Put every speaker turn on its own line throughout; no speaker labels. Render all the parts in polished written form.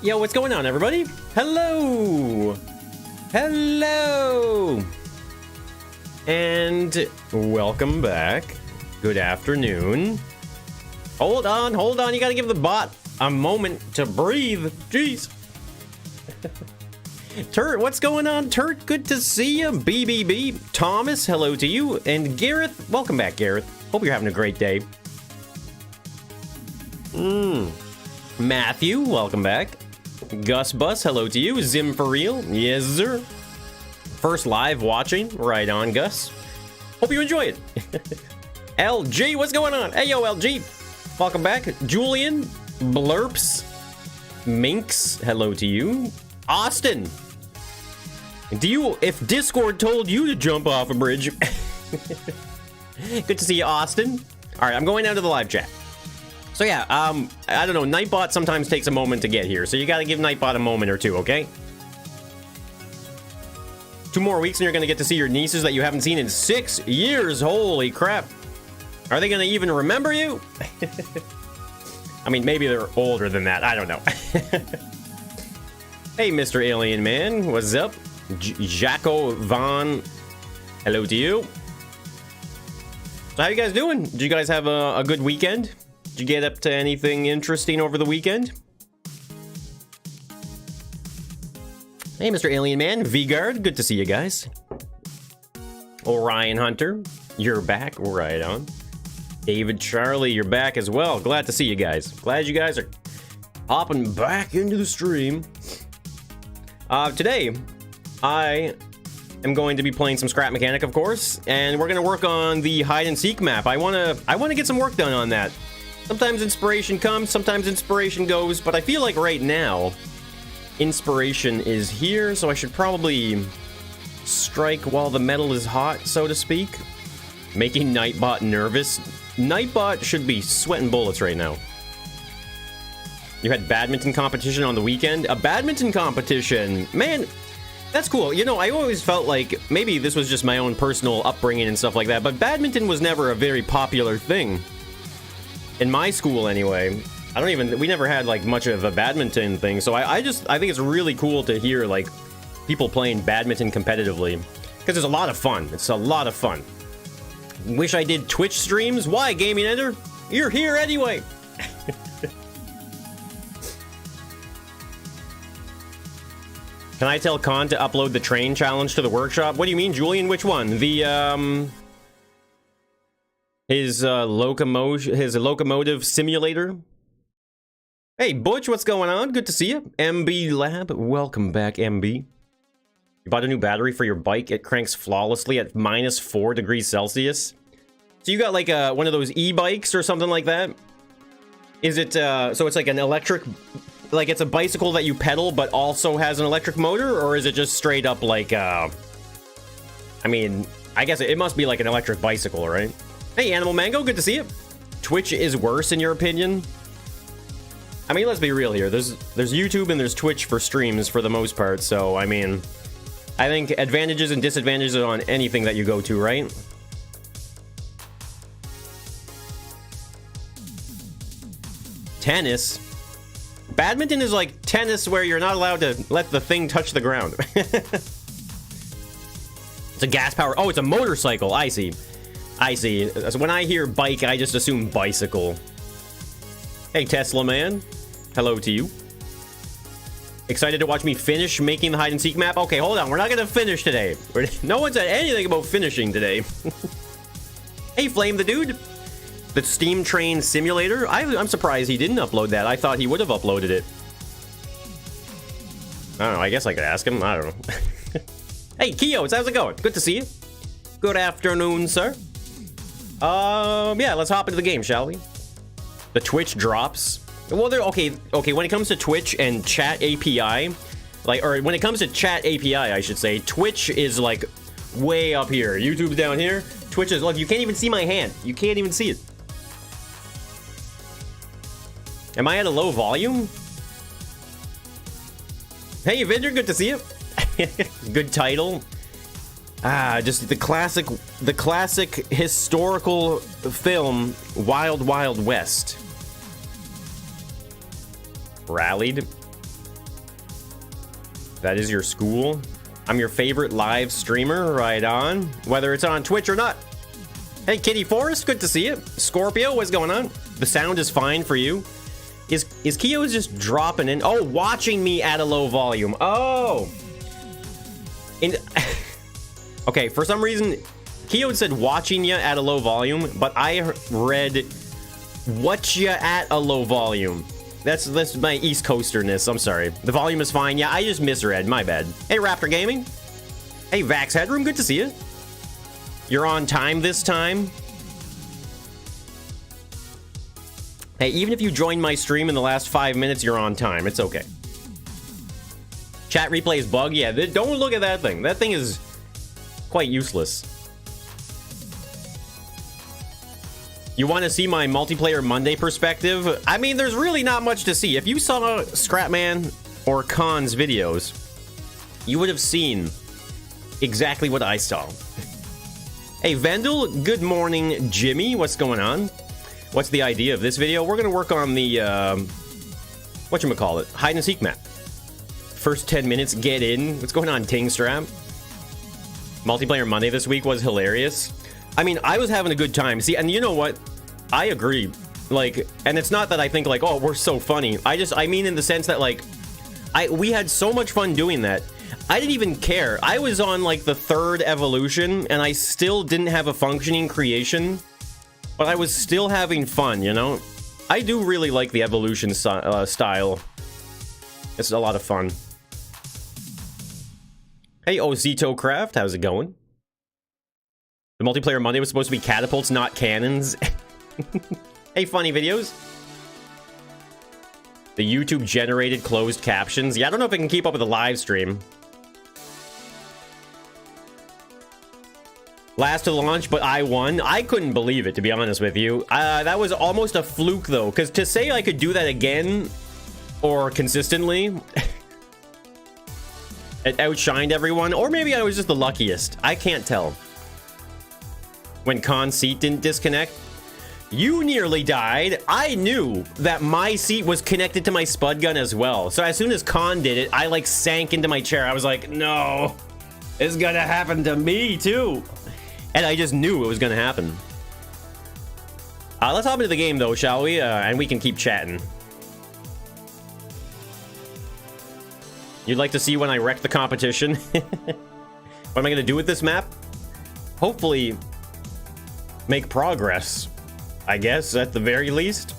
Yo, what's going on, everybody? Hello! Hello! And welcome back. Good afternoon. Hold on, you gotta give the bot a moment to breathe. Jeez. Turt, what's going on, Turt? Good to see you. BBB. Thomas, hello to you. And Gareth, welcome back, Gareth. Hope you're having a great day. Matthew, welcome back. Gus Bus, hello to you. Zim for real. Yes, sir. First live watching. Right on, Gus. Hope you enjoy it. LG, what's going on? Hey, yo, LG. Welcome back. Julian, Blurps, Minx, hello to you. Austin, if Discord told you to jump off a bridge? Good to see you, Austin. All right, I'm going down to the live chat. So yeah, I don't know, Nightbot sometimes takes a moment to get here, so you gotta give Nightbot a moment or two, okay? 2 more weeks and you're gonna get to see your nieces that you haven't seen in 6 years. Holy crap. Are they gonna even remember you? I mean, maybe they're older than that, I don't know. Hey, Mr. Alien Man, what's up? Jaco Von, hello to you. So how you guys doing? Did you guys have a good weekend? Did you get up to anything interesting over the weekend? Hey, Mr. Alien Man, V-Guard, good to see you guys. Orion Hunter, you're back, right on. David Charlie, you're back as well. Glad to see you guys. Glad you guys are hopping back into the stream. Today, I am going to be playing some Scrap Mechanic, of course, and we're going to work on the hide and seek map. I want to get some work done on that. Sometimes inspiration comes, sometimes inspiration goes, but I feel like right now, inspiration is here, so I should probably strike while the metal is hot, so to speak. Making Nightbot nervous. Nightbot should be sweating bullets right now. You had badminton competition on the weekend? A badminton competition? Man, that's cool. You know, I always felt like maybe this was just my own personal upbringing and stuff like that, but badminton was never a very popular thing. In my school, anyway. We never had, like, much of a badminton thing, so I think it's really cool to hear, like, people playing badminton competitively. Because it's a lot of fun. It's a lot of fun. Wish I did Twitch streams? Why, Gaming Ender? You're here anyway! Can I tell Khan to upload the train challenge to the workshop? What do you mean, Julian? Which one? The, his locomotive simulator? Hey, Butch, what's going on? Good to see you. MB Lab, welcome back, MB. You bought a new battery for your bike. It cranks flawlessly at -4 degrees Celsius. So you got like one of those e-bikes or something like that? Is it, so it's like an electric, like it's a bicycle that you pedal but also has an electric motor? Or is it just straight up like, I mean, I guess it must be like an electric bicycle, right? Hey, Animal Mango, good to see you. Twitch is worse in your opinion? I mean, let's be real here. There's YouTube and there's Twitch for streams for the most part, so I mean, I think advantages and disadvantages on anything that you go to, right? Tennis? Badminton is like tennis where you're not allowed to let the thing touch the ground. It's a gas power. Oh, it's a motorcycle. I see. I see. So when I hear bike, I just assume bicycle. Hey, Tesla man. Hello to you. Excited to watch me finish making the hide and seek map? Okay, hold on. We're not going to finish today. No one said anything about finishing today. Hey, Flame the Dude. The Steam Train Simulator. I'm surprised he didn't upload that. I thought he would have uploaded it. I don't know. I guess I could ask him. I don't know. Hey, Kios, how's it going? Good to see you. Good afternoon, sir. Yeah, let's hop into the game, shall we? The Twitch drops. Well, okay, when it comes to Twitch and chat API, like, or when it comes to chat API, I should say, Twitch is, like, way up here. YouTube's down here. Twitch is, look, you can't even see my hand. You can't even see it. Am I at a low volume? Hey, Avenger, good to see you. Good title. Just the classic historical film, Wild Wild West. Rallied. That is your school. I'm your favorite live streamer, right on. Whether it's on Twitch or not. Hey, Kitty Forrest, good to see you. Scorpio, what's going on? The sound is fine for you. Is Keo just dropping in? Oh, watching me at a low volume. Oh. Okay, for some reason, Keo said watching ya at a low volume, but I read what ya at a low volume. That's my East Coasterness. I'm sorry. The volume is fine. Yeah, I just misread. My bad. Hey, Raptor Gaming. Hey, Vax Headroom. Good to see you. You're on time this time. Hey, even if you joined my stream in the last 5 minutes, you're on time. It's okay. Chat replay is bug. Yeah, don't look at that thing. That thing is quite useless. You want to see my multiplayer Monday perspective? I mean, there's really not much to see. If you saw Scrapman or Khan's videos, you would have seen exactly what I saw. Hey, Vendel, good morning, Jimmy. What's going on? What's the idea of this video? We're going to work on the, whatchamacallit, hide and seek map. First 10 minutes, get in. What's going on, Tingstrap? Multiplayer Monday this week was hilarious. I mean, I was having a good time. See, and you know what? I agree. Like, and it's not that I think like, oh, we're so funny. I mean in the sense that like, we had so much fun doing that. I didn't even care. I was on like the 3rd evolution and I still didn't have a functioning creation, but I was still having fun, you know? I do really like the evolution style. It's a lot of fun. Hey, Ozito Craft, how's it going? The multiplayer Monday was supposed to be catapults, not cannons. Hey, funny videos. The YouTube generated closed captions. Yeah, I don't know if I can keep up with the live stream. Last to launch, but I won. I couldn't believe it, to be honest with you. That was almost a fluke, though, because to say I could do that again, or consistently, it outshined everyone, or maybe I was just the luckiest. I can't tell. When Khan's seat didn't disconnect, you nearly died. I knew that my seat was connected to my spud gun as well. So as soon as Khan did it, I like sank into my chair. I was like, no, it's gonna happen to me too. And I just knew it was gonna happen. Let's hop into the game though, shall we? And we can keep chatting. You'd like to see when I wreck the competition? What am I gonna do with this map? Hopefully make progress, I guess, at the very least.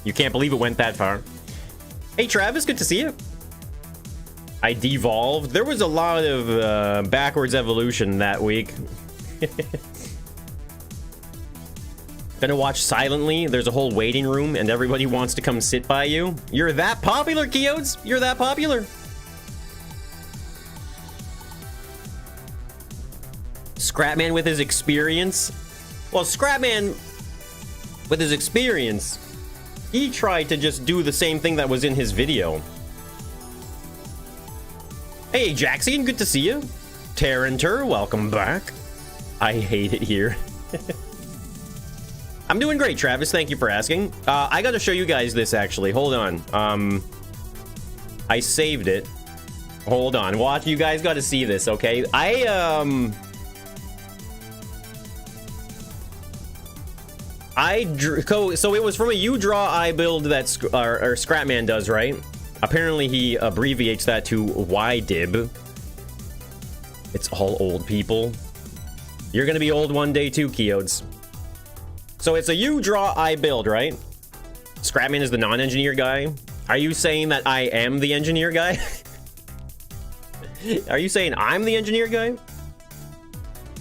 You can't believe it went that far. Hey, Travis, good to see you. I devolved. There was a lot of backwards evolution that week. Gonna watch silently. There's a whole waiting room and everybody wants to come sit by you. You're that popular, Keodes. You're that popular. Scrapman with his experience. Well, Scrapman with his experience, he tried to just do the same thing that was in his video. Hey, Jaxian, good to see you. Terranter, welcome back. I hate it here. I'm doing great, Travis. Thank you for asking. I got to show you guys this, actually. Hold on. I saved it. Hold on. Watch. You guys got to see this, okay? I drew, so it was from a you draw I build that Scrapman does, right? Apparently he abbreviates that to YDib. It's all old people. You're gonna be old one day too, Keodes. So it's a you draw I build, right? Scrapman is the non-engineer guy. Are you saying that I am the engineer guy? Are you saying I'm the engineer guy?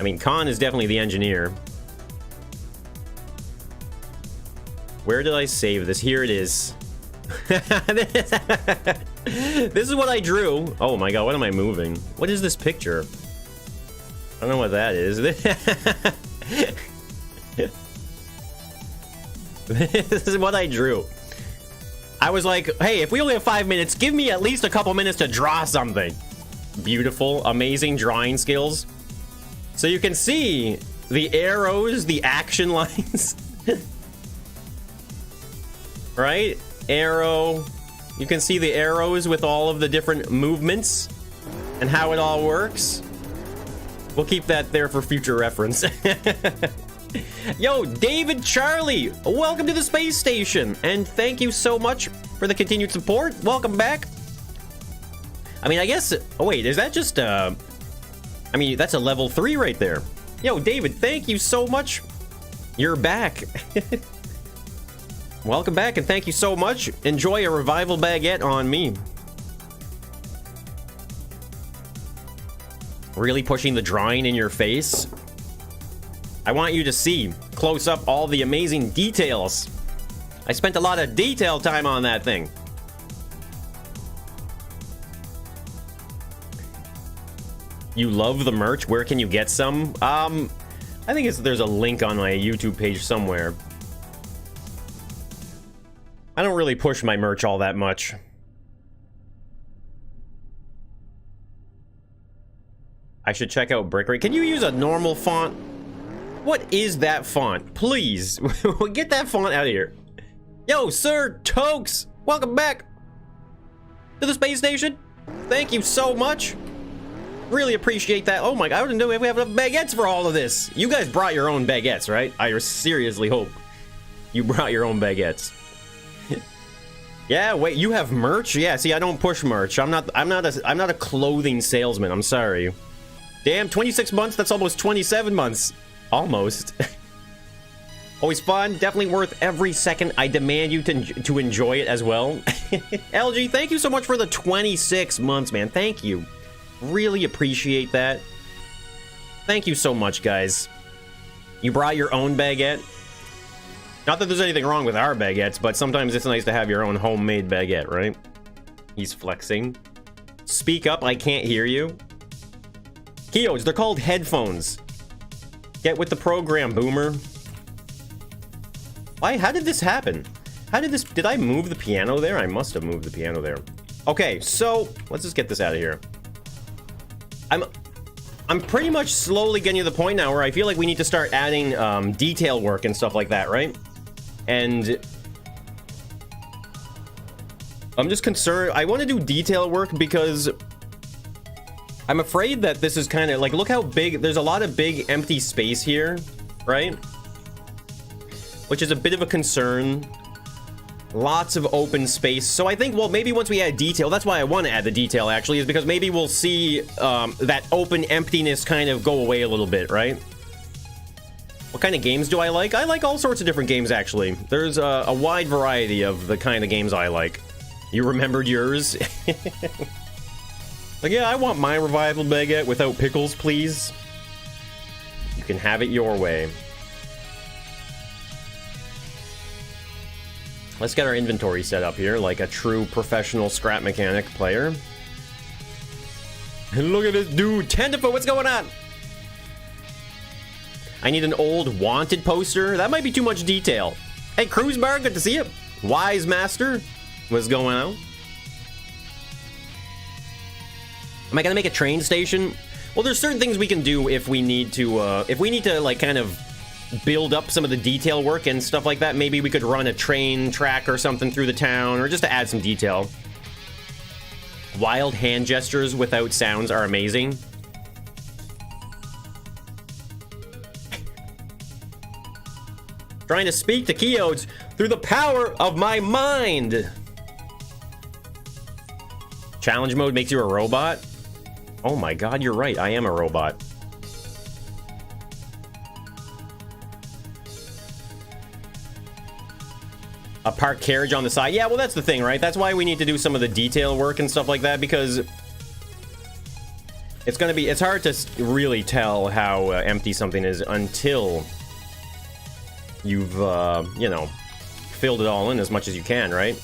I mean, Khan is definitely the engineer. Where did I save this? Here it is. This is what I drew. Oh my god, what am I moving? What is this picture? I don't know what that is. This is what I drew. I was like, hey, if we only have 5 minutes, give me at least a couple minutes to draw something. Beautiful, amazing drawing skills. So you can see the arrows, the action lines. right? Arrow. You can see the arrows with all of the different movements and how it all works. We'll keep that there for future reference. Yo, David Charlie, welcome to the space station, and thank you so much for the continued support. Welcome back. I mean, I guess... Oh, wait, is that just... I mean, that's a level 3 right there. Yo, David, thank you so much. You're back. Welcome back, and thank you so much. Enjoy a revival baguette on me. Really pushing the drawing in your face. I want you to see close up all the amazing details. I spent a lot of detail time on that thing. You love the merch? Where can you get some? I think there's a link on my YouTube page somewhere. I don't really push my merch all that much. I should check out Brickery. Can you use a normal font? What is that font? Please, get that font out of here. Yo, Sir Tokes, welcome back to the space station. Thank you so much. Really appreciate that. Oh my god, I didn't know if we have enough baguettes for all of this. You guys brought your own baguettes, right? I seriously hope you brought your own baguettes. Yeah, wait, you have merch? Yeah, see, I don't push merch. I'm not a clothing salesman. I'm sorry. Damn, 26 months? That's almost 27 months. Almost. Always fun. Definitely worth every second. I demand you to enjoy it as well. LG, thank you so much for the 26 months, man. Thank you. Really appreciate that. Thank you so much, guys. You brought your own baguette. Not that there's anything wrong with our baguettes, but sometimes it's nice to have your own homemade baguette, right? He's flexing. Speak up, I can't hear you. Keos, they're called headphones. Get with the program, boomer. Why? How did this happen? How did this... Did I move the piano there? I must have moved the piano there. Okay, so let's just get this out of here. I'm pretty much slowly getting to the point now where I feel like we need to start adding detail work and stuff like that, right? And I'm just concerned. I want to do detail work because I'm afraid that this is kind of like, look how big, there's a lot of big empty space here, right? Which is a bit of a concern. Lots of open space. So I think, well, maybe once we add detail, that's why I want to add the detail actually, is because maybe we'll see that open emptiness kind of go away a little bit, right? What kind of games do I like? I like all sorts of different games, actually. There's a wide variety of the kind of games I like. You remembered yours? Like, yeah, I want my revival baguette without pickles, please. You can have it your way. Let's get our inventory set up here like a true professional scrap mechanic player. And look at this dude. Tenderfoot, what's going on? I need an old wanted poster. That might be too much detail. Hey, Cruise Bar, good to see you. Wise Master, what's going on? Am I gonna make a train station? Well, there's certain things we can do if we need to, like, kind of build up some of the detail work and stuff like that. Maybe we could run a train track or something through the town, or just to add some detail. Wild hand gestures without sounds are amazing. Trying to speak to Keodes through the power of my mind. Challenge mode makes you a robot? Oh my god, you're right. I am a robot. A parked carriage on the side. Yeah, well, that's the thing, right? That's why we need to do some of the detail work and stuff like that, because it's hard to really tell how empty something is until you've, you know, filled it all in as much as you can, right?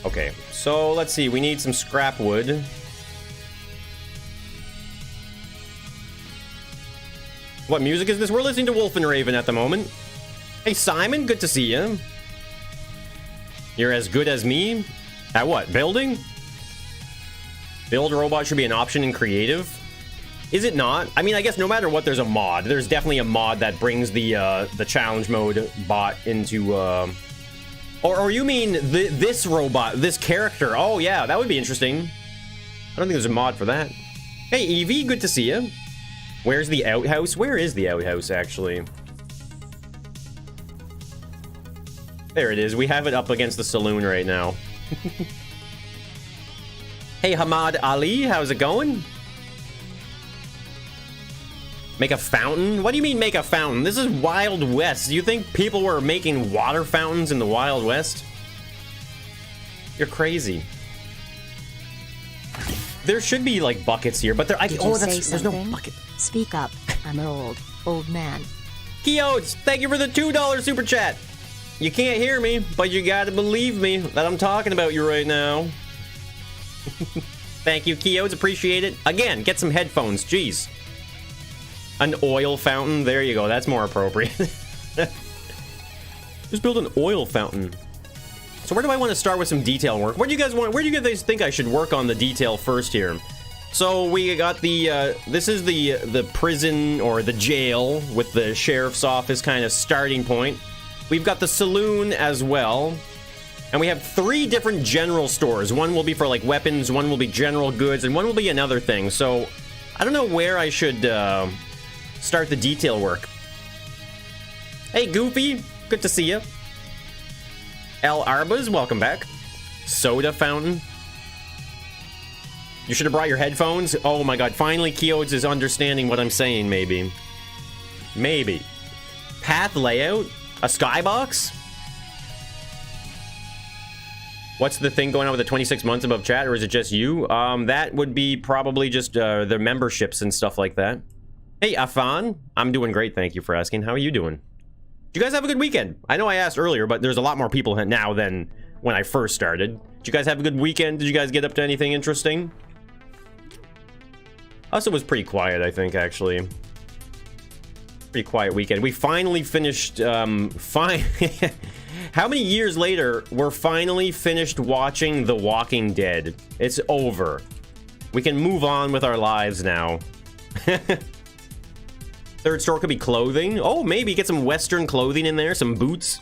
Okay, so let's see. We need some scrap wood. What music is this? We're listening to Wolf and Raven at the moment. Hey, Simon, good to see you. You're as good as me? At what? Building? Build a robot should be an option in creative. Is it not? I mean, I guess no matter what, there's a mod. There's definitely a mod that brings the challenge mode bot into, or you mean this robot, this character? Oh yeah, that would be interesting. I don't think there's a mod for that. Hey Evie, good to see you. Where's the outhouse? Where is the outhouse actually? There it is. We have it up against the saloon right now. Hey Hamad Ali, how's it going? Make a fountain? What do you mean make a fountain? This is Wild West. Do you think people were making water fountains in the Wild West? You're crazy. There should be like buckets here, but there's no bucket.
Speak up. I'm an old man.
Keodes, thank you for the $2 super chat. You can't hear me, but you gotta believe me that I'm talking about you right now. Thank you, Keodes, appreciate it. Again, get some headphones, jeez. An oil fountain, there you go, that's more appropriate. Just build an oil fountain. So where do I want to start with some detail work? Where do you guys think I should work on the detail first here? So we got the, this is the prison or the jail with the sheriff's office kind of starting point. We've got the saloon as well. And we have 3 different general stores. One will be for like weapons, one will be general goods, and one will be another thing. So I don't know where I should start the detail work. Hey Goofy, good to see you. El Arbas, welcome back. Soda fountain. You should have brought your headphones. Oh my god, finally Keodes is understanding what I'm saying, maybe. Maybe. Path layout? A skybox? What's the thing going on with the 26 months above chat, or is it just you? That would be probably just the memberships and stuff like that. Hey, Afan. I'm doing great, thank you for asking. How are you doing? Did you guys have a good weekend? I know I asked earlier, but there's a lot more people now than when I first started. Did you guys have a good weekend? Did you guys get up to anything interesting? Also, it was pretty quiet, I think, actually. Pretty quiet weekend. We finally finished, How many years later, we're finally finished watching The Walking Dead? It's over. We can move on with our lives now. Third store could be clothing. Oh, maybe get some Western clothing in there, some boots.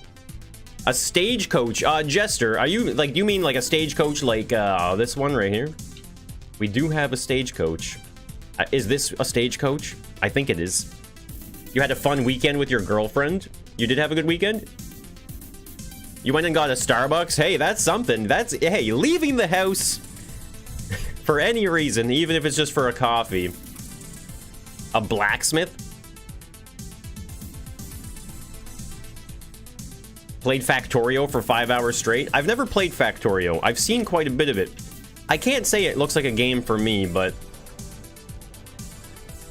A stagecoach. Jester, are you, like, do you mean like a stagecoach like this one right here? We do have a stagecoach. Is this a stagecoach? I think it is. You had a fun weekend with your girlfriend? You did have a good weekend? You went and got a Starbucks? Hey, that's something. That's, hey, leaving the house for any reason, even if it's just for a coffee. A blacksmith? Played Factorio for 5 hours straight? I've never played Factorio. I've seen quite a bit of it. I can't say it looks like a game for me, but...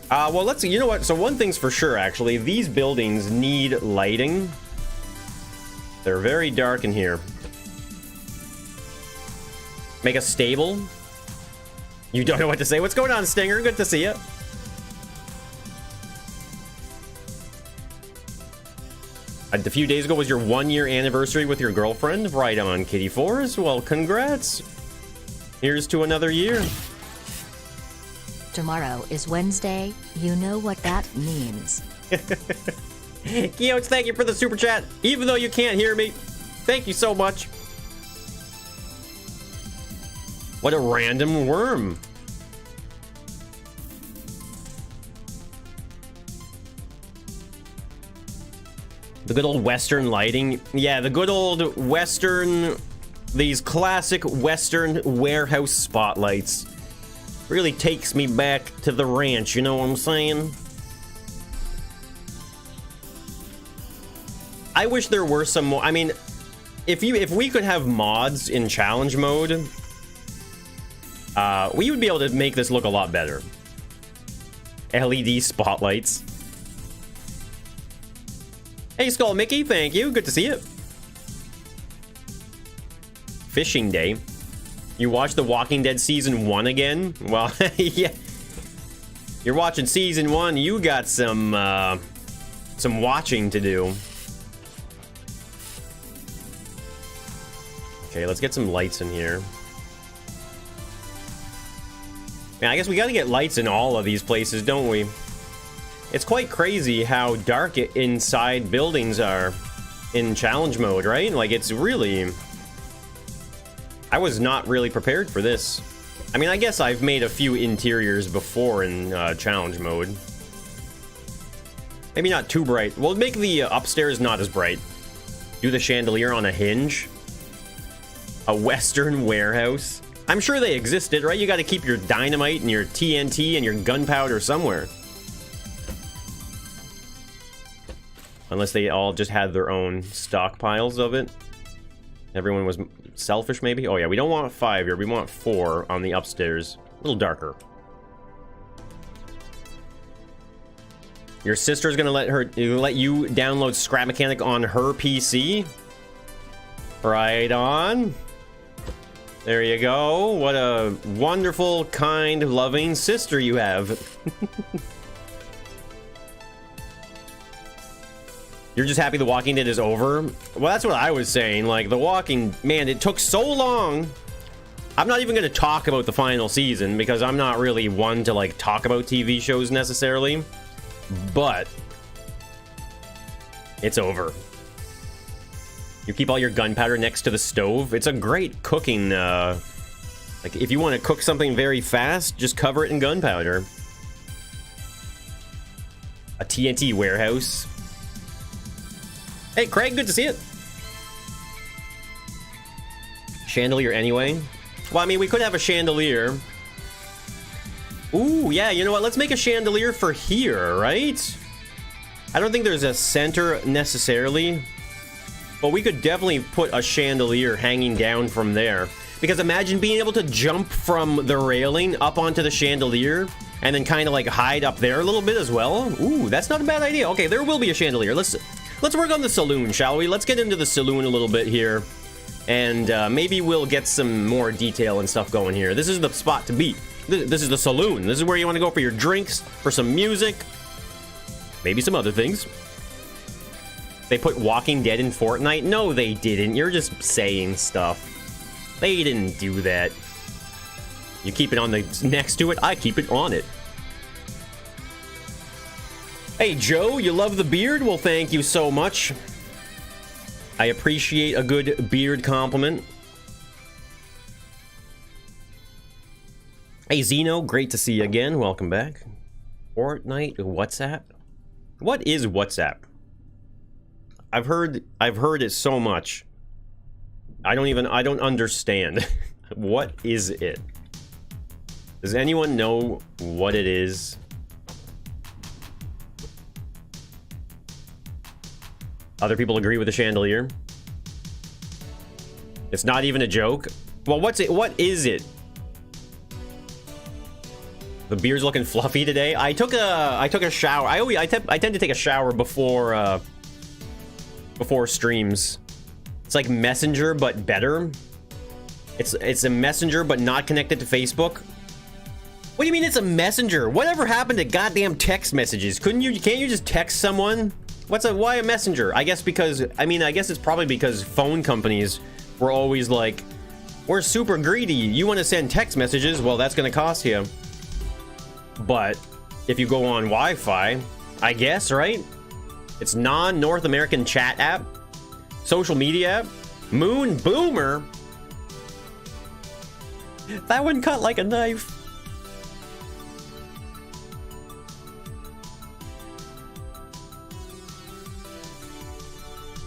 well, let's see. You know what? So one thing's for sure, actually. These buildings need lighting. They're very dark in here. Make a stable? You don't know what to say? What's going on, Stinger? Good to see you. A few days ago was your 1-year anniversary with your girlfriend. Right on, Kitty Force. Well, congrats. Here's to another year.
Tomorrow is Wednesday. You know what that means.
Keodes, thank you for the super chat. Even though you can't hear me, thank you so much. What a random worm. The good old Western lighting. Yeah, the good old Western, these classic Western warehouse spotlights. Really takes me back to the ranch, you know what I'm saying? I wish there were some more. I mean, if we could have mods in challenge mode, we would be able to make this look a lot better. LED spotlights. Hey, Skull Mickey, thank you. Good to see you. Fishing day. You watched The Walking Dead Season 1 again? Well, yeah. You're watching Season 1. You got some watching to do. Okay, let's get some lights in here. Man, I guess we gotta get lights in all of these places, don't we? It's quite crazy how dark inside buildings are in challenge mode, right? Like, it's really... I was not really prepared for this. I mean, I guess I've made a few interiors before in challenge mode. Maybe not too bright. We'll make the upstairs not as bright. Do the chandelier on a hinge. A Western warehouse. I'm sure they existed, right? You got to keep your dynamite and your TNT and your gunpowder somewhere. Unless they all just had their own stockpiles of it. Everyone was selfish, maybe? Oh, yeah, we don't want 5 here. We want 4 on the upstairs. A little darker. Your sister's gonna let you download Scrap Mechanic on her PC? Right on. There you go. What a wonderful, kind, loving sister you have. You're just happy The Walking Dead is over? Well, that's what I was saying. Like, The Walking... Man, it took so long. I'm not even going to talk about the final season because I'm not really one to, like, talk about TV shows necessarily. But... it's over. You keep all your gunpowder next to the stove. It's a great cooking, like, if you want to cook something very fast, just cover it in gunpowder. A TNT warehouse. Hey, Craig, good to see it. Chandelier anyway. Well, I mean, we could have a chandelier. Ooh, yeah, you know what? Let's make a chandelier for here, right? I don't think there's a center necessarily. But we could definitely put a chandelier hanging down from there. Because imagine being able to jump from the railing up onto the chandelier and then kind of like hide up there a little bit as well. Ooh, that's not a bad idea. Okay, there will be a chandelier. Let's work on the saloon, shall we? Let's get into the saloon a little bit here. And maybe we'll get some more detail and stuff going here. This is the spot to be. This is the saloon. This is where you want to go for your drinks, for some music. Maybe some other things. They put Walking Dead in Fortnite? No, they didn't. You're just saying stuff. They didn't do that. You keep it on the next to it, I keep it on it. Hey, Joe, you love the beard? Well, thank you so much. I appreciate a good beard compliment. Hey, Zeno, great to see you again. Welcome back. Fortnite WhatsApp? What is WhatsApp? I've heard it so much. I don't understand. What is it? Does anyone know what it is? Other people agree with the chandelier. It's not even a joke. Well, what's it? What is it? The beard's looking fluffy today. I took a shower. I tend to take a shower before streams. It's like Messenger but better. It's a Messenger but not connected to Facebook. What do you mean it's a Messenger? Whatever happened to goddamn text messages? Can't you just text someone? Why a Messenger? I guess because I guess it's probably because phone companies were always like, we're super greedy. You want to send text messages? Well, that's going to cost you. But if you go on Wi-Fi, I guess, right? It's non-North American chat app, social media app, Moon Boomer. That one cut like a knife.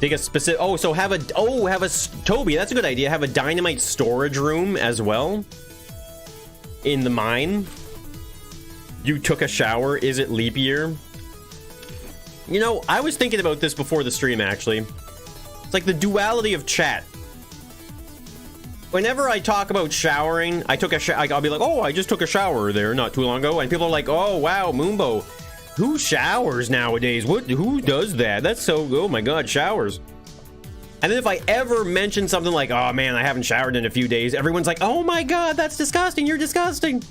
Take a specific. Oh, so have a Toby. That's a good idea. Have a dynamite storage room as well in the mine. You took a shower. Is it leap year? You know, I was thinking about this before the stream, actually. It's like the duality of chat. Whenever I talk about showering, I'll be like, oh, I just took a shower there not too long ago. And people are like, oh, wow, Moombo. Who showers nowadays? Who does that? That's so, oh my God, showers. And then if I ever mention something like, oh man, I haven't showered in a few days, everyone's like, oh my God, that's disgusting. You're disgusting.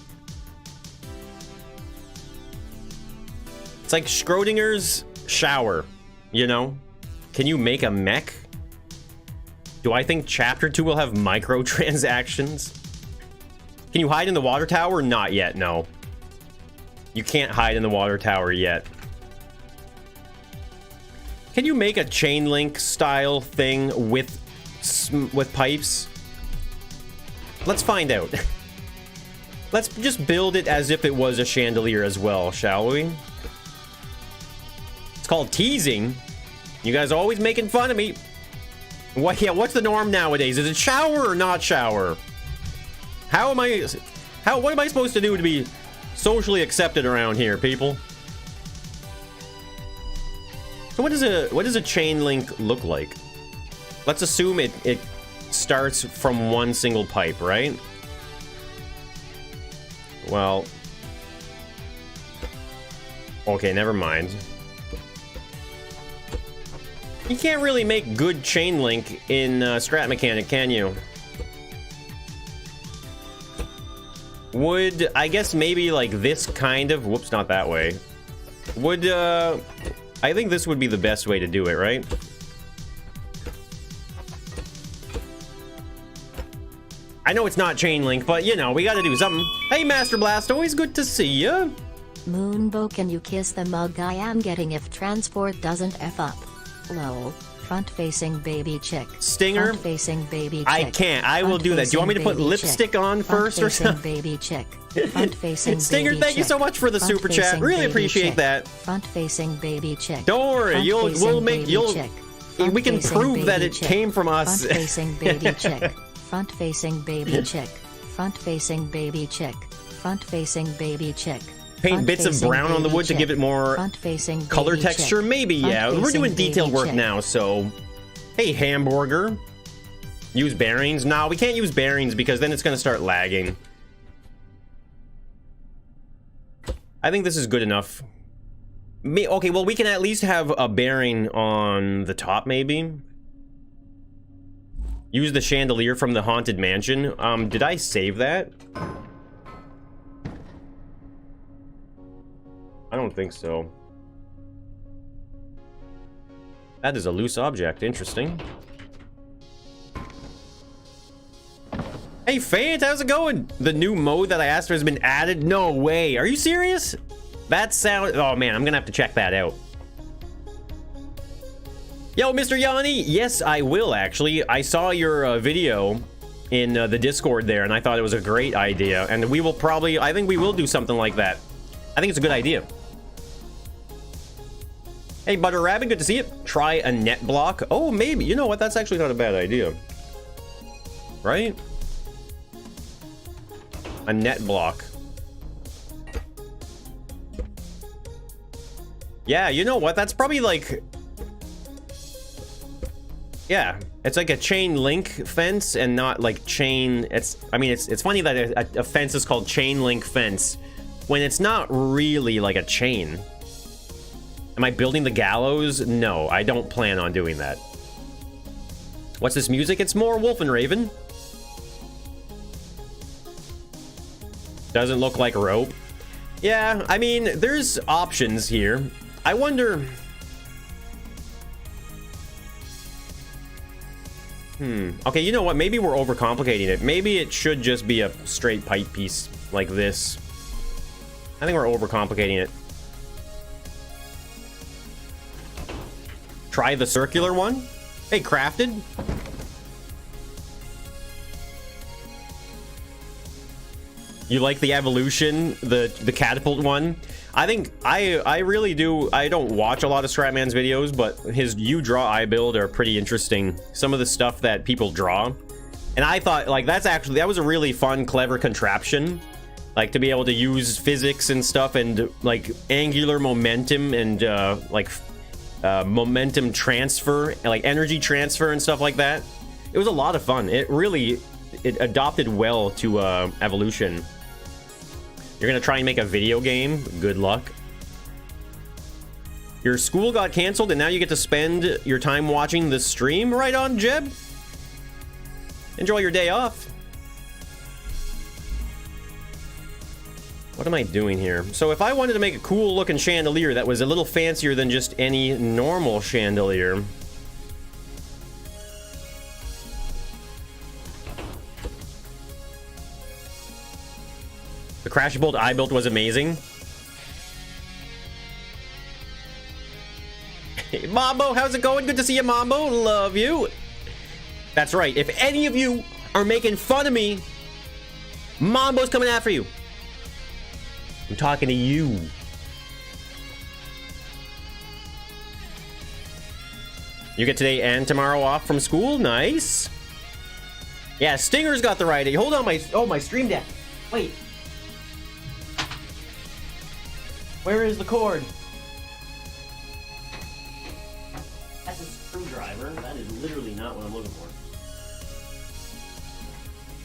It's like Schrodinger's shower, you know? Can you make a mech? Do I think Chapter 2 will have microtransactions? Can you hide in the water tower? Not yet, no. You can't hide in the water tower yet. Can you make a chain link style thing with pipes? Let's find out. Let's just build it as if it was a chandelier as well, shall we? It's called teasing. You guys are always making fun of me. What? Yeah, what's the norm nowadays? Is it shower or not shower? What am I supposed to do to be socially accepted around here, people? So what does a chain link look like? Let's assume it starts from one single pipe, right? Well, okay, never mind. You can't really make good chain link in Strat Mechanic, can you? Would, I guess maybe like this kind of, whoops, not that way. Would, I think this would be the best way to do it, right? I know it's not chain link, but you know, we gotta do something. Hey, Master Blast, always good to see ya.
Moonbow, can you kiss the mug I am getting if transport doesn't F up? Lol. Front-facing baby chick.
Stinger?
Front-facing baby chick.
I can't. I will do that. Do you want me to put lipstick on first or something?
Baby chick. Front-facing
Stinger,
baby
thank you so much for the super chat. Really appreciate that.
Front-facing baby chick.
Don't worry, we can prove that it came from us.
Front-facing baby chick. Front-facing baby chick. Front-facing baby chick. Front-facing baby chick.
Paint bits of brown on the wood to give it more color texture? Maybe, yeah. We're doing detail work now, so... Hey, hamburger. Use bearings? No, we can't use bearings because then it's going to start lagging. I think this is good enough. Okay, well, we can at least have a bearing on the top, maybe. Use the chandelier from the Haunted Mansion. Did I save that? I don't think so. That is a loose object. Interesting. Hey, Fant, how's it going? The new mode that I asked for has been added? No way. Are you serious? That sound... Oh, man, I'm gonna have to check that out. Yo, Mr. Yanni. Yes, I will, actually. I saw your video in the Discord there, and I thought it was a great idea. And we will probably... I think we will do something like that. I think it's a good idea. Hey, Butter Rabbit, good to see you. Try a net block. Oh, maybe. You know what? That's actually not a bad idea. Right? A net block. Yeah, you know what? That's probably like... Yeah, it's like a chain link fence and not like chain... I mean, it's funny that a fence is called chain link fence when it's not really like a chain. Am I building the gallows? No, I don't plan on doing that. What's this music? It's more Wolf and Raven. Doesn't look like rope. Yeah, I mean, there's options here. I wonder... Okay, you know what? Maybe we're overcomplicating it. Maybe it should just be a straight pipe piece like this. I think we're overcomplicating it. Try the circular one. Hey, Crafted. You like the evolution, the catapult one? I think I really do. I don't watch a lot of Stratman's videos, but his you draw I build are pretty interesting. Some of the stuff that people draw, and I thought like that was a really fun, clever contraption, like to be able to use physics and stuff and like angular momentum and momentum transfer and like energy transfer and stuff like that. It was a lot of fun. It adopted well to evolution. You're gonna try and make a video game? Good luck. Your school got canceled and now you get to spend your time watching the stream? Right on, Jeb. Enjoy your day off. What am I doing here? So if I wanted to make a cool looking chandelier that was a little fancier than just any normal chandelier, The crash bolt I built was amazing. Hey, Mambo, how's it going? Good to see you, Mambo. Love you. That's right. If any of you are making fun of me, Mambo's coming after you. I'm talking to you. You get today and tomorrow off from school? Nice. Yeah, Stinger's got the right. Hold on, my Stream Deck. Wait. Where is the cord? That's a screwdriver. That is literally not what I'm looking for.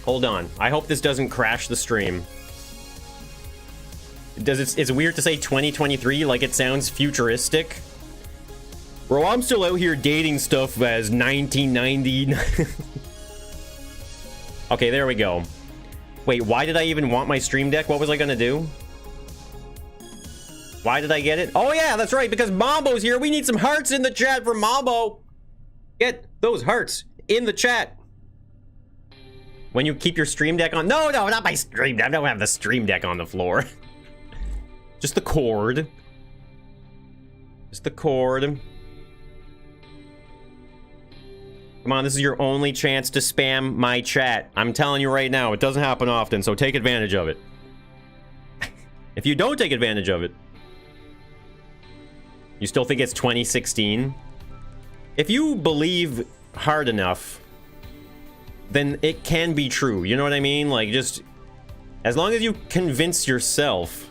Hold on. I hope this doesn't crash the stream. It's weird to say 2023 like it sounds futuristic. Bro, I'm still out here dating stuff as 1990. Okay, there we go. Wait, why did I even want my Stream Deck? What was I gonna do? Why did I get it? Oh yeah, that's right, because Mambo's here. We need some hearts in the chat for Mambo. Get those hearts in the chat. When you keep your Stream Deck on... No, not my Stream Deck. I don't have the Stream Deck on the floor. Just the cord. Just the cord. Come on, this is your only chance to spam my chat. I'm telling you right now, it doesn't happen often, so take advantage of it. If you don't take advantage of it, you still think it's 2016? If you believe hard enough, then it can be true. You know what I mean? Like, just as long as you convince yourself,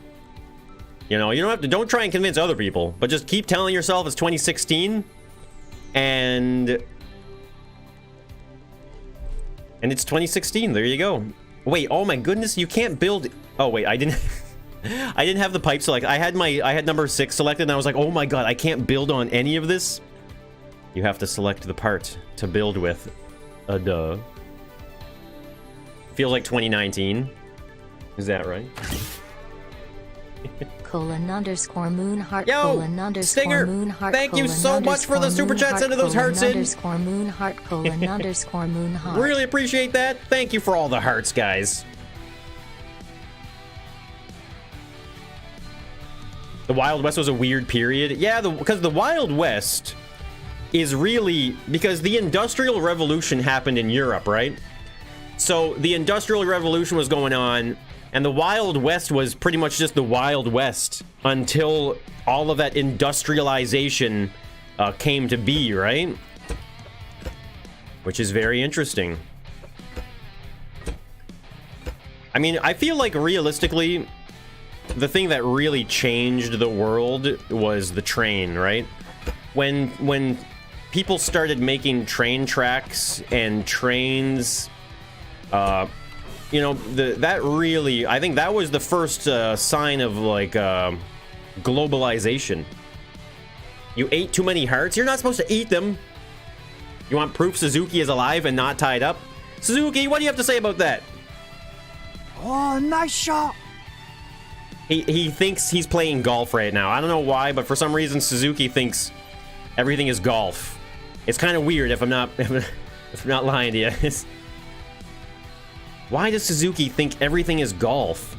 you know, you don't try and convince other people, but just keep telling yourself it's 2016 and it's 2016. There you go. Wait, oh my goodness, you can't build. Oh wait, I didn't have the pipe select. I had number 6 selected and I was like, oh my god, I can't build on any of this. You have to select the part to build with. Duh. Feels like 2019. Is that right?
:_moon heart.
Yo, : Stinger,
moon heart.
thank you so much for the super chat. Sending those hearts in.
:moon heart. : moon heart.
Really appreciate that. Thank you for all the hearts, guys. The Wild West was a weird period. Yeah, because the Wild West is really... Because the Industrial Revolution happened in Europe, right? So the Industrial Revolution was going on, and the Wild West was pretty much just the Wild West until all of that industrialization came to be, right? Which is very interesting. I mean, I feel like realistically, the thing that really changed the world was the train, right? When people started making train tracks and trains, you know, that really, I think that was the first sign of like globalization. You ate too many hearts? You're not supposed to eat them. You want proof Suzuki is alive and not tied up? Suzuki, what do you have to say about that?
Oh, nice shot.
He thinks he's playing golf right now. I don't know why, but for some reason Suzuki thinks everything is golf. It's kind of weird if I'm not lying to you. Why does Suzuki think everything is golf?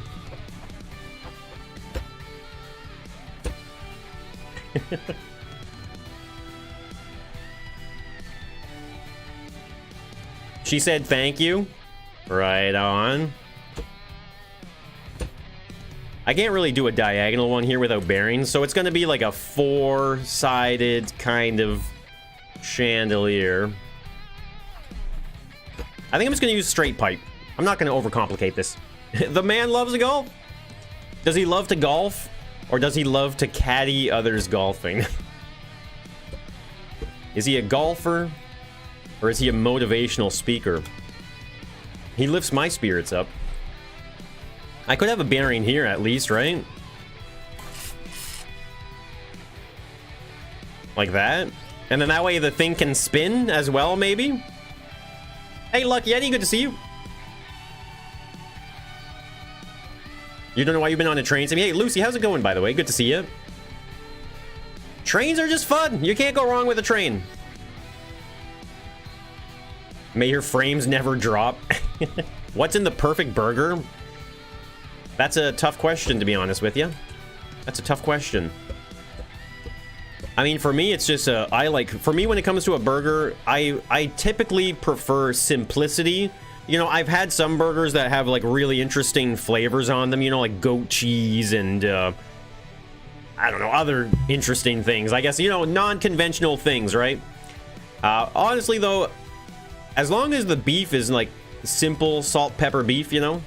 She said thank you. Right on. I can't really do a diagonal one here without bearings, so it's going to be like a 4-sided kind of chandelier. I think I'm just going to use straight pipe. I'm not going to overcomplicate this. The man loves to golf. Does he love to golf? Or does he love to caddy others golfing? Is he a golfer? Or is he a motivational speaker? He lifts my spirits up. I could have a bearing here at least, right? Like that. And then that way the thing can spin as well, maybe? Hey, Lucky Eddie, good to see you. You don't know why you've been on a train? Hey, Lucy, how's it going, by the way? Good to see you. Trains are just fun. You can't go wrong with a train. May your frames never drop. What's in the perfect burger? That's a tough question, to be honest with you. That's a tough question. I mean, for me, it's just for me, when it comes to a burger, I typically prefer simplicity. You know, I've had some burgers that have like really interesting flavors on them, you know, like goat cheese and I don't know, other interesting things. I guess, you know, non-conventional things, right? Honestly, though, as long as the beef is like simple salt, pepper beef, you know.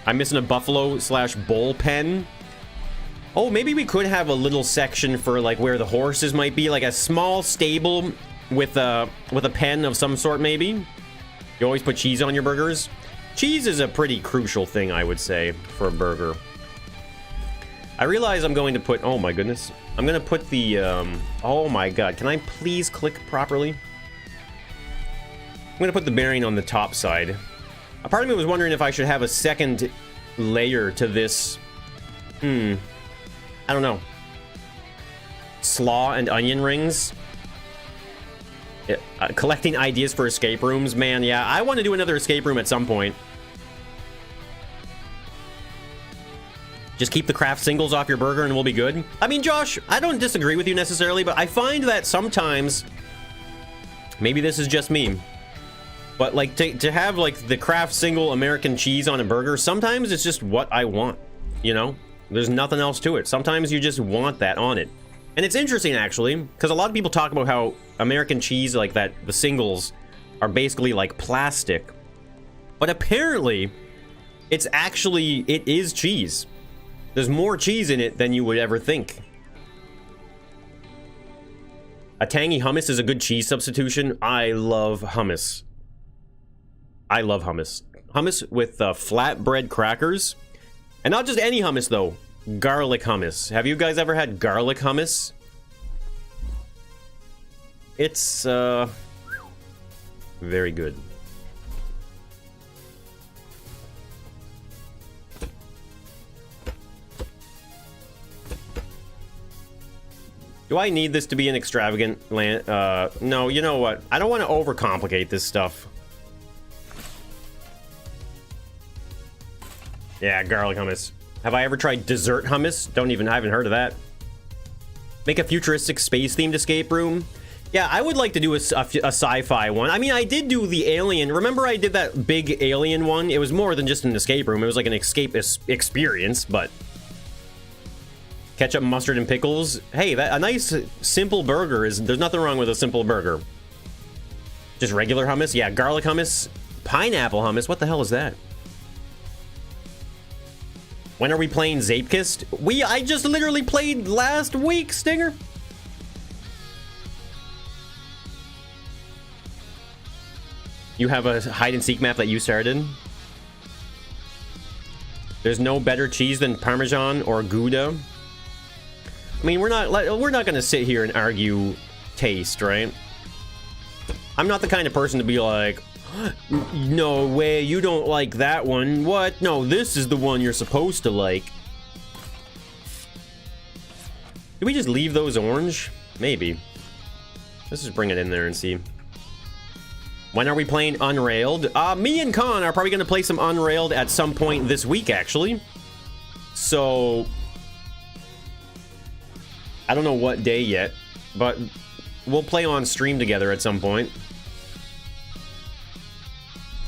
I'm missing a buffalo/bull pen. Oh, maybe we could have a little section for like where the horses might be, like a small stable with a pen of some sort, maybe. You always put cheese on your burgers. Cheese is a pretty crucial thing, I would say, for a burger. I realize I'm going to put, oh my goodness, I'm going to put the, oh my god, can I please click properly? I'm going to put the bearing on the top side. A part of me was wondering if I should have a second layer to this. I don't know. Slaw and onion rings. Collecting ideas for escape rooms. Man, yeah, I want to do another escape room at some point. Just keep the craft singles off your burger and we'll be good. I mean, Josh, I don't disagree with you necessarily, but I find that sometimes, maybe this is just me, but like to have like the craft single American cheese on a burger, sometimes it's just what I want, you know? There's nothing else to it. Sometimes you just want that on it. And it's interesting, actually, because a lot of people talk about how American cheese, like that, the singles, are basically like plastic. But apparently, it is cheese. There's more cheese in it than you would ever think. A tangy hummus is a good cheese substitution. I love hummus. I love hummus. Hummus with flatbread crackers. And not just any hummus, though. Garlic hummus. Have you guys ever had garlic hummus? It's, very good. Do I need this to be an extravagant land? No, you know what? I don't want to overcomplicate this stuff. Yeah, garlic hummus. Have I ever tried dessert hummus? I haven't heard of that. Make a futuristic space-themed escape room. Yeah, I would like to do a sci-fi one. I mean, I did do the Alien. Remember I did that big Alien one? It was more than just an escape room. It was like an escape experience, but... Ketchup, mustard, and pickles. Hey, a nice, simple burger is... There's nothing wrong with a simple burger. Just regular hummus? Yeah, garlic hummus. Pineapple hummus? What the hell is that? When are we playing Zapekist? I just literally played last week, Stinger. You have a hide-and-seek map that you started? There's no better cheese than Parmesan or Gouda. I mean, we're not going to sit here and argue taste, right? I'm not the kind of person to be like, no way, you don't like that one. What? No, this is the one you're supposed to like. Did we just leave those orange? Maybe. Let's just bring it in there and see. When are we playing Unrailed? Me and Khan are probably going to play some Unrailed at some point this week, actually. So... I don't know what day yet, but we'll play on stream together at some point.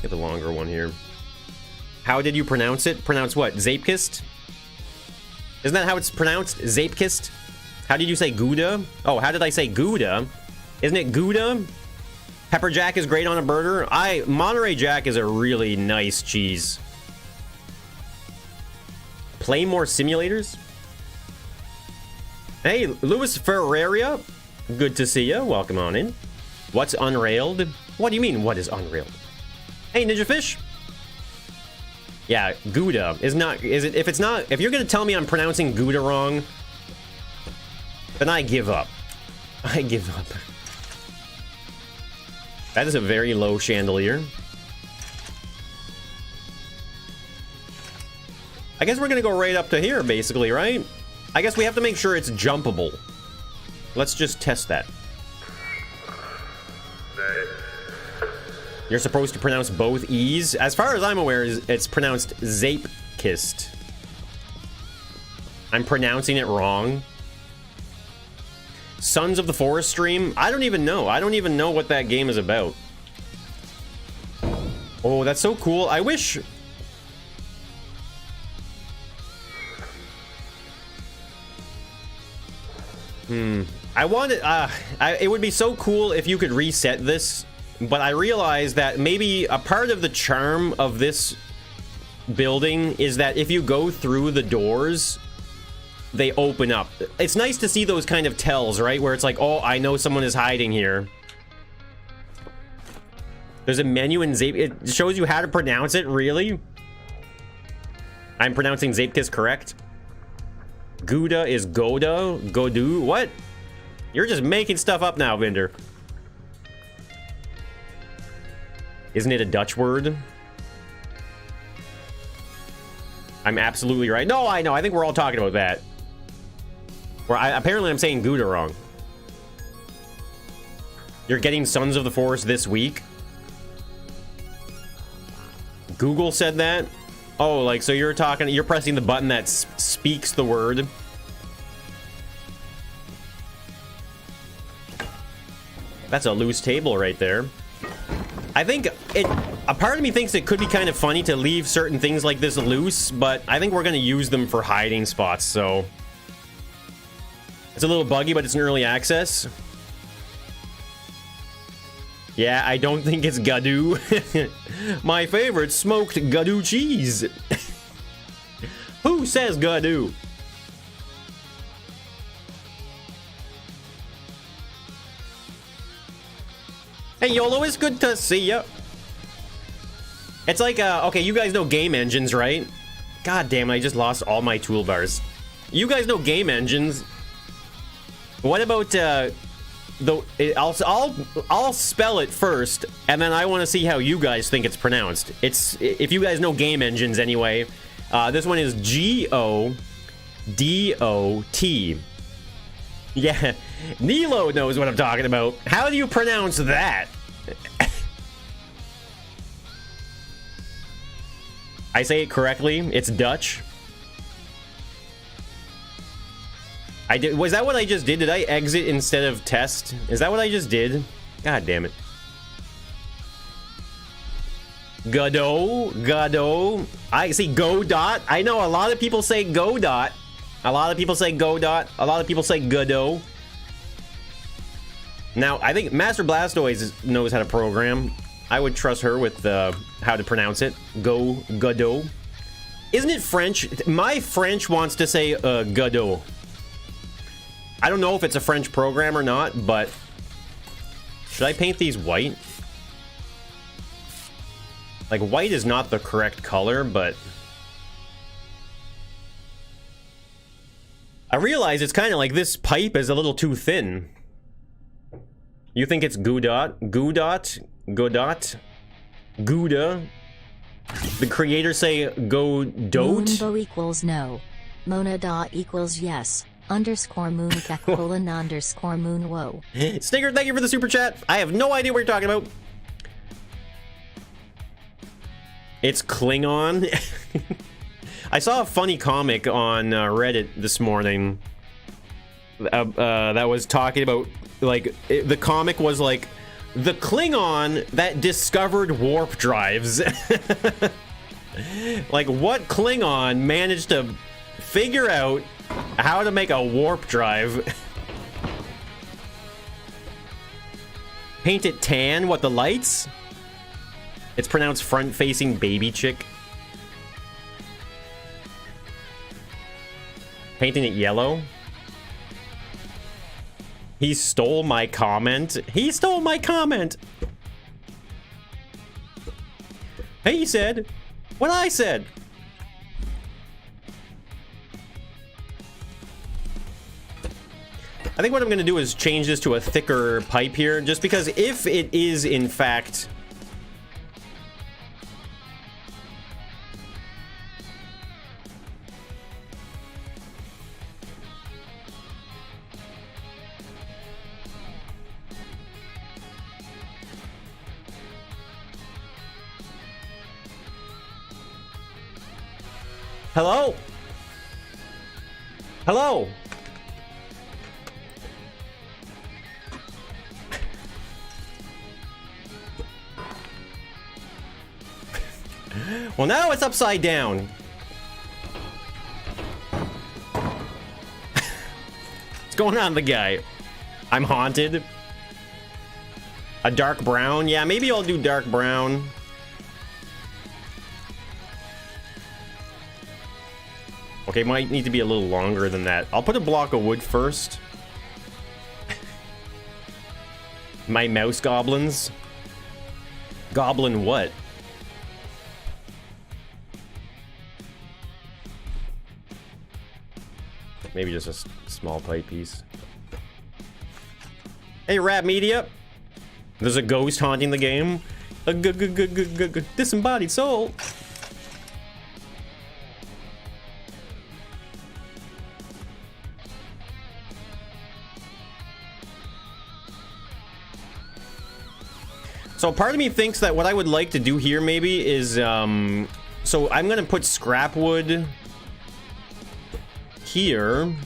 Get the longer one here. How did you pronounce it? Pronounce what? Zapekist? Isn't that how it's pronounced? Zapekist? How did you say Gouda? Oh, how did I say Gouda? Isn't it Gouda? Pepper Jack is great on a burger. Monterey Jack is a really nice cheese. Play more simulators? Hey, Louis Ferreira. Good to see you. Welcome on in. What's Unrailed? What do you mean, what is Unrailed? Hey, Ninja Fish. Yeah, Gouda is not... If you're gonna tell me I'm pronouncing Gouda wrong, then I give up. I give up. That is a very low chandelier. I guess we're gonna go right up to here, basically, right? I guess we have to make sure it's jumpable. Let's just test that. You're supposed to pronounce both E's. As far as I'm aware, it's pronounced Zapekist. I'm pronouncing it wrong. Sons of the Forest stream? I don't even know. I don't even know what that game is about. Oh, that's so cool. I wish... I wanted... it would be so cool if you could reset this, but I realized that maybe a part of the charm of this building is that if you go through the doors, they open up. It's nice to see those kind of tells, right? Where it's like, oh, I know someone is hiding here. There's a menu in Zape. It shows you how to pronounce it, really? I'm pronouncing Zapekist correct? Gouda is Goda? Godu? What? You're just making stuff up now, Vinder. Isn't it a Dutch word? I'm absolutely right. No, I know. I think we're all talking about that. Apparently I'm saying Gouda wrong. You're getting Sons of the Forest this week? Google said that? Oh, like, so you're pressing the button that speaks the word. That's a loose table right there. I think a part of me thinks it could be kind of funny to leave certain things like this loose, but I think we're going to use them for hiding spots, so... It's a little buggy, but it's an early access. Yeah, I don't think it's Gadu. My favorite smoked Gadu cheese. Who says Gadu? Hey, YOLO, it's good to see ya. It's like, okay, you guys know game engines, right? God damn it, I just lost all my toolbars. You guys know game engines. What about, I'll spell it first, and then I want to see how you guys think it's pronounced. If you guys know game engines anyway, this one is G-O-D-O-T. Yeah, Nilo knows what I'm talking about. How do you pronounce that? I say it correctly. It's Dutch. Was that what I just did? Did I exit instead of test? Is that what I just did? God damn it. Godot. I see go dot. I know a lot of people say go dot. A lot of people say go dot. A lot of people say Godot. Now, I think Master Blastoise knows how to program. I would trust her with how to pronounce it. Godot. Isn't it French? My French wants to say Godot. I don't know if it's a French program or not, but should I paint these white? Like, white is not the correct color, but I realize it's kind of like this pipe is a little too thin. You think it's Godot? Godot? Godot? Gouda? The creators say Godot?
Moonbo equals no. Monada equals yes. Underscore moon colon underscore moon whoa.
Stinger, thank you for the super chat. I have no idea what you're talking about. It's Klingon. I saw a funny comic on Reddit this morning that was talking about, like, the comic was like, the Klingon that discovered warp drives. Like, what Klingon managed to figure out how to make a warp drive? Paint it tan? What, the lights? It's pronounced front-facing baby chick. Painting it yellow. He stole my comment. He stole my comment. He said what I said. I think what I'm going to do is change this to a thicker pipe here, just because if it is, in fact... Hello? Hello? Well, now it's upside down. What's going on with the guy? I'm haunted. A dark brown? Yeah, maybe I'll do dark brown. Okay, might need to be a little longer than that. I'll put a block of wood first. My mouse goblins. Goblin what? Maybe just a small pipe piece. Hey, Rap Media. There's a ghost haunting the game. A disembodied soul. So part of me thinks that what I would like to do here maybe is, so I'm gonna put scrap wood here. And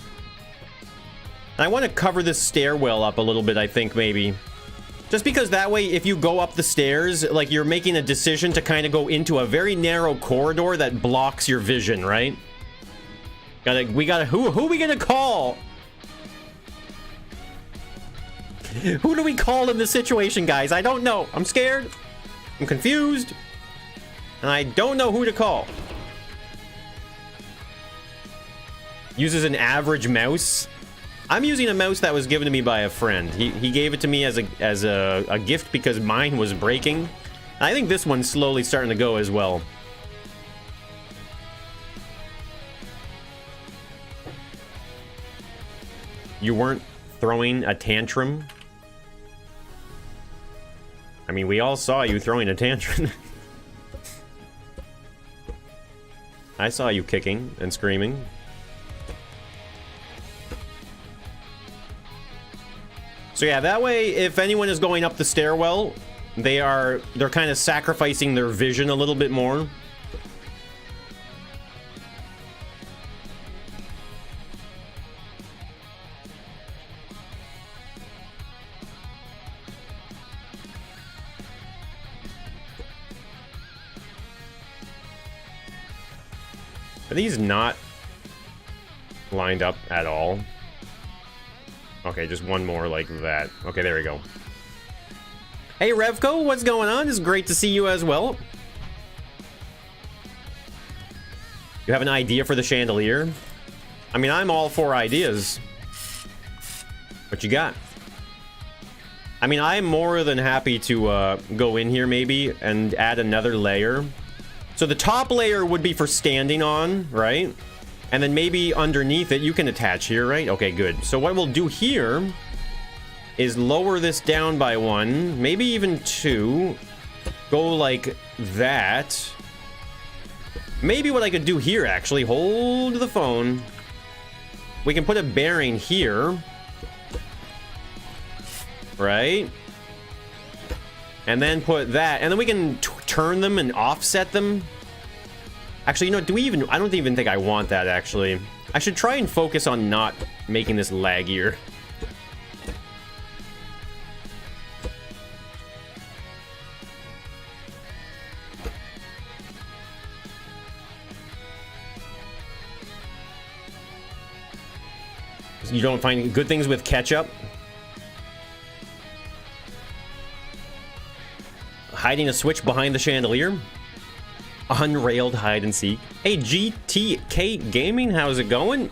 I want to cover this stairwell up a little bit, I think, maybe. Just because that way, if you go up the stairs, like, you're making a decision to kind of go into a very narrow corridor that blocks your vision, right? Who are we gonna call? Who do we call in this situation, guys? I don't know. I'm scared. I'm confused. And I don't know who to call. Uses an average mouse. I'm using a mouse that was given to me by a friend. He gave it to me as a gift because mine was breaking. I think this one's slowly starting to go as well. You weren't throwing a tantrum? I mean, we all saw you throwing a tantrum. I saw you kicking and screaming. So yeah, that way, if anyone is going up the stairwell, they're kind of sacrificing their vision a little bit more. Are these not lined up at all? Okay, just one more like that. Okay, there we go. Hey, Revco, what's going on? It's great to see you as well. You have an idea for the chandelier? I mean, I'm all for ideas. What you got? I mean, I'm more than happy to go in here maybe and add another layer. So the top layer would be for standing on, right? And then maybe underneath it, you can attach here, right? Okay, good. So what we'll do here is lower this down by 1, maybe even 2. Go like that. Maybe what I could do here, actually, hold the phone. We can put a bearing here. Right? And then put that. And then we can turn them and offset them. Actually, you know, I don't even think I want that, actually. I should try and focus on not making this laggier. You don't find good things with ketchup? Hiding a switch behind the chandelier? Unrailed hide and seek. Hey, GTK Gaming, how's it going?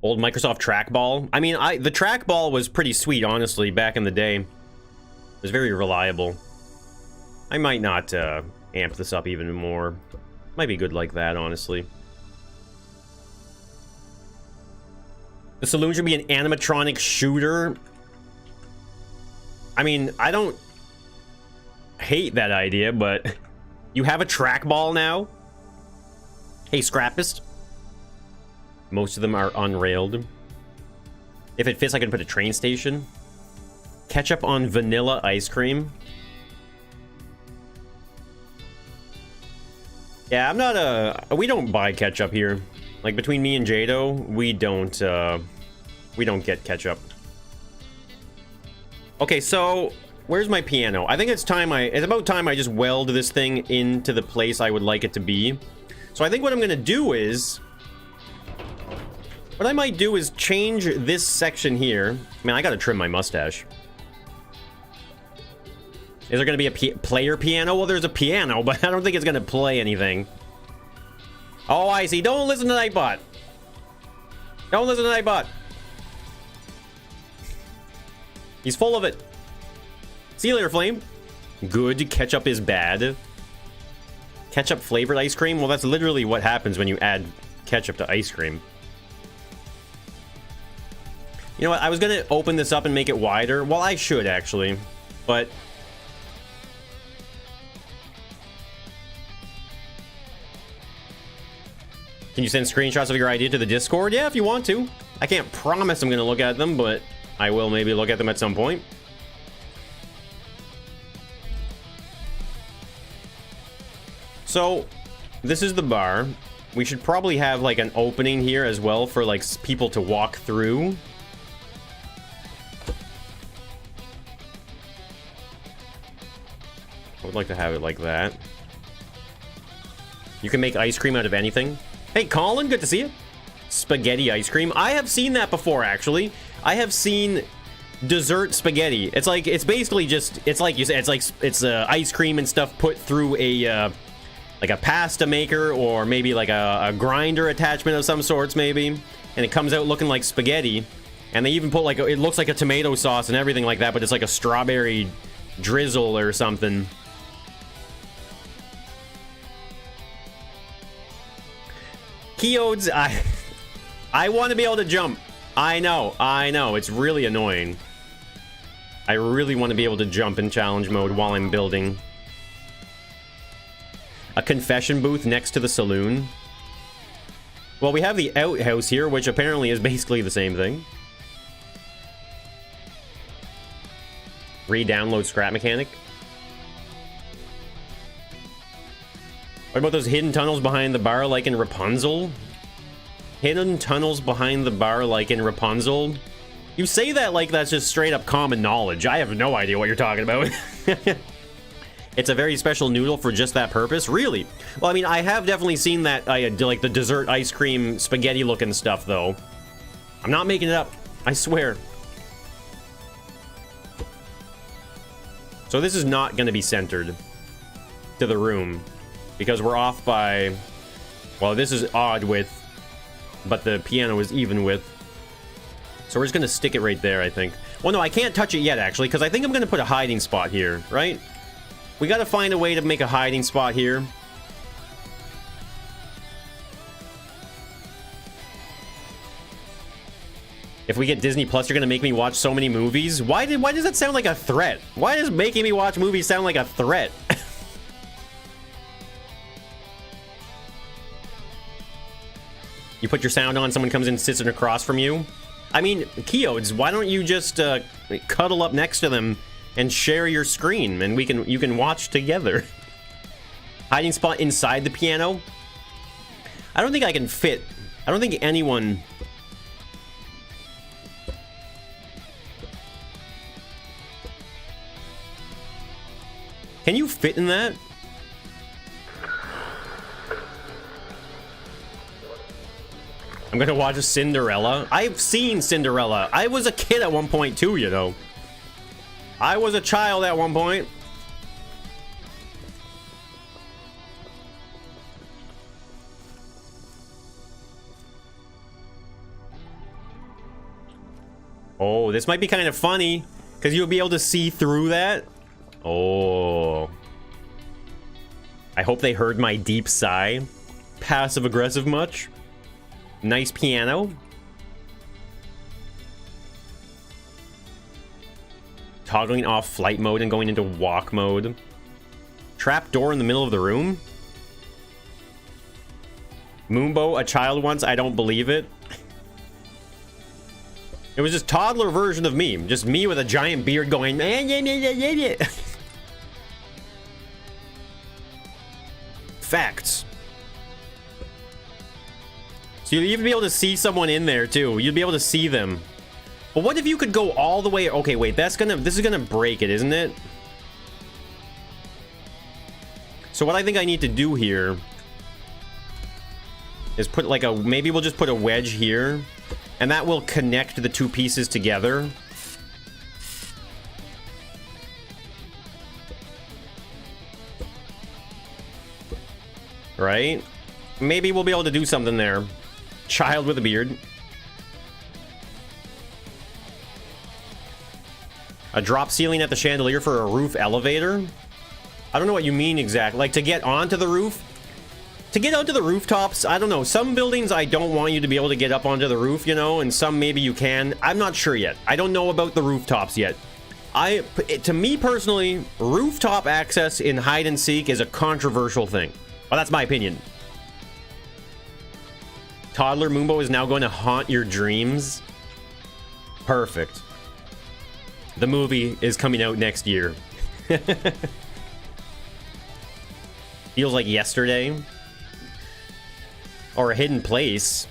Old Microsoft trackball. I mean, the trackball was pretty sweet, honestly, back in the day. It was very reliable. I might not amp this up even more. Might be good like that, honestly. The Saloon should be an animatronic shooter. I mean, I don't hate that idea, but you have a trackball now? Hey, Scrappist. Most of them are unrailed. If it fits, I can put a train station. Ketchup on vanilla ice cream. Yeah, I'm not a... We don't buy ketchup here. Like, between me and Jado, we don't get ketchup. Okay, so... Where's my piano? I think it's about time I just weld this thing into the place I would like it to be. So I think what I'm gonna do is... What I might do is change this section here. Man, I gotta trim my mustache. Is there gonna be a player piano? Well, there's a piano, but I don't think it's gonna play anything. Oh, I see. Don't listen to Nightbot. Don't listen to Nightbot. He's full of it. See you later, Flame. Good. Ketchup is bad. Ketchup flavored ice cream? Well, that's literally what happens when you add ketchup to ice cream. You know what? I was going to open this up and make it wider. Well, I should, actually. But... Can you send screenshots of your idea to the Discord? Yeah, if you want to. I can't promise I'm going to look at them, but I will maybe look at them at some point. So, this is the bar. We should probably have, like, an opening here as well for, like, people to walk through. I would like to have it like that. You can make ice cream out of anything. Hey, Colin, good to see you. Spaghetti ice cream. I have seen that before, actually. I have seen dessert spaghetti. It's like, it's basically just, it's like you said, it's ice cream and stuff put through a, like a pasta maker or maybe like a grinder attachment of some sorts, maybe. And it comes out looking like spaghetti. And they even put like, it looks like a tomato sauce and everything like that, but it's like a strawberry drizzle or something. Keodes, I want to be able to jump. I know, it's really annoying. I really want to be able to jump in challenge mode while I'm building. A confession booth next to the saloon. Well, we have the outhouse here, which apparently is basically the same thing. Re-download Scrap Mechanic. What about those hidden tunnels behind the bar like in Rapunzel? Hidden tunnels behind the bar like in Rapunzel? You say that like that's just straight up common knowledge. I have no idea what you're talking about. It's a very special noodle for just that purpose? Really? Well, I mean, I have definitely seen that, like the dessert ice cream spaghetti looking stuff, though. I'm not making it up. I swear. So this is not going to be centered to the room. Because we're off by... Well, this is odd width. But the piano is even width. So we're just going to stick it right there, I think. Well, no, I can't touch it yet, actually. Because I think I'm going to put a hiding spot here, right? We got to find a way to make a hiding spot here. If we get Disney Plus, you're going to make me watch so many movies? Why does that sound like a threat? Why does making me watch movies sound like a threat? You put your sound on, someone comes in and sits across from you. I mean, Keodes, why don't you just cuddle up next to them and share your screen, and you can watch together. Hiding spot inside the piano. I don't think I can fit. I don't think anyone. Can you fit in that? I'm gonna watch Cinderella. I've seen Cinderella. I was a kid at one point too, you know. I was a child at one point. Oh, this might be kind of funny, because you'll be able to see through that. Oh. I hope they heard my deep sigh. Passive-aggressive much? Nice piano. Toggling off flight mode and going into walk mode. Trap door in the middle of the room. Moonbo, a child once, I don't believe it. It was just toddler version of me. Just me with a giant beard going... Facts. So you'd even be able to see someone in there too. You'd be able to see them. But what if you could go all the way? Okay, wait, this is gonna break it, isn't it? So what I think I need to do here is put like a, maybe we'll just put a wedge here, and that will connect the two pieces together. Right? Maybe we'll be able to do something there. Child with a beard. A drop ceiling at the chandelier for a roof elevator? I don't know what you mean exactly. Like, to get onto the roof? To get onto the rooftops, I don't know. Some buildings I don't want you to be able to get up onto the roof, you know, and some maybe you can. I'm not sure yet. I don't know about the rooftops yet. To me personally, rooftop access in hide and seek is a controversial thing. Well, that's my opinion. Toddler Moombo is now going to haunt your dreams. Perfect. The movie is coming out next year. Feels like yesterday. Or a hidden place.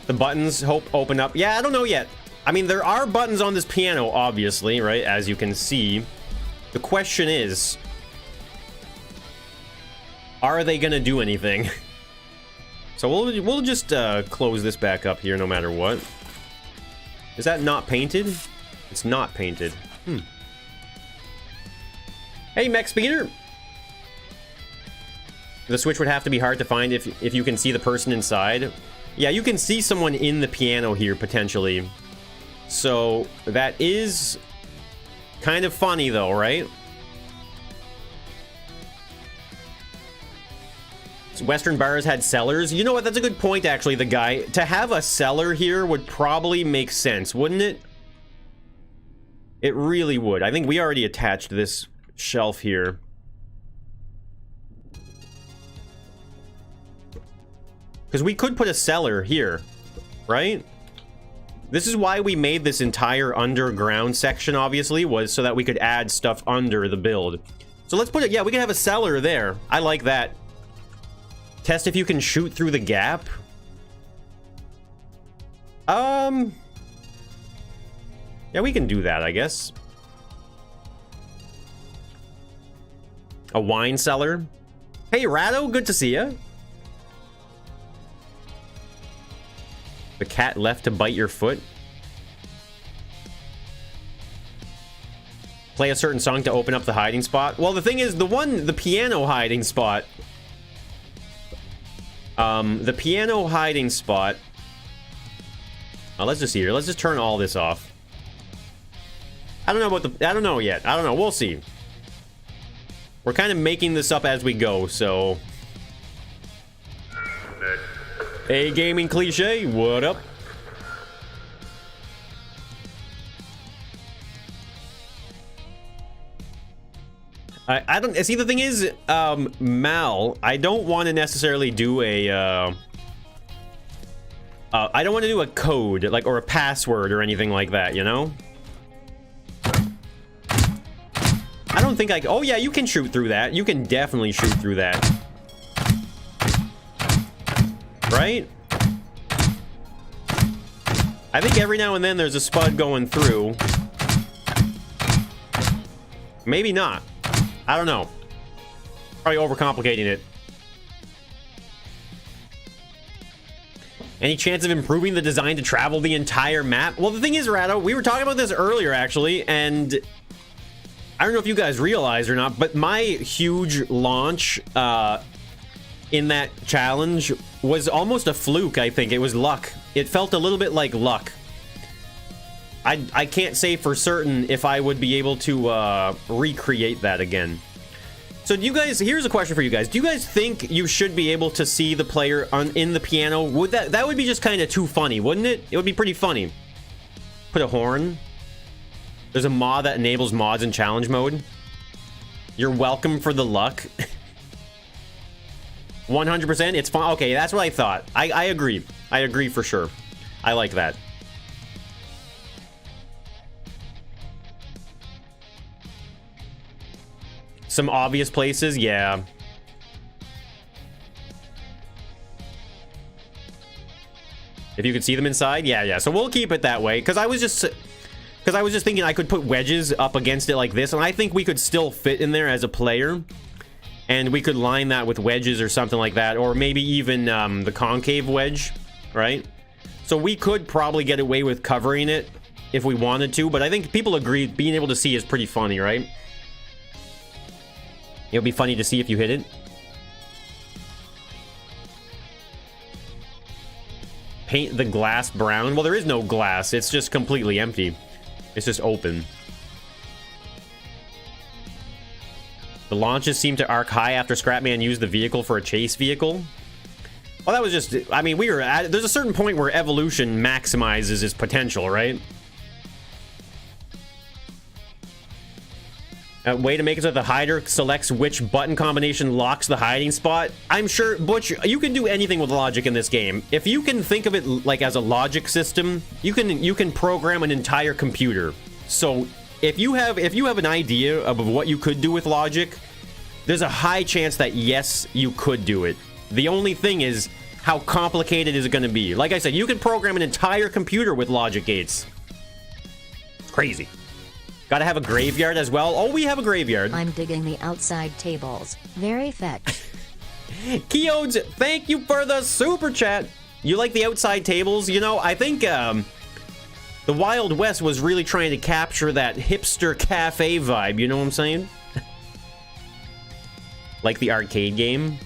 The buttons open up. Yeah, I don't know yet. I mean, there are buttons on this piano, obviously, right? As you can see. The question is, are they gonna do anything? So we'll just close this back up here no matter what. Is that not painted? It's not painted. Hey, Mech Speeder! The switch would have to be hard to find if you can see the person inside. Yeah, you can see someone in the piano here, potentially. So, that is kind of funny, though, right? Western bars had cellars. You know what? That's a good point, actually, the guy. To have a cellar here would probably make sense, wouldn't it? It really would. I think we already attached this shelf here. Because we could put a cellar here, right? This is why we made this entire underground section, obviously, was so that we could add stuff under the build. So let's put it, yeah, we can have a cellar there. I like that. Test if you can shoot through the gap. Yeah, we can do that, I guess. A wine cellar. Hey, Rado, good to see ya. The cat left to bite your foot. Play a certain song to open up the hiding spot. Well, the thing is, the piano hiding spot. The piano hiding spot. Let's just see here. Let's just turn all this off. I don't know about I don't know yet. I don't know. We'll see. We're kind of making this up as we go, so. Hey, gaming cliche, what up? I don't see, the thing is, Mal, I don't want to necessarily do a I don't want to do a code, like, or a password or anything like that, you know? I don't think oh yeah, you can shoot through that. You can definitely shoot through that. Right? I think every now and then there's a spud going through. Maybe not. I don't know. Probably overcomplicating it. Any chance of improving the design to travel the entire map? Well, the thing is, Rado, we were talking about this earlier, actually, and I don't know if you guys realized or not, but my huge launch in that challenge was almost a fluke, I think. It was luck. It felt a little bit like luck. I can't say for certain if I would be able to recreate that again. So do you guys, here's a question for you guys. Do you guys think you should be able to see the player in the piano? Would that would be just kind of too funny, wouldn't it? It would be pretty funny. Put a horn. There's a mod that enables mods in challenge mode. You're welcome for the luck. 100%, it's fun. Okay, that's what I thought. I agree. I agree for sure. I like that. Some obvious places, yeah. If you could see them inside? Yeah, yeah. So we'll keep it that way. Because I was just thinking I could put wedges up against it like this, and I think we could still fit in there as a player. And we could line that with wedges or something like that. Or maybe even the concave wedge, right? So we could probably get away with covering it if we wanted to. But I think people agree being able to see is pretty funny, right? It would be funny to see if you hit it. Paint the glass brown. Well, there is no glass. It's just completely empty. It's just open. The launches seem to arc high after Scrapman used the vehicle for a chase vehicle. Well, that was just... I mean, we were at... There's a certain point where evolution maximizes its potential, right? A way to make it so that the hider selects which button combination locks the hiding spot. I'm sure, Butch, you can do anything with logic in this game. If you can think of it like as a logic system, you can program an entire computer. So if you have an idea of what you could do with logic, there's a high chance that yes, you could do it. The only thing is, how complicated is it going to be? Like I said, you can program an entire computer with logic gates. It's crazy. Gotta have a graveyard as well. Oh, we have a graveyard.
I'm digging the outside tables. Very fetch.
Keodes, thank you for the super chat. You like the outside tables? You know, I think the Wild West was really trying to capture that hipster cafe vibe. You know what I'm saying? Like the arcade game.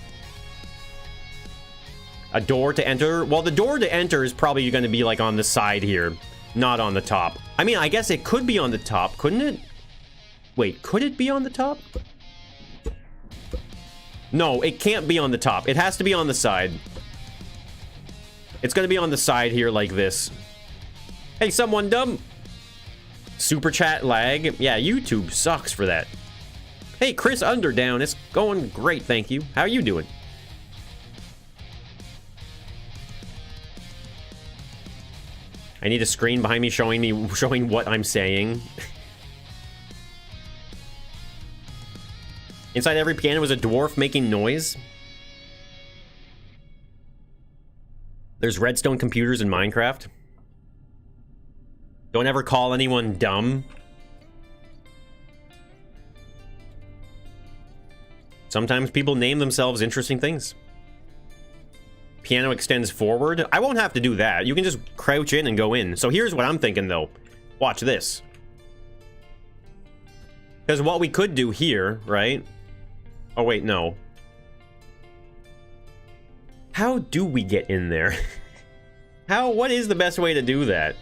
A door to enter. Well, the door to enter is probably going to be like on the side here. Not on the top. I mean, I guess it could be on the top, couldn't it? Wait, could it be on the top? No, it can't be on the top. It has to be on the side. It's gonna be on the side here like this. Hey, someone dumb. Super chat lag. Yeah, YouTube sucks for that. Hey, Chris Underdown. It's going great, thank you. How are you doing? I need a screen behind me showing what I'm saying. Inside every piano was a dwarf making noise. There's redstone computers in Minecraft. Don't ever call anyone dumb. Sometimes people name themselves interesting things. Piano extends forward. I won't have to do that. You can just crouch in and go in. So here's what I'm thinking, though. Watch this. Because what we could do here, right? Oh, wait, no. How do we get in there? What is the best way to do that?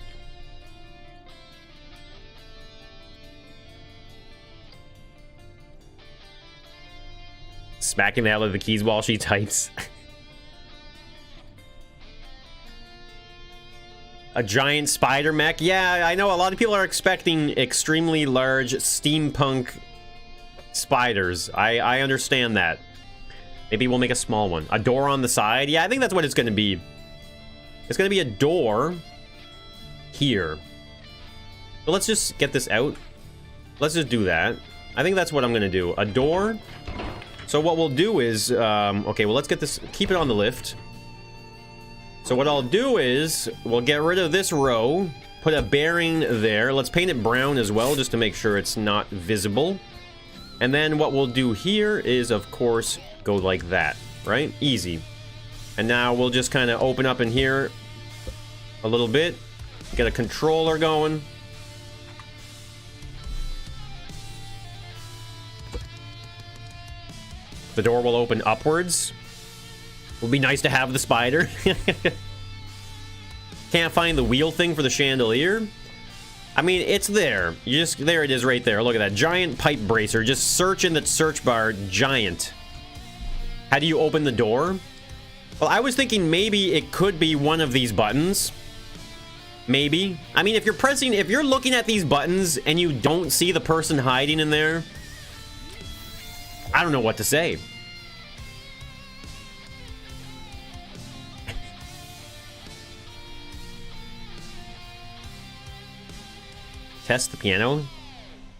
Smacking the hell out of the keys while she types. A giant spider mech? Yeah, I know a lot of people are expecting extremely large steampunk spiders. I understand that. Maybe we'll make a small one. A door on the side? Yeah, I think that's what it's going to be. It's going to be a door here. So let's just get this out. Let's just do that. I think that's what I'm going to do. A door. So what we'll do is... okay, well, let's get this... Keep it on the lift. So what I'll do is, we'll get rid of this row, put a bearing there. Let's paint it brown as well, just to make sure it's not visible. And then what we'll do here is, of course, go like that, right? Easy. And now we'll just kind of open up in here a little bit. Get a controller going. The door will open upwards. Would be nice to have the spider. Can't find the wheel thing for the chandelier. I mean, it's there. There it is right there. Look at that. Giant pipe bracer. Just search in the search bar. Giant. How do you open the door? Well, I was thinking maybe it could be one of these buttons. Maybe. I mean, if you're looking at these buttons and you don't see the person hiding in there, I don't know what to say. Test the piano.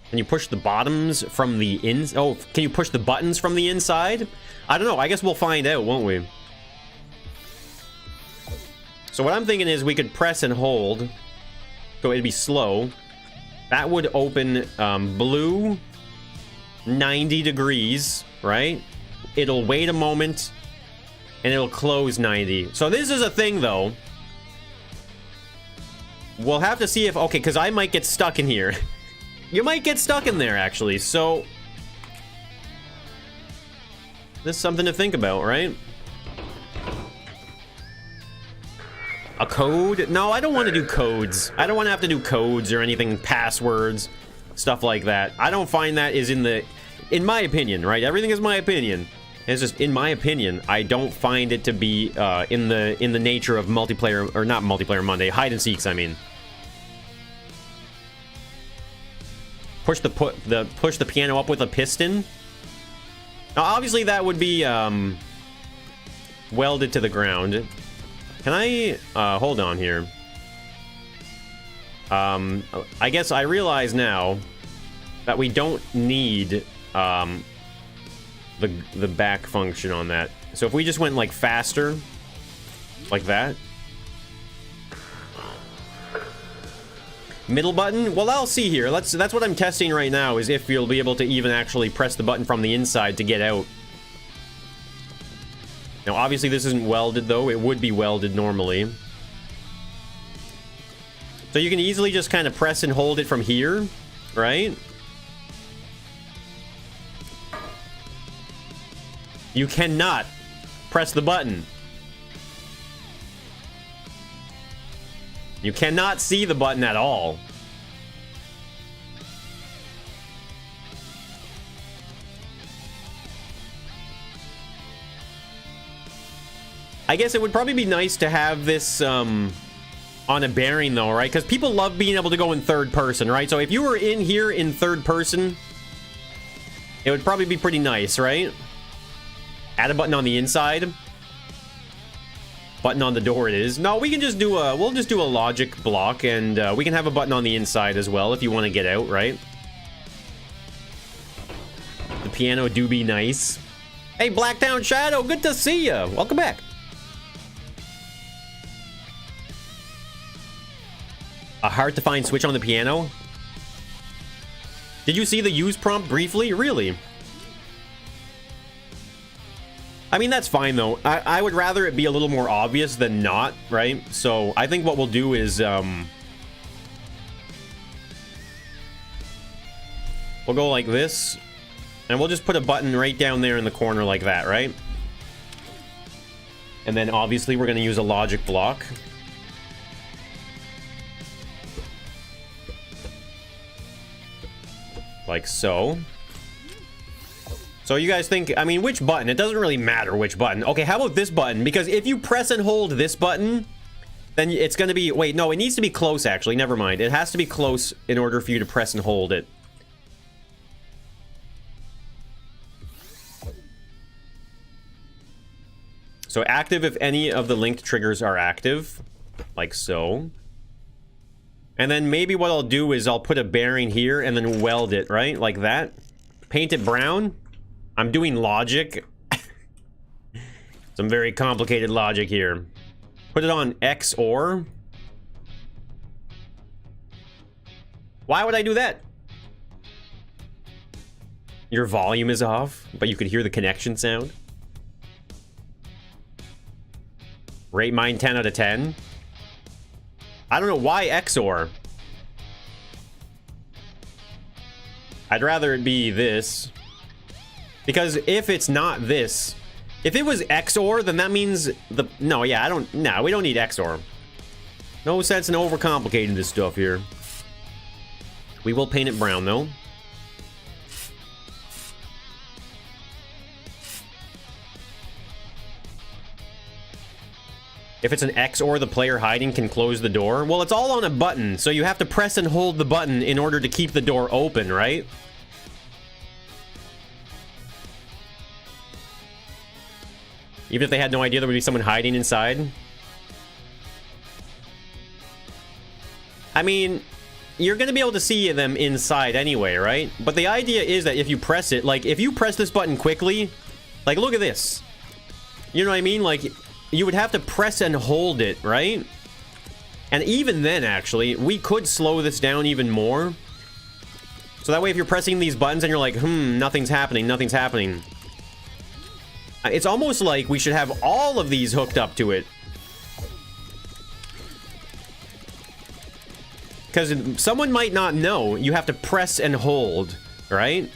Can you push the bottoms from the ins? Oh, can you push the buttons from the inside? I don't know. I guess we'll find out, won't we? So what I'm thinking is we could press and hold. So it'd be slow. That would open blue 90 degrees, right? It'll wait a moment, and it'll close 90. So this is a thing, though. We'll have to see if... Okay, because I might get stuck in here. You might get stuck in there, actually. So... this is something to think about, right? A code? No, I don't want to do codes. I don't want to have to do codes or anything, passwords, stuff like that. I don't find that is in the... in my opinion, right? Everything is my opinion. It's just, in my opinion, I don't find it to be in the nature of multiplayer, or not multiplayer Monday, hide and seeks, I mean. Push the piano up with a piston. Now, obviously, that would be welded to the ground. Can I hold on here? I guess I realize now that we don't need the back function on that. So if we just went like faster, like that. Middle button? Well, I'll see here. That's what I'm testing right now, is if you'll be able to even actually press the button from the inside to get out. Now, obviously, this isn't welded, though. It would be welded normally. So you can easily just kind of press and hold it from here, right? You cannot press the button. You cannot see the button at all. I guess it would probably be nice to have this on a bearing, though, right? Because people love being able to go in third person, right? So if you were in here in third person, it would probably be pretty nice, right? Add a button on the inside. Button on the door it is. No, we can just do a... we'll just do a logic block, and we can have a button on the inside as well if you want to get out, right? The piano do be nice. Hey, Blacktown Shadow, good to see ya. Welcome back. A hard-to-find switch on the piano? Did you see the use prompt briefly? Really? I mean, that's fine, though. I would rather it be a little more obvious than not, right? So, I think what we'll do is, we'll go like this, and we'll just put a button right down there in the corner like that, right? And then, obviously, we're going to use a logic block. Like so. So you guys think, I mean, which button? It doesn't really matter which button. Okay, how about this button? Because if you press and hold this button, then it's going to be... wait, no, it needs to be close, actually. Never mind. It has to be close in order for you to press and hold it. So active if any of the linked triggers are active. Like so. And then maybe what I'll do is I'll put a bearing here and then weld it, right? Like that. Paint it brown. I'm doing logic. Some very complicated logic here. Put it on X or. Why would I do that? Your volume is off, but you could hear the connection sound. Rate mine 10 out of 10. I don't know why XOR. I'd rather it be this. Because if it's not this, if it was XOR, then that means the... no, yeah, no, we don't need XOR. No sense in overcomplicating this stuff here. We will paint it brown, though. If it's an XOR, the player hiding can close the door. Well, it's all on a button, so you have to press and hold the button in order to keep the door open, right? Even if they had no idea there would be someone hiding inside. I mean, you're going to be able to see them inside anyway, right? But the idea is that if you press it, like, if you press this button quickly, like, look at this. You know what I mean? Like, you would have to press and hold it, right? And even then, actually, we could slow this down even more. So that way, if you're pressing these buttons and you're like, nothing's happening, nothing's happening. It's almost like we should have all of these hooked up to it. Because someone might not know, you have to press and hold, right?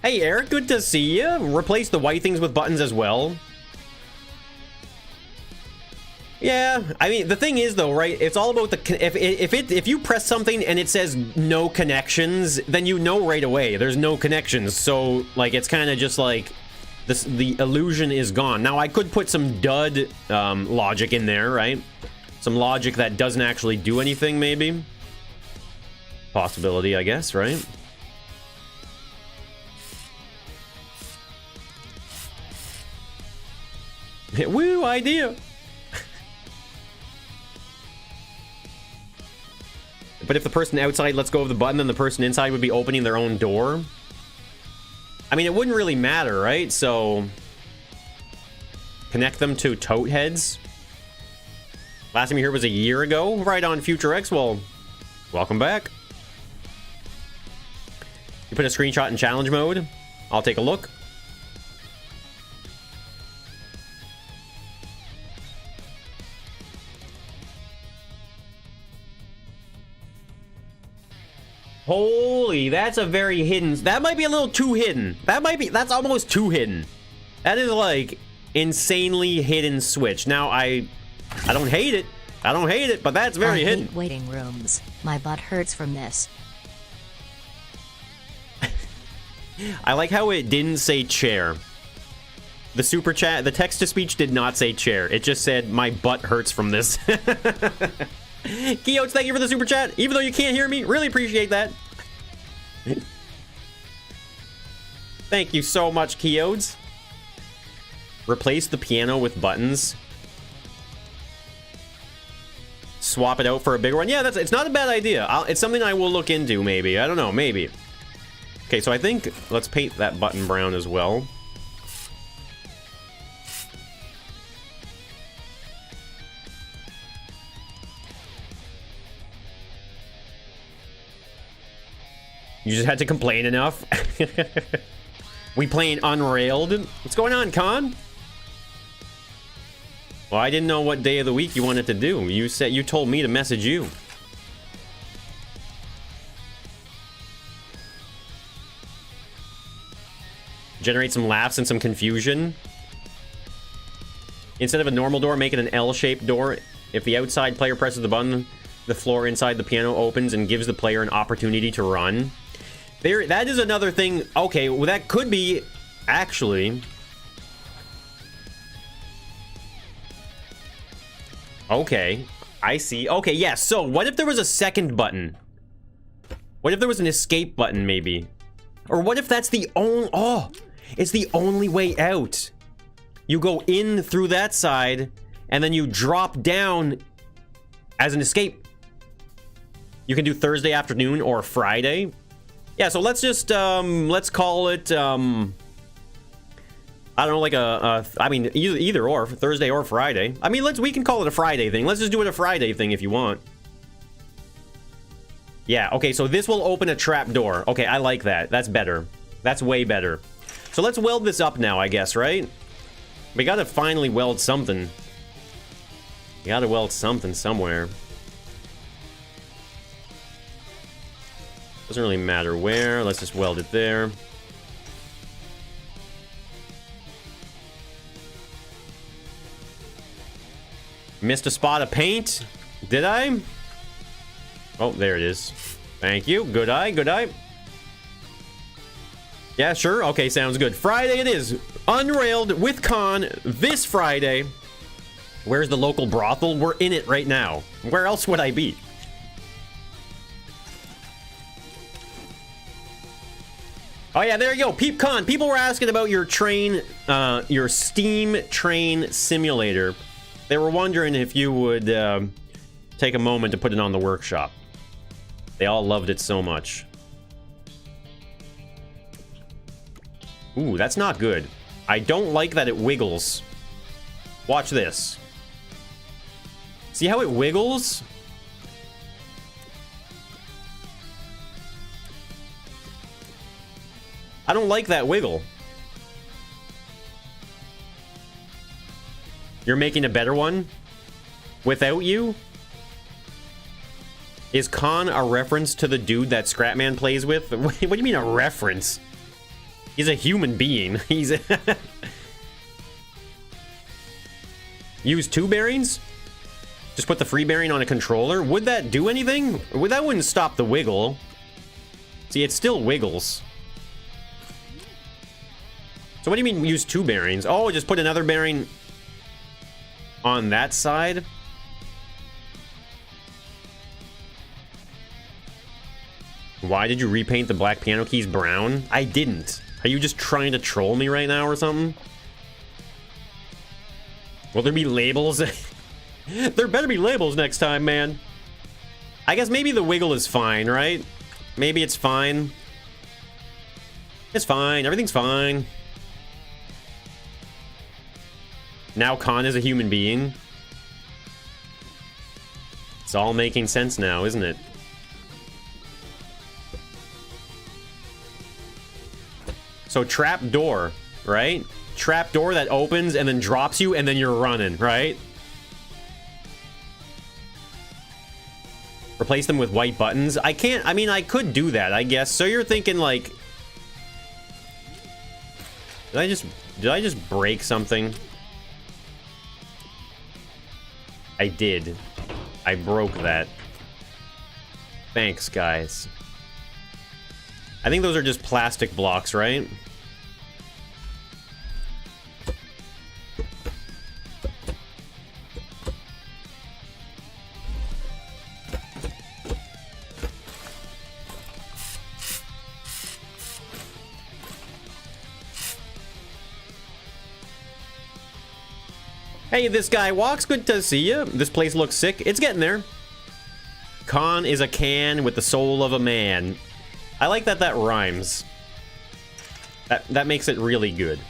Hey, Eric, good to see you. Replace the white things with buttons as well. Yeah, I mean, the thing is, though, right? It's all about the... If you press something and it says no connections, then you know right away there's no connections. So, like, it's kind of just like... the illusion is gone. Now, I could put some dud logic in there, right? Some logic that doesn't actually do anything, maybe. Possibility, I guess, right? Woo, idea! But if the person outside lets go of the button, then the person inside would be opening their own door. I mean, it wouldn't really matter, right? So, connect them to tote heads. Last time you were here was a year ago, right on Future X. Well, welcome back. You put a screenshot in challenge mode. I'll take a look. Holy, that's a very hidden... That might be a little too hidden. That's almost too hidden. That is, like, insanely hidden switch. Now, I don't hate it. I don't hate it, but that's very hidden.
I hate waiting rooms. My butt hurts from this.
I like how it didn't say chair. The super chat, the text-to-speech did not say chair. It just said, my butt hurts from this. Keotes, thank you for the super chat. Even though you can't hear me, really appreciate that. Thank you so much, Keotes. Replace the piano with buttons. Swap it out for a bigger one. Yeah, it's not a bad idea. It's something I will look into, maybe. I don't know, maybe. Okay, so I think let's paint that button brown as well. You just had to complain enough. We playing Unrailed. What's going on, Con? Well, I didn't know what day of the week you wanted to do. You told me to message you. Generate some laughs and some confusion. Instead of a normal door, make it an L-shaped door. If the outside player presses the button, the floor inside the piano opens and gives the player an opportunity to run. That is another thing. Okay, well, that could be actually. Okay, I see. Okay, yes. Yeah, so what if there was a second button? What if there was an escape button, maybe? Or what if that's the only... Oh, it's the only way out. You go in through that side, and then you drop down as an escape. You can do Thursday afternoon or Friday. Yeah, so let's just, let's call it, I don't know, like I mean, either or, Thursday or Friday. I mean, we can call it a Friday thing. Let's just do it a Friday thing if you want. Yeah, okay, so this will open a trap door. Okay, I like that. That's better. That's way better. So let's weld this up now, I guess, right? We gotta finally weld something. We gotta weld something somewhere. Doesn't really matter where. Let's just weld it there. Missed a spot of paint. Did I? Oh, there it is. Thank you. Good eye, good eye. Yeah, sure. Okay, sounds good. Friday it is. Unrailed with Con this Friday. Where's the local brothel? We're in it right now. Where else would I be? Oh yeah, there you go, PeepCon. People were asking about your train, your Steam train simulator. They were wondering if you would take a moment to put it on the workshop. They all loved it so much. Ooh, that's not good. I don't like that it wiggles. Watch this. See how it wiggles? I don't like that wiggle. You're making a better one? Without you? Is Khan a reference to the dude that Scrapman plays with? What do you mean a reference? He's a human being. He's a Use 2 bearings? Just put the free bearing on a controller? Would that do anything? That wouldn't stop the wiggle. See, it still wiggles. So what do you mean use 2 bearings? Oh, just put another bearing on that side? Why did you repaint the black piano keys brown? I didn't. Are you just trying to troll me right now or something? Will there be labels? There better be labels next time, man. I guess maybe the wiggle is fine, right? Maybe it's fine. It's fine. Everything's fine. Now Khan is a human being. It's all making sense now, isn't it? So trap door, right? Trap door that opens and then drops you and then you're running, right? Replace them with white buttons. I can't, I mean, I could do that, I guess. So you're thinking like... Did I just break something? I did. I broke that. Thanks, guys. I think those are just plastic blocks, right? Hey, this guy walks. Good to see you. This place looks sick. It's getting there. Khan is a can with the soul of a man. I like that that rhymes. That makes it really good.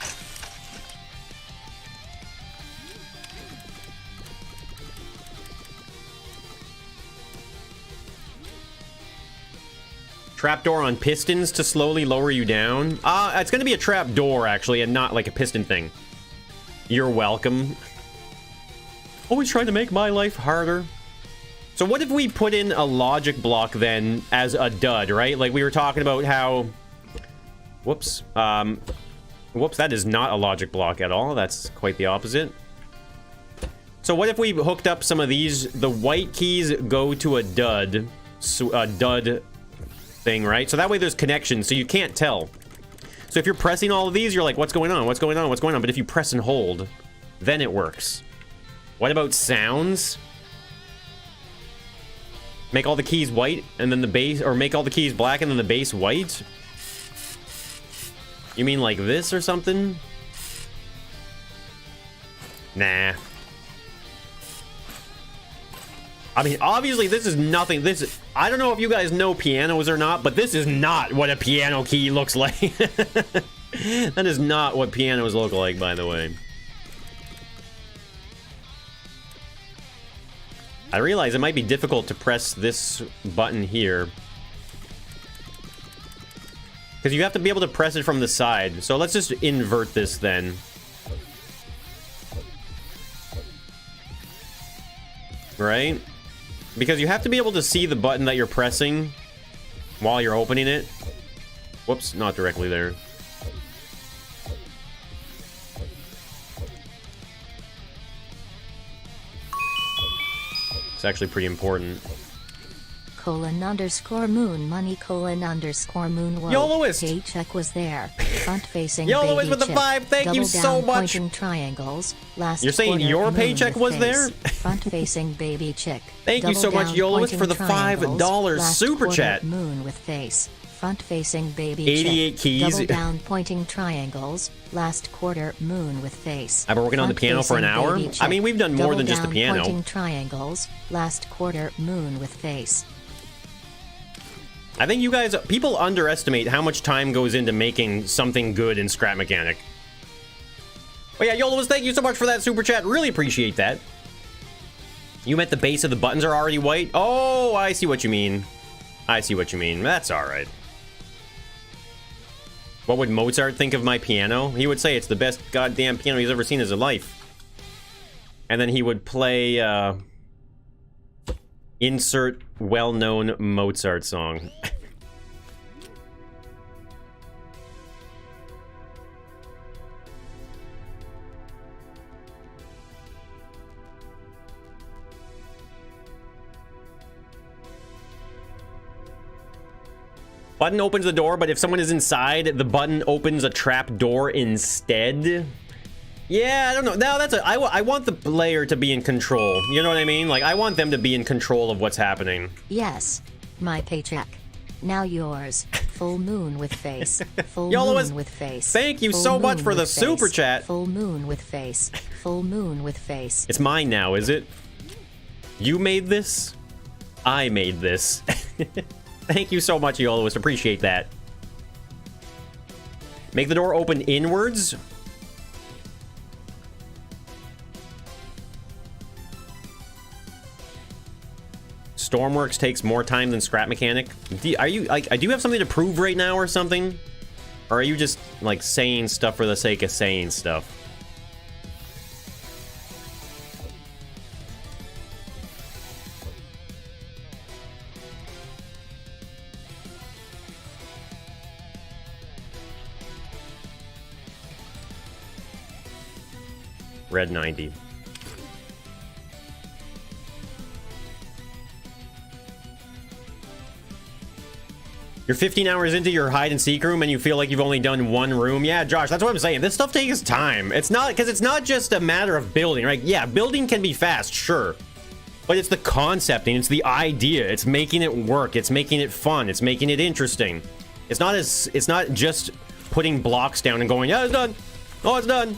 Trapdoor on pistons to slowly lower you down. It's going to be a trapdoor, actually, and not like a piston thing. You're welcome. Always trying to make my life harder. So what if we put in a logic block then as a dud, right? Like we were talking about how... Whoops. Whoops, that is not a logic block at all. That's quite the opposite. So what if we hooked up some of these? The white keys go to a dud thing, right? So that way there's connections, so you can't tell. So if you're pressing all of these, you're like, what's going on? What's going on? What's going on? But if you press and hold, then it works. What about sounds? Make all the keys white and then the bass, or make all the keys black and then the bass white? You mean like this or something? Nah. I mean, obviously this is nothing. I don't know if you guys know pianos or not, but this is not what a piano key looks like. That is not what pianos look like, by the way. I realize it might be difficult to press this button here, because you have to be able to press it from the side. So let's just invert this then. Right? Because you have to be able to see the button that you're pressing while you're opening it. Whoops, not directly there. It's actually pretty important.
:_moon money :_moon world.
YOLOist!
Paycheck was there. Front facing
YOLOist
baby
with the
chip.
5. Thank you
Double
so
down
much.
Pointing triangles. Last
You're saying
quarter,
your
moon
paycheck
with
was
face.
there?
Front facing baby chick.
Thank you so much, YOLOist, for the $5 super chat.
Moon with face. Front facing baby
88
chick.
keys.
Double down pointing triangles. Last quarter moon with face.
I've been working on the piano for an hour. I mean, we've done more than just the piano.
Pointing triangles. Last quarter moon with face.
I think you guys, people underestimate how much time goes into making something good in Scrap Mechanic. But yeah, Yolos, thank you so much for that super chat. Really appreciate that. You meant the base of the buttons are already white? Oh, I see what you mean. I see what you mean. That's all right. What would Mozart think of my piano? He would say it's the best goddamn piano he's ever seen in his life. And then he would play, insert well-known Mozart song. Button opens the door, but if someone is inside, the button opens a trap door instead. Yeah, I don't know. No, that's I want the player to be in control. You know what I mean? Like, I want them to be in control of what's happening.
Yes. My paycheck. Now yours. Full moon with face. Full
Yolois,
moon with face.
Thank you
Full
so much
moon
for the
with
super
face.
chat.
Full moon with face. Full moon with face.
It's mine now, is it? You made this? I made this. Thank you so much, Yolois. Appreciate that. Make the door open inwards. Stormworks takes more time than Scrap Mechanic. Are you like? Do you have something to prove right now or something? Or are you just like saying stuff for the sake of saying stuff? Red 90. You're 15 hours into your hide and seek room and you feel like you've only done one room. Yeah, Josh, that's what I'm saying. This stuff takes time. It's not, because it's not just a matter of building, right? Yeah, building can be fast, sure. But it's the concepting, it's the idea, it's making it work, it's making it fun, it's making it interesting. It's not just putting blocks down and going, yeah, it's done. Oh, it's done.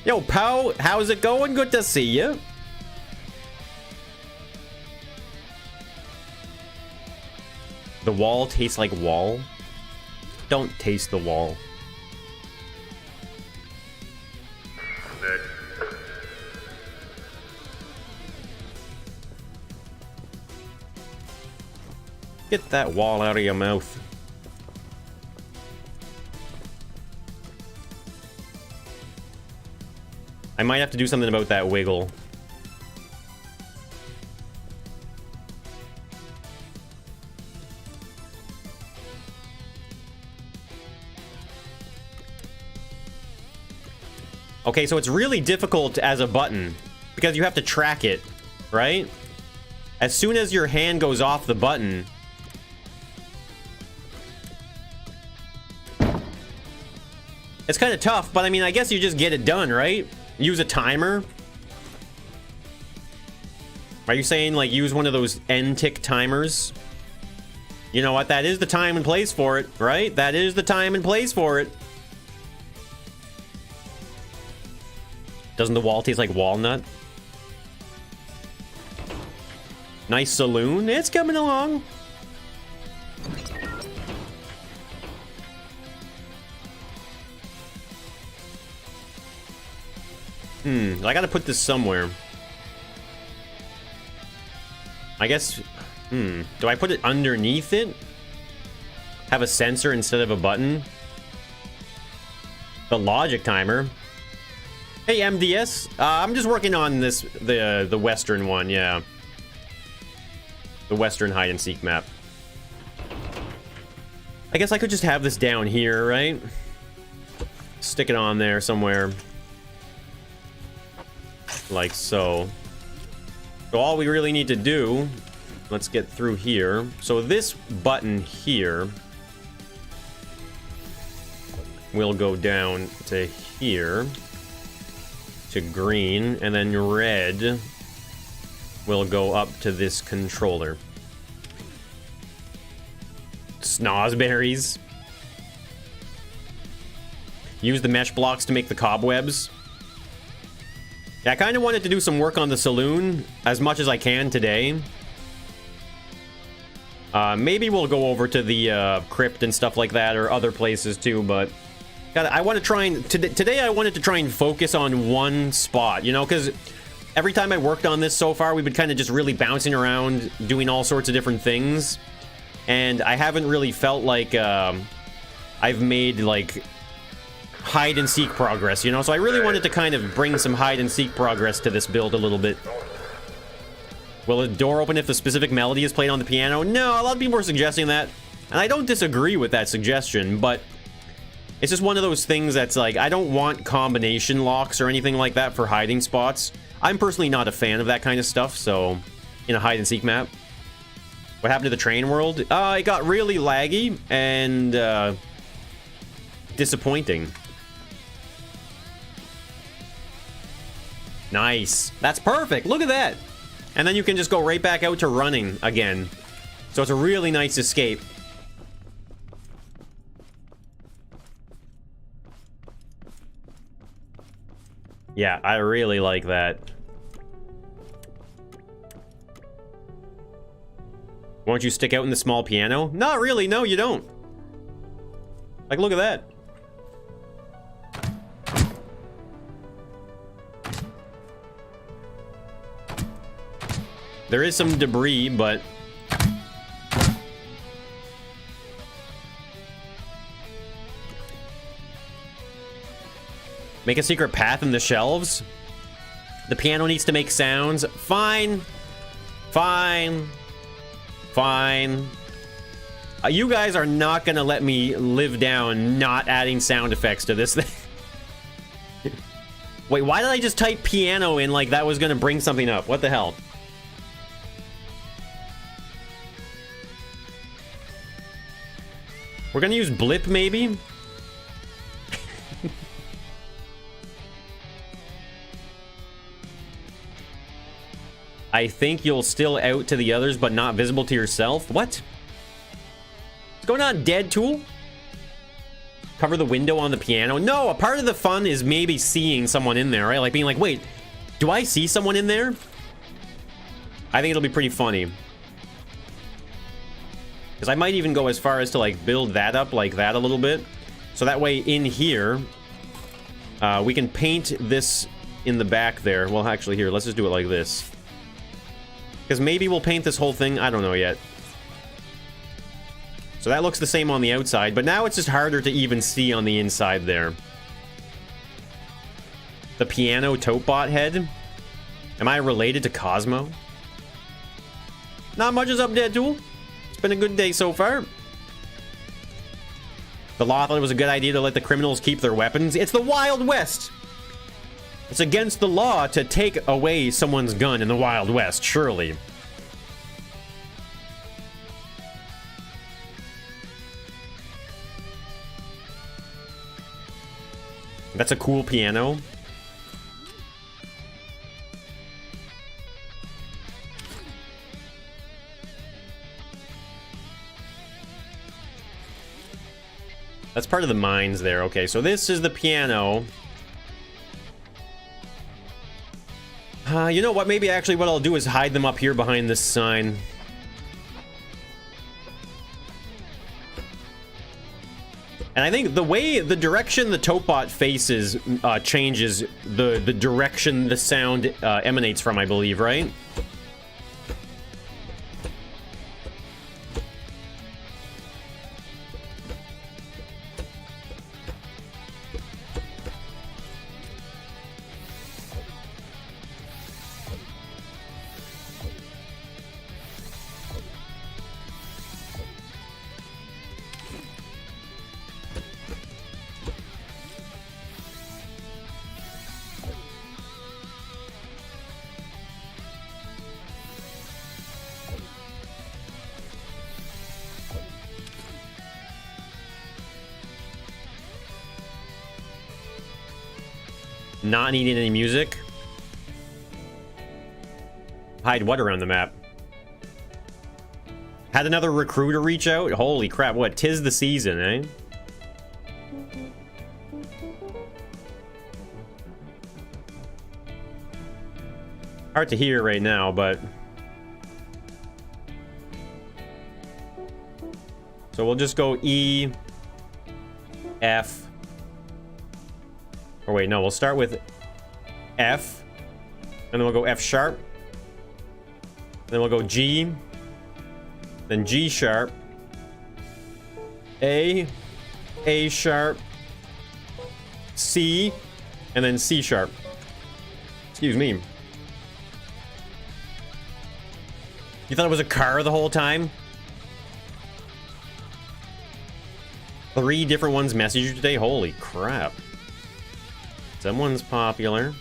Yo, Pow, how's it going? Good to see you. The wall tastes like wall. Don't taste the wall. Get that wall out of your mouth. I might have to do something about that wiggle. Okay, so it's really difficult as a button because you have to track it, right? As soon as your hand goes off the button, it's kind of tough, but I mean, I guess you just get it done, right? Use a timer. Are you saying like use one of those end tick timers? You know what? That is the time and place for it, right? That is the time and place for it. Doesn't the wall taste like walnut? Nice saloon. It's coming along. I gotta put this somewhere. I guess, do I put it underneath it? Have a sensor instead of a button? The logic timer. Hey, MDS. I'm just working on this, the Western one, yeah. The Western hide and seek map. I guess I could just have this down here, right? Stick it on there somewhere. Like so. So all we really need to do, let's get through here. So this button here will go down to here, to green, and then red will go up to this controller. Snozberries. Use the mesh blocks to make the cobwebs. Yeah, I kind of wanted to do some work on the saloon as much as I can today. Maybe we'll go over to the crypt and stuff like that, or other places too, but I want to try and... Today I wanted to try and focus on one spot, you know, because every time I worked on this so far, we've been kind of just really bouncing around, doing all sorts of different things, and I haven't really felt like I've made, like, hide-and-seek progress, you know? So I really wanted to kind of bring some hide-and-seek progress to this build a little bit. Will a door open if the specific melody is played on the piano? No, a lot of people are suggesting that, and I don't disagree with that suggestion, but it's just one of those things that's like, I don't want combination locks or anything like that for hiding spots. I'm personally not a fan of that kind of stuff, so in a hide-and-seek map. What happened to the train world? It got really laggy and disappointing. Nice. That's perfect. Look at that. And then you can just go right back out to running again. So it's a really nice escape. Yeah, I really like that. Won't you stick out in the small piano? Not really. No, you don't. Like, look at that. There is some debris, but... Make a secret path in the shelves? The piano needs to make sounds. Fine. Fine. Fine. You guys are not gonna let me live down not adding sound effects to this thing. Wait, why did I just type piano in like that was gonna bring something up? What the hell? We're gonna use blip, maybe? I think you'll still out to the others, but not visible to yourself. What? What's going on, Dead Tool? Cover the window on the piano? No, a part of the fun is maybe seeing someone in there, right? Like being like, wait, do I see someone in there? I think it'll be pretty funny. Because I might even go as far as to, like, build that up like that a little bit. So that way, in here, we can paint this in the back there. Well, actually, here, let's just do it like this. Because maybe we'll paint this whole thing. I don't know yet. So that looks the same on the outside, but now it's just harder to even see on the inside there. The piano Topebot head? Am I related to Cosmo? Not much is up, Dead Tool. It's been a good day so far. The law thought it was a good idea to let the criminals keep their weapons. It's the Wild West. It's against the law to take away someone's gun in the Wild West, surely. That's a cool piano. That's part of the mines there. Okay, so this is the piano. You know what? Maybe actually what I'll do is hide them up here behind this sign. And I think the direction the Topebot faces changes the direction the sound emanates from, I believe, right? Not needing any music. Hide what around the map? Had another recruiter reach out? Holy crap, what? 'Tis the season, eh? Hard to hear right now, but... So we'll just go E, F... Or wait, no, we'll start with F, and then we'll go F sharp, then we'll go G, then G sharp, A sharp, C, and then C sharp. Excuse me. You thought it was a car the whole time? 3 different ones messaged you today? Holy crap. Someone's popular.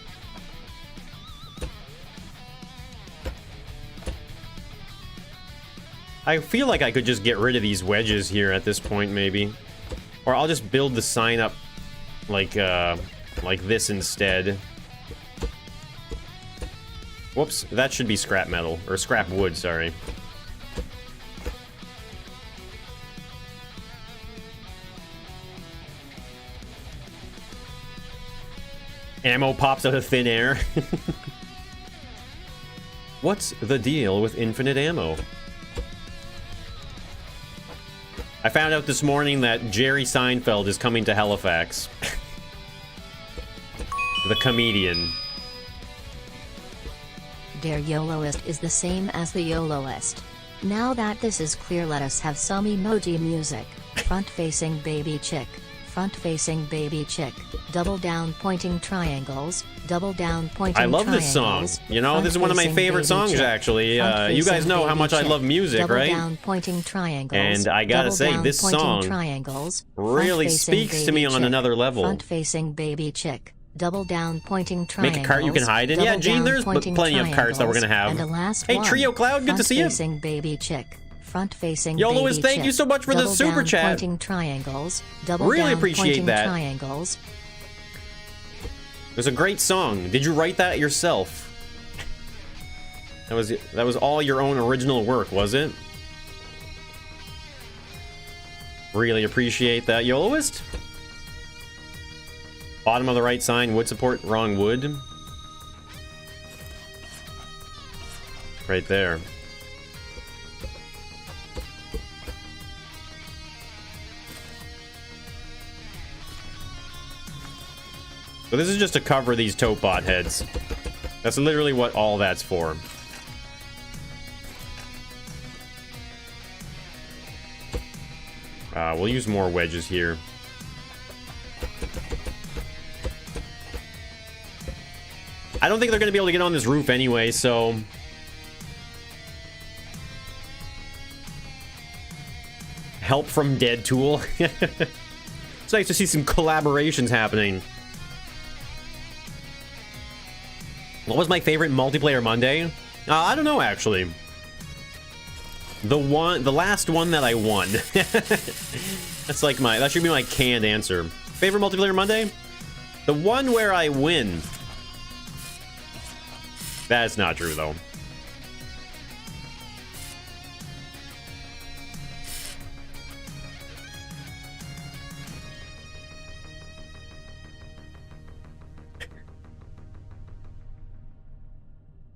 I feel like I could just get rid of these wedges here at this point, maybe. Or I'll just build the sign up like this instead. Whoops, that should be scrap metal. Or scrap wood, sorry. Ammo pops out of thin air. What's the deal with infinite ammo? I found out this morning that Jerry Seinfeld is coming to Halifax. The comedian.
Der YOLOist is the same as the YOLOist. Now that this is clear, let us have some emoji music. Front-facing baby chick. Front-facing baby chick. Double down pointing triangles. Double down pointing triangles.
I love this song. You know, this is one of my favorite songs, actually. You guys know how much I love music, right?
Double down pointing triangles.
And I gotta say, this song really speaks to me on another level.
Front-facing baby chick. Double down pointing triangles.
Make a cart you can hide in. Yeah, Gene, there's plenty of carts that we're gonna have.
And the last
hey, Trio Cloud, good to see you.
Front-facing baby chick. Front-facing
YOLOist, thank you so much for the super chat.
Pointing triangles. Double
really
down
appreciate that.
Triangles.
It was a great song. Did you write that yourself? That was all your own original work, was it? Really appreciate that, YOLOist. Bottom of the right sign, wood support, wrong wood. Right there. So this is just to cover these tote bot heads. That's literally what all that's for. We'll use more wedges here. I don't think they're going to be able to get on this roof anyway, so... Help from Dead Tool. It's nice to see some collaborations happening. What was my favorite multiplayer Monday? I don't know, actually. The last one that I won. That's like that should be my canned answer. Favorite multiplayer Monday? The one where I win. That's not true, though.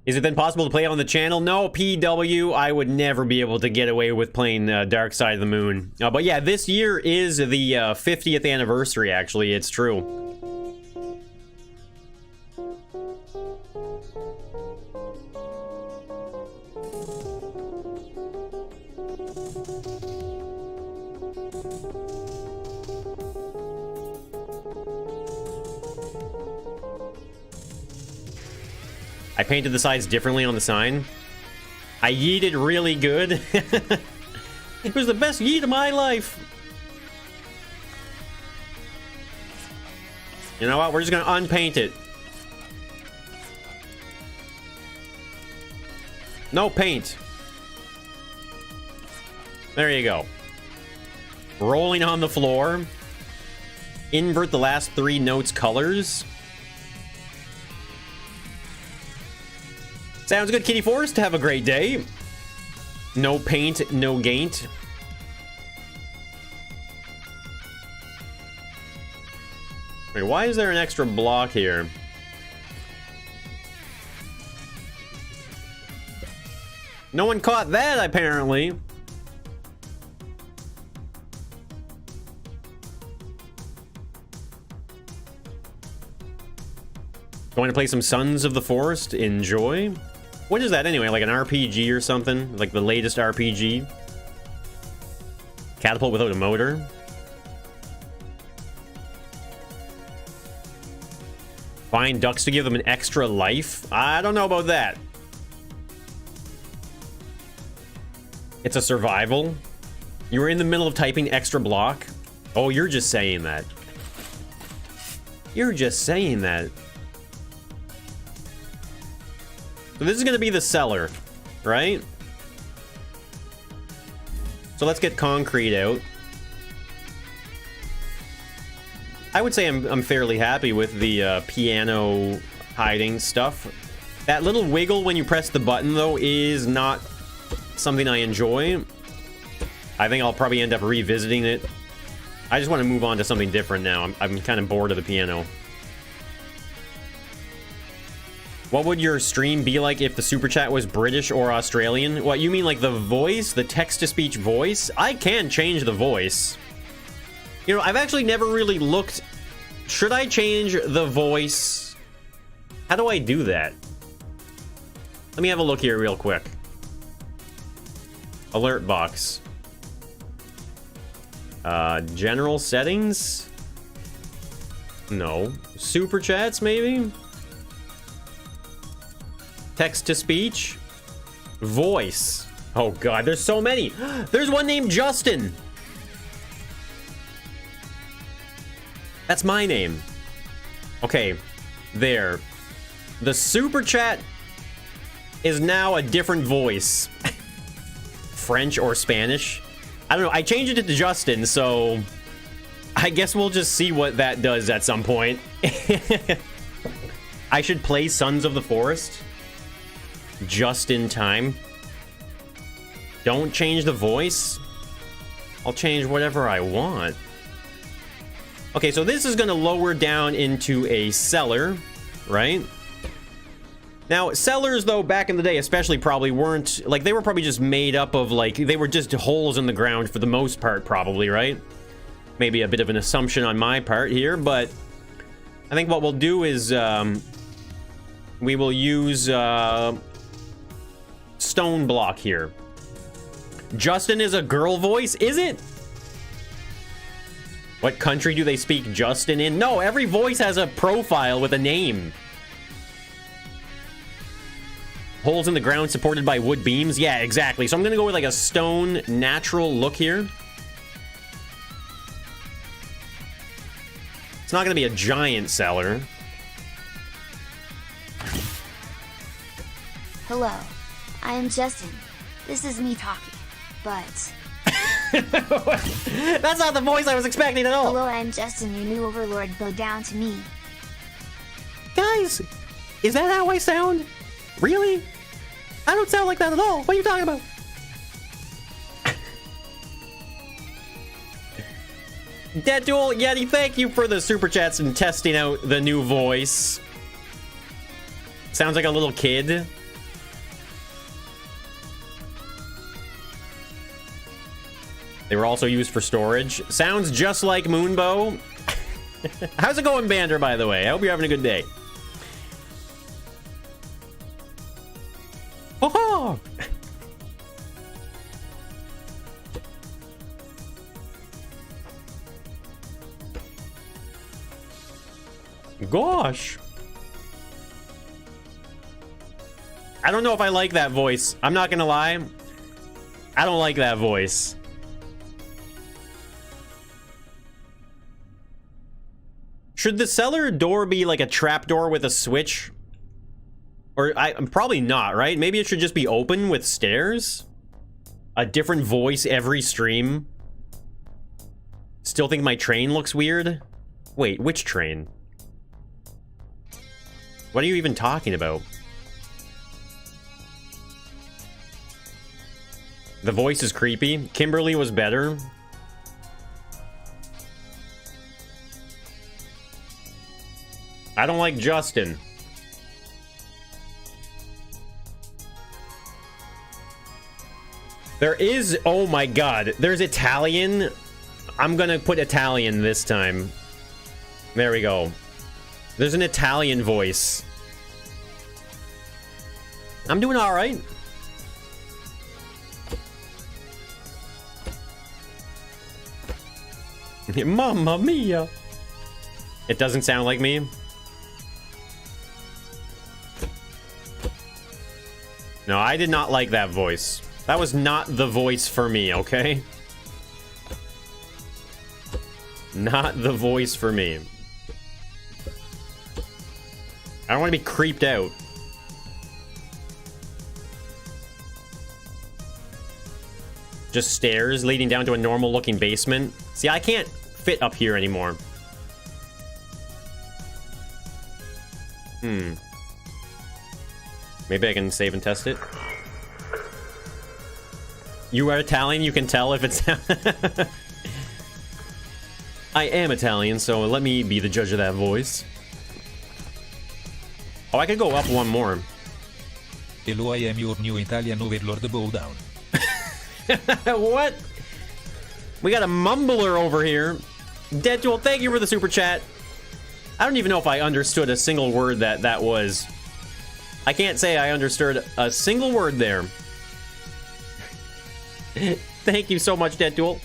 Is it then possible to play on the channel? No, PW, I would never be able to get away with playing Dark Side of the Moon. But yeah, this year is the 50th anniversary, actually. It's true. I painted the sides differently on the sign. I yeeted really good. It was the best yeet of my life. You know what? We're just gonna unpaint it. No paint. There you go. Rolling on the floor. Invert the last 3 notes colors. Sounds good, Kitty Forest. Have a great day. No paint, no gaint. Wait, why is there an extra block here? No one caught that, apparently. Going to play some Sons of the Forest? Enjoy. What is that anyway? Like an RPG or something? Like the latest RPG? Catapult without a motor? Find ducks to give them an extra life? I don't know about that. It's a survival. You were in the middle of typing extra block. Oh, you're just saying that. You're just saying that. So this is going to be the cellar, right? So let's get concrete out. I would say I'm fairly happy with the piano hiding stuff. That little wiggle when you press the button, though, is not something I enjoy. I think I'll probably end up revisiting it. I just want to move on to something different now. I'm kind of bored of the piano. What would your stream be like if the super chat was British or Australian? What, you mean like the voice? The text-to-speech voice? I can change the voice. You know, I've actually never really looked... Should I change the voice? How do I do that? Let me have a look here real quick. Alert box. General settings? No. Super chats, maybe? Text to speech? Voice. Oh god, there's so many. There's one named Justin. That's my name. Okay, there. The super chat is now a different voice. French or Spanish. I don't know. I changed it to Justin, so I guess we'll just see what that does at some point. I should play Sons of the Forest just in time. Don't change the voice. I'll change whatever I want. Okay, so this is going to lower down into a cellar, right? Now, cellars, though, back in the day especially probably weren't... Like, they were probably just made up of, like... They were just holes in the ground for the most part, probably, right? Maybe a bit of an assumption on my part here, but... I think what we'll do is, we will use, stone block here. Justin is a girl voice, is it? What country do they speak Justin in? No, every voice has a profile with a name. Holes in the ground supported by wood beams? Yeah, exactly. So I'm gonna go with like a stone natural look here. It's not gonna be a giant cellar.
Hello, I am Justin. This is me talking, but...
That's not the voice I was expecting at all.
Hello, I am Justin, your new overlord. Bow down to me.
Guys, is that how I sound? Really? I don't sound like that at all. What are you talking about? Dead Duel Yeti, thank you for the super chats and testing out the new voice. Sounds like a little kid. They were also used for storage. Sounds just like Moonbow. How's it going, Bander, by the way? I hope you're having a good day. Oh! Gosh. I don't know if I like that voice. I'm not gonna lie. I don't like that voice. Should the cellar door be like a trapdoor with a switch? Or I'm probably not, right? Maybe it should just be open with stairs? A different voice every stream? Still think my train looks weird? Wait, which train? What are you even talking about? The voice is creepy. Kimberly was better. I don't like Justin. There is, oh my god, there's Italian. I'm gonna put Italian this time. There we go. There's an Italian voice. I'm doing all right. Mamma mia. It doesn't sound like me. No, I did not like that voice. That was not the voice for me, okay? Not the voice for me. I don't want to be creeped out. Just stairs leading down to a normal looking basement. See, I can't fit up here anymore. Maybe I can save and test it. You are Italian, you can tell if it's... I am Italian, so let me be the judge of that voice. Oh, I could go up one more.
Hello, I am your new Italian overlord, bow down.
What? We got a mumbler over here. Deadpool, thank you for the super chat. I don't even know if I understood a single word that was. I can't say I understood a single word there. Thank you so much, Deadpool.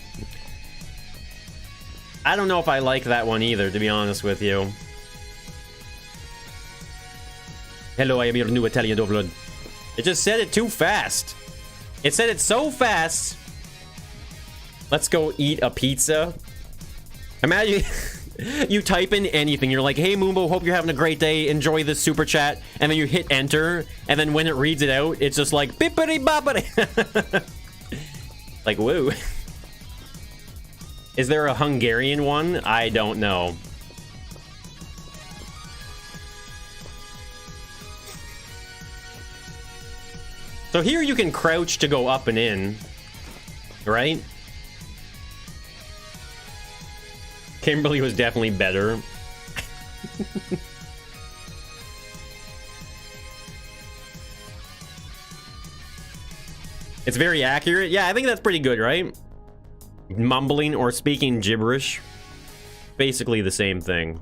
I don't know if I like that one either, to be honest with you. Hello, I am your new Italian overlord. It just said it too fast. It said it so fast. Let's go eat a pizza. Imagine you type in anything. You're like, hey, Moombo, hope you're having a great day. Enjoy this super chat. And then you hit enter. And then when it reads it out, it's just like, bippity boppity. Like, woo. Is there a Hungarian one? I don't know. So here you can crouch to go up and in, right? Kimberly was definitely better. It's very accurate. Yeah, I think that's pretty good, right? Mumbling or speaking gibberish. Basically the same thing.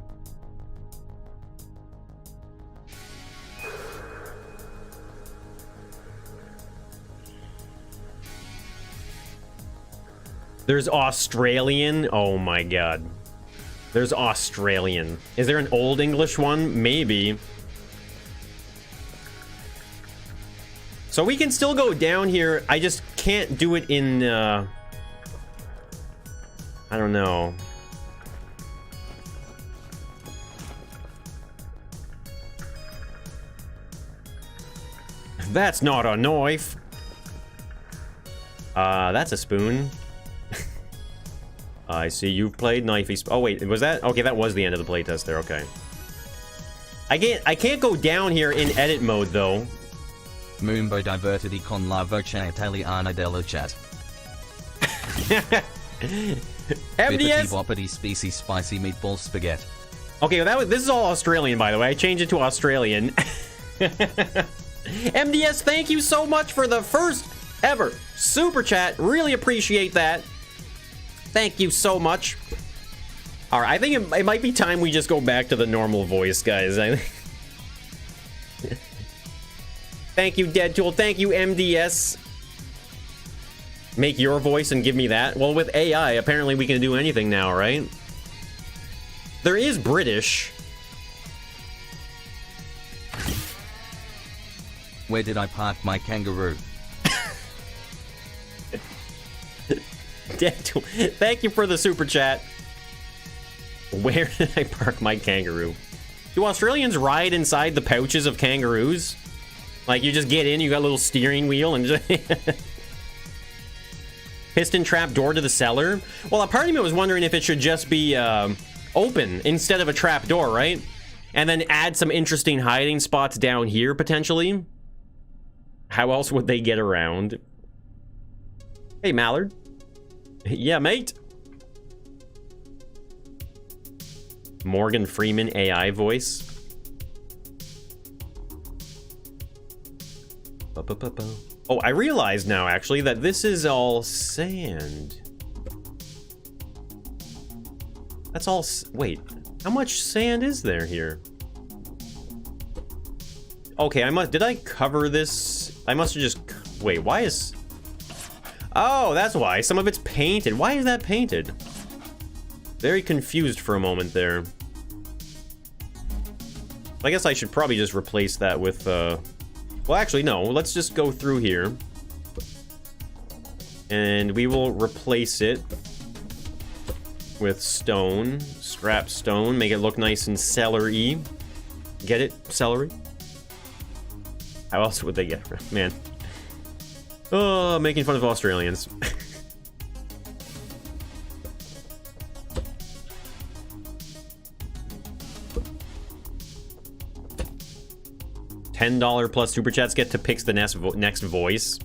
There's Australian. Oh my god. There's Australian. Is there an Old English one? Maybe. So we can still go down here. I just can't do it in... I don't know. That's not a knife. That's a spoon. I see you've played knifey. Oh wait, was that? Okay, that was the end of the playtest there. Okay. I can't go down here in edit mode though.
Moombo divertiti con la voce italiana dello chat.
MDS.
Bippity spicy spicy meatball spaghetti.
Okay, well, this is all Australian, by the way. I changed it to Australian. MDS, thank you so much for the first ever super chat. Really appreciate that. Thank you so much. All right, I think it might be time we just go back to the normal voice, guys. Thank you, Deadtool. Thank you, MDS. Make your voice and give me that. Well, with AI, apparently we can do anything now, right? There is British.
Where did I park my kangaroo?
Deadtool. Thank you for the super chat. Where did I park my kangaroo? Do Australians ride inside the pouches of kangaroos? Like, you just get in, you got a little steering wheel, and just... Piston trap door to the cellar? Well, a part of me was wondering if it should just be open instead of a trap door, right? And then add some interesting hiding spots down here, potentially. How else would they get around? Hey, Mallard. Yeah, mate. Morgan Freeman AI voice. Oh, I realize now, actually, that this is all sand. That's all... Wait, how much sand is there here? Okay, I must... Did I cover this? I must have just... Wait, why is... Oh, that's why. Some of it's painted. Why is that painted? Very confused for a moment there. I guess I should probably just replace that with, Well, actually, no. Let's just go through here. And we will replace it with stone. Scrap stone. Make it look nice and celery. Get it? Celery? How else would they get? Man. Oh, making fun of Australians. $10 plus super chats get to pick the next voice.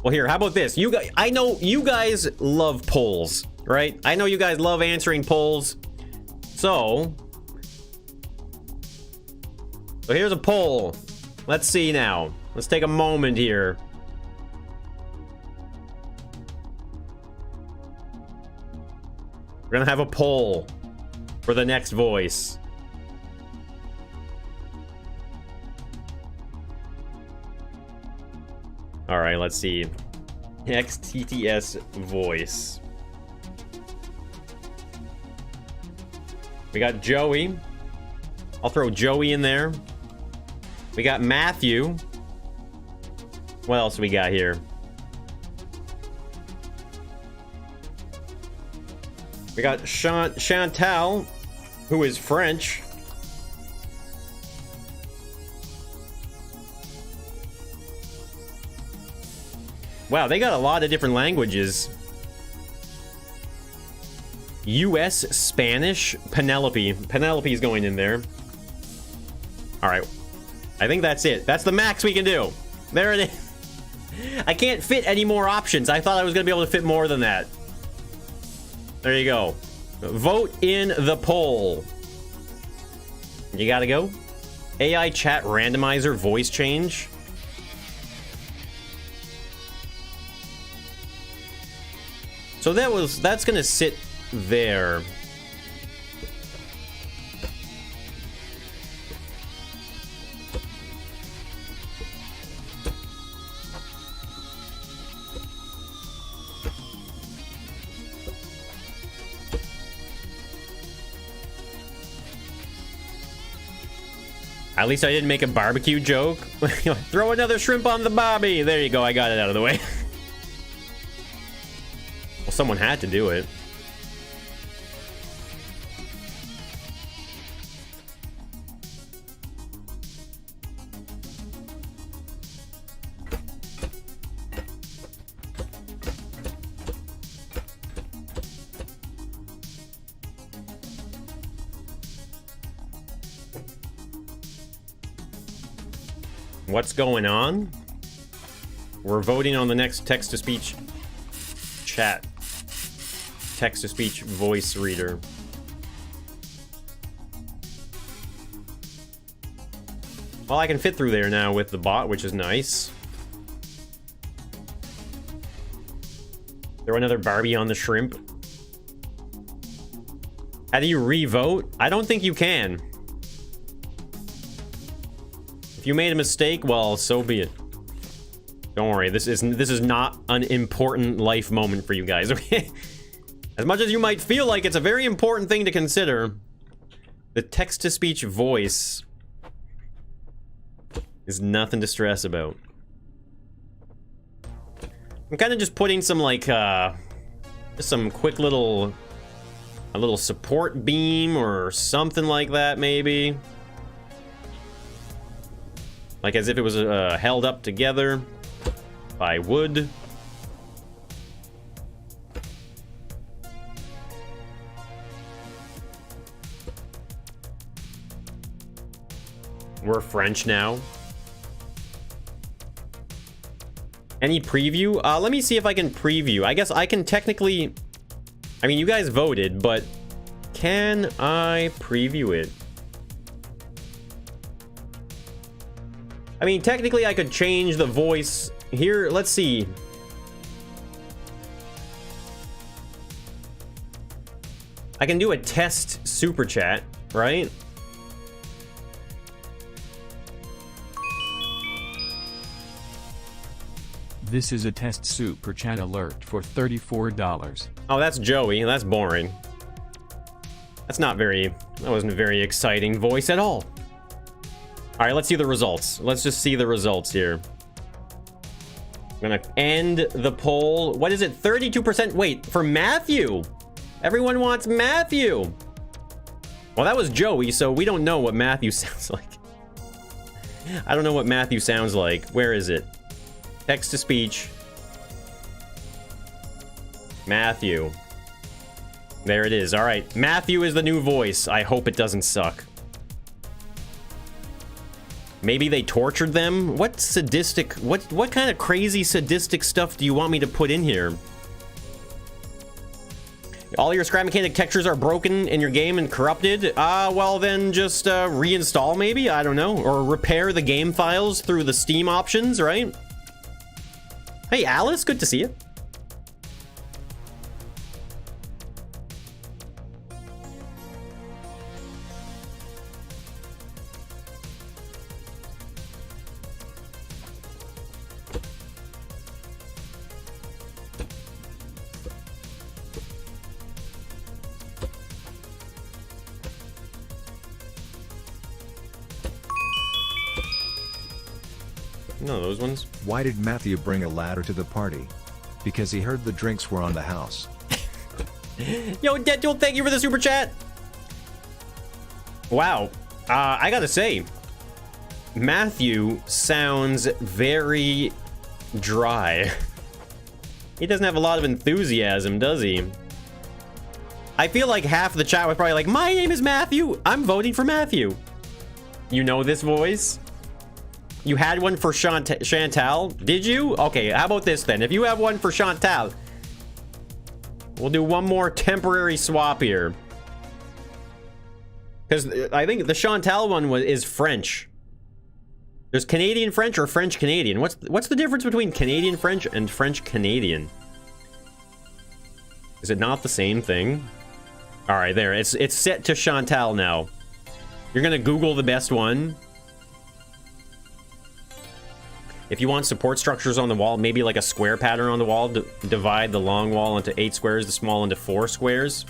Well, here, how about this? You guys, I know you guys love polls, right? I know you guys love answering polls. So here's a poll. Let's see now. Let's take a moment here. We're gonna have a poll for the next voice. All right, let's see. XTTS voice. We got Joey. I'll throw Joey in there. We got Matthew. What else we got here? We got Chantal, who is French. Wow, they got a lot of different languages. US Spanish, Penelope. Penelope's going in there. All right. I think that's it. That's the max we can do. There it is. I can't fit any more options. I thought I was going to be able to fit more than that. There you go. Vote in the poll. You gotta go. AI chat randomizer voice change. So that's gonna sit there. At least I didn't make a barbecue joke. Throw another shrimp on the bobby. There you go. I got it out of the way. Well, someone had to do it. What's going on? We're voting on the next text-to-speech chat. Text-to-speech voice reader. Well, I can fit through there now with the bot, which is nice. Throw another Barbie on the shrimp. How do you re-vote? I don't think you can. If you made a mistake, well, so be it. Don't worry, this is not an important life moment for you guys, okay? As much as you might feel like it's a very important thing to consider, the text-to-speech voice is nothing to stress about. I'm kind of just putting some, like, just some quick little... a little support beam or something like that, maybe. Like as if it was held up together by wood. We're French now. Any preview? Let me see if I can preview. I guess I can technically... I mean, you guys voted, but can I preview it? I mean, technically I could change the voice here. Let's see. I can do a test super chat, right?
This is a test super chat alert for $34.
Oh, that's Joey. That's boring. That wasn't a very exciting voice at all. All right, let's see the results. Let's just see the results here. I'm gonna end the poll. What is it? 32%. Wait, for Matthew. Everyone wants Matthew. Well, that was Joey, so we don't know what Matthew sounds like. I don't know what Matthew sounds like. Where is it? Text to speech. Matthew. There it is. All right. Matthew is the new voice. I hope it doesn't suck. Maybe they tortured them? What sadistic... What kind of crazy sadistic stuff do you want me to put in here? All your scrap mechanic textures are broken in your game and corrupted? Well then just reinstall maybe? I don't know. Or repair the game files through the Steam options, right? Hey Alice, good to see you. No, those ones.
Why did Matthew bring a ladder to the party? Because he heard the drinks were on the house.
Yo, Deadpool, thank you for the super chat. Wow. I gotta say, Matthew sounds very dry. He doesn't have a lot of enthusiasm, does he? I feel like half the chat was probably like, my name is Matthew. I'm voting for Matthew. You know this voice? You had one for Chantal? Did you? Okay, how about this then? If you have one for Chantal, we'll do one more temporary swap here. Because I think the Chantal one is French. There's Canadian French or French Canadian. What's the difference between Canadian French and French Canadian? Is it not the same thing? All right, there. It's set to Chantal now. You're gonna Google the best one. If you want support structures on the wall, maybe like a square pattern on the wall, divide the long wall into 8 squares, the small into 4 squares.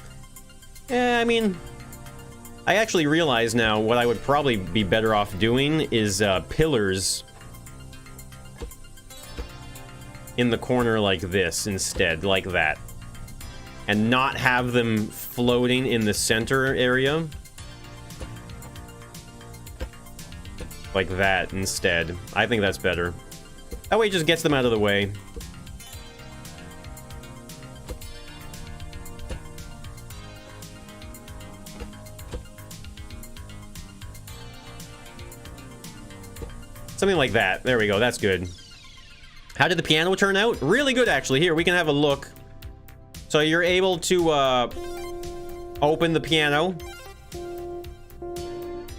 I mean, I actually realize now what I would probably be better off doing is pillars in the corner like this instead, like that. And not have them floating in the center area. Like that instead. I think that's better. That way it just gets them out of the way. Something like that. There we go. That's good. How did the piano turn out? Really good, actually. Here, we can have a look. So you're able to open the piano.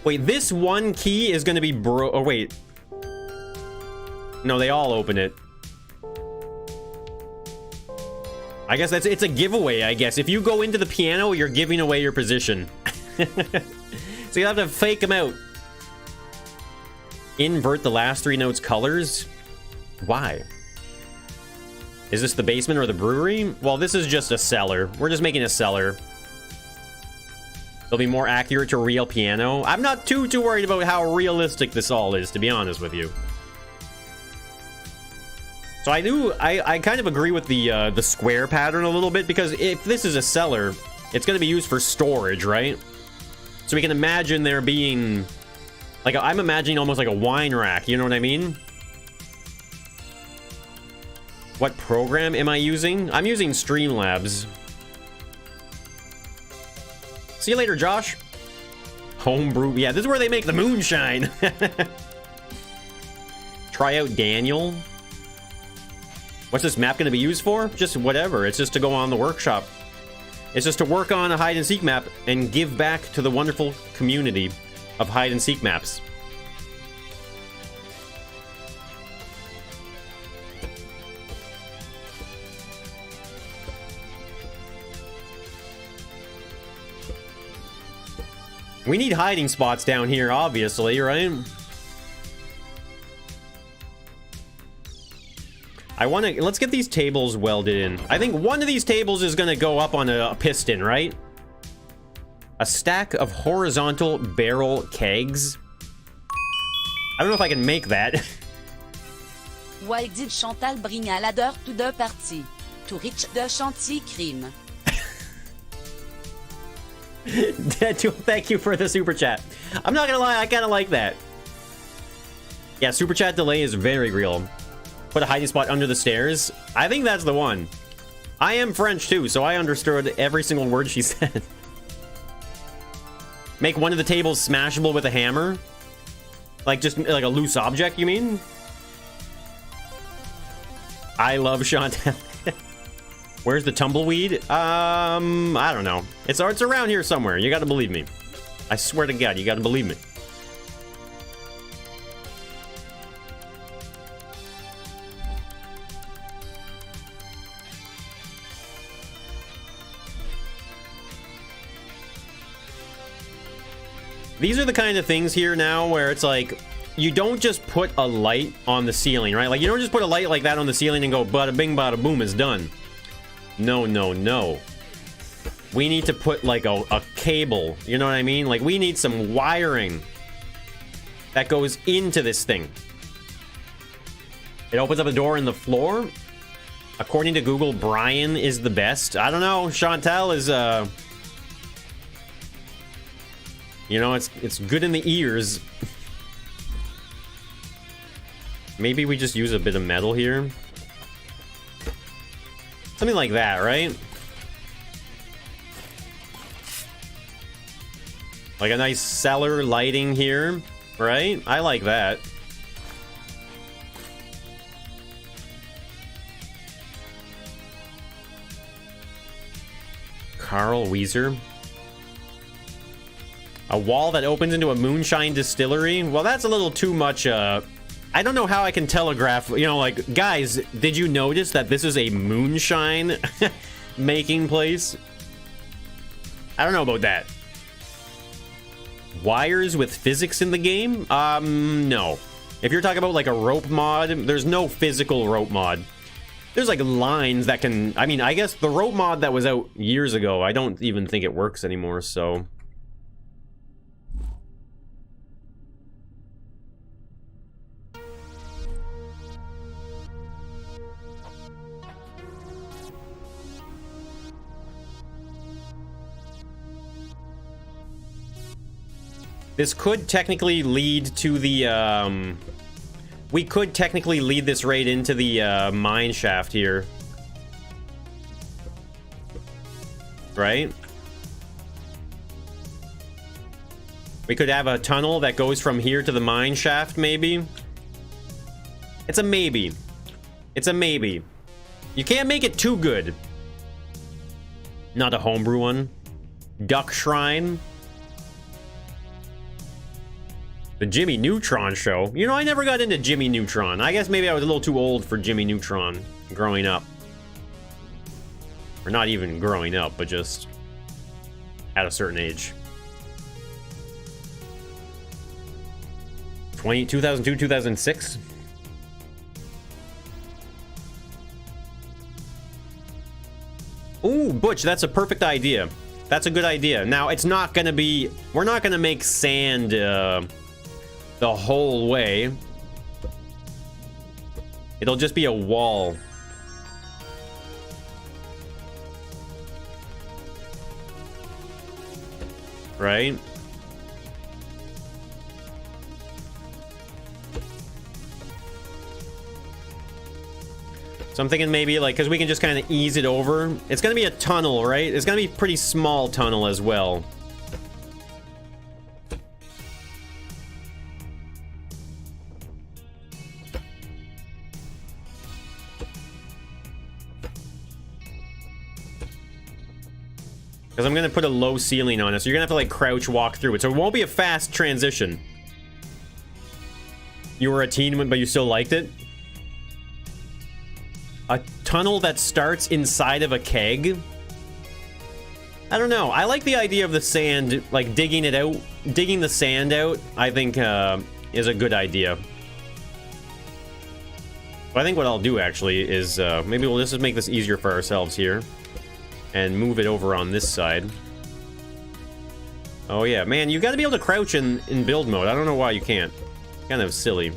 Wait, this one key is going to be oh, wait. No, they all open it. I guess it's a giveaway, I guess. If you go into the piano, you're giving away your position. So you have to fake them out. Invert the last 3 notes colors? Why? Is this the basement or the brewery? Well, this is just a cellar. We're just making a cellar. It'll be more accurate to real piano. I'm not too worried about how realistic this all is, to be honest with you. So I kind of agree with the square pattern a little bit, because if this is a cellar, it's going to be used for storage, right? So we can imagine there being, like, I'm imagining almost like a wine rack, you know what I mean? What program am I using? I'm using Streamlabs. See you later, Josh. Homebrew. Yeah, this is where they make the moonshine. Try out Daniel. What's this map going to be used for? Just whatever. It's just to go on the workshop. It's just to work on a hide and seek map and give back to the wonderful community of hide and seek maps. We need hiding spots down here, obviously, right? Let's get these tables welded in. I think one of these tables is gonna go up on a piston, right? A stack of horizontal barrel kegs. I don't know if I can make that.
Why did Chantal bring a ladder to the party? To reach the chantier crime.
Thank you for the super chat. I'm not gonna lie, I kind of like that. Yeah, super chat delay is very real. Put a hiding spot under the stairs. I think that's the one. I am French too, so I understood every single word she said. Make one of the tables smashable with a hammer. Like just like a loose object, you mean? I love Chantal. Where's the tumbleweed? I don't know. It's around here somewhere. You gotta believe me. I swear to God, you gotta believe me. These are the kind of things here now where it's like, you don't just put a light on the ceiling, right? Like, you don't just put a light like that on the ceiling and go, bada bing, bada boom, it's done. No, no, no. We need to put, like, a cable, you know what I mean? Like, we need some wiring that goes into this thing. It opens up a door in the floor. According to Google, Brian is the best. I don't know. Chantal is, you know, it's good in the ears. Maybe we just use a bit of metal here. Something like that, right? Like a nice cellar lighting here, right? I like that. Carl Weezer. A wall that opens into a moonshine distillery? Well, that's a little too much, I don't know how I can telegraph, you know, like, guys, did you notice that this is a moonshine making place? I don't know about that. Wires with physics in the game? No. If you're talking about, like, a rope mod, there's no physical rope mod. There's, like, lines that can... I mean, I guess the rope mod that was out years ago, I don't even think it works anymore, so... This could technically lead to the, we could technically lead this raid into the, mine shaft here. Right? We could have a tunnel that goes from here to the mine shaft, maybe? It's a maybe. It's a maybe. You can't make it too good. Not a homebrew one. Duck Shrine. The Jimmy Neutron show. You know, I never got into Jimmy Neutron. I guess maybe I was a little too old for Jimmy Neutron growing up. Or not even growing up, but just at a certain age. 2002, 2006? Ooh, Butch, that's a perfect idea. That's a good idea. Now, it's not gonna be... We're not gonna make sand, the whole way. It'll just be a wall. Right? So I'm thinking maybe like, because we can just kind of ease it over. It's going to be a tunnel, right? It's going to be a pretty small tunnel as well. Because I'm going to put a low ceiling on it, so you're going to have to like crouch walk through it. So it won't be a fast transition. You were a teen, but you still liked it? A tunnel that starts inside of a keg? I don't know. I like the idea of the sand, like, digging it out digging the sand out, I think, is a good idea. But I think what I'll do, actually, is maybe we'll just make this easier for ourselves here. And move it over on this side. Oh, yeah. Man, you got to be able to crouch in build mode. I don't know why you can't. Kind of silly.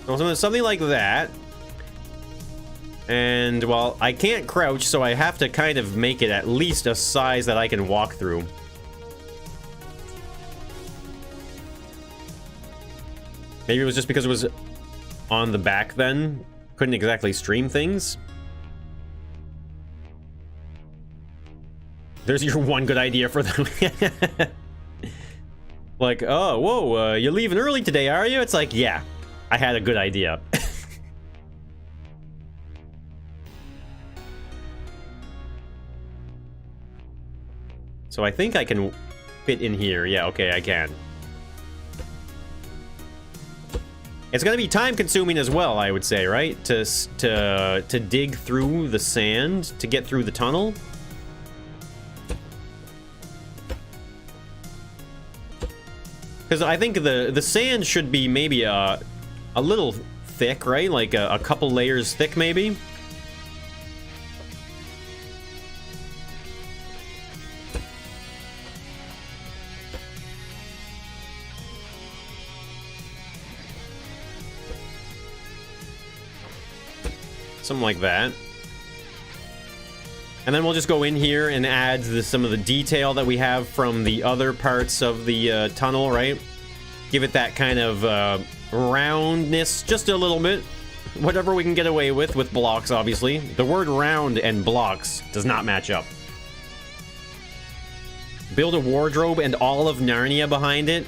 So something like that. And, well, I can't crouch, so I have to kind of make it at least a size that I can walk through. Maybe it was just because it was on the back then. Couldn't exactly stream things. There's your one good idea for them. Like, oh, whoa, you're leaving early today, are you? It's like, yeah, I had a good idea. So I think I can fit in here. Yeah, okay, I can. It's gonna be time consuming as well, I would say, right? To dig through the sand to get through the tunnel. Because I think the sand should be maybe a little thick, right? Like a couple layers thick, maybe. Something like that. And then we'll just go in here and add some of the detail that we have from the other parts of the tunnel, right? Give it that kind of roundness, just a little bit. Whatever we can get away with blocks, obviously. The word round and blocks does not match up. Build a wardrobe and all of Narnia behind it.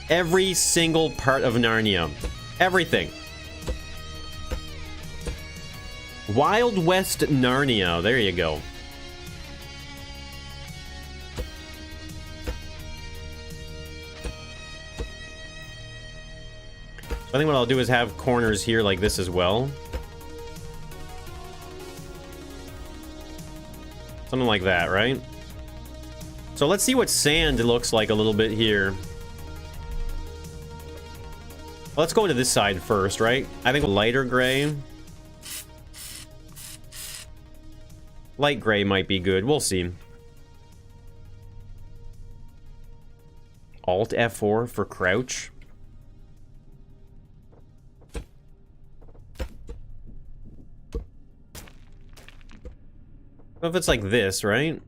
Every single part of Narnia. Everything. Wild West Narnia. There you go. I think what I'll do is have corners here like this as well. Something like that, right? So let's see what sand looks like a little bit here. Let's go to this side first, right? I think lighter gray. Light gray might be good. We'll see. Alt F4 for crouch. What if it's like this, right?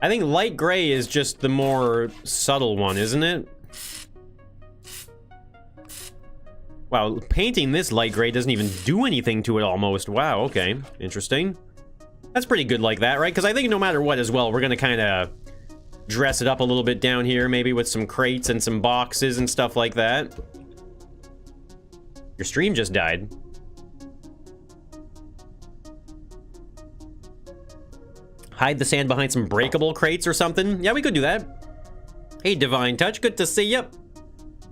I think light gray is just the more subtle one, isn't it? Wow, painting this light gray doesn't even do anything to it almost. Wow, okay. Interesting. That's pretty good like that, right? Because I think no matter what as well, we're going to kind of dress it up a little bit down here, maybe with some crates and some boxes and stuff like that. Your stream just died. Hide the sand behind some breakable crates or something. Yeah, we could do that. Hey, Divine Touch, good to see you.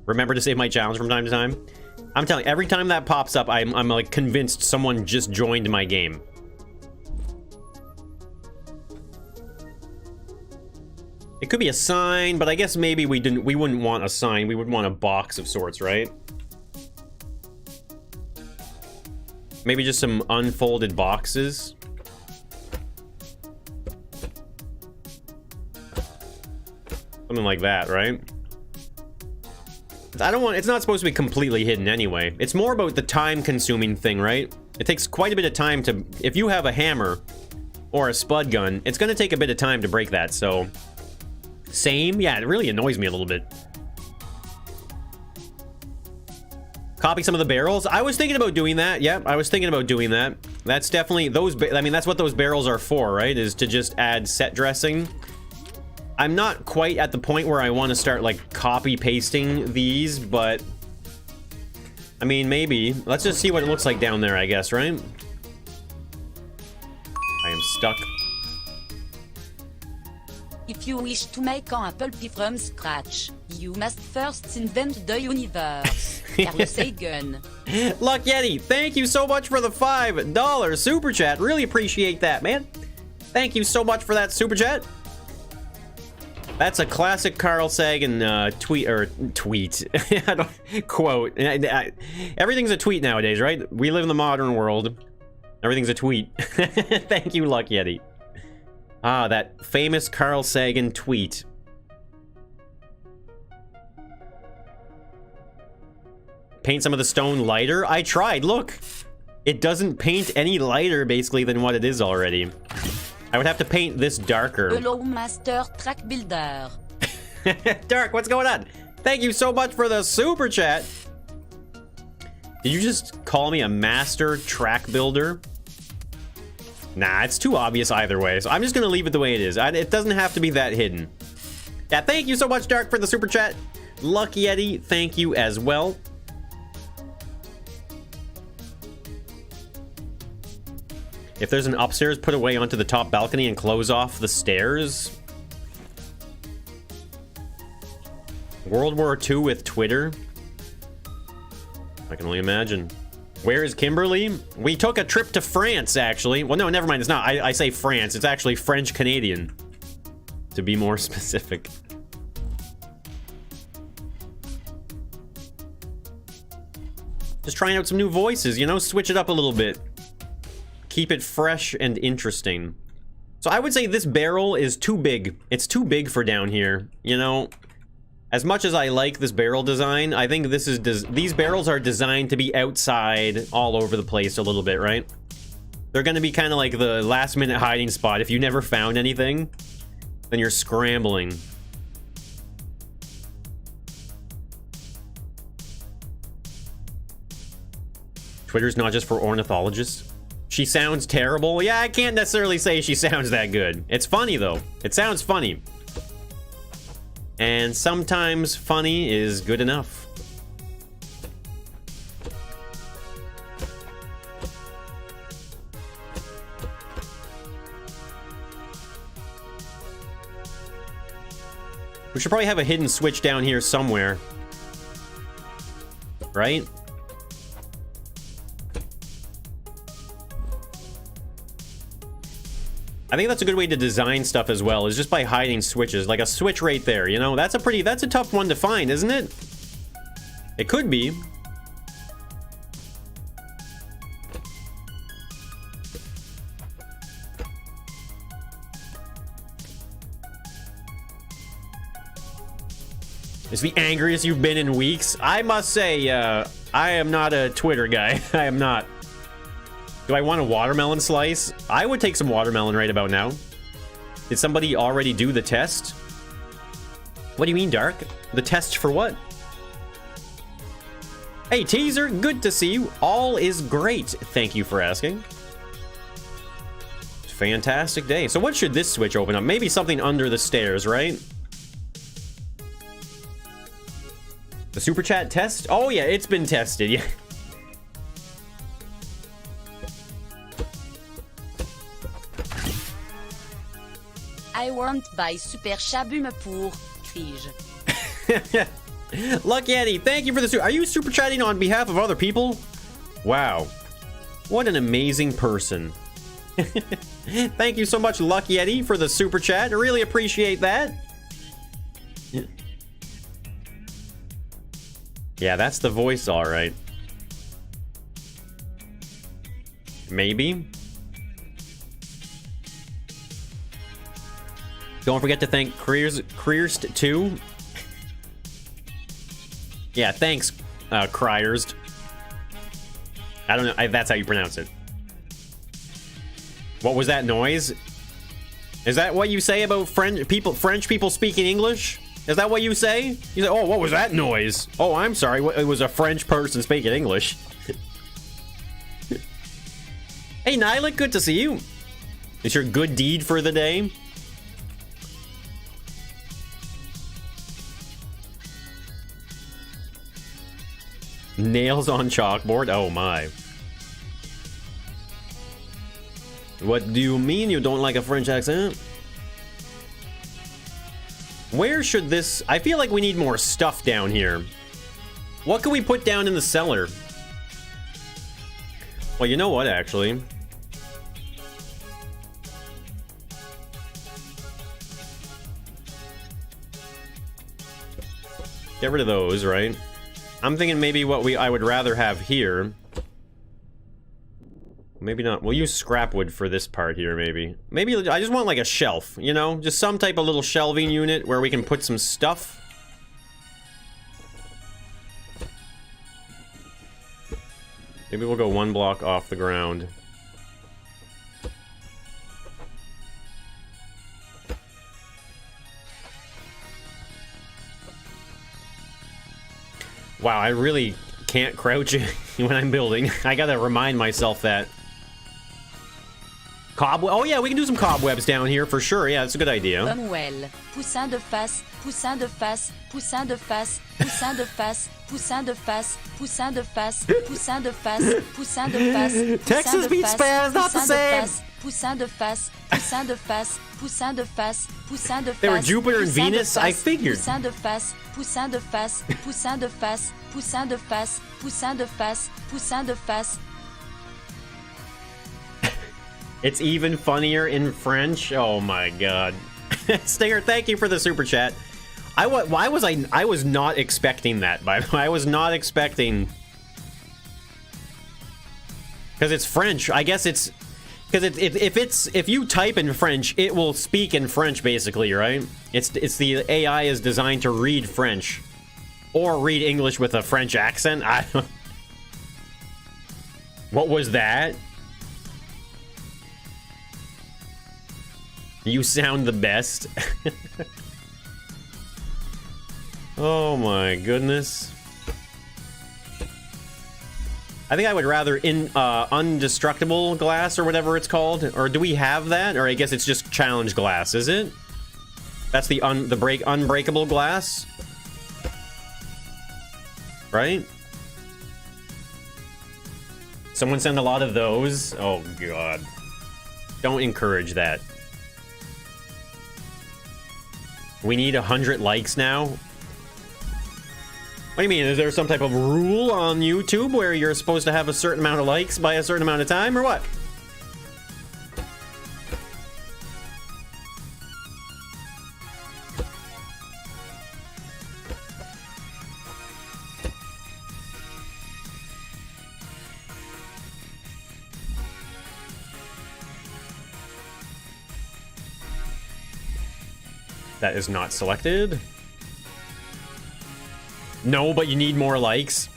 Remember to save my challenge from time to time. I'm telling you, every time that pops up, I'm like convinced someone just joined my game. It could be a sign, but I guess maybe we wouldn't want a sign. We would want a box of sorts, right? Maybe just some unfolded boxes. Something like that, right? I don't want... It's not supposed to be completely hidden anyway. It's more about the time-consuming thing, right? It takes quite a bit of time to... If you have a hammer or a spud gun, it's going to take a bit of time to break that, so... Same? Yeah, it really annoys me a little bit. Copy some of the barrels? I was thinking about doing that. Yeah, I was thinking about doing that. That's definitely... I mean, that's what those barrels are for, right? Is to just add set dressing. I'm not quite at the point where I want to start, like, copy-pasting these, but... I mean, maybe. Let's just see what it looks like down there, I guess, right? I am stuck.
If you wish to make an apple pie from scratch, you must first invent the universe. Carlos Sagan.
Luck Yeti, thank you so much for the $5 super chat. Really appreciate that, man. Thank you so much for that super chat. That's a classic Carl Sagan tweet. I don't quote. Everything's a tweet nowadays, right? We live in the modern world. Everything's a tweet. Thank you, Luck Yeti. Ah, that famous Carl Sagan tweet. Paint some of the stone lighter? I tried, look. It doesn't paint any lighter, basically, than what it is already. I would have to paint this darker.
Hello, Master Track Builder.
Dark, what's going on? Thank you so much for the super chat. Did you just call me a master track builder? Nah, it's too obvious either way, so I'm just gonna leave it the way it is. It doesn't have to be that hidden. Yeah, thank you so much, Dark, for the super chat. Lucky Yeti, thank you as well. If there's an upstairs, put away onto the top balcony and close off the stairs. World War II with Twitter. I can only imagine. Where is Kimberly? We took a trip to France, actually. Well, no, never mind. It's not. I say France. It's actually French-Canadian, to be more specific. Just trying out some new voices, you know? Switch it up a little bit. Keep it fresh and interesting. So I would say this barrel is too big. It's too big for down here, you know? As much as I like this barrel design, I think this is these barrels are designed to be outside all over the place a little bit, right? They're going to be kind of like the last minute hiding spot. If you never found anything, then you're scrambling. Twitter's not just for ornithologists. She sounds terrible. Yeah, I can't necessarily say she sounds that good. It's funny, though. It sounds funny. And sometimes funny is good enough. We should probably have a hidden switch down here somewhere. Right? I think that's a good way to design stuff as well, is just by hiding switches. Like a switch right there, you know? That's a tough one to find, isn't it? It could be. It's the angriest you've been in weeks. I must say, I am not a Twitter guy. I am not. Do I want a watermelon slice? I would take some watermelon right about now. Did somebody already do the test? What do you mean, Dark? The test for what? Hey, Teaser, good to see you. All is great. Thank you for asking. Fantastic day. So what should this switch open up? Maybe something under the stairs, right? The super chat test? Oh yeah, it's been tested. Yeah.
I want buy super shabume pour, crie-je.
Luck Yeti, thank you for the Are you super chatting on behalf of other people? Wow. What an amazing person. Thank you so much, Luck Yeti, for the super chat. I really appreciate that. Yeah, that's the voice, all right. Maybe. Don't forget to thank Creerst too. Yeah, thanks, Crierst. I don't know. That's how you pronounce it. What was that noise? Is that what you say about French people speaking English? Is that what you say? You say, oh, what was that noise? Oh, I'm sorry. It was a French person speaking English. Hey, Nyla, good to see you. Is your good deed for the day? Nails on chalkboard? Oh my. What do you mean you don't like a French accent? Where should this... I feel like we need more stuff down here. What can we put down in the cellar? Well, you know what, actually? Get rid of those, right? I'm thinking maybe what I would rather have here. Maybe not. We'll use scrap wood for this part here, maybe. Maybe I just want like a shelf, you know? Just some type of little shelving unit where we can put some stuff. Maybe we'll go 1 block off the ground. Wow, I really can't crouch when I'm building. I gotta remind myself that. Cobweb. Oh yeah, we can do some cobwebs down here for sure. Yeah, that's a good idea.
Samuel, poussin de face, poussin de face, poussin de face, poussin de face, poussin de face, poussin de face, poussin de face, poussin de face.
Texas beach spans, not the same.
Poussin de face, poussin de face, poussin de face, poussin de face.
They were Jupiter and Venus, I figured.
Poussin de face, poussin de face, poussin de face, poussin de face, poussin de face, poussin de face.
It's even funnier in French. Oh my god. Stinger, thank you for the super chat. I was not expecting that, by the way. I was not expecting... Because it's French. I guess it's... Because if you type in French, it will speak in French, basically, right? It's the AI is designed to read French. Or read English with a French accent. I don't... What was that? You sound the best. Oh my goodness. I think I would rather indestructible glass or whatever it's called. Or do we have that? Or I guess it's just challenge glass, is it? That's the unbreakable glass? Right? Someone sent a lot of those. Oh god. Don't encourage that. We need 100 likes now? What do you mean? Is there some type of rule on YouTube where you're supposed to have a certain amount of likes by a certain amount of time, or what? That is not selected. No, but you need more likes.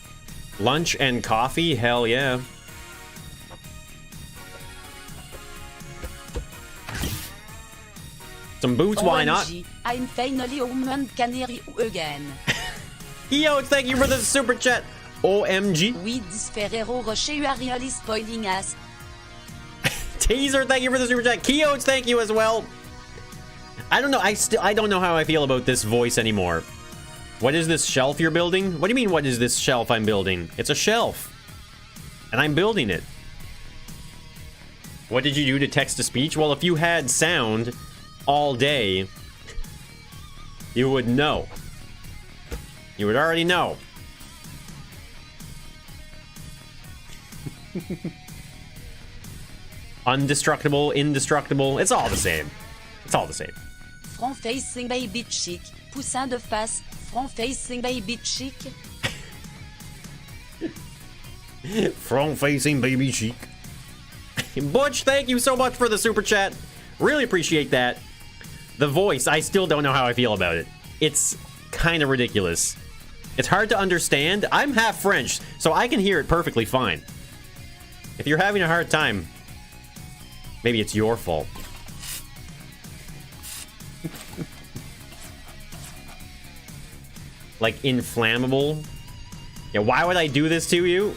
Lunch and coffee? Hell yeah. Some boots, why not?
I'm finally human canary again.
Yo, thank you for the super chat. OMG.
Oui, dis Ferrero Rocher, you are really spoiling us.
Teaser, thank you for the super chat. Keotes, thank you as well. I don't know. I don't know how I feel about this voice anymore. What is this shelf you're building? What do you mean, what is this shelf I'm building? It's a shelf. And I'm building it. What did you do to text-to-speech? Well, if you had sound all day, you would know. You would already know. Undestructible, indestructible. It's all the same. It's all the same.
Front facing baby chic. Poussin de face. Front facing baby chic.
Front facing baby chic. Butch, thank you so much for the super chat. Really appreciate that. The voice, I still don't know how I feel about it. It's kind of ridiculous. It's hard to understand. I'm half French, so I can hear it perfectly fine. If you're having a hard time, maybe it's your fault. Like inflammable. Yeah, why would I do this to you?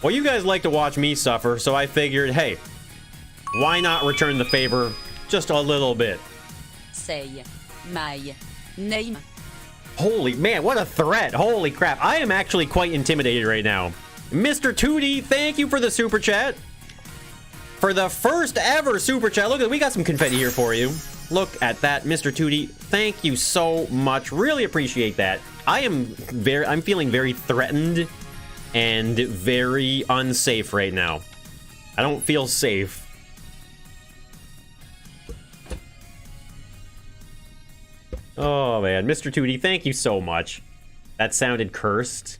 Well, you guys like to watch me suffer, so I figured, hey, why not return the favor just a little bit?
Say my name.
Holy man, what a threat. Holy crap. I am actually quite intimidated right now. Mr. Tootie, thank you for the super chat. For the first ever super chat. Look, we got some confetti here for you. Look at that, Mr. Tootie. Thank you so much. Really appreciate that. I'm feeling very threatened and very unsafe right now. I don't feel safe. Oh man, Mr. Tootie, thank you so much. That sounded cursed.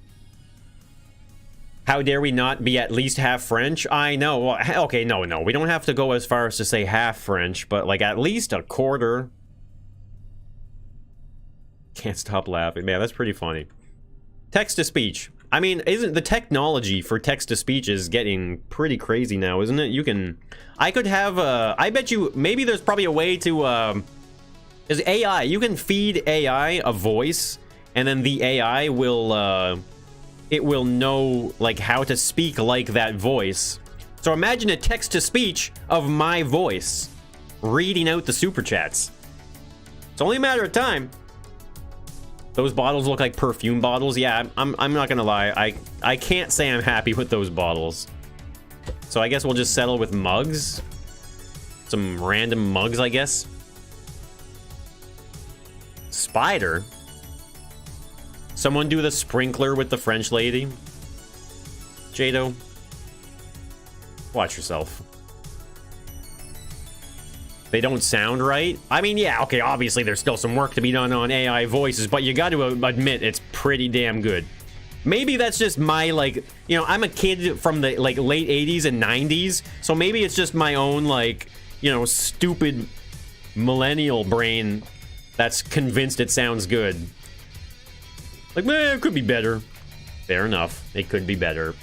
How dare we not be at least half French? I know. Well, okay, no. We don't have to go as far as to say half French, but like at least a quarter. Can't stop laughing. Man, that's pretty funny. Text-to-speech. I mean, isn't the technology for text-to-speech is getting pretty crazy now, isn't it? You can... I could have I bet you... Maybe there's probably a way to... There's AI. You can feed AI a voice, and then the AI will... it will know, like, how to speak like that voice. So imagine a text-to-speech of my voice reading out the super chats. It's only a matter of time. Those bottles look like perfume bottles. Yeah, I'm not gonna lie. I can't say I'm happy with those bottles. So I guess we'll just settle with mugs. Some random mugs, I guess. Spider? Someone do the sprinkler with the French lady. Jado, watch yourself. They don't sound right. I mean, yeah, okay, obviously there's still some work to be done on AI voices, but you got to admit it's pretty damn good. Maybe that's just my, like, you know, I'm a kid from the, like, late 80s and 90s, so maybe it's just my own, like, you know, stupid millennial brain that's convinced it sounds good. Like, man, it could be better. Fair enough. It could be better.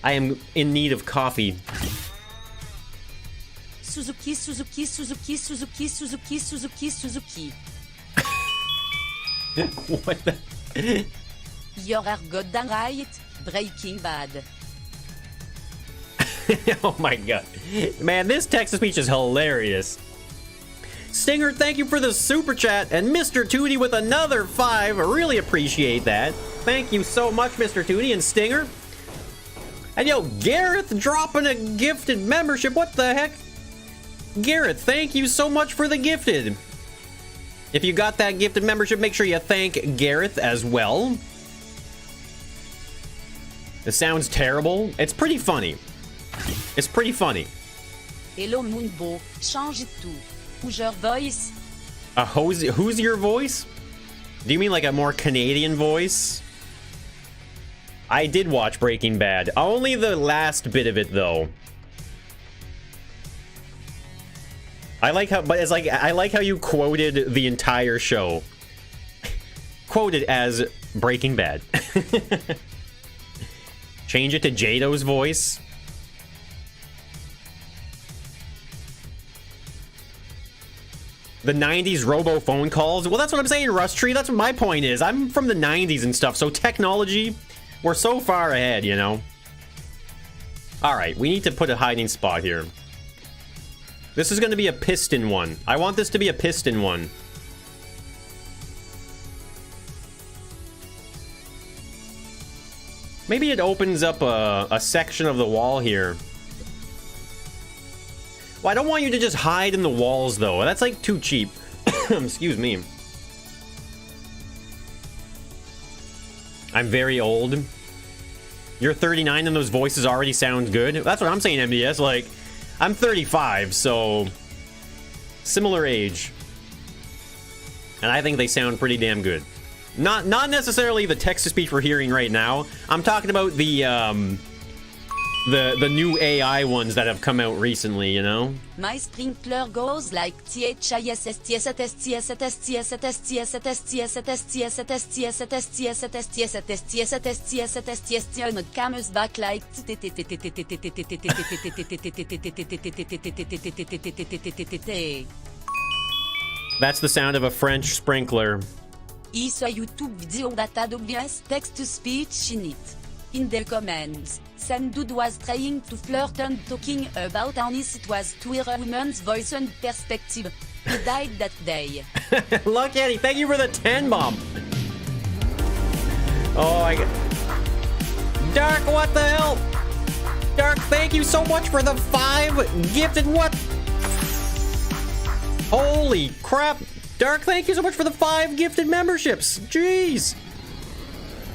I am in need of coffee.
Suzuki, Suzuki, Suzuki, Suzuki, Suzuki, Suzuki, Suzuki.
What the?
You're goddamn right. Breaking Bad.
Oh my god. Man, this text-to-speech is hilarious. Stinger, thank you for the super chat. And Mr. Tootie with another 5. I really appreciate that. Thank you so much, Mr. Tootie and Stinger. And yo, Gareth dropping a gifted membership. What the heck? Gareth, thank you so much for the gifted. If you got that gifted membership, make sure you thank Gareth as well. This sounds terrible. It's pretty funny. It's pretty funny.
Hello Moonbo, change tout. Who's your voice?
Who's your voice? Do you mean like a more Canadian voice? I did watch Breaking Bad. Only the last bit of it, though. I like how, but it's like, I like how you quoted the entire show. Quoted as Breaking Bad. Change it to Jado's voice. The 90s robo phone calls. Well, that's what I'm saying, Rust Tree. That's what my point is. I'm from the 90s and stuff, so technology, we're so far ahead, you know? Alright, we need to put a hiding spot here. This is going to be a piston one. I want this to be a piston one. Maybe it opens up a section of the wall here. Well, I don't want you to just hide in the walls, though. That's, like, too cheap. Excuse me. I'm very old. You're 39 and those voices already sound good. That's what I'm saying, MDS. Like, I'm 35, so... similar age. And I think they sound pretty damn good. Not necessarily the text-to-speech we're hearing right now. I'm talking about the new AI ones that have come out recently, you know?
My sprinkler goes like comes back like
That's the sound of a French sprinkler.
Is a YouTube video that AWS text-to-speech in it. In the comments, some dude was trying to flirt and talking about honest it was to hear a woman's voice and perspective. He died that day.
Look, Eddie, thank you for the 10 bomb. Oh, I got... Dark, what the hell? Dark, thank you so much for the 5 gifted what? Holy crap. Dark, thank you so much for the 5 gifted memberships. Jeez.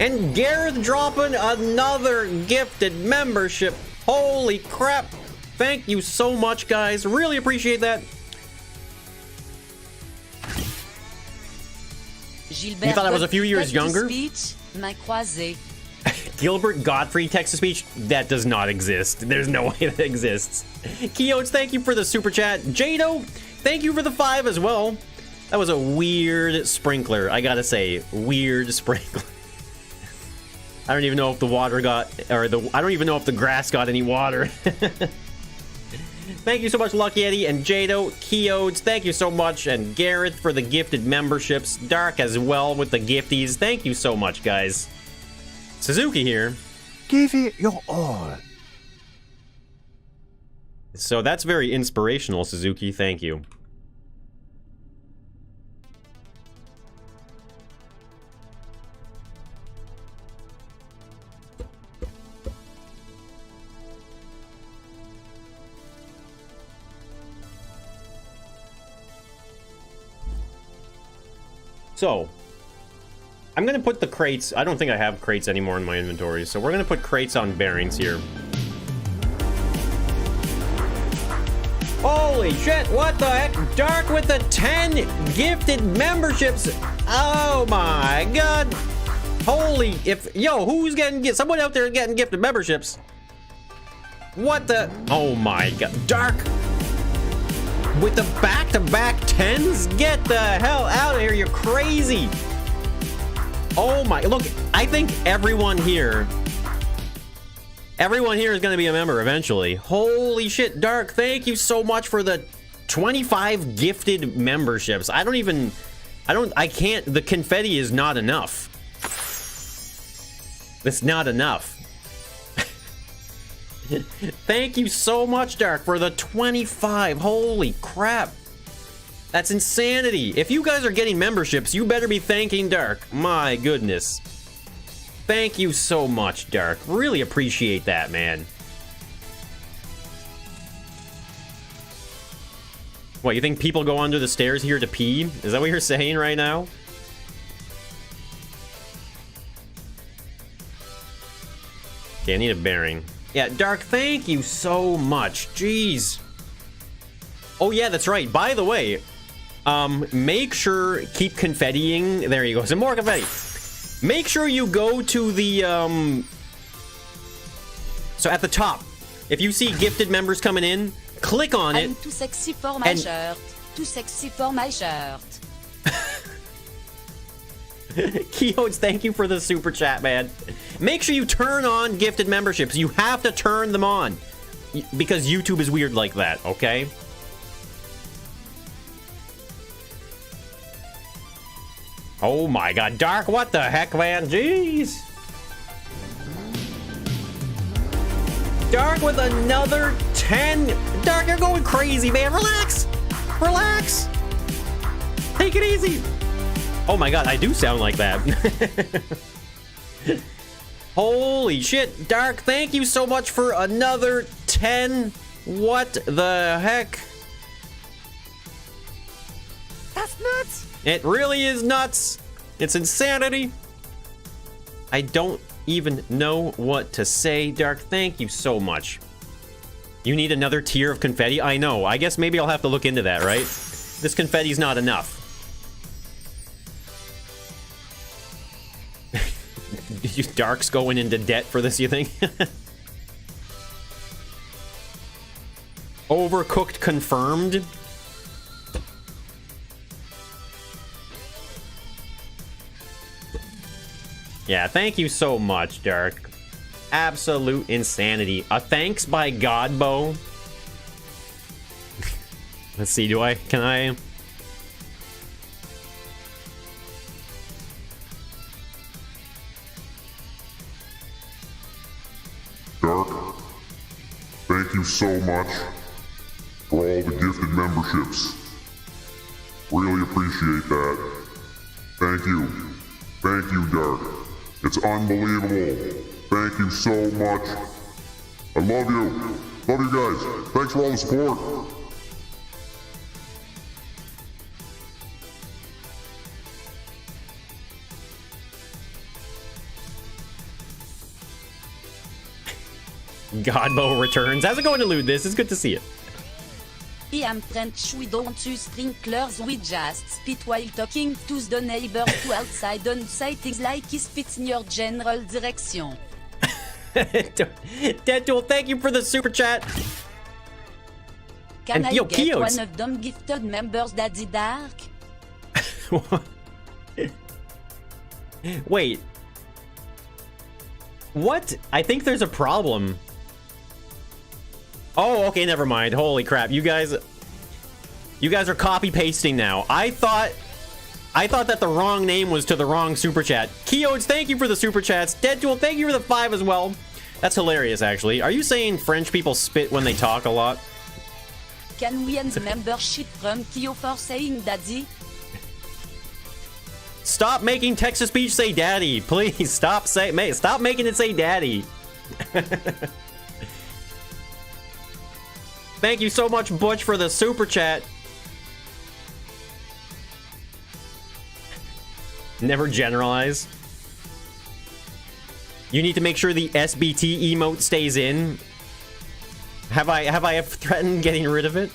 And Gareth dropping another gifted membership. Holy crap. Thank you so much, guys. Really appreciate that.
Gilbert,
You thought I was a few years younger?
Speech, main croisée.
Gilbert Godfrey text-to-speech? That does not exist. There's no way that exists. Keotes, thank you for the super chat. Jado, thank you for the 5 as well. That was a weird sprinkler. I gotta say, weird sprinkler. I don't even know if the water got, or I don't even know if the grass got any water. Thank you so much, Lucky Eddie and Jado. Keodes, thank you so much. And Gareth for the gifted memberships. Dark as well with the gifties. Thank you so much, guys. Suzuki here.
Give it your all.
So that's very inspirational, Suzuki. Thank you. So, I'm going to put the crates... I don't think I have crates anymore in my inventory, so we're going to put crates on bearings here. Holy shit, what the heck? Dark with the 10 gifted memberships. Oh my god. Holy, yo, who's getting, someone out there getting gifted memberships. What the, oh my god. Dark with the back-to-back 10s? Get the hell out of here, you're crazy. Oh my, look, I think everyone here is going to be a member eventually. Holy shit, Dark, thank you so much for the 25 gifted memberships. I can't, the confetti is not enough. It's not enough. Thank you so much, Dark, for the 25. Holy crap. That's insanity. If you guys are getting memberships, you better be thanking Dark. My goodness. Thank you so much, Dark. Really appreciate that, man. What, you think people go under the stairs here to pee? Is that what you're saying right now? Okay, I need a bearing. Yeah, Dark, thank you so much. Jeez. Oh, yeah, that's right. By the way, make sure, keep confettiing. There you go. Some more confetti. Make sure you go to the, so at the top, if you see gifted members coming in, click on it.
I'm too sexy for my shirt. Too sexy for my shirt.
Keodes, thank you for the super chat, man. Make sure you turn on gifted memberships. You have to turn them on. Because YouTube is weird like that, okay? Oh my god, Dark, what the heck, man? Jeez. Dark with another 10. Dark, you're going crazy, man. Relax. Relax. Take it easy. Oh my god, I do sound like that. Holy shit, Dark, thank you so much for another 10. What the heck?
That's nuts.
It really is nuts. It's insanity. I don't even know what to say, Dark. Thank you so much. You need another tier of confetti? I know. I guess maybe I'll have to look into that, right? This confetti's not enough. Dark's going into debt for this, you think? Overcooked confirmed. Yeah, thank you so much, Dark. Absolute insanity. A thanks by Godbo. Let's see, can I?
Dark, thank you so much for all the gifted memberships. Really appreciate that. Thank you. Thank you, Dark. It's unbelievable. Thank you so much. I love you. Love you guys. Thanks for all the support.
Godbo returns. How's it going to loot this? It's good to see you.
I am French. We don't use sprinklers. We just spit while talking to the neighbor to outside and say things like he spits in your general direction.
Deadtool, thank you for the super chat.
Can
And
I
yo,
get
Kio's.
one of them gifted members, Daddy Dark?
Wait. What? I think there's a problem. Oh, okay, never mind. Holy crap. You guys are copy pasting now. I thought that the wrong name was to the wrong super chat. Keodes, thank you for the super chats. Deadtool, thank you for the 5 as well. That's hilarious, actually. Are you saying French people spit when they talk a lot?
Can we end the membership from Kyo for saying Daddy?
Stop making text-to-speech say daddy. Please, stop making it say daddy. Thank you so much, Butch, for the super chat. Never generalize. You need to make sure the SBT emote stays in. Have I threatened getting rid of it?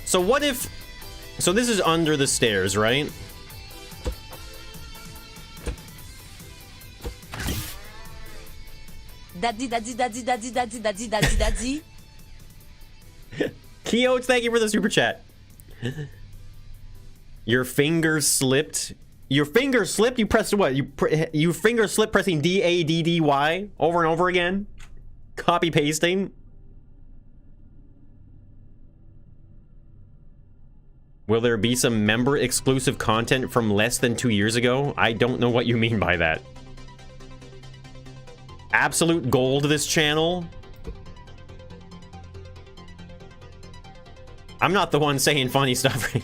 So what if... So this is under the stairs, right?
Daddy, daddy, daddy, daddy, daddy, daddy, daddy, daddy.
Keodes, thank you for the super chat. Your fingers slipped. Your finger slipped? You pressed what? You finger slipped pressing DADDY over and over again? Copy pasting? Will there be some member exclusive content from less than 2 years ago? I don't know what you mean by that. Absolute gold this channel? I'm not the one saying funny stuff.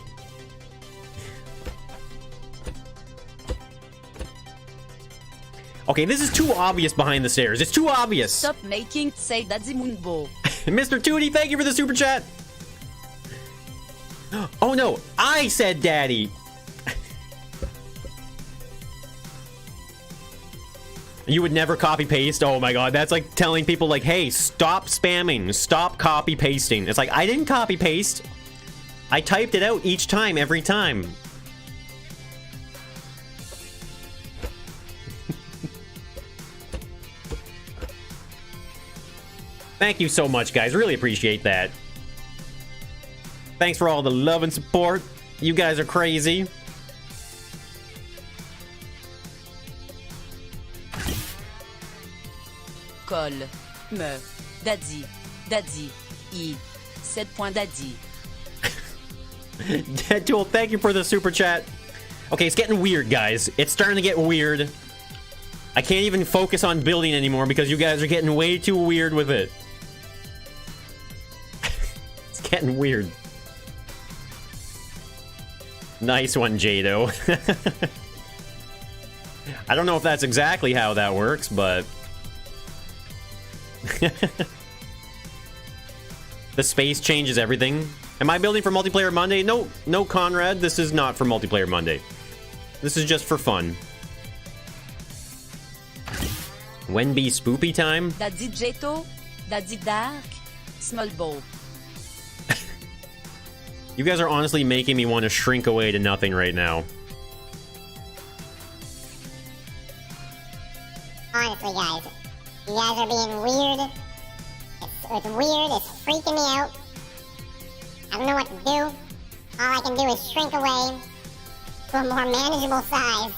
Okay, this is too obvious behind the stairs. It's too obvious.
Stop making say Daddy Moonbo.
Mr. Tootie, thank you for the super chat. Oh no, I said daddy. You would never copy paste? Oh my god, that's like telling people like, hey, stop spamming, stop copy pasting. It's like, I didn't copy paste. I typed it out each time, every time. Thank you so much, guys. Really appreciate that. Thanks for all the love and support. You guys are crazy.
Call me Daddy, Daddy, I. 7. Daddy.
Deadtool, thank you for the super chat. Okay, it's getting weird, guys. It's starting to get weird. I can't even focus on building anymore because you guys are getting way too weird with it. It's getting weird. Nice one, Jado. I don't know if that's exactly how that works, but... The space changes everything. Am I building for Multiplayer Monday? No, Conrad, this is not for Multiplayer Monday. This is just for fun. When be spoopy time?
Daddy Jeto, Daddy Dark, Small Bow.
You guys are honestly making me want to shrink away to nothing right now.
Honestly, guys, you guys are being weird. It's weird. It's freaking me out. I don't know what to do. All I can do is shrink away to a more manageable size.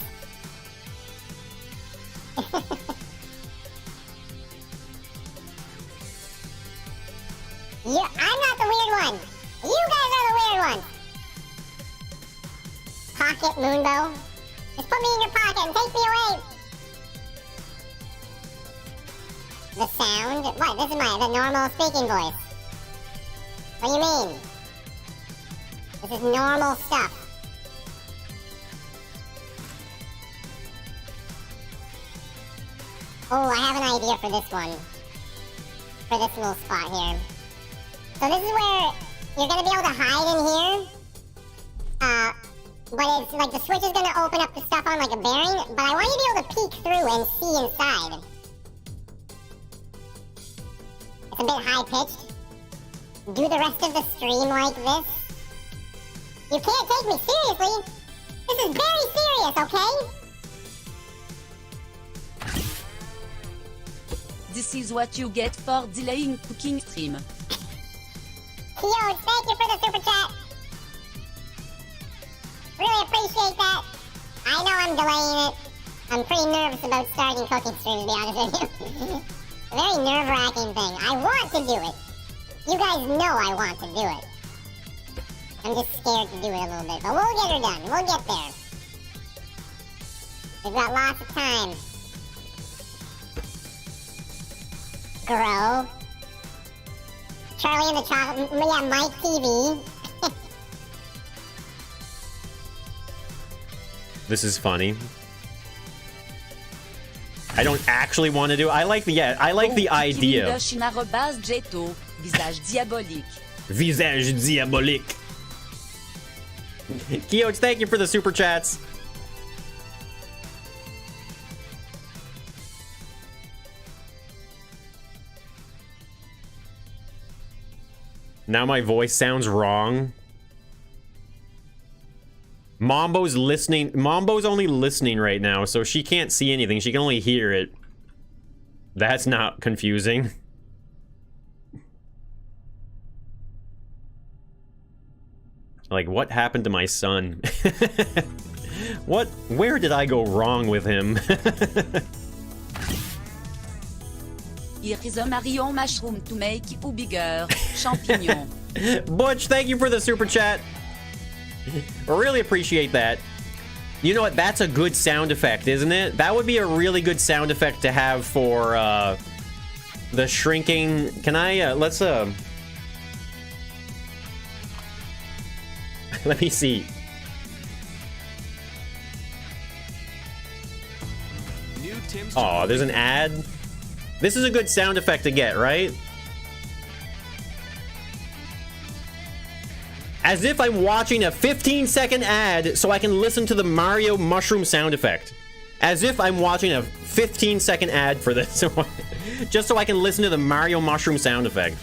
I'm not the weird one. You guys are the weird ones. Pocket Moonbow. Just put me in your pocket and take me away. The sound? What? This is the normal speaking voice. What do you mean? This is normal stuff. Oh, I have an idea for this one. For this little spot here. So this is where you're gonna be able to hide in here. But it's like the switch is gonna open up the stuff on like a bearing, but I want you to be able to peek through and see inside. It's a bit high pitched. Do the rest of the stream like this. You can't take me seriously. This is very serious, okay?
This is what you get for delaying cooking stream.
Yo, thank you for the super chat. Really appreciate that. I know I'm delaying it. I'm pretty nervous about starting cooking stream, to be honest with you. A very nerve-wracking thing. I want to do it. You guys know I want to do it. I'm just scared to do it a little bit, but we'll get her done. We'll get there. We've got lots of time. Grow. Charlie and the Chocolate... Yeah, Mike TV.
This is funny. I don't actually want to do. I like the idea.
Visage diabolique.
Visage diabolique. Kyoch, thank you for the super chats. Now my voice sounds wrong. Mambo's listening. Mambo's only listening right now, so she can't see anything. She can only hear it. That's not confusing. Like, what happened to my son? Where did I go wrong with him?
Here is a Marion mushroom to make you bigger. Champignon.
Butch, thank you for the super chat. Really appreciate that. You know what? That's a good sound effect, isn't it? That would be a really good sound effect to have for the shrinking. Can I let's let me see. Oh, there's an ad. This is a good sound effect to get, right? As if I'm watching a 15-second ad so I can listen to the Mario mushroom sound effect. As if I'm watching a 15-second ad for this. Just so I can listen to the Mario mushroom sound effect.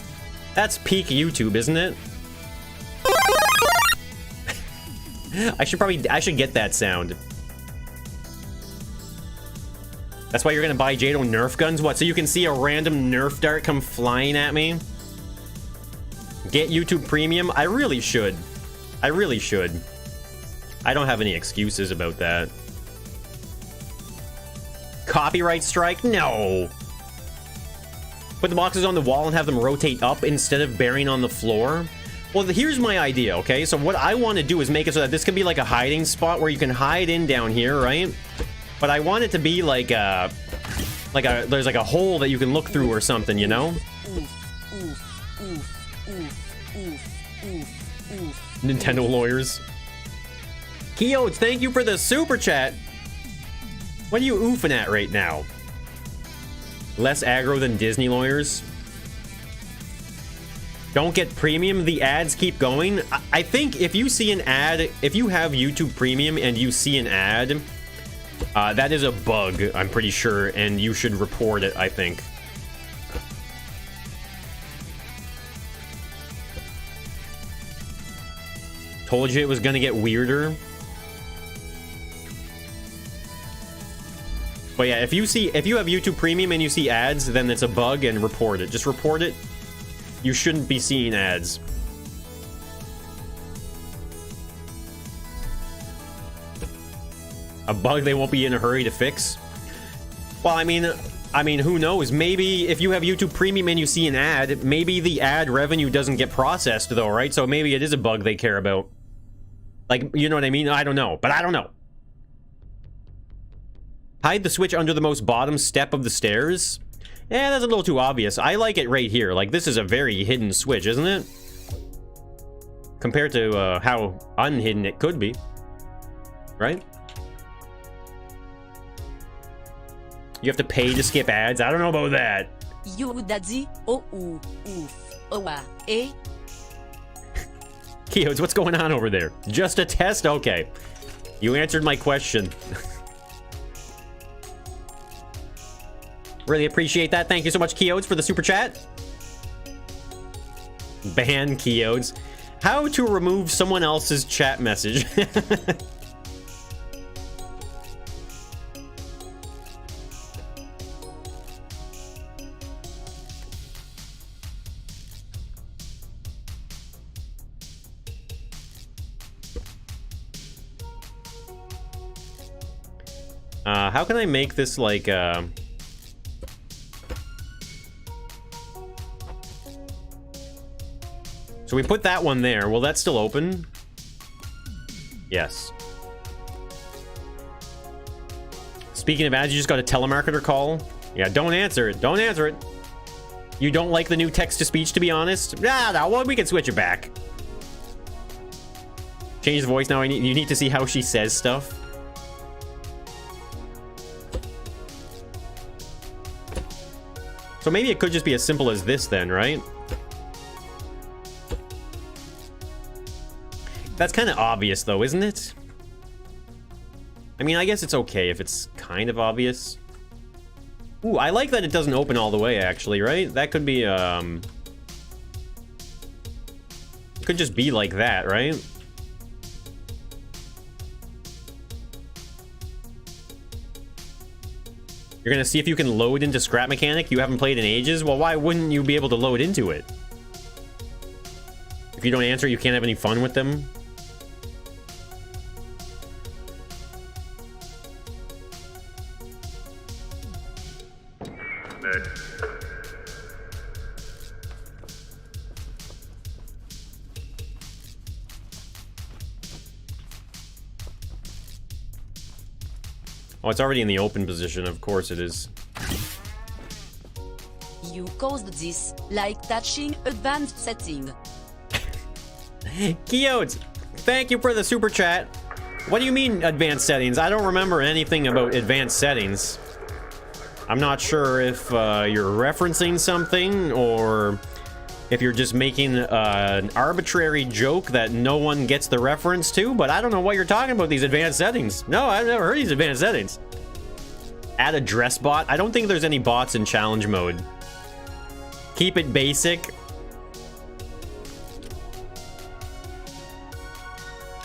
That's peak YouTube, isn't it? I should get that sound. That's why you're gonna buy Jado Nerf guns? What, so you can see a random Nerf dart come flying at me? Get YouTube Premium? I really should. I really should. I don't have any excuses about that. Copyright strike? No! Put the boxes on the wall and have them rotate up instead of burying on the floor? Well, here's my idea, okay? So what I want to do is make it so that this can be like a hiding spot where you can hide in down here, right? But I want it to be like a... there's like a hole that you can look through or something, you know? Nintendo lawyers. Kyoch, thank you for the super chat. What are you oofing at right now? Less aggro than Disney lawyers? Don't get premium, the ads keep going. I think if you see an ad, if you have YouTube Premium and you see an ad, that is a bug, I'm pretty sure, and you should report it, I think. Told you it was gonna get weirder. But yeah, if you have YouTube Premium and you see ads, then it's a bug and report it. Just report it. You shouldn't be seeing ads. A bug they won't be in a hurry to fix? Well, I mean, who knows? Maybe if you have YouTube Premium and you see an ad, maybe the ad revenue doesn't get processed though, right? So maybe it is a bug they care about. Like, you know what I mean? I don't know, but I don't know. Hide the switch under the most bottom step of the stairs? Eh, that's a little too obvious. I like it right here. Like, this is a very hidden switch, isn't it? Compared to how unhidden it could be. Right? You have to pay to skip ads? I don't know about that.
You daddy, oh ooh, oof, oh ah, eh?
Keodes, what's going on over there? Just a test? Okay. You answered my question. Really appreciate that. Thank you so much, Keodes, for the super chat. Ban Keodes. How to remove someone else's chat message. How can I make this like So we put that one there. Will that still open? Yes. Speaking of ads, you just got a telemarketer call. Yeah, don't answer it. Don't answer it. You don't like the new text-to-speech, to be honest? Ah, no, well, we can switch it back. Change the voice now. You need to see how she says stuff. So maybe it could just be as simple as this then, right? That's kind of obvious though, isn't it? I mean, I guess it's okay if it's kind of obvious. Ooh, I like that it doesn't open all the way, actually, right? That could be, it could just be like that, right? You're gonna see if you can load into Scrap Mechanic? You haven't played in ages? Well, why wouldn't you be able to load into it? If you don't answer, you can't have any fun with them? Oh, it's already in the open position. Of course it is.
You caused this, like touching advanced setting.
Keodes, thank you for the super chat. What do you mean advanced settings? I don't remember anything about advanced settings. I'm not sure if you're referencing something or if you're just making an arbitrary joke that no one gets the reference to, but I don't know what you're talking about, these advanced settings. No, I've never heard these advanced settings. Add a dress bot? I don't think there's any bots in challenge mode. Keep it basic.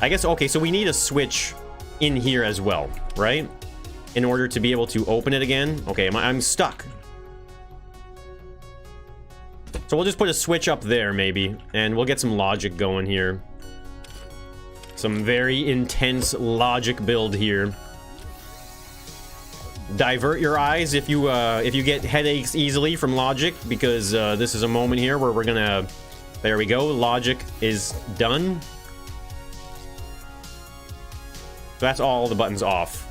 I guess, okay, so we need a switch in here as well, right? In order to be able to open it again. Okay, I'm stuck. So we'll just put a switch up there, maybe, and we'll get some logic going here. Some very intense logic build here. Divert your eyes if you get headaches easily from logic, because this is a moment here where we're gonna... There we go, logic is done. So that's all the buttons off.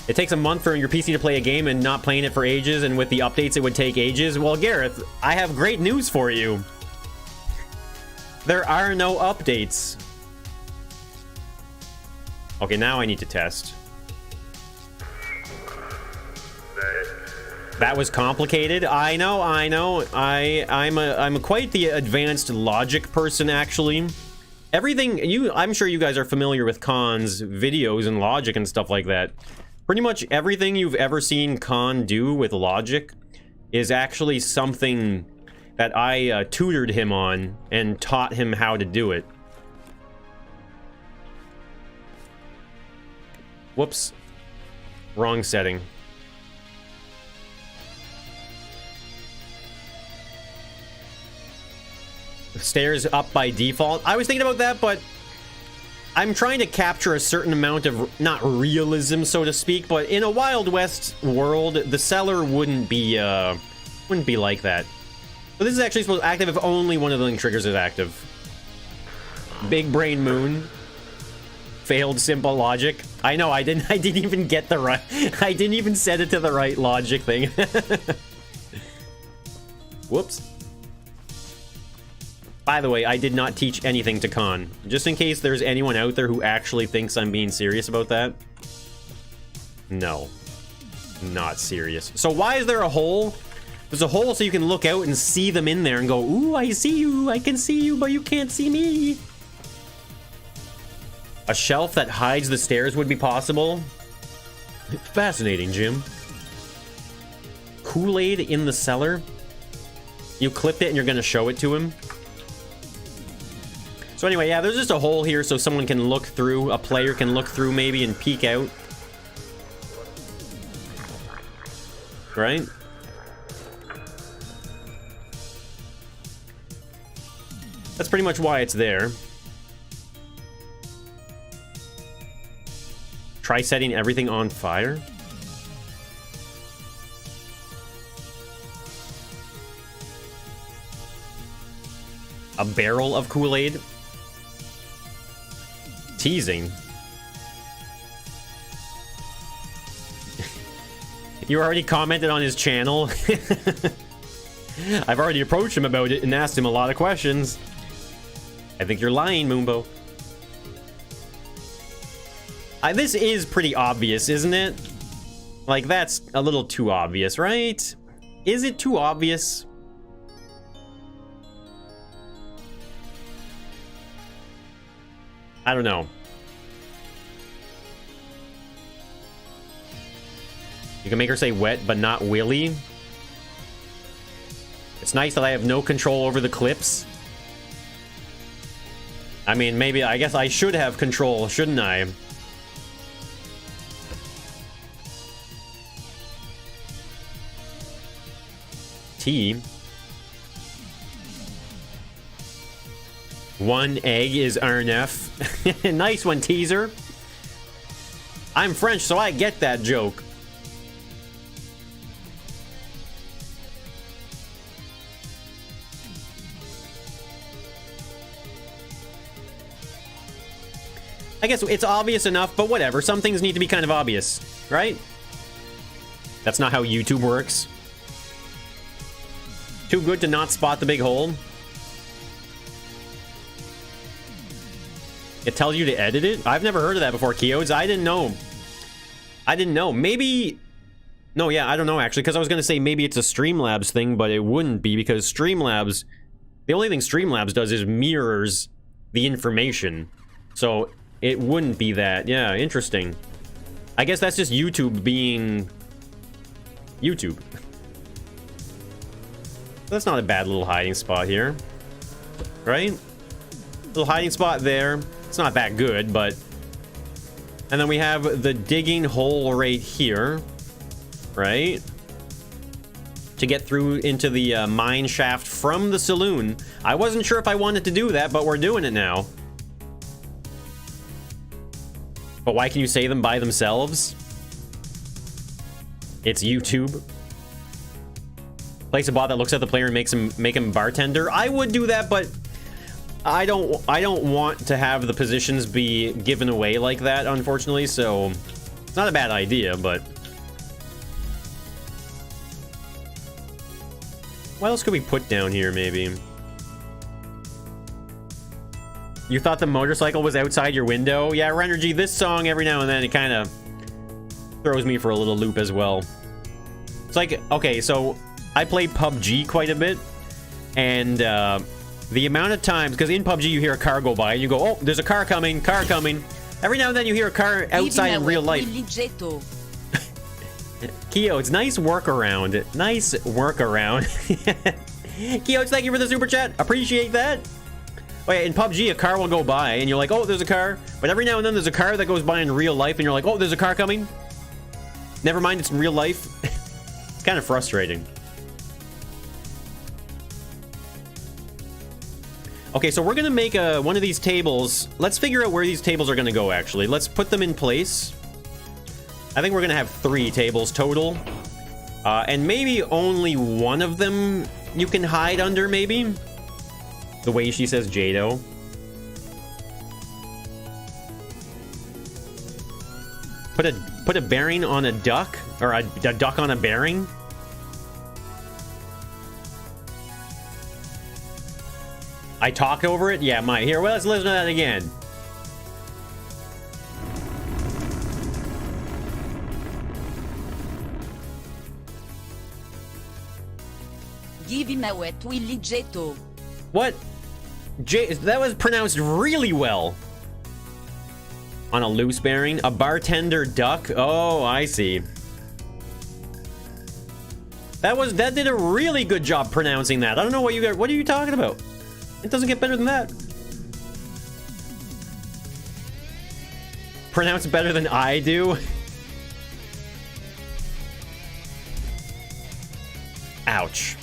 It takes a month for your PC to play a game and not playing it for ages, and with the updates it would take ages. Well, Gareth, I have great news for you. There are no updates. Okay, now I need to test. That was complicated. I know. I'm quite the advanced logic person, actually. Everything I'm sure you guys are familiar with Khan's videos and logic and stuff like that. Pretty much everything you've ever seen Khan do with logic is actually something that I tutored him on and taught him how to do it. Whoops. Wrong setting. Stairs up by default. I was thinking about that, but I'm trying to capture a certain amount of, not realism, so to speak, but in a Wild West world, the cellar wouldn't be like that. So this is actually supposed to active if only one of the link triggers is active. Big Brain Moon. Failed simple logic. I know, I didn't even get the right, I didn't even set it to the right logic thing. Whoops. By the way, I did not teach anything to Khan. Just in case there's anyone out there who actually thinks I'm being serious about that. No. Not serious. So why is there a hole? There's a hole so you can look out and see them in there and go, ooh, I see you. I can see you, but you can't see me. A shelf that hides the stairs would be possible. Fascinating, Jim. Kool-Aid in the cellar. You clipped it and you're going to show it to him. So anyway, yeah, there's just a hole here so someone can look through. A player can look through maybe and peek out. Right? That's pretty much why it's there. Try setting everything on fire. A barrel of Kool-Aid. Teasing. You already commented on his channel. I've already approached him about it and asked him a lot of questions. I think you're lying, Moombo. This is pretty obvious, isn't it? Like, that's a little too obvious, right? Is it too obvious? I don't know. You can make her say wet, but not willy. It's nice that I have no control over the clips. I mean, maybe, I guess I should have control, shouldn't I? Tea. One egg is RNF. Nice one, teaser. I'm French, so I get that joke. I guess it's obvious enough, but whatever. Some things need to be kind of obvious, right? That's not how YouTube works. Too good to not spot the big hole. It tells you to edit it? I've never heard of that before, Keodes. I didn't know. I didn't know. Maybe... No, yeah, I don't know, actually, because I was going to say maybe it's a Streamlabs thing, but it wouldn't be, because Streamlabs... The only thing Streamlabs does is mirrors the information. So... It wouldn't be that. Yeah, interesting. I guess that's just YouTube being... YouTube. That's not a bad little hiding spot here. Right? Little hiding spot there. It's not that good, but... And then we have the digging hole right here. Right? To get through into the mine shaft from the saloon. I wasn't sure if I wanted to do that, but we're doing it now. But why can you say them by themselves? It's YouTube. Place a bot that looks at the player and make him bartender. I would do that, but I don't want to have the positions be given away like that, unfortunately, so it's not a bad idea, but what else could we put down here, maybe? You thought the motorcycle was outside your window? Yeah, Renergy, this song, every now and then, it kind of throws me for a little loop as well. It's like, okay, so I play PUBG quite a bit, and the amount of times, because in PUBG you hear a car go by, and you go, oh, there's a car coming, car coming. Every now and then you hear a car outside in real life. Keo, it's nice workaround. Nice workaround. Keo, thank you for the super chat. Appreciate that. Oh yeah, in PUBG, a car will go by, and you're like, oh, there's a car. But every now and then, there's a car that goes by in real life, and you're like, oh, there's a car coming. Never mind, it's in real life. It's kind of frustrating. Okay, so we're going to make one of these tables. Let's figure out where these tables are going to go, actually. Let's put them in place. I think we're going to have 3 tables total. And maybe only one of them you can hide under, maybe? The way she says Jado. Put a bearing on a duck? Or a duck on a bearing? I talked over it? Yeah, might. Here, well, let's listen to that again.
Give him a wet willy jetto.
What? That was pronounced really well. On a loose bearing? A bartender duck? Oh, I see. That did a really good job pronouncing that. I don't know what are you talking about? It doesn't get better than that. Pronounce better than I do? Ouch.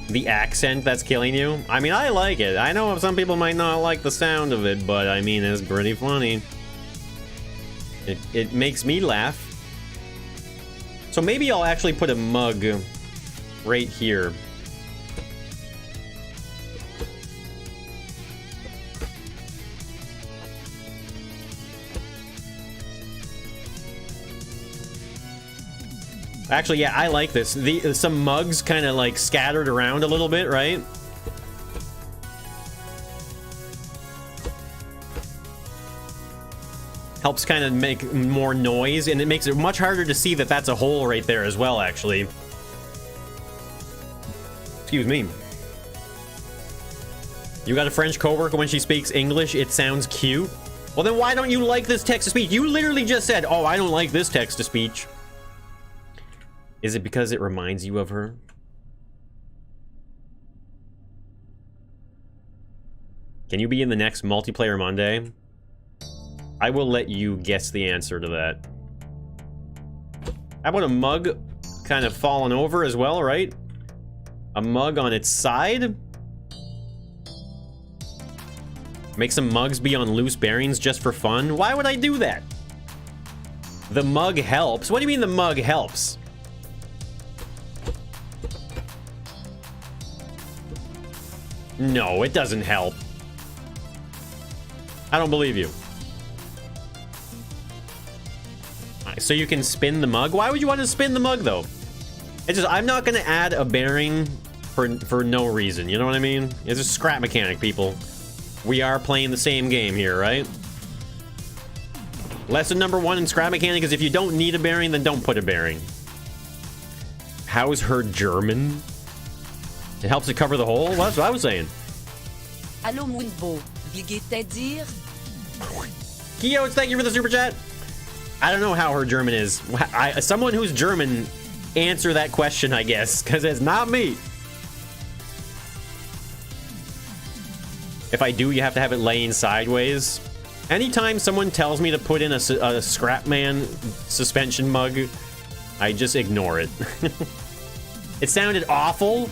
The accent that's killing you? I mean, I like it. I know some people might not like the sound of it, but I mean, it's pretty funny. It makes me laugh. So maybe I'll actually put a mug right here. Actually, yeah, I like this. Some mugs kind of like scattered around a little bit, right? Helps kind of make more noise, and it makes it much harder to see that that's a hole right there as well, actually. Excuse me. You got a French coworker when she speaks English, it sounds cute? Well, then why don't you like this text-to-speech? You literally just said, oh, I don't like this text-to-speech. Is it because it reminds you of her? Can you be in the next Multiplayer Monday? I will let you guess the answer to that. How about a mug kind of falling over as well, right? A mug on its side? Make some mugs be on loose bearings just for fun? Why would I do that? The mug helps? What do you mean the mug helps? No, it doesn't help. I don't believe you. So you can spin the mug? Why would you want to spin the mug, though? It's just, I'm not going to add a bearing for no reason. You know what I mean? It's a scrap mechanic, people. We are playing the same game here, right? Lesson number 1 in scrap mechanic is if you don't need a bearing, then don't put a bearing. How's her German? It helps to cover the hole? Well, that's what I was saying.
Allô, mon beau. Wie geht der dir?
Kyo, thank you for the super chat. I don't know how her German is. Someone who's German, answer that question, I guess, because it's not me. If I do, you have to have it laying sideways. Anytime someone tells me to put in a Scrapman suspension mug, I just ignore it. It sounded awful.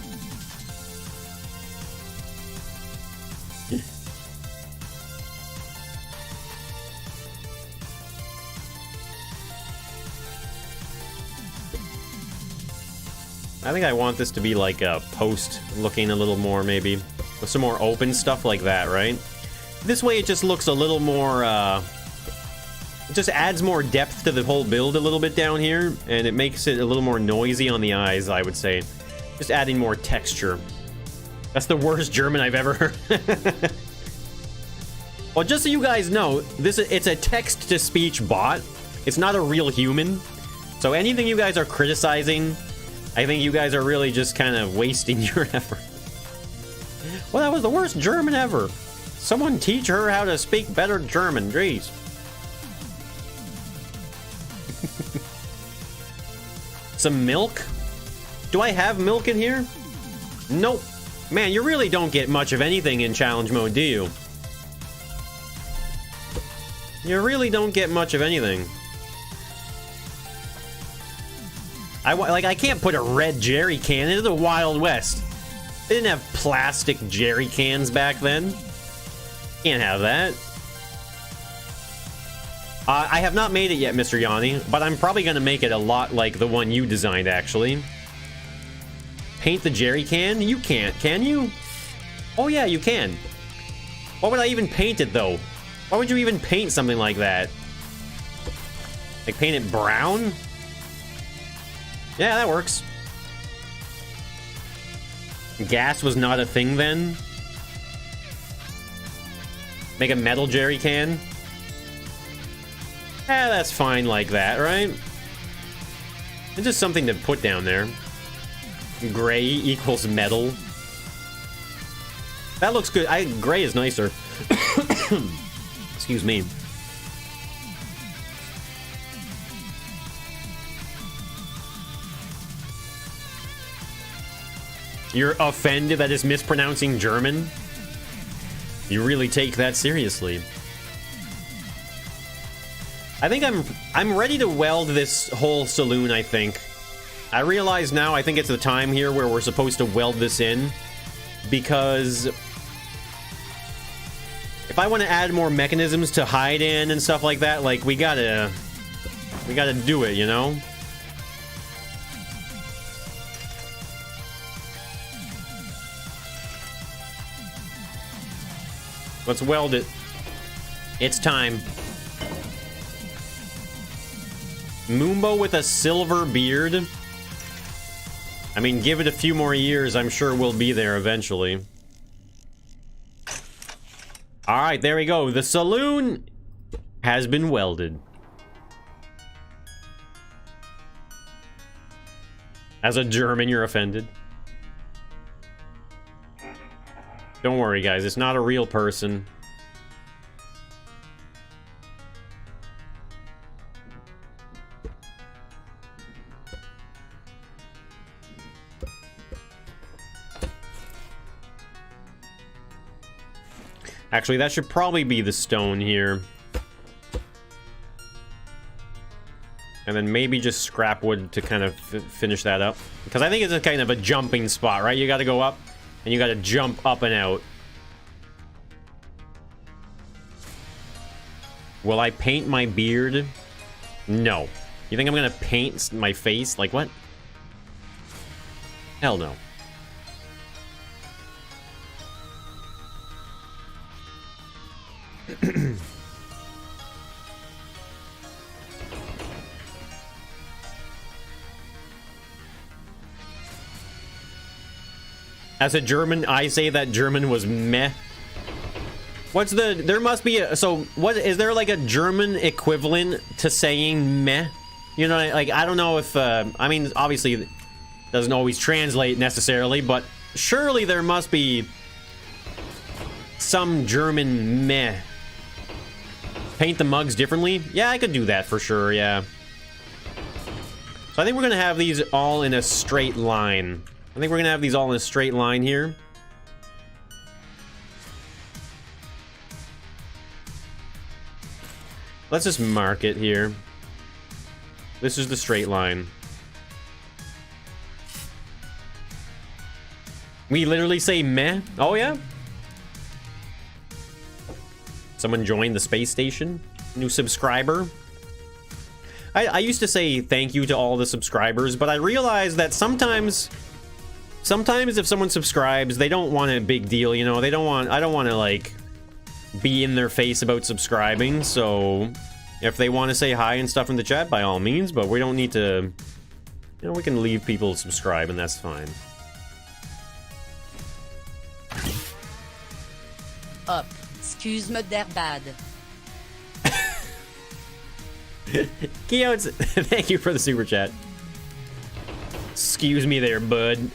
I think I want this to be like a post looking a little more, maybe. With some more open stuff like that, right? This way it just looks a little more, it just adds more depth to the whole build a little bit down here, and it makes it a little more noisy on the eyes, I would say. Just adding more texture. That's the worst German I've ever heard. Well, just so you guys know, it's a text-to-speech bot. It's not a real human. So anything you guys are criticizing, I think you guys are really just kind of wasting your effort. Well, that was the worst German ever. Someone teach her how to speak better German, jeez. Some milk? Do I have milk in here? Nope. Man, you really don't get much of anything in challenge mode, do you? You really don't get much of anything. I can't put a red jerry can into the Wild West. They didn't have plastic jerry cans back then. Can't have that. I have not made it yet, Mr. Yanni, but I'm probably going to make it a lot like the one you designed, actually. Paint the jerry can? You can't, can you? Oh yeah, you can. Why would I even paint it, though? Why would you even paint something like that? Like, paint it brown? Yeah, that works. Gas was not a thing then? Make a metal jerry can? That's fine like that, right? It's just something to put down there. Gray equals metal. That looks good. Gray is nicer. Excuse me. You're offended that it's mispronouncing German? You really take that seriously. I think I'm ready to weld this whole saloon, I think. I realize now I think it's the time here where we're supposed to weld this in, because if I want to add more mechanisms to hide in and stuff like that, like we gotta do it, you know? Let's weld it. It's time. Moombo with a silver beard. I mean, give it a few more years, I'm sure we'll be there eventually. Alright, there we go. The saloon has been welded. As a German, you're offended. Don't worry, guys. It's not a real person. Actually, that should probably be the stone here. And then maybe just scrap wood to kind of finish that up. Because I think it's a kind of a jumping spot, right? You gotta go up, and you gotta jump up and out. Will I paint my beard? No. You think I'm gonna paint my face? Like, what? Hell no. As a German, I say that German was meh. What's the... There must be a... So, what... Is there, like, a German equivalent to saying meh? You know, like, I don't know if... I mean, obviously, it doesn't always translate necessarily, but surely there must be some German meh. Paint the mugs differently? Yeah, I could do that for sure, yeah. So I think we're going to have these all in a straight line. I think we're going to have these all in a straight line here. Let's just mark it here. This is the straight line. We literally say meh? Oh, yeah? Someone joined the space station? New subscriber? I used to say thank you to all the subscribers, but I realized that sometimes if someone subscribes, they don't want a big deal, you know? They don't want... I don't want to, like, be in their face about subscribing, so... If they want to say hi and stuff in the chat, by all means, but we don't need to... You know, we can leave people subscribe, and that's fine.
Up. Excuse-me, they're bad.
Keo, thank you for the super chat. Excuse me there, bud.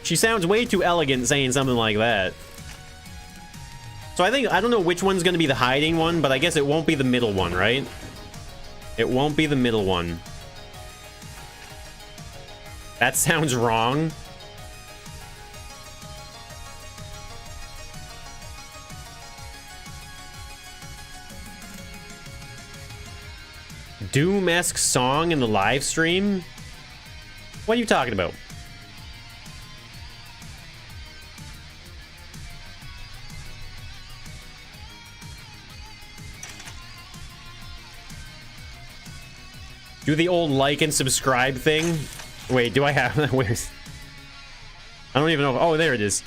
She sounds way too elegant saying something like that. So I don't know which one's going to be the hiding one, but I guess it won't be the middle one, right? It won't be the middle one. That sounds wrong. Doom-esque song in the live stream? What are you talking about? Do the old like and subscribe thing. Wait, do I have... Where's... I don't even know... Oh, there it is.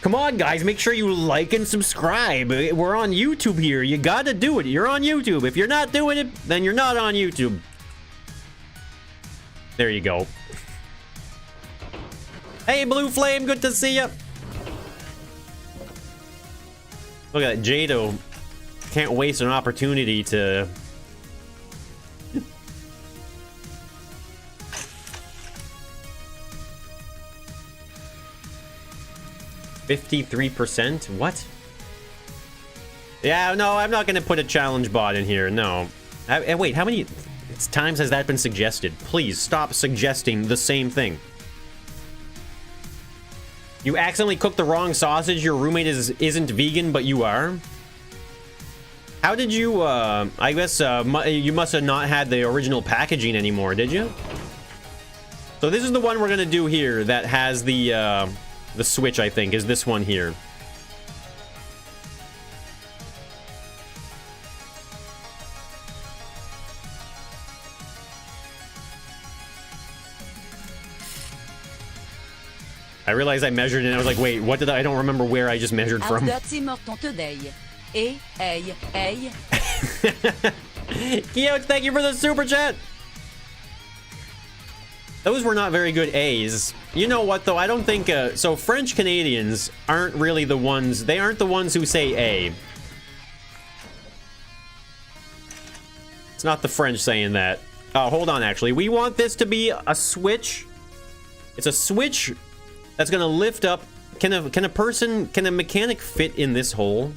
Come on, guys, make sure you like and subscribe. We're on YouTube here. You gotta do it. You're on YouTube. If you're not doing it, then you're not on YouTube. There you go. Hey, Blue Flame, good to see you. Look at that, Jado. Can't waste an opportunity to... $53%? What? Yeah, no, I'm not gonna put a challenge bot in here, no. Wait, how many times has that been suggested? Please, stop suggesting the same thing. You accidentally cooked the wrong sausage, your roommate isn't vegan, but you are? How did you, I guess, you must have not had the original packaging anymore, did you? So this is the one we're gonna do here that has the switch, I think, is this one here. I realized I measured it and I was like, wait, what did I don't remember where I just measured from. Kyo, thank you for the super chat. Those were not very good A's. You know what, though? I don't think... so French Canadians aren't really the ones... They aren't the ones who say A. It's not the French saying that. Oh, hold on, actually. We want this to be a switch. It's a switch that's going to lift up... Can a mechanic fit in this hole?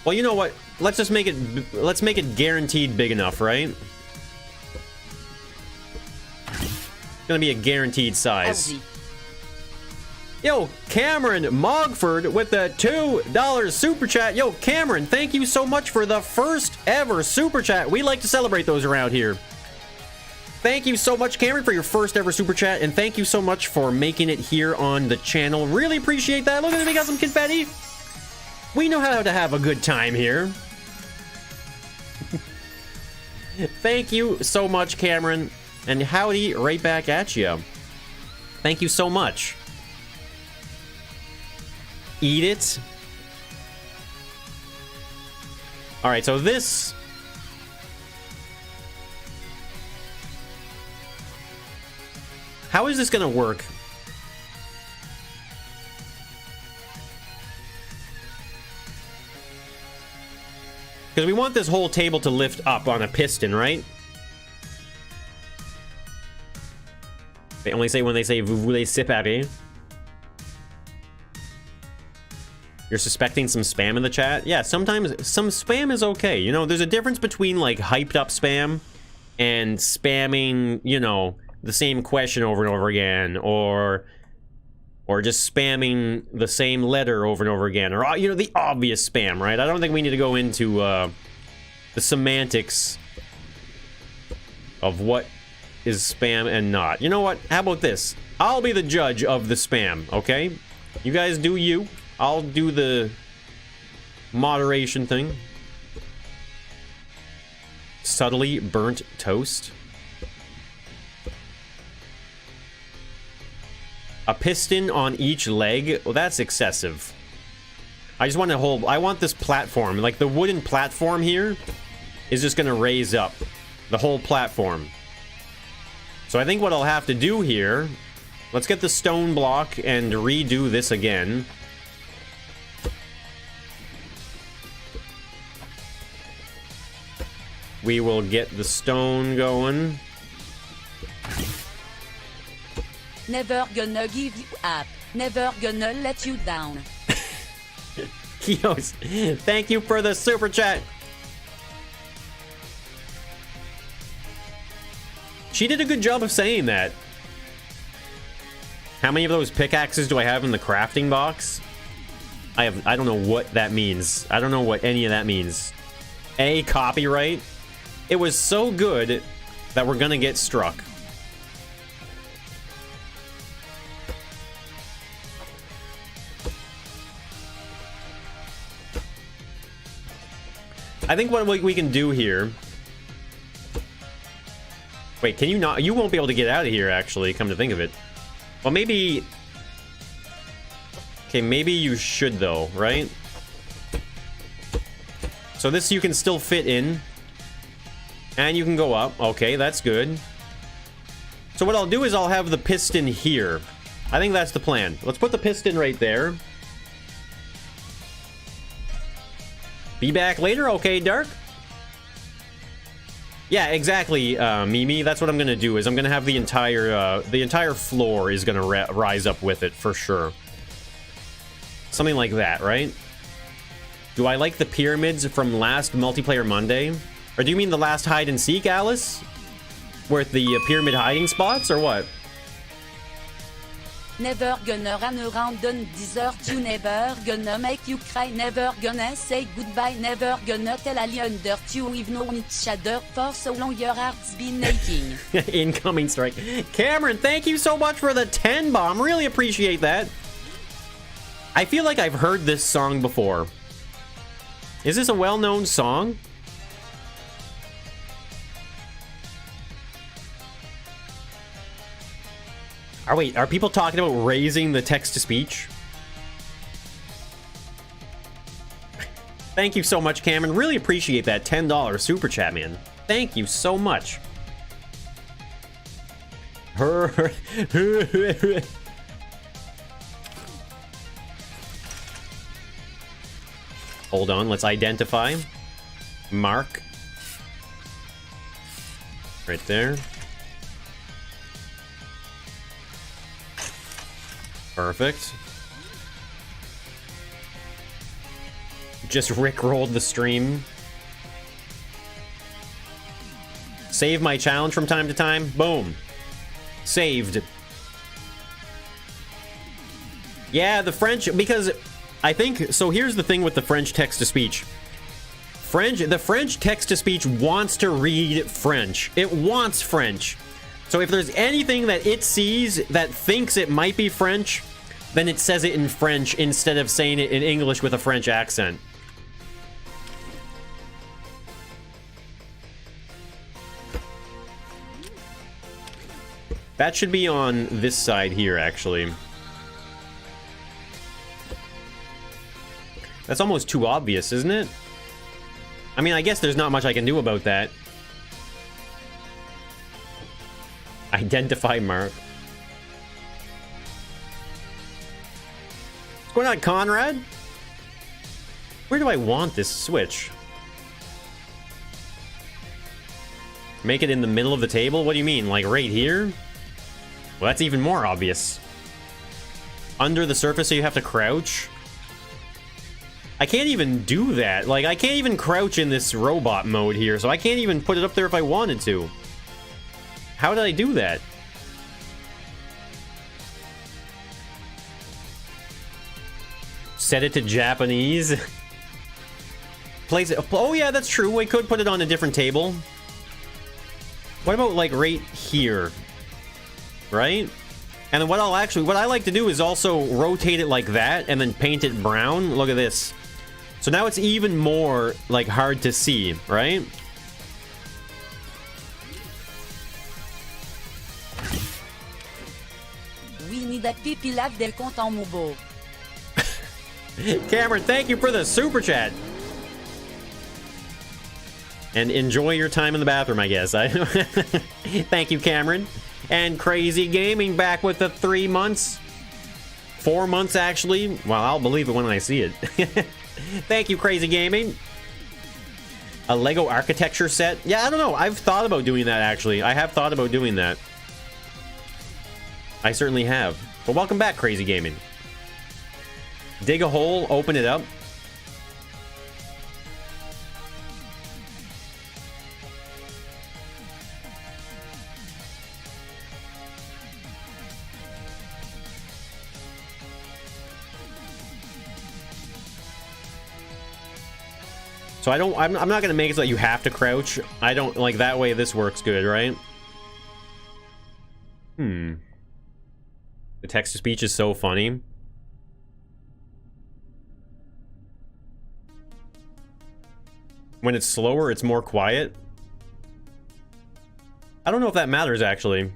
Well, you know what? Let's just make it guaranteed big enough, right? It's gonna be a guaranteed size. Yo, Cameron Mogford with the $2 super chat. Yo, Cameron, thank you so much for the first ever super chat. We like to celebrate those around here. Thank you so much, Cameron, for your first ever super chat, and thank you so much for making it here on the channel. Really appreciate that. Look at it, we got some confetti. We know how to have a good time here. Thank you so much, Cameron. And howdy right back at you. Thank you so much. Eat it. Alright, so this... How is this gonna work? Because we want this whole table to lift up on a piston, right? They only say when they say vous voulez séparer. You're suspecting some spam in the chat? Yeah, sometimes some spam is okay. You know, there's a difference between like hyped up spam and spamming, you know, the same question over and over again, or just spamming the same letter over and over again, or, you know, the obvious spam, right? I don't think we need to go into the semantics of what is spam and not. You know what? How about this? I'll be the judge of the spam, okay? You guys do you. I'll do the moderation thing. Subtly burnt toast. A piston on each leg? Well, that's excessive. I just want to hold... I want this platform. Like, the wooden platform here is just going to raise up the whole platform. So I think what I'll have to do here... Let's get the stone block and redo this again. We will get the stone going.
Never gonna give you up. Never gonna let you down.
Kios, thank you for the super chat. She did a good job of saying that. How many of those pickaxes do I have in the crafting box? I don't know what that means. I don't know what any of that means. A, copyright. It was so good that we're gonna get struck. I think what we can do here... Wait, can you not... You won't be able to get out of here, actually, come to think of it. Well, maybe... Okay, maybe you should, though, right? So this you can still fit in. And you can go up. Okay, that's good. So what I'll do is I'll have the piston here. I think that's the plan. Let's put the piston right there. Be back later? Okay, Dark? Yeah, exactly, Mimi. That's what I'm gonna do, is I'm gonna have the entire floor is gonna rise up with it, for sure. Something like that, right? Do I like the pyramids from last Multiplayer Monday? Or do you mean the last hide and seek, Alice? With the pyramid hiding spots, or what?
Never gonna run around on desert, you never gonna make you cry, never gonna say goodbye, never gonna tell alien dirt you we've known each other for so long your heart's been aching.
Incoming strike. Cameron, thank you so much for the 10 bomb. Really appreciate that. I feel like I've heard this song before. Is this a well-known song? Wait, are people talking about raising the text-to-speech? Thank you so much, Cameron. Really appreciate that $10 super chat, man. Thank you so much. Hold on, let's identify. Mark. Right there. Perfect. Just rickrolled the stream. Save my challenge from time to time. Boom. Saved. Yeah, the French, because I think, so here's the thing with the French text-to-speech. The French text-to-speech wants to read French. It wants French. So if there's anything that it sees that thinks it might be French, then it says it in French instead of saying it in English with a French accent. That should be on this side here, actually. That's almost too obvious, isn't it? I mean, I guess there's not much I can do about that. Identify Mark. What's going on, Conrad? Where do I want this switch? Make it in the middle of the table? What do you mean? Like right here? Well, that's even more obvious. Under the surface, so you have to crouch? I can't even do that. Like, I can't even crouch in this robot mode here, so I can't even put it up there if I wanted to. How did I do that? Set it to Japanese. Place it. Oh yeah, that's true. We could put it on a different table. What about like right here? Right? And then what I like to do is also rotate it like that and then paint it brown. Look at this. So now it's even more like hard to see, right?
We need a pipilac del compte en mobile.
Cameron, thank you for the super chat. And enjoy your time in the bathroom, I guess. Thank you, Cameron. And Crazy Gaming back with the 3 months. 4 months, actually. Well, I'll believe it when I see it. Thank you, Crazy Gaming. A Lego architecture set. Yeah, I don't know. I've thought about doing that, actually. I have thought about doing that. I certainly have. But welcome back, Crazy Gaming. Dig a hole, open it up. So I'm not gonna make it so that you have to crouch. I don't like that way. This works good, right? The text-to-speech is so funny. When it's slower, it's more quiet. I don't know if that matters, actually.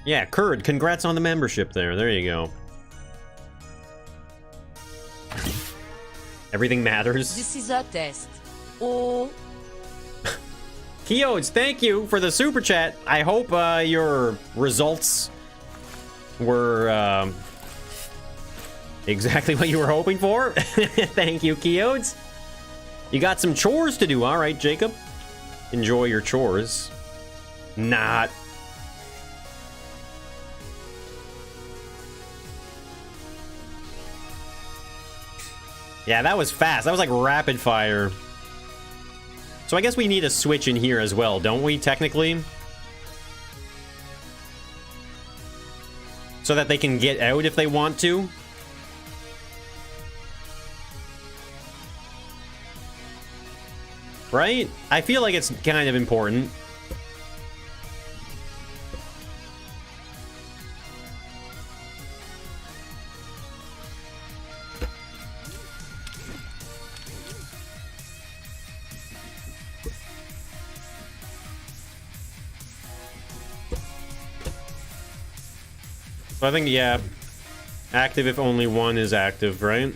Yeah, Kurd, congrats on the membership there. There you go. Everything matters.
This is a test. Oh.
Keodes, thank you for the super chat. I hope your results were exactly what you were hoping for. Thank you, Keodes. You got some chores to do. All right, Jacob. Enjoy your chores. Not. Yeah, that was fast. That was like rapid fire. So I guess we need a switch in here as well, don't we, technically? So that they can get out if they want to. Right? I feel like it's kind of important. I think, yeah, active if only one is active, right?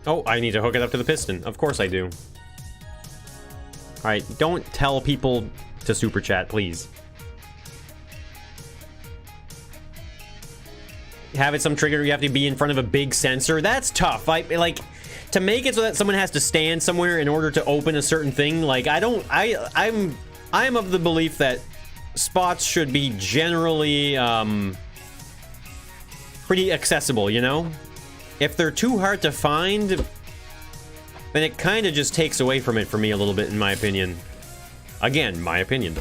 Oh, I need to hook it up to the piston. Of course I do. Alright, don't tell people to super chat, please. Have it some trigger, you have to be in front of a big sensor. That's tough. Like to make it so that someone has to stand somewhere in order to open a certain thing. Like I'm of the belief that spots should be generally pretty accessible, you know? If they're too hard to find, then it kind of just takes away from it for me a little bit, in my opinion. Again, my opinion.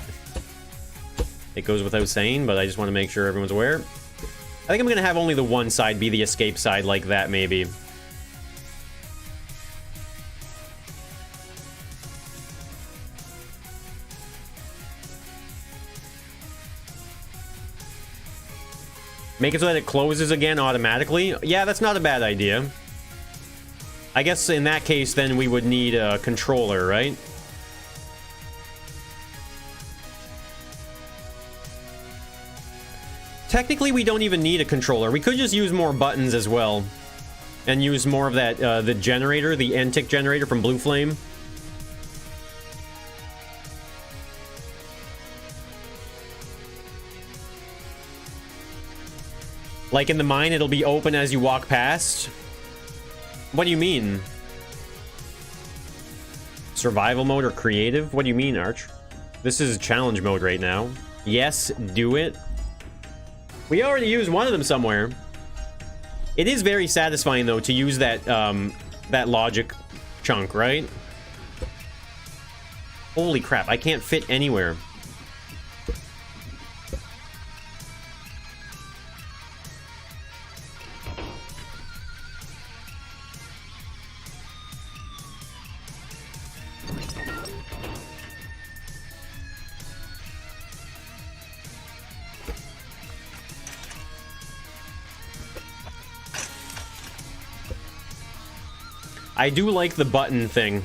It goes without saying, but I just want to make sure everyone's aware. I think I'm gonna have only the one side be the escape side like that, maybe. Make it so that it closes again automatically. Yeah, that's not a bad idea. I guess in that case, then we would need a controller, right? Technically, we don't even need a controller. We could just use more buttons as well. And use more of that, the generator, the NTIC generator from Blue Flame. Like in the mine, it'll be open as you walk past. What do you mean? Survival mode or creative? What do you mean, Arch? This is challenge mode right now. Yes, do it. We already used one of them somewhere. It is very satisfying, though, to use that, that logic chunk, right? Holy crap, I can't fit anywhere. I do like the button thing.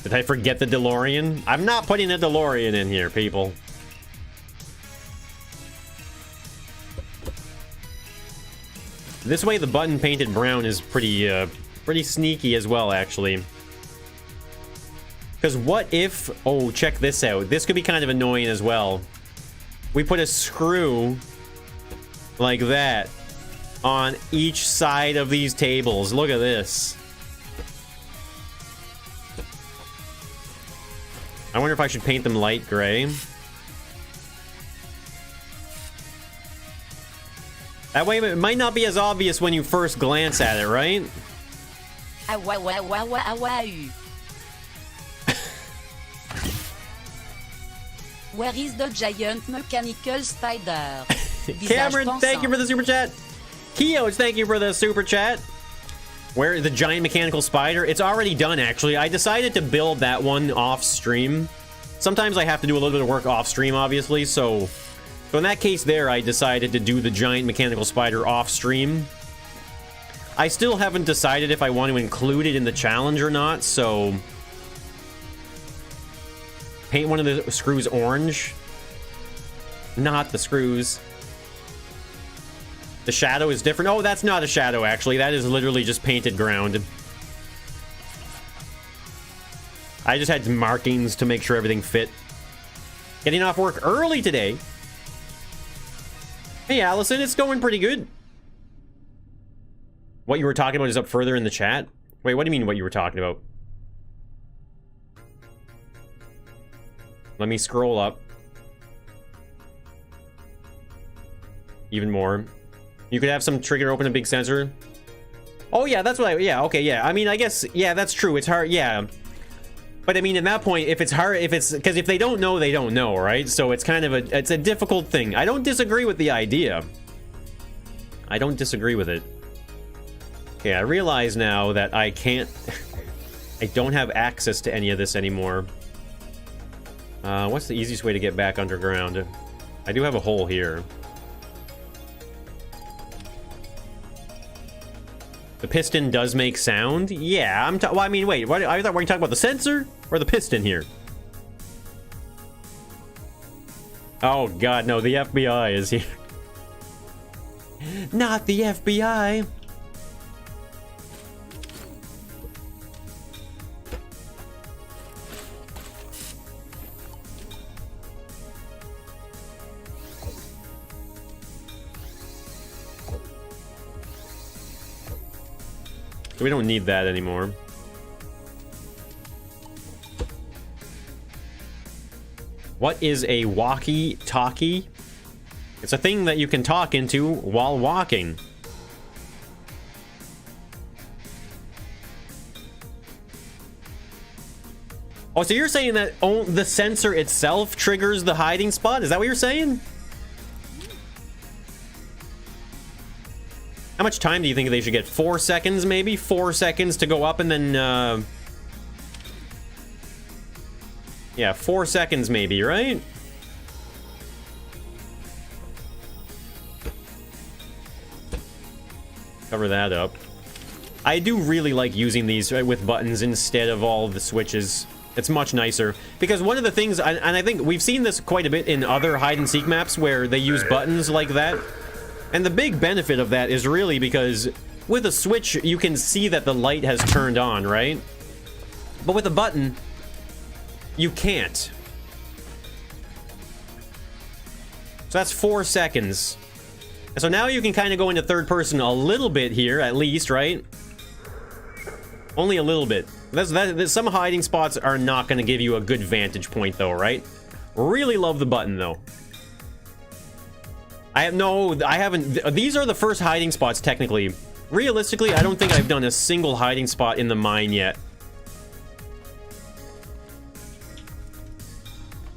Did I forget the DeLorean? I'm not putting a DeLorean in here, people. This way, the button painted brown is pretty, pretty sneaky as well, actually. Because what if... Oh, check this out. This could be kind of annoying as well. We put a screw... like that on each side of these tables. Look at this. I wonder if I should paint them light gray. That way it might not be as obvious when you first glance at it, right?
Where is the giant mechanical spider?
Cameron, thank you for the super chat. Keodes, thank you for the super chat. Where is the giant mechanical spider? It's already done, actually. I decided to build that one off stream. Sometimes I have to do a little bit of work off stream, obviously, so So in that case there, I decided to do the giant mechanical spider off stream. I still haven't decided if I want to include it in the challenge or not, so... Paint one of the screws orange. Not the screws. The shadow is different. Oh, that's not a shadow, actually. That is literally just painted ground. I just had markings to make sure everything fit. Getting off work early today. Hey, Allison, it's going pretty good. What you were talking about is up further in the chat? Wait, what do you mean what you were talking about? Let me scroll up. Even more. You could have some trigger open a big sensor. Oh, yeah, that's what I... Yeah, okay, yeah. I mean, I guess... Yeah, that's true. It's hard, yeah. But, I mean, at that point, if it's hard... If it's... Because if they don't know, they don't know, right? So it's kind of a... It's a difficult thing. I don't disagree with the idea. I don't disagree with it. Okay, I realize now that I can't... I don't have access to any of this anymore. What's the easiest way to get back underground? I do have a hole here. The piston does make sound? Yeah, well, I mean, wait, what, I thought we were talking about the sensor or the piston here? Oh god, no, the FBI is here. Not the FBI. So we don't need that anymore. What is a walkie-talkie? It's a thing that you can talk into while walking. Oh, so you're saying that the sensor itself triggers the hiding spot? Is that what you're saying? How much time do you think they should get? 4 seconds, maybe? 4 seconds to go up and then, yeah, 4 seconds maybe, right? Cover that up. I do really like using these with buttons instead of all of the switches. It's much nicer. Because one of the things, and I think we've seen this quite a bit in other hide-and-seek maps where they use buttons like that. And the big benefit of that is really because with a switch, you can see that the light has turned on, right? But with a button, you can't. So that's 4 seconds. And so now you can kind of go into third person a little bit here, at least, right? Only a little bit. Some hiding spots are not going to give you a good vantage point, though, right? Really love the button, though. I haven't. These are the first hiding spots, technically. Realistically, I don't think I've done a single hiding spot in the mine yet.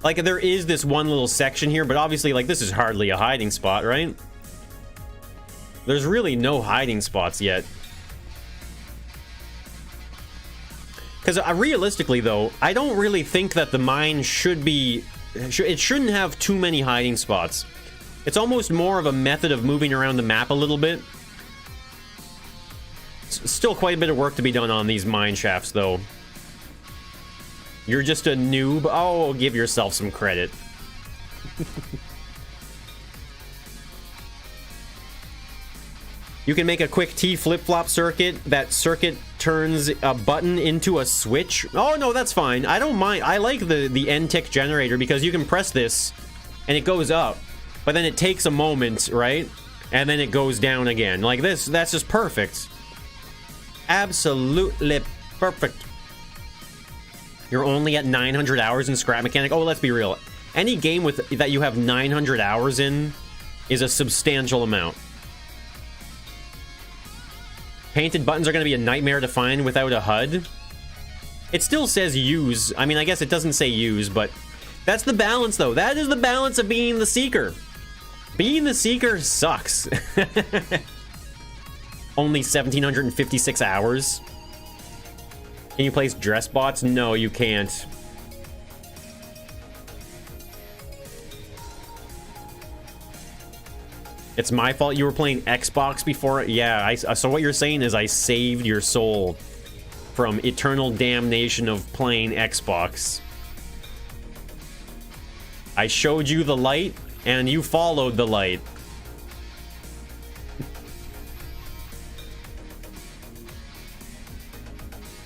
Like, there is this one little section here, but obviously, like, this is hardly a hiding spot, right? There's really no hiding spots yet. Because realistically, though, I don't really think that the mine should be... It shouldn't have too many hiding spots. It's almost more of a method of moving around the map a little bit. Still quite a bit of work to be done on these mine shafts, though. You're just a noob? Oh, give yourself some credit. You can make a quick T flip-flop circuit. That circuit turns a button into a switch. Oh, no, that's fine. I don't mind. I like the N-tick generator because you can press this and it goes up. But then it takes a moment, right? And then it goes down again. Like this, that's just perfect. Absolutely perfect. You're only at 900 hours in Scrap Mechanic. Oh, let's be real. Any game with that you have 900 hours in is a substantial amount. Painted buttons are going to be a nightmare to find without a HUD. It still says use. I mean, I guess it doesn't say use, but that's the balance, though. That is the balance of being the Seeker. Being the Seeker sucks. Only 1,756 hours. Can you place dress bots? No, you can't. It's my fault you were playing Xbox before. Yeah, so what you're saying is I saved your soul from eternal damnation of playing Xbox. I showed you the light, and you followed the light.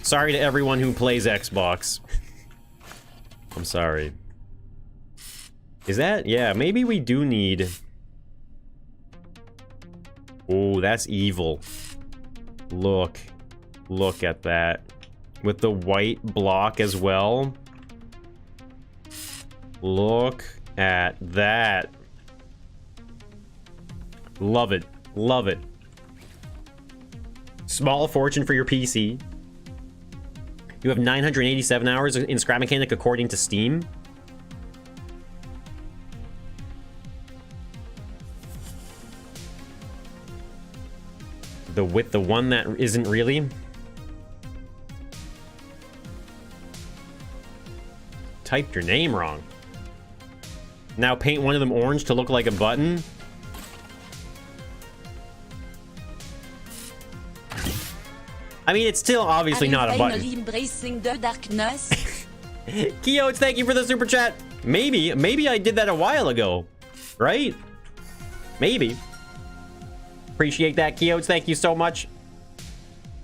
Sorry to everyone who plays Xbox. I'm sorry. Is that? Yeah, maybe we do need... Oh, that's evil. Look. Look at that. With the white block as well. Look at that. Love it. Love it. Small fortune for your PC. You have 987 hours in Scrap Mechanic according to Steam. The one that isn't really. Typed your name wrong. Now paint one of them orange to look like a button. I mean, it's still obviously not a button.
Embracing the darkness.
Keotes, thank you for the super chat. Maybe I did that a while ago, right? Maybe. Appreciate that, Keotes. Thank you so much.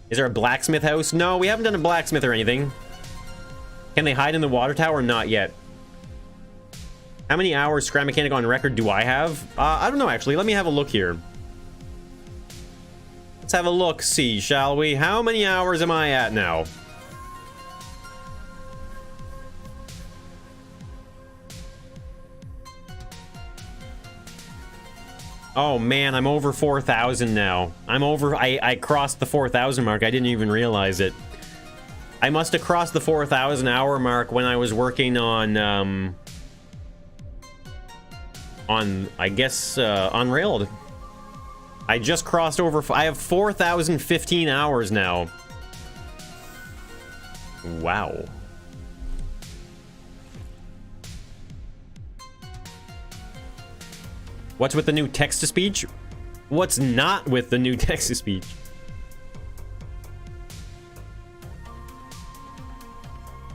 Is there a blacksmith house? No, we haven't done a blacksmith or anything. Can they hide in the water tower? Not yet. How many hours Scrap Mechanic on record do I have? I don't know, actually. Let me have a look here. Let's have a look, see, shall we? How many hours am I at now? Oh man, I'm over 4,000 now. I crossed the 4,000 mark. I didn't even realize it. I must have crossed the 4,000 hour mark when I was working on I guess, Unrailed. I just crossed over. I have 4,015 hours now. Wow. What's with the new text-to-speech? What's not with the new text-to-speech?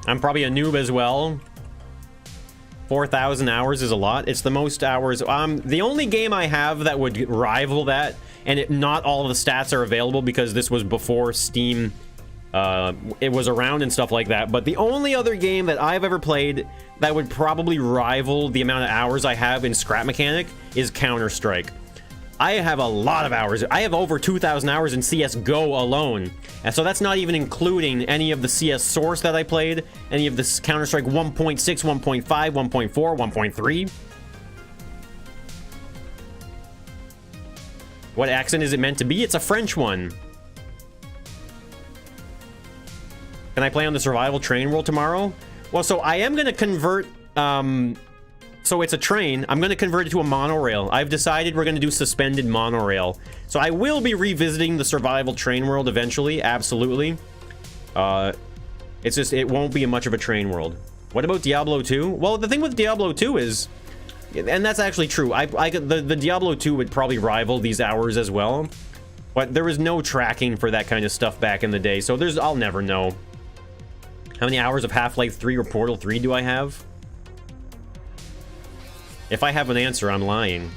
I'm probably a noob as well. 4,000 hours is a lot. It's the most hours. The only game I have that would rival that, and not all of the stats are available because this was before Steam. It was around and stuff like that. But the only other game that I've ever played that would probably rival the amount of hours I have in Scrap Mechanic is Counter-Strike. I have a lot of hours. I have over 2,000 hours in CSGO alone. And so that's not even including any of the CS Source that I played, any of this Counter-Strike 1.6, 1.5, 1.4, 1.3. What accent is it meant to be? It's a French one. Can I play on the survival train world tomorrow? Well, so I am going to convert... So it's a train. I'm going to convert it to a monorail. I've decided we're going to do suspended monorail. So I will be revisiting the survival train world eventually. Absolutely. It's just, it won't be much of a train world. What about Diablo 2? Well, the thing with Diablo 2 is... And that's actually true. The Diablo 2 would probably rival these hours as well. But there was no tracking for that kind of stuff back in the day. So I'll never know. How many hours of Half-Life 3 or Portal 3 do I have? If I have an answer, I'm lying.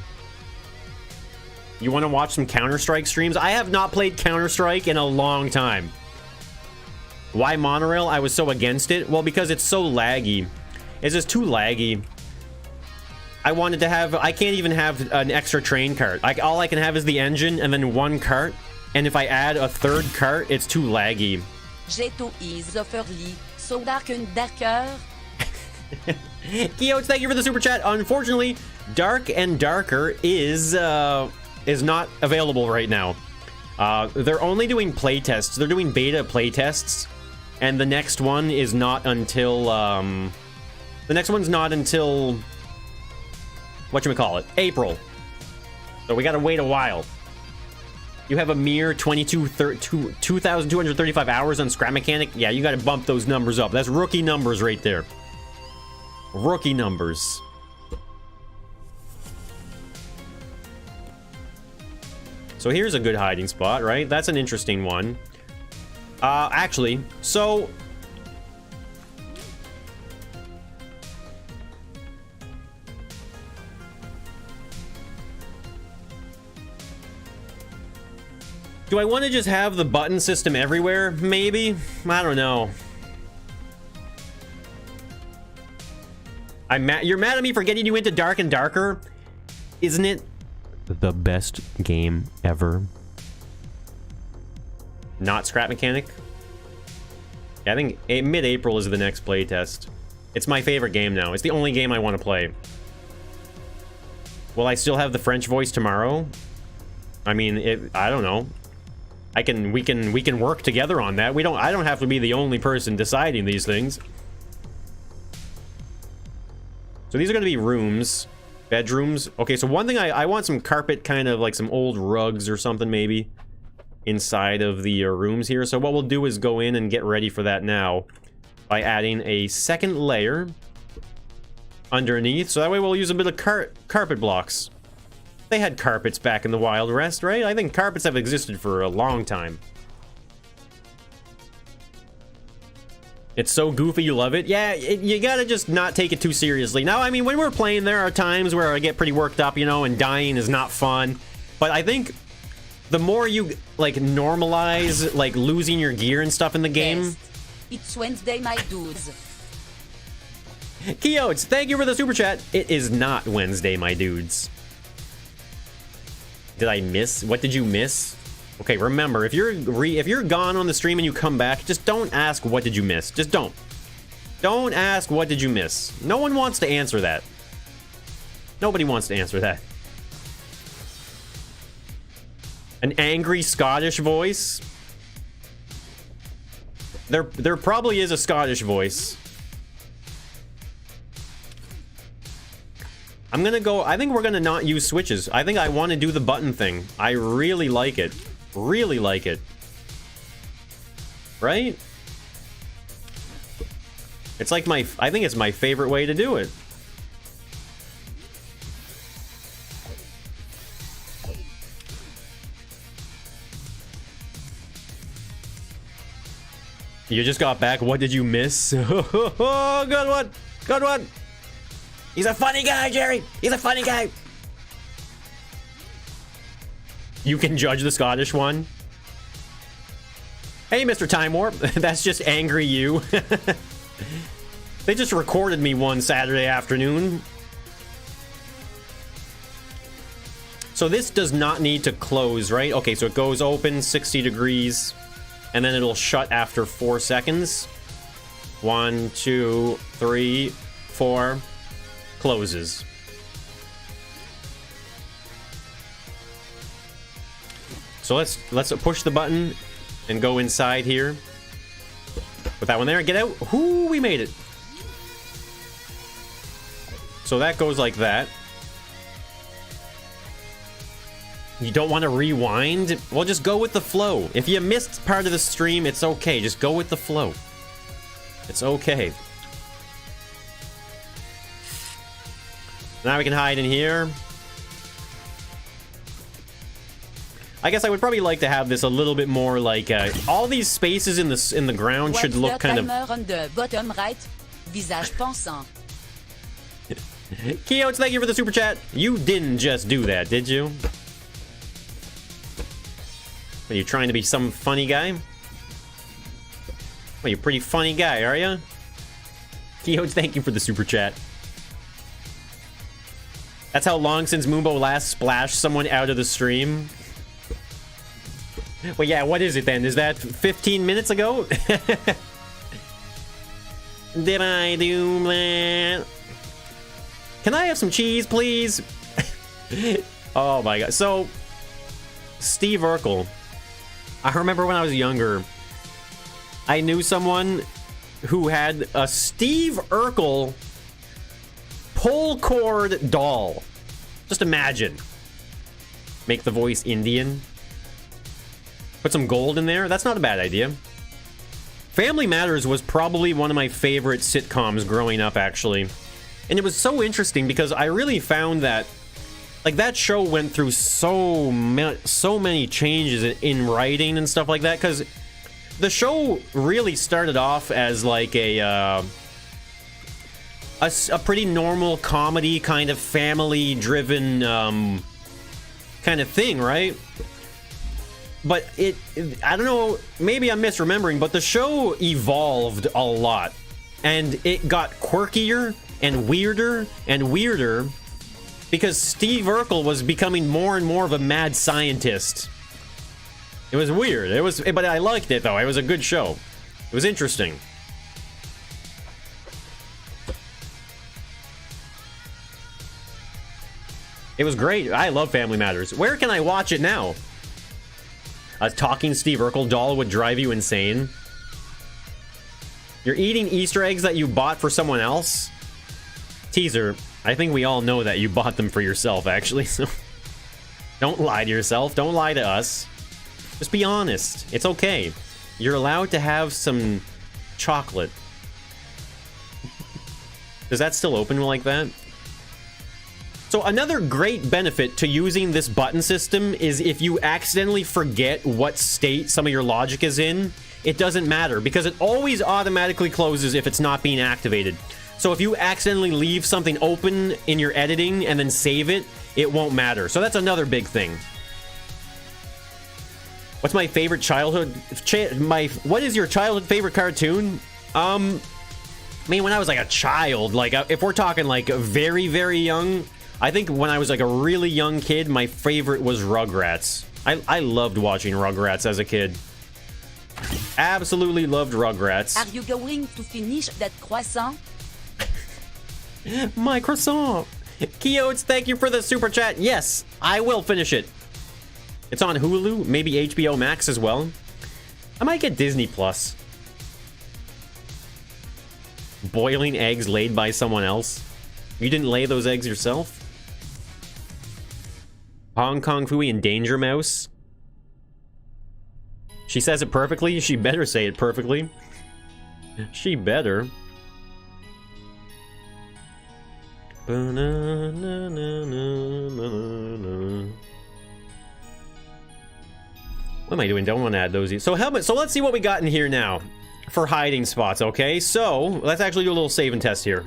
You want to watch some Counter-Strike streams? I have not played Counter-Strike in a long time. Why monorail? I was so against it. Well, because it's so laggy. It's just too laggy. I wanted to have... I can't even have an extra train cart. All I can have is the engine and then one cart. And if I add a third cart, it's too laggy.
Jeto is offerly, so dark and darker.
Keotes, thank you for the super chat. Unfortunately, Dark and Darker is not available right now. They're only doing playtests. They're doing beta playtests, and the next one is not until the next one's not until whatchamacallit, April. So we gotta wait a while. You have a mere 2,235 hours on Scrap Mechanic. Yeah, you gotta bump those numbers up. That's rookie numbers right there. Rookie numbers. So here's a good hiding spot, right? That's an interesting one. Actually, so... do I want to just have the button system everywhere? Maybe? I don't know. You're mad at me for getting you into Dark and Darker? Isn't it the best game ever? Not Scrap Mechanic? Yeah, I think mid-April is the next playtest. It's my favorite game now. It's the only game I want to play. Will I still have the French voice tomorrow? I mean, I don't know. We can work together on that. I don't have to be the only person deciding these things. So these are going to be rooms, bedrooms. Okay, so one thing I want some carpet, kind of like some old rugs or something maybe inside of the rooms here. So what we'll do is go in and get ready for that now by adding a second layer underneath. So that way we'll use a bit of carpet blocks. They had carpets back in the Wild West, right? I think carpets have existed for a long time. It's so goofy, you love it. Yeah, you gotta just not take it too seriously. Now, I mean, when we're playing, there are times where I get pretty worked up, you know, and dying is not fun. But I think the more you, like, normalize, like, losing your gear and stuff in the game...
It's Wednesday, my dudes.
Keotes, thank you for the super chat. It is not Wednesday, my dudes. Did I miss? What did you miss? Okay, remember, if you're gone on the stream and you come back, just don't ask what did you miss. Just don't. Don't ask what did you miss. No one wants to answer that. Nobody wants to answer that. An angry Scottish voice? There probably is a Scottish voice. I'm gonna go... I think we're gonna not use switches. I think I want to do the button thing. I really like it. Really like it. Right? It's like my... I think it's my favorite way to do it. You just got back. What did you miss? Oh, good one. Good one. He's a funny guy, Jerry. He's a funny guy. You can judge the Scottish one. Hey, Mr. Time Warp. That's just angry you. They just recorded me one Saturday afternoon. So this does not need to close, right? Okay, so it goes open 60 degrees, and then it'll shut after 4 seconds. 1, 2, 3, 4. Closes. So let's push the button and go inside here. Put that one there. Get out. Ooh, we made it. So that goes like that. You don't want to rewind? Well, just go with the flow. If you missed part of the stream, it's okay. Just go with the flow. It's okay. Now we can hide in here. I guess I would probably like to have this a little bit more like all these spaces in the ground should look kind of.
On the bottom right, visage pensant.
Keotes, thank you for the super chat. You didn't just do that, did you? Are you trying to be some funny guy? Well, you're a pretty funny guy, are you? Keotes, thank you for the super chat. That's how long since Moombo last splashed someone out of the stream. Well, yeah, what is it then? Is that 15 minutes ago? Did I do that? Can I have some cheese, please? Oh my god. So, Steve Urkel. I remember when I was younger, I knew someone who had a Steve Urkel pull cord doll. Just imagine. Make the voice Indian. Put some gold in there. That's not a bad idea. Family Matters was probably one of my favorite sitcoms growing up, actually. And it was so interesting because I really found that like that show went through so many changes in writing and stuff like that, because the show really started off as like a pretty normal comedy, kind of family driven kind of thing, right? But I don't know, maybe I'm misremembering, but the show evolved a lot, and it got quirkier and weirder because Steve Urkel was becoming more and more of a mad scientist. It was weird. But I liked it though. It was a good show. It was interesting. It was great. I love Family Matters. Where can I watch it now? A talking Steve Urkel doll would drive you insane. You're eating Easter eggs that you bought for someone else? Teaser, I think we all know that you bought them for yourself, actually, so don't lie to yourself. Don't lie to us. Just be honest. It's okay. You're allowed to have some chocolate. Does that still open like that? So another great benefit to using this button system is if you accidentally forget what state some of your logic is in, it doesn't matter because it always automatically closes if it's not being activated. So if you accidentally leave something open in your editing and then save it, it won't matter. So that's another big thing. What's my favorite childhood? What is your childhood favorite cartoon? I mean, when I was like a child, like if we're talking like very, very young, I think when I was like a really young kid, my favorite was Rugrats. I loved watching Rugrats as a kid. Absolutely loved Rugrats.
Are you going to finish that croissant?
My croissant. Keotes, thank you for the super chat. Yes, I will finish it. It's on Hulu, maybe HBO Max as well. I might get Disney Plus. Boiling eggs laid by someone else. You didn't lay those eggs yourself? Hong Kong Fooey and Danger Mouse. She says it perfectly. She better say it perfectly. She better. What am I doing? Don't want to add those. So let's see what we got in here now for hiding spots, okay? So let's actually do a little save and test here.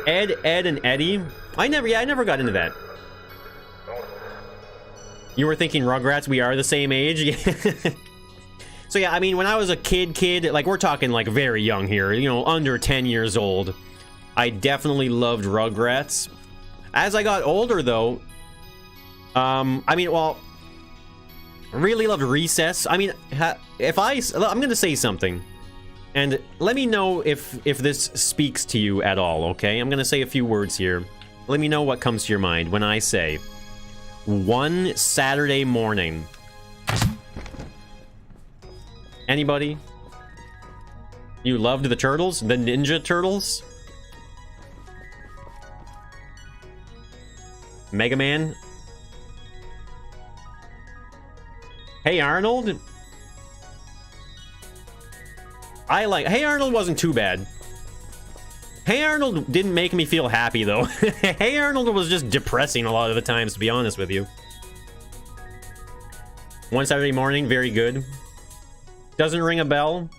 Ed, and Eddie. I never got into that. You were thinking Rugrats, we are the same age? So yeah, I mean, when I was a kid, like we're talking like very young here, you know, under 10 years old, I definitely loved Rugrats. As I got older though, I mean, well, really loved Recess. I mean, I'm gonna say something, and let me know if this speaks to you at all, okay? I'm gonna say a few words here. Let me know what comes to your mind when I say One Saturday Morning. Anybody? You loved the Turtles? The Ninja Turtles? Mega Man? Hey Arnold? Hey Arnold wasn't too bad. Hey Arnold didn't make me feel happy though. Hey Arnold was just depressing a lot of the times, to be honest with you. One Saturday Morning, very good. Doesn't ring a bell.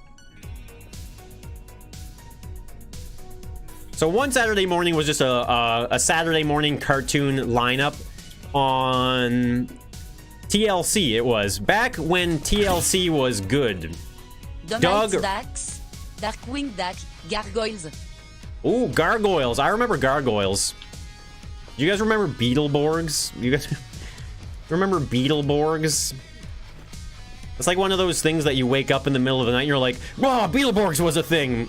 So One Saturday Morning was just a Saturday morning cartoon lineup on TLC. It was back when TLC was good.
Donald Ducks, Darkwing Duck, Gargoyles.
Ooh, Gargoyles. I remember Gargoyles. Do you guys remember Beetleborgs? You guys remember Beetleborgs? It's like one of those things that you wake up in the middle of the night and you're like, wow, Beetleborgs was a thing.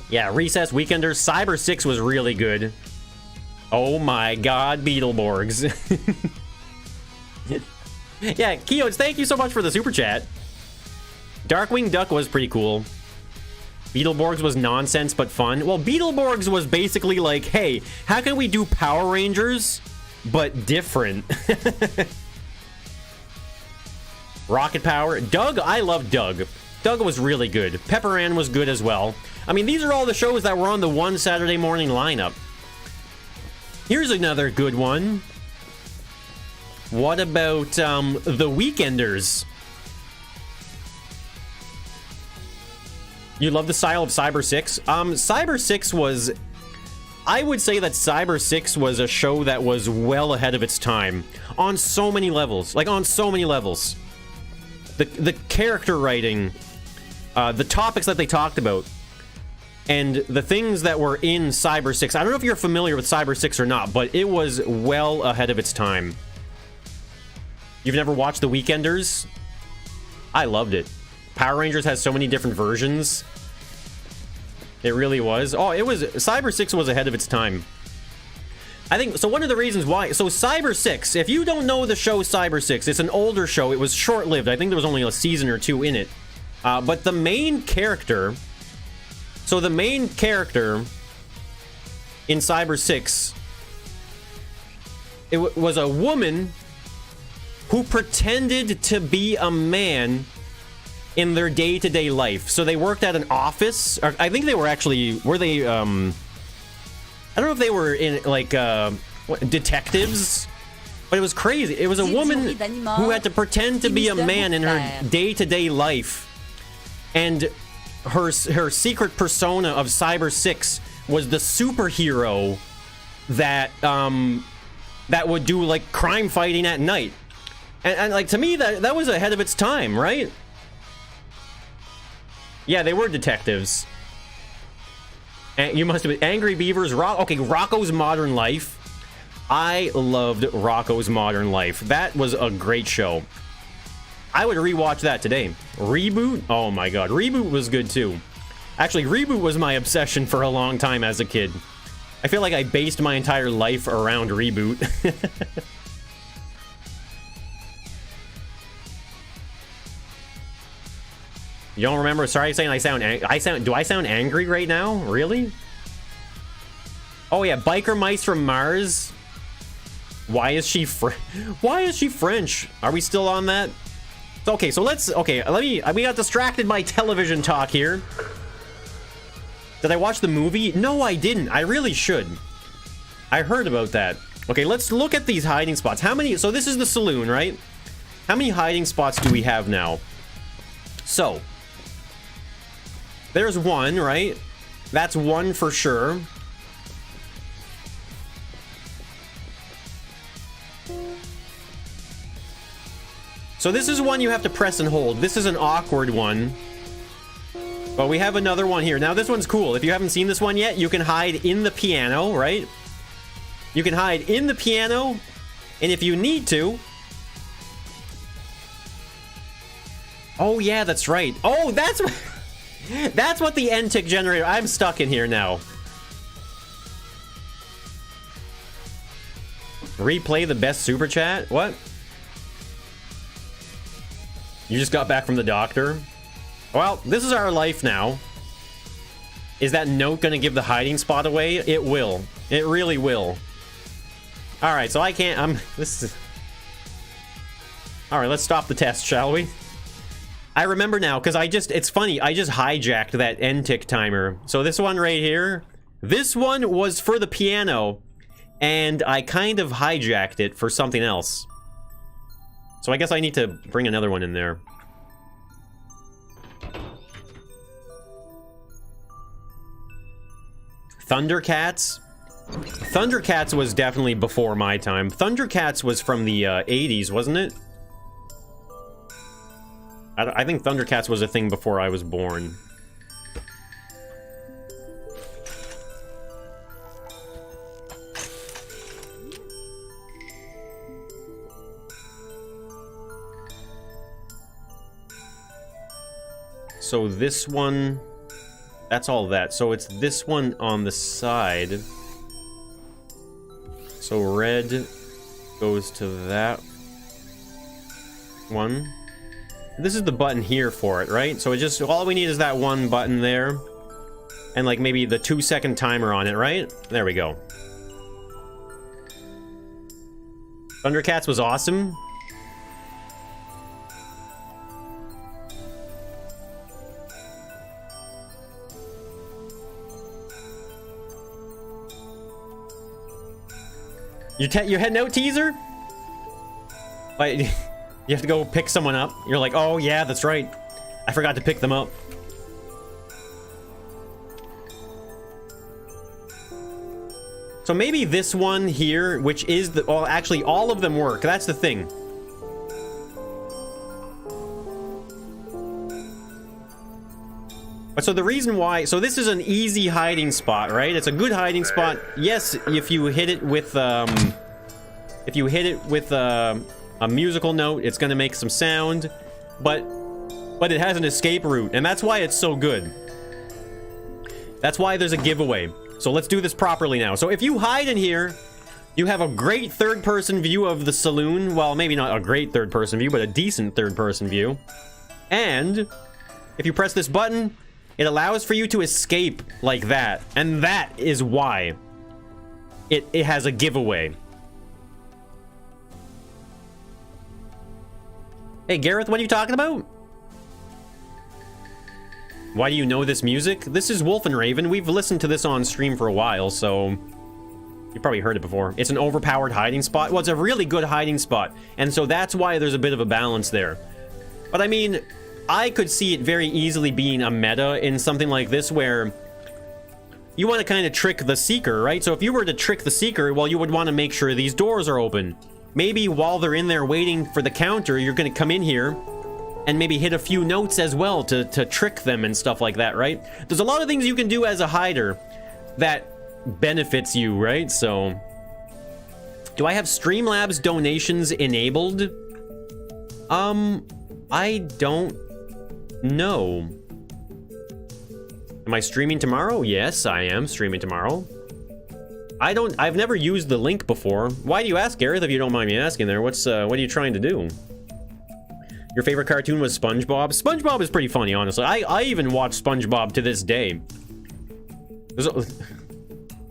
Yeah, Recess, Weekenders, Cyber 6 was really good. Oh my god, Beetleborgs. Yeah, Keotes, thank you so much for the super chat. Darkwing Duck was pretty cool. Beetleborgs was nonsense but fun. Well, Beetleborgs was basically like, hey, how can we do Power Rangers but different? Rocket Power. Doug, I love Doug. Doug was really good. Pepper Ann was good as well. I mean, these are all the shows that were on the one Saturday morning lineup. Here's another good one. What about The Weekenders? You love the style of Cyber 6? Cyber 6 was... I would say that Cyber 6 was a show that was well ahead of its time. On so many levels. Like, on so many levels. The character writing, the topics that they talked about, and the things that were in Cyber 6. I don't know if you're familiar with Cyber 6 or not, but it was well ahead of its time. You've never watched The Weekenders? I loved it. Power Rangers has so many different versions. It really was. Oh, it was... Cyber 6 was ahead of its time. I think... So one of the reasons why... So Cyber 6, if you don't know the show Cyber 6, it's an older show. It was short-lived. I think there was only a season or two in it. But the main character... So the main character in Cyber 6... It was a woman who pretended to be a man in their day-to-day life. So they worked at an office. Or I think they were actually... Were they... I don't know if they were in, like, detectives. But it was crazy. It was a woman who had to pretend to be a man in her day-to-day life. And her secret persona of Cyber 6 was the superhero that, that would do, like, crime fighting at night. And like, to me, that was ahead of its time, right? Yeah, they were detectives. And you must have been Angry Beavers. Okay, Rocco's Modern Life. I loved Rocco's Modern Life. That was a great show. I would rewatch that today. Reboot? Oh my god. Reboot was good too. Actually, Reboot was my obsession for a long time as a kid. I feel like I based my entire life around Reboot. You don't remember? Sorry, saying do I sound angry right now? Really? Oh yeah, Biker Mice from Mars. Why is she French? Are we still on that? Okay, so we got distracted by television talk here. Did I watch the movie? No, I didn't. I really should. I heard about that. Okay, let's look at these hiding spots. How many? So this is the saloon, right? How many hiding spots do we have now? So there's one, right? That's one for sure. So this is one you have to press and hold. This is an awkward one. But we have another one here. Now this one's cool. If you haven't seen this one yet, you can hide in the piano, right? You can hide in the piano, and if you need to... Oh yeah, that's right. Oh, that's what the end tick generator... I'm stuck in here now. Replay the best super chat? What? You just got back from the doctor? Well, this is our life now. Is that note gonna give the hiding spot away? It will. It really will. Alright, so I can't... This is... Alright, let's stop the test, shall we? I remember now, because it's funny, I just hijacked that end tick timer. So this one right here, this one was for the piano, and I kind of hijacked it for something else. So I guess I need to bring another one in there. Thundercats? Thundercats was definitely before my time. Thundercats was from the 80s, wasn't it? I think Thundercats was a thing before I was born. So this one... That's all that. So it's this one on the side. So red goes to that one. This is the button here for it, right? So it just... All we need is that one button there. And like maybe the 2-second timer on it, right? There we go. Thundercats was awesome. You're heading out, teaser? But you have to go pick someone up. You're like, oh yeah, that's right. I forgot to pick them up. So maybe this one here, which is the... Well, actually, all of them work. That's the thing. But so the reason why... So this is an easy hiding spot, right? It's a good hiding spot. Yes, if you hit it with... if you hit it with a musical note, it's going to make some sound. But it has an escape route. And that's why it's so good. That's why there's a giveaway. So let's do this properly now. So if you hide in here, you have a great third-person view of the saloon. Well, maybe not a great third-person view, but a decent third-person view. And if you press this button, it allows for you to escape like that. And that is why it has a giveaway. Hey, Gareth, what are you talking about? Why do you know this music? This is Wolf and Raven. We've listened to this on stream for a while, so you probably heard it before. It's an overpowered hiding spot. Well, it's a really good hiding spot, and so that's why there's a bit of a balance there. But I mean, I could see it very easily being a meta in something like this where you want to kind of trick the seeker, right? So if you were to trick the seeker, well, you would want to make sure these doors are open. Maybe while they're in there waiting for the counter, you're going to come in here and maybe hit a few notes as well to trick them and stuff like that, right? There's a lot of things you can do as a hider that benefits you, right? So, do I have Streamlabs donations enabled? I don't know. Am I streaming tomorrow? Yes, I am streaming tomorrow. I've never used the link before. Why do you ask, Gareth, if you don't mind me asking there? What are you trying to do? Your favorite cartoon was SpongeBob? SpongeBob is pretty funny, honestly. I even watch SpongeBob to this day.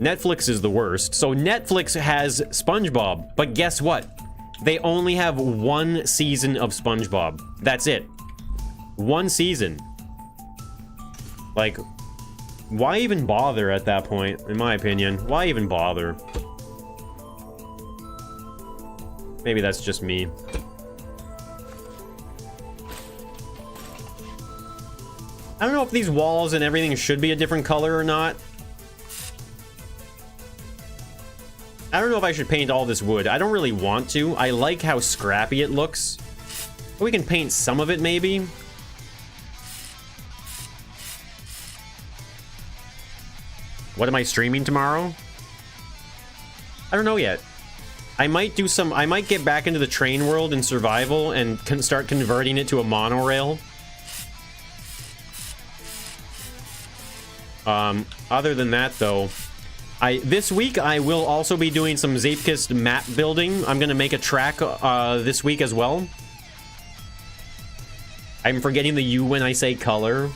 Netflix is the worst. So Netflix has SpongeBob, but guess what? They only have one season of SpongeBob. That's it. One season. Like, why even bother at that point, in my opinion? Why even bother? Maybe that's just me. I don't know if these walls and everything should be a different color or not. I don't know if I should paint all this wood. I don't really want to. I like how scrappy it looks. We can paint some of it, maybe. What am I streaming tomorrow? I don't know yet. I might do some... I might get back into the train world and survival and start converting it to a monorail. Other than that, though, this week I will also be doing some Zapekist map building. I'm gonna make a track this week as well. I'm forgetting the U when I say color.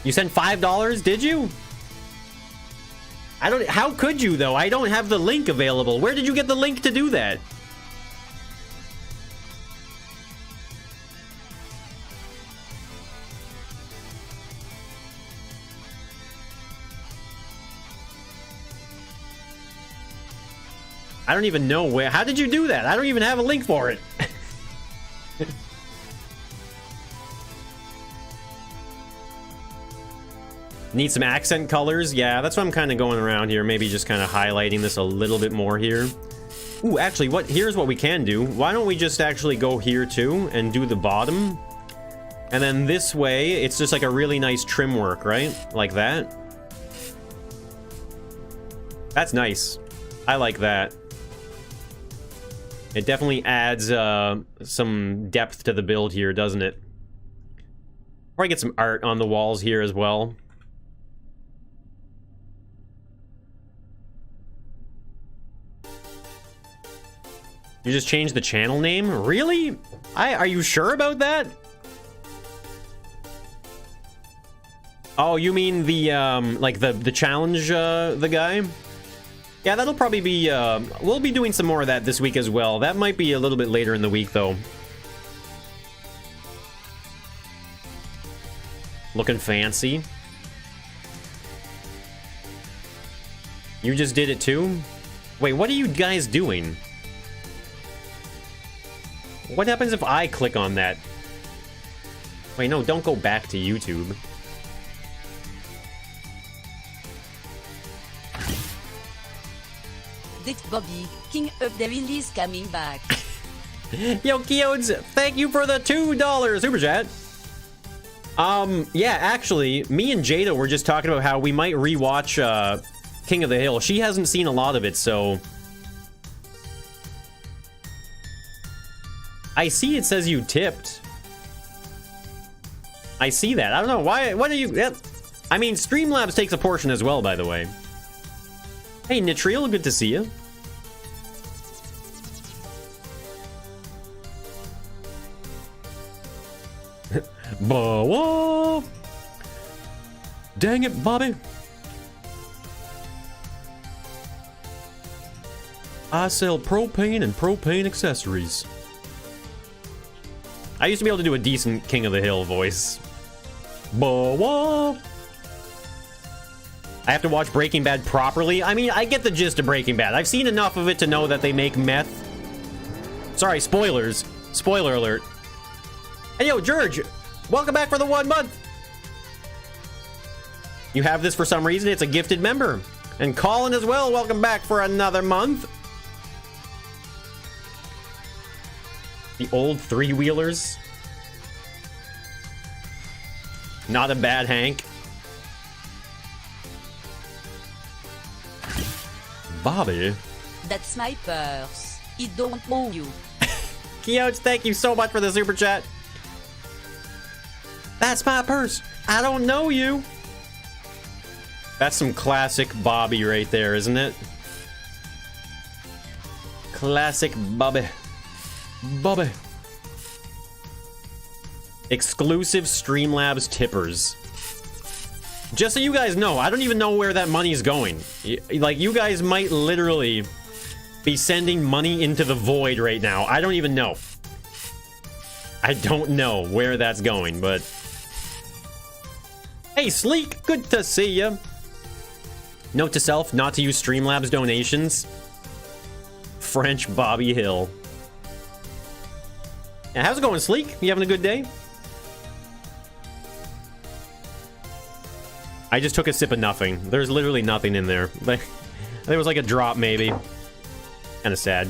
You sent $5, did you? I don't... How could you, though? I don't have the link available. Where did you get the link to do that? I don't even know where... How did you do that? I don't even have a link for it. Need some accent colors? Yeah, that's what I'm kind of going around here. Maybe just kind of highlighting this a little bit more here. Ooh, actually, here's what we can do. Why don't we just actually go here, too, and do the bottom? And then this way, it's just like a really nice trim work, right? Like that. That's nice. I like that. It definitely adds some depth to the build here, doesn't it? Probably get some art on the walls here as well. You just changed the channel name? Really? Are you sure about that? Oh, you mean the like the challenge the guy? Yeah, that'll probably be we'll be doing some more of that this week as well. That might be a little bit later in the week though. Looking fancy. You just did it too? Wait, what are you guys doing? What happens if I click on that? Wait, no, don't go back to YouTube.
Dick Bobby, King of the Hill is coming back.
Yo, Keodes, thank you for the $2 super chat. Yeah, actually, me and Jada were just talking about how we might rewatch King of the Hill. She hasn't seen a lot of it, so I see it says you tipped. I see that. I don't know why. What are you? I mean, Streamlabs takes a portion as well, by the way. Hey, Nitriel, good to see you. Whoa. Dang it, Bobby. I sell propane and propane accessories. I used to be able to do a decent King of the Hill voice. Whoa. I have to watch Breaking Bad properly. I mean, I get the gist of Breaking Bad. I've seen enough of it to know that they make meth. Sorry, spoilers. Spoiler alert. Hey, yo, George. Welcome back for the 1 month. You have this for some reason. It's a gifted member. And Colin as well. Welcome back for another month. The old three-wheelers. Not a bad Hank. Bobby.
That's my purse. It don't owe you.
Keodes, thank you so much for the super chat. That's my purse. I don't know you. That's some classic Bobby right there, isn't it? Classic Bobby. Bobby. Exclusive Streamlabs tippers. Just so you guys know, I don't even know where that money is going. Like, you guys might literally be sending money into the void right now. I don't even know. I don't know where that's going, but... Hey, Sleek! Good to see ya! Note to self, not to use Streamlabs donations. French Bobby Hill. Yeah, how's it going, Sleek? You having a good day? I just took a sip of nothing. There's literally nothing in there. There was like a drop, maybe. Kind of sad.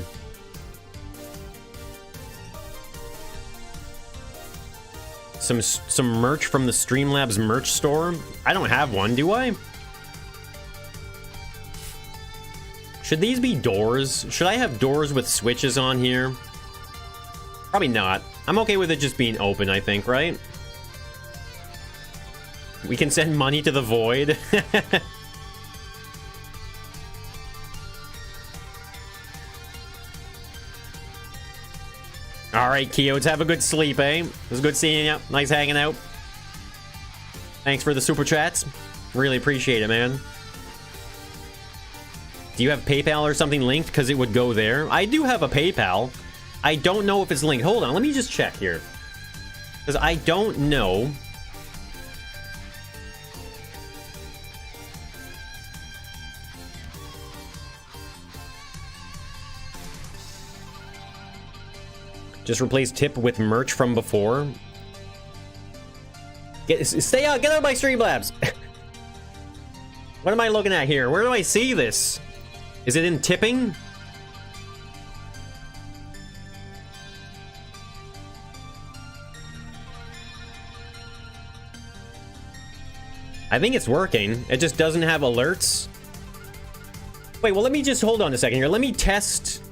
Some merch from the Streamlabs merch store. I don't have one, do I? Should these be doors? Should I have doors with switches on here? Probably not. I'm okay with it just being open, I think, right? We can send money to the void. Alright, Keodes, have a good sleep, eh? It was good seeing you. Nice hanging out. Thanks for the super chats. Really appreciate it, man. Do you have PayPal or something linked? Because it would go there. I do have a PayPal. I don't know if it's linked. Hold on, let me just check here. Because I don't know. Just replace tip with merch from before. Stay out! Get out of my Streamlabs! What am I looking at here? Where do I see this? Is it in tipping? I think it's working. It just doesn't have alerts. Wait, well, let me just hold on a second here. Let me test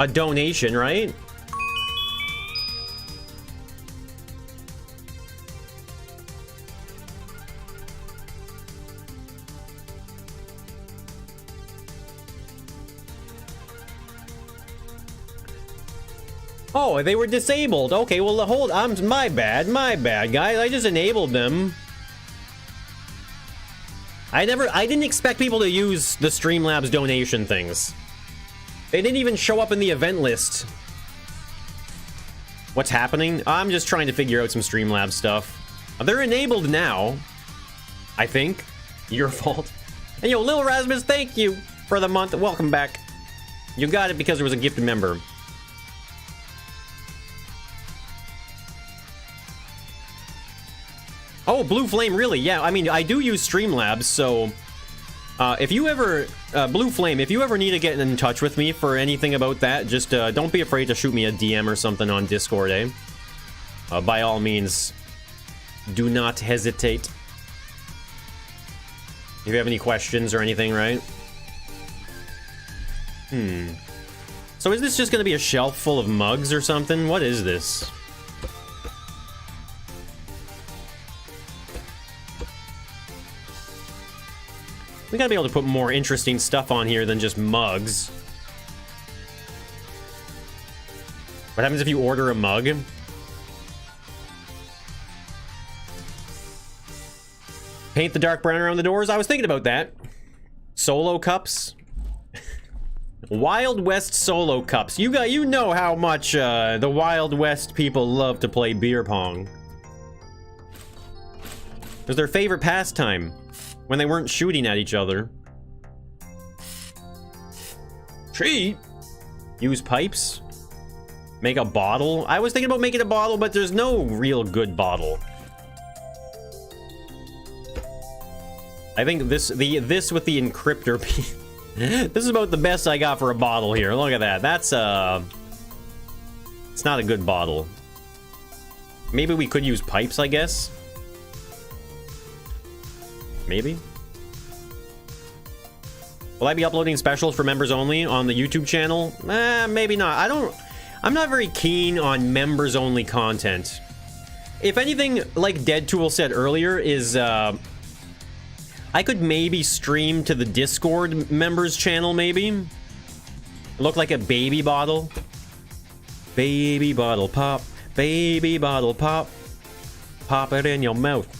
a donation, right? Oh, they were disabled. Okay, well, hold on. My bad, guys. I just enabled them. I didn't expect people to use the Streamlabs donation things. They didn't even show up in the event list. What's happening? I'm just trying to figure out some Streamlabs stuff. They're enabled now. I think. Your fault. And yo, Lil Rasmus, thank you for the month. Welcome back. You got it because there was a gifted member. Oh, Blue Flame, really? Yeah, I mean, I do use Streamlabs, so if you ever, Blue Flame, if you ever need to get in touch with me for anything about that, just don't be afraid to shoot me a DM or something on Discord, eh? By all means, do not hesitate. If you have any questions or anything, right? So is this just gonna be a shelf full of mugs or something? What is this? We gotta be able to put more interesting stuff on here than just mugs. What happens if you order a mug? Paint the dark brown around the doors? I was thinking about that. Solo cups? Wild West solo cups. You know how much the Wild West people love to play beer pong. It was their favorite pastime when they weren't shooting at each other. Cheat? Use pipes? Make a bottle? I was thinking about making a bottle, but there's no real good bottle. I think this with the encryptor piece. This is about the best I got for a bottle here. Look at that. That's it's not a good bottle. Maybe we could use pipes, I guess. Maybe. Will I be uploading specials for members only on the YouTube channel? Maybe not. I'm not very keen on members only content. If anything, like Deadtool said earlier, is I could maybe stream to the Discord members channel, maybe. Look like a baby bottle. Baby bottle pop. Baby bottle pop. Pop it in your mouth.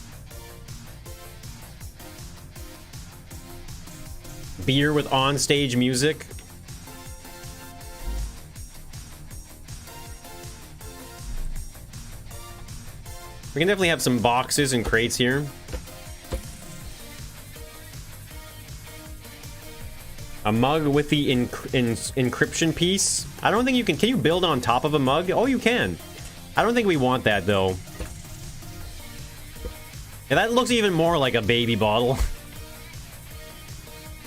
Beer with on-stage music. We can definitely have some boxes and crates here. A mug with the encryption piece. I don't think you can you build on top of a mug? Oh, you can. I don't think we want that, though. Yeah, that looks even more like a baby bottle.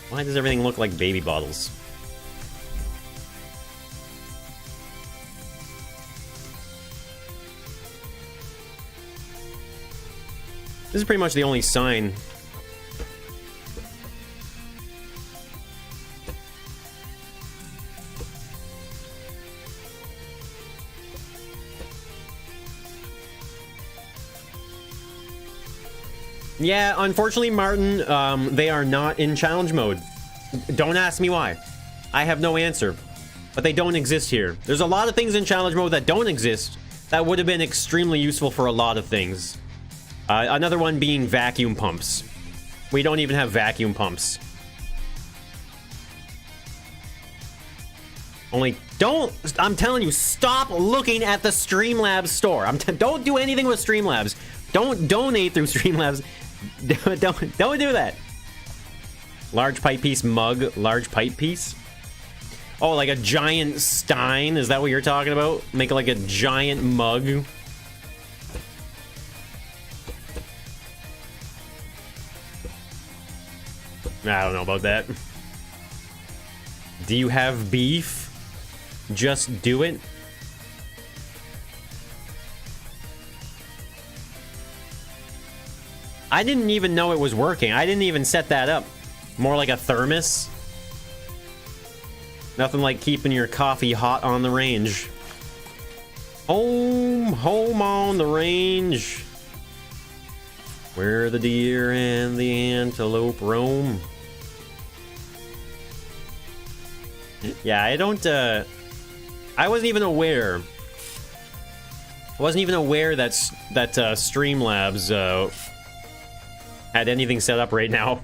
Why does everything look like baby bottles? This is pretty much the only sign. Yeah, unfortunately, Martin, they are not in challenge mode. Don't ask me why. I have no answer. But they don't exist here. There's a lot of things in challenge mode that don't exist that would have been extremely useful for a lot of things. Another one being vacuum pumps. We don't even have vacuum pumps. Only don't, I'm telling you, stop looking at the Streamlabs store. Don't do anything with Streamlabs. Don't donate through Streamlabs. Don't do that. Large pipe piece mug, large pipe piece. Oh, like a giant stein? Is that what you're talking about? Make like a giant mug. I don't know about that. Do you have beef? Just do it. I didn't even know it was working. I didn't even set that up. More like a thermos. Nothing like keeping your coffee hot on the range. Home on the range. Where the deer and the antelope roam. Yeah, I wasn't even aware. I wasn't even aware that Streamlabs had anything set up right now.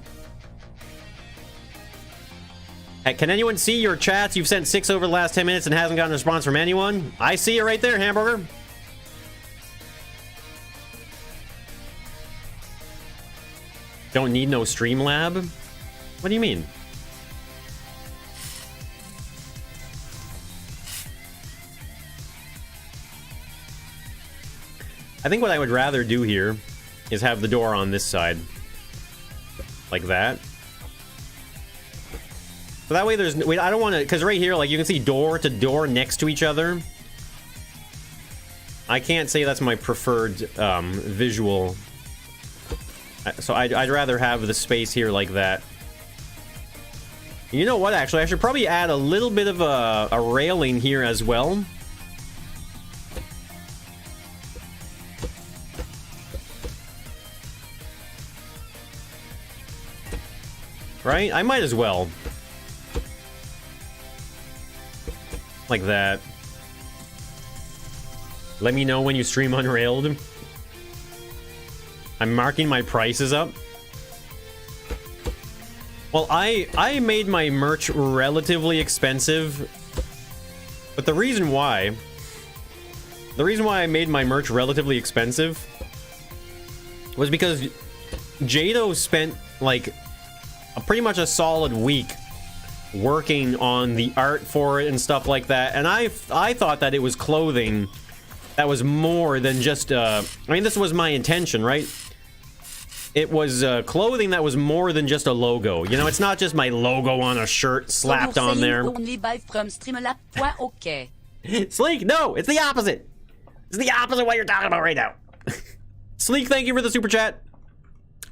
Hey, can anyone see your chats? You've sent 6 over the last 10 minutes and hasn't gotten a response from anyone. I see you right there, Hamburger. Don't need no Streamlab. What do you mean? I think what I would rather do here is have the door on this side. Like that. So that way there's... Wait, I don't want to... Because right here, like, you can see door to door next to each other. I can't say that's my preferred visual. So I'd rather have the space here like that. You know what, actually? I should probably add a little bit of a railing here as well. Right? I might as well. Like that. Let me know when you stream Unrailed. I'm marking my prices up. Well, I made my merch relatively expensive. But the reason why I made my merch relatively expensive was because Jado spent like pretty much a solid week working on the art for it and stuff like that, and I thought that it was clothing that was more than just I mean, this was my intention, right? It was clothing that was more than just a logo. You know, it's not just my logo on a shirt slapped on there.
Only buy from Streamlab.ok.
Sleek, no, it's the opposite. It's the opposite of what you're talking about right now. Sleek, thank you for the super chat.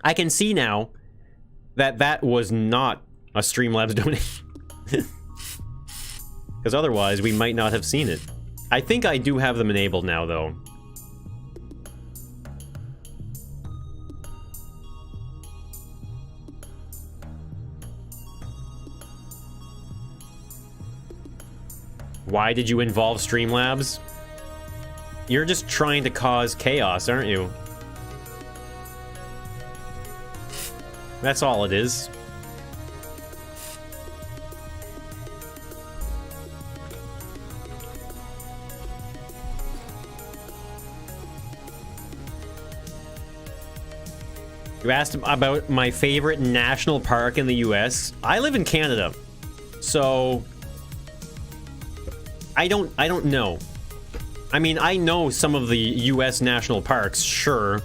I can see now that that was not a Streamlabs donation. Because otherwise, we might not have seen it. I think I do have them enabled now, though. Why did you involve Streamlabs? You're just trying to cause chaos, aren't you? That's all it is. You asked about my favorite national park in the US. I live in Canada, so I don't know. I mean, I know some of the US national parks, sure,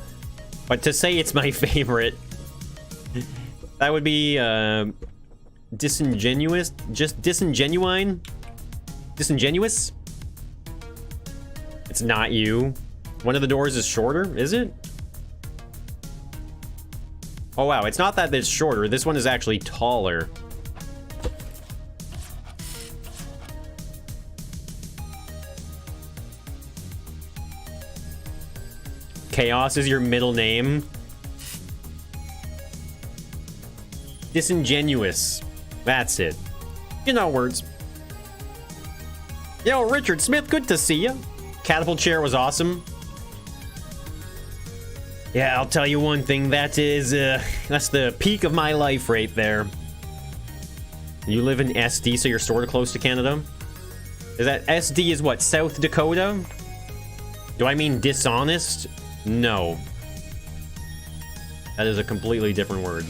but to say it's my favorite, that would be disingenuous, just disingenuine, disingenuous. It's not you. One of the doors is shorter, is it? Oh wow, it's not that it's shorter. This one is actually taller. Chaos is your middle name. Disingenuous. That's it. You know words. Yo, Richard Smith, good to see you. Catapult chair was awesome. Yeah, I'll tell you one thing. That is, that's the peak of my life right there. You live in SD, so you're sort of close to Canada? Is that SD is what, South Dakota? Do I mean dishonest? No. That is a completely different word.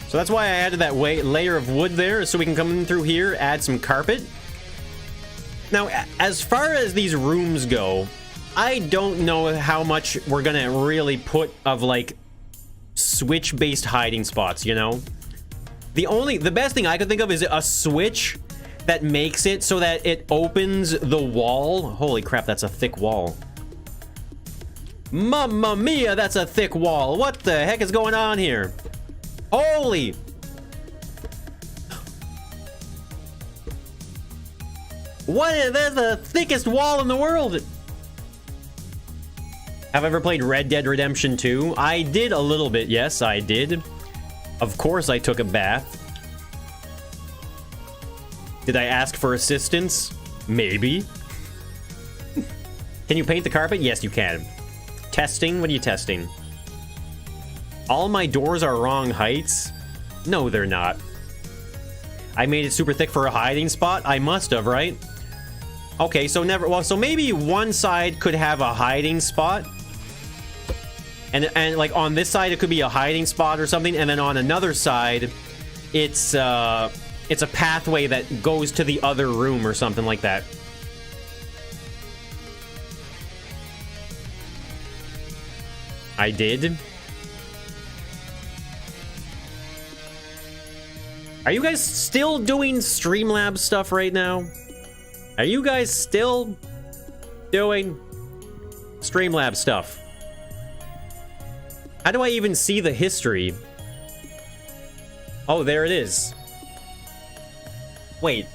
So that's why I added that layer of wood there, so we can come in through here, add some carpet. Now, as far as these rooms go, I don't know how much we're gonna really put of, like, switch-based hiding spots, you know? The best thing I could think of is a switch that makes it so that it opens the wall. Holy crap, that's a thick wall. Mamma mia, that's a thick wall. What the heck is going on here? Holy! That's the thickest wall in the world! Have I ever played Red Dead Redemption 2? I did a little bit, yes, I did. Of course I took a bath. Did I ask for assistance? Maybe. Can you paint the carpet? Yes, you can. Testing? What are you testing? All my doors are wrong heights? No, they're not. I made it super thick for a hiding spot? I must have, right? Okay, so never... Well, so maybe one side could have a hiding spot. And like, on this side, it could be a hiding spot or something. And then on another side, it's a pathway that goes to the other room or something like that. I did. Are you guys still doing Streamlabs stuff right now? Are you guys still doing Streamlabs stuff? How do I even see the history? Oh, there it is. Wait.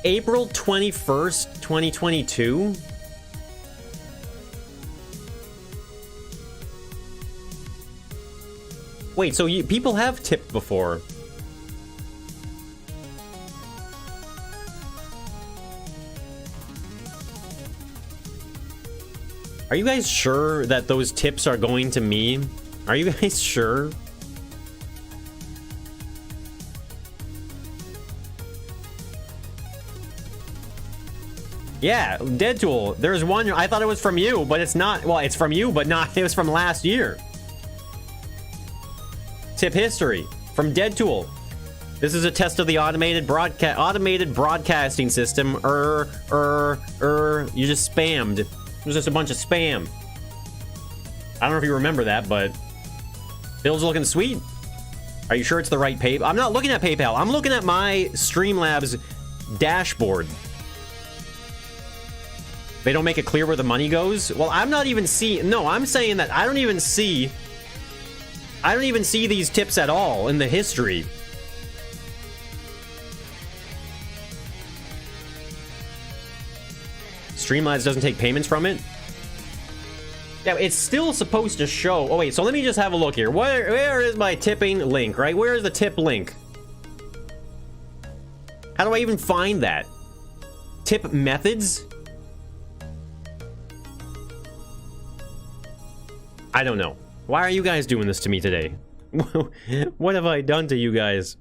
April 21st, 2022? Wait, so people have tipped before. Are you guys sure that those tips are going to me? Are you guys sure? Yeah, Dead Tool. There's one. I thought it was from you, but it's not. Well, it's from you, but not. It was from last year. Tip history from Dead Tool. This is a test of the automated broadcasting system. You just spammed. It was just a bunch of spam. I don't know if you remember that, but Bill's looking sweet. Are you sure it's the right PayPal? I'm not looking at PayPal. I'm looking at my Streamlabs dashboard. They don't make it clear where the money goes? Well, I'm not even seeing... No, I'm saying that I don't even see these tips at all in the history. Streamlabs doesn't take payments from it? Yeah, it's still supposed to show... Oh, wait, so let me just have a look here. Where is my tipping link, right? Where is the tip link? How do I even find that? Tip methods? I don't know. Why are you guys doing this to me today? What have I done to you guys?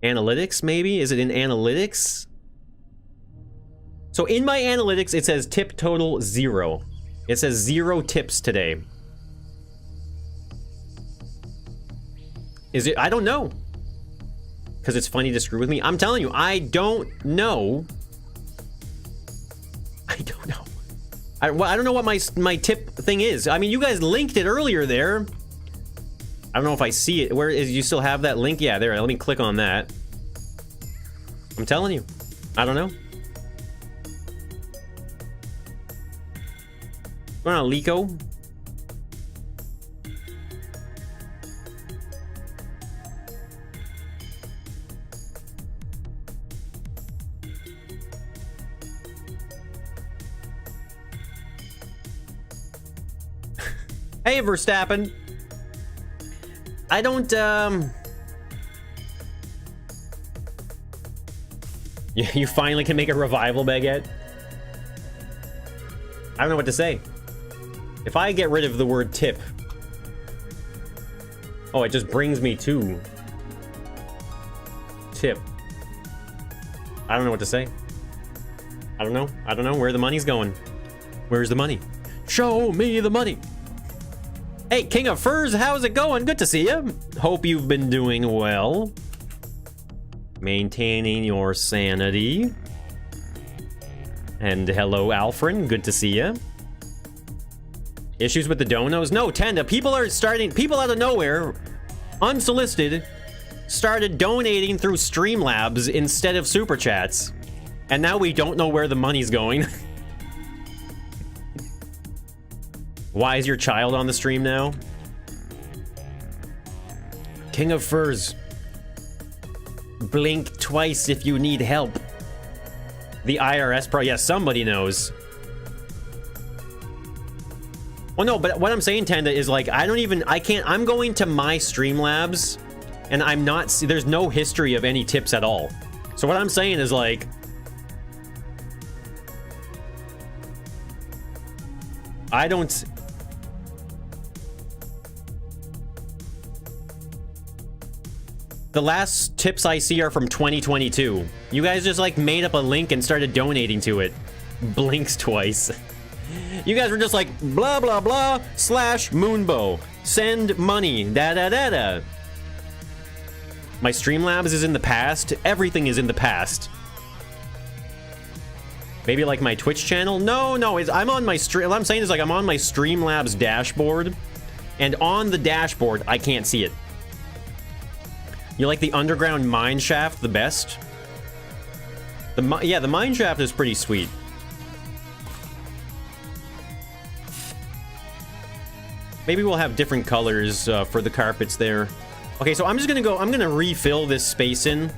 Analytics, maybe? Is it in analytics? So in my analytics, it says tip total 0. It says 0 tips today. Is it? I don't know. Because it's funny to screw with me. I'm telling you, I don't know. I don't know. I don't know what my tip thing is. I mean, you guys linked it earlier there. I don't know if I see it. Where is you still have that link? Yeah, there. Let me click on that. I'm telling you. I don't know. What's going on, Lico? Hey, Verstappen. I don't, You finally can make a revival baguette? I don't know what to say. If I get rid of the word tip... Oh, it just brings me to... Tip. I don't know what to say. I don't know. I don't know where the money's going. Where's the money? Show me the money! Hey, King of Furs, how's it going? Good to see you. Hope you've been doing well. Maintaining your sanity. And hello, Alfred. Good to see you. Issues with the donos? No, Tenda. People out of nowhere, unsolicited, started donating through Streamlabs instead of Super Chats. And now we don't know where the money's going. Why is your child on the stream now? King of Furs. Blink twice if you need help. The IRS Pro. Yeah, somebody knows. Well, no, but what I'm saying, Tenda, is like, I'm going to my Streamlabs, and I'm not, there's no history of any tips at all. So what I'm saying is like, I don't... The last tips I see are from 2022. You guys just like made up a link and started donating to it. Blinks twice. You guys were just like blah blah blah / Moonbow. Send money. Da da da da. My Streamlabs is in the past. Everything is in the past. Maybe like my Twitch channel? No, I'm on my stream. What I'm saying is like I'm on my Streamlabs dashboard, and on the dashboard I can't see it. You like the underground mine shaft the best? The mine shaft is pretty sweet. Maybe we'll have different colors for the carpets there. Okay, so I'm gonna refill this space in.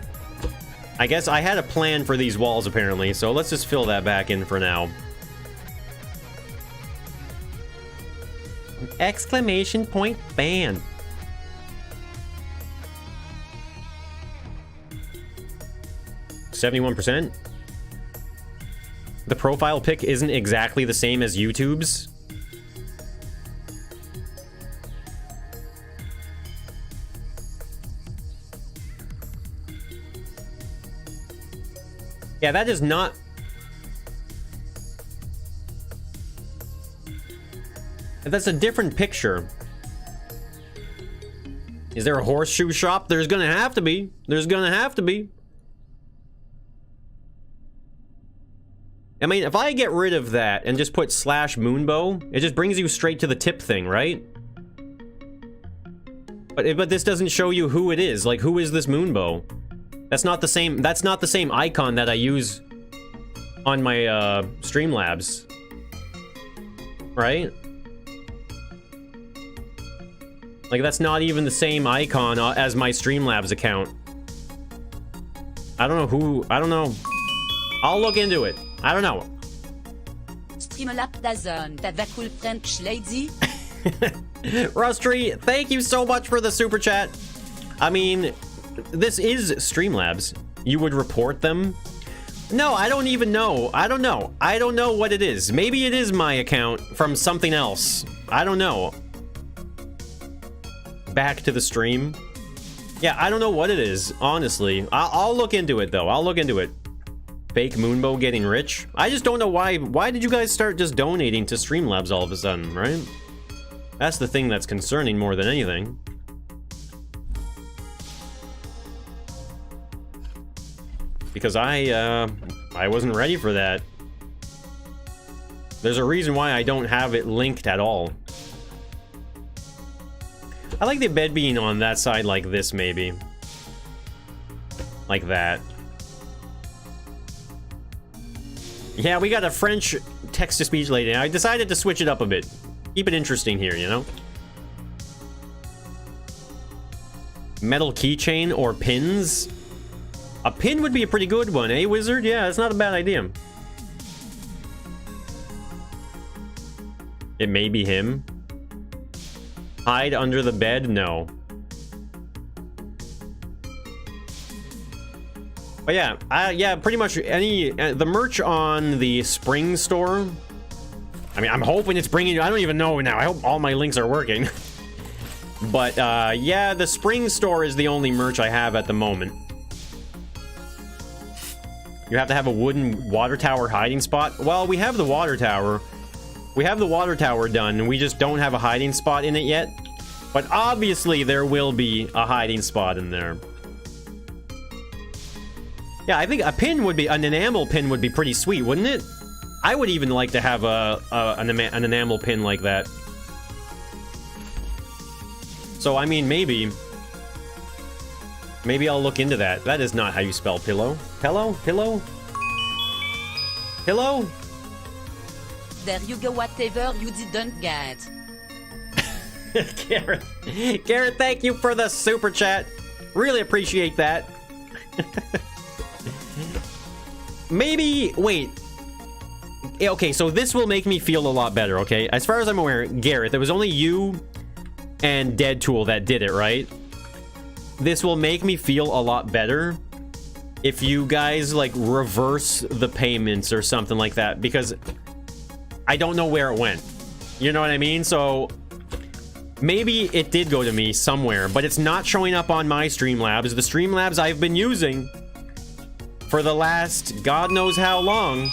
I guess I had a plan for these walls apparently, so let's just fill that back in for now. Exclamation point ban. %. The profile pic isn't exactly the same as YouTube's. Yeah, that is not... That's a different picture. Is there a horseshoe shop? There's gonna have to be. There's gonna have to be. I mean, if I get rid of that and just put /Moonbow, it just brings you straight to the tip thing, right? But this doesn't show you who it is. Like, who is this Moonbow? That's not the same icon that I use on my Streamlabs. Right? Like, that's not even the same icon as my Streamlabs account. I don't know. I'll look into it. I don't know.
Streamlab Dazon, t'avais cool French lady?
Rustry, thank you so much for the super chat. I mean, this is Streamlabs. You would report them? No, I don't even know. I don't know. I don't know what it is. Maybe it is my account from something else. I don't know. Back to the stream. Yeah, I don't know what it is, honestly. I'll look into it, though. I'll look into it. Fake Moonbow getting rich? I just don't know why. Why did you guys start just donating to Streamlabs all of a sudden, right? That's the thing that's concerning more than anything. Because I wasn't ready for that. There's a reason why I don't have it linked at all. I like the bed being on that side like this, maybe. Like that. Yeah, we got a French text-to-speech lady. I decided to switch it up a bit. Keep it interesting here, you know? Metal keychain or pins? A pin would be a pretty good one, eh, Wizard? Yeah, it's not a bad idea. It may be him. Hide under the bed? No. But yeah, yeah, pretty much the merch on the Spring store. I mean, I'm hoping it's bringing. I don't even know now. I hope all my links are working. But yeah, the Spring store is the only merch I have at the moment. You have to have a wooden water tower hiding spot. Well, we have the water tower. We have the water tower done, and we just don't have a hiding spot in it yet. But obviously, there will be a hiding spot in there. Yeah, I think a pin would be, an enamel pin would be pretty sweet, wouldn't it? I would even like to have an enamel pin like that. So, I mean, maybe I'll look into that. That is not how you spell pillow. Pillow? Pillow? Pillow?
There you go, whatever you didn't get.
Garrett, thank you for the super chat. Really appreciate that. Maybe, wait. Okay, so this will make me feel a lot better, okay? As far as I'm aware, Garrett, it was only you and Deadtool that did it, right? This will make me feel a lot better if you guys, like, reverse the payments or something like that, because I don't know where it went. You know what I mean? So, Maybe it did go to me somewhere, but it's not showing up on my Streamlabs. The Streamlabs I've been using for the last God knows how long.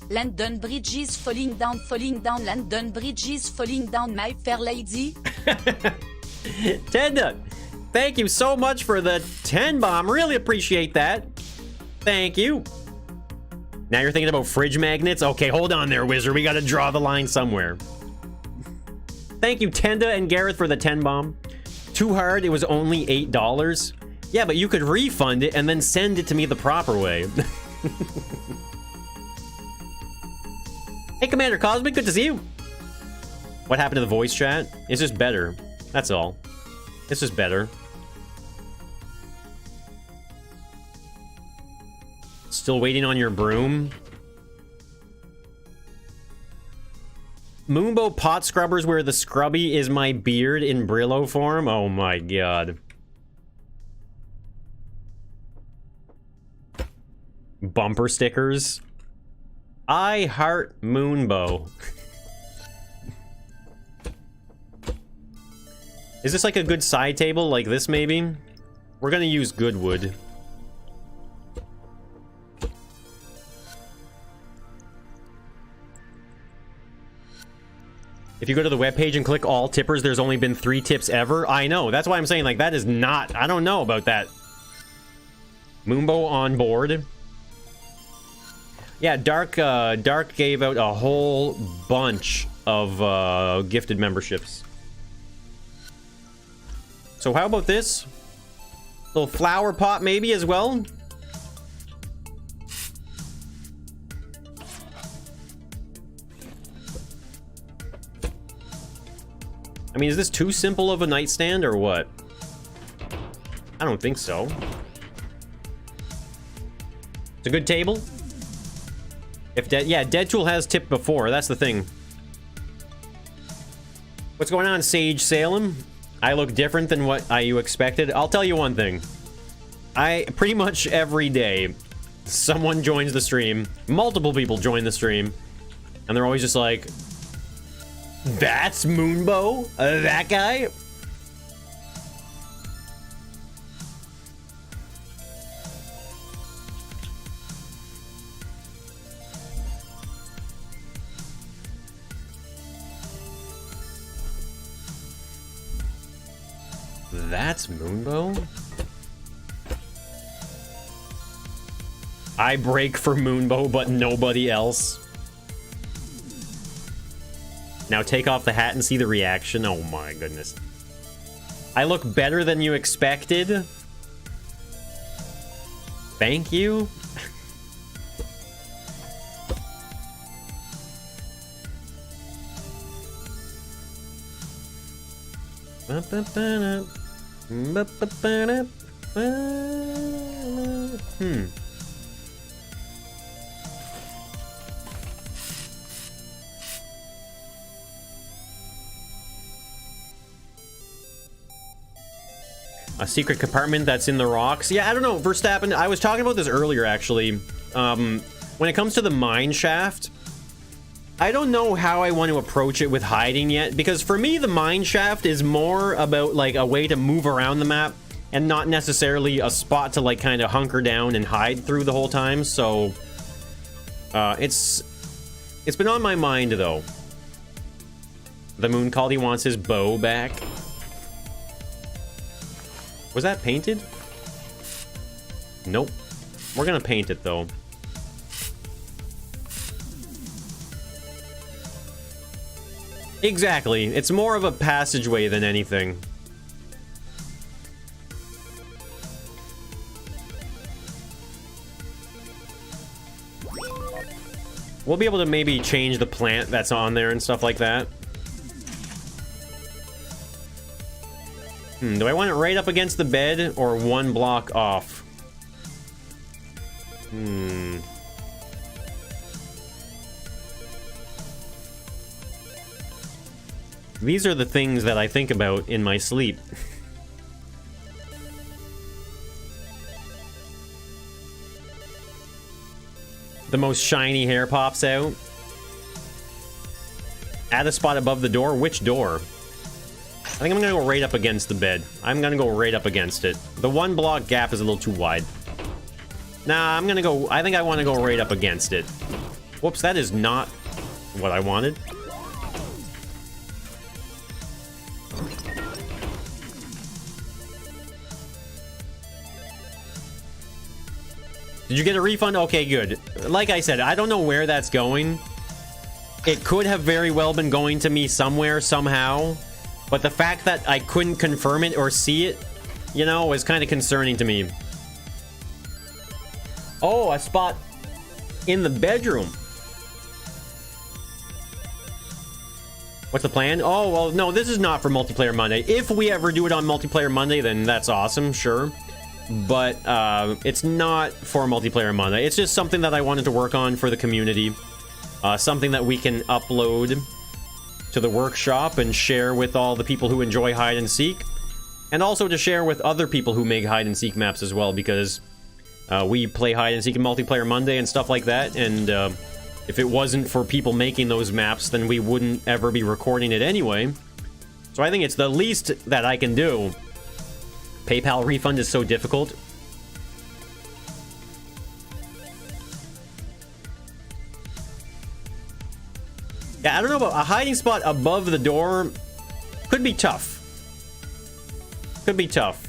London Bridge is falling down, London Bridge is falling down, my fair lady.
Tenda, thank you so much for the 10 bomb. Really appreciate that. Thank you. Now you're thinking about fridge magnets? Okay, hold on there, Wizard. We gotta draw the line somewhere. Thank you, Tenda and Gareth, for the 10 bomb. Too hard, it was only $8. Yeah, but you could refund it and then send it to me the proper way. Hey, Commander Cosmic, good to see you. What happened to the voice chat? It's just better. That's all. It's just better. Still waiting on your broom? Moonbow pot scrubbers where the scrubby is my beard in Brillo form? Oh my god. Bumper stickers. I heart Moonbow. Is this like a good side table like this maybe? We're gonna use good wood. If you go to the webpage and click all tippers, there's only been 3 tips ever. I know, that's why I'm saying like that is not, I don't know about that. Moonbow on board. Yeah, Dark gave out a whole bunch of gifted memberships. So how about this? Little flower pot maybe as well? I mean, is this too simple of a nightstand or what? I don't think so. It's a good table. If yeah, Deadtool has tipped before, that's the thing. What's going on, Sage Salem? I look different than what you expected. I'll tell you one thing. Pretty much every day, someone joins the stream, multiple people join the stream, and they're always just like, that's Moonbow? That guy? That's Moonbow? I break for Moonbow, but nobody else. Now take off the hat and see the reaction. Oh my goodness. I look better than you expected. Thank you. A secret compartment that's in the rocks. Yeah, I don't know, Verstappen, I was talking about this earlier, actually. When it comes to the mine shaft, I don't know how I want to approach it with hiding yet, because for me, the mine shaft is more about, like, a way to move around the map, and not necessarily a spot to, like, kind of hunker down and hide through the whole time, so... it's been on my mind, though. The Moon called, he wants his bow back. Was that painted? Nope. We're gonna paint it, though. Exactly. It's more of a passageway than anything. We'll be able to maybe change the plant that's on there and stuff like that. Do I want it right up against the bed or one block off? These are the things that I think about in my sleep. The most shiny hair pops out. Add a spot above the door? Which door? I think I'm gonna go right up against the bed. I'm gonna go right up against it. The 1 block gap is a little too wide. Nah, I'm gonna go... I think I want to go right up against it. Whoops, that is not what I wanted. Did you get a refund? Okay, good. Like I said, I don't know where that's going. It could have very well been going to me somewhere, somehow. But the fact that I couldn't confirm it or see it, you know, was kind of concerning to me. Oh, a spot in the bedroom. What's the plan? Oh, well, no, this is not for Multiplayer Monday. If we ever do it on Multiplayer Monday, then that's awesome, sure. But it's not for Multiplayer Monday. It's just something that I wanted to work on for the community. Something that we can upload to the workshop and share with all the people who enjoy hide and seek. And also to share with other people who make hide and seek maps as well, because we play hide and seek in Multiplayer Monday and stuff like that. And if it wasn't for people making those maps, then we wouldn't ever be recording it anyway. So I think it's the least that I can do. PayPal refund is so difficult. Yeah, I don't know about a hiding spot above the door. Could be tough. Could be tough.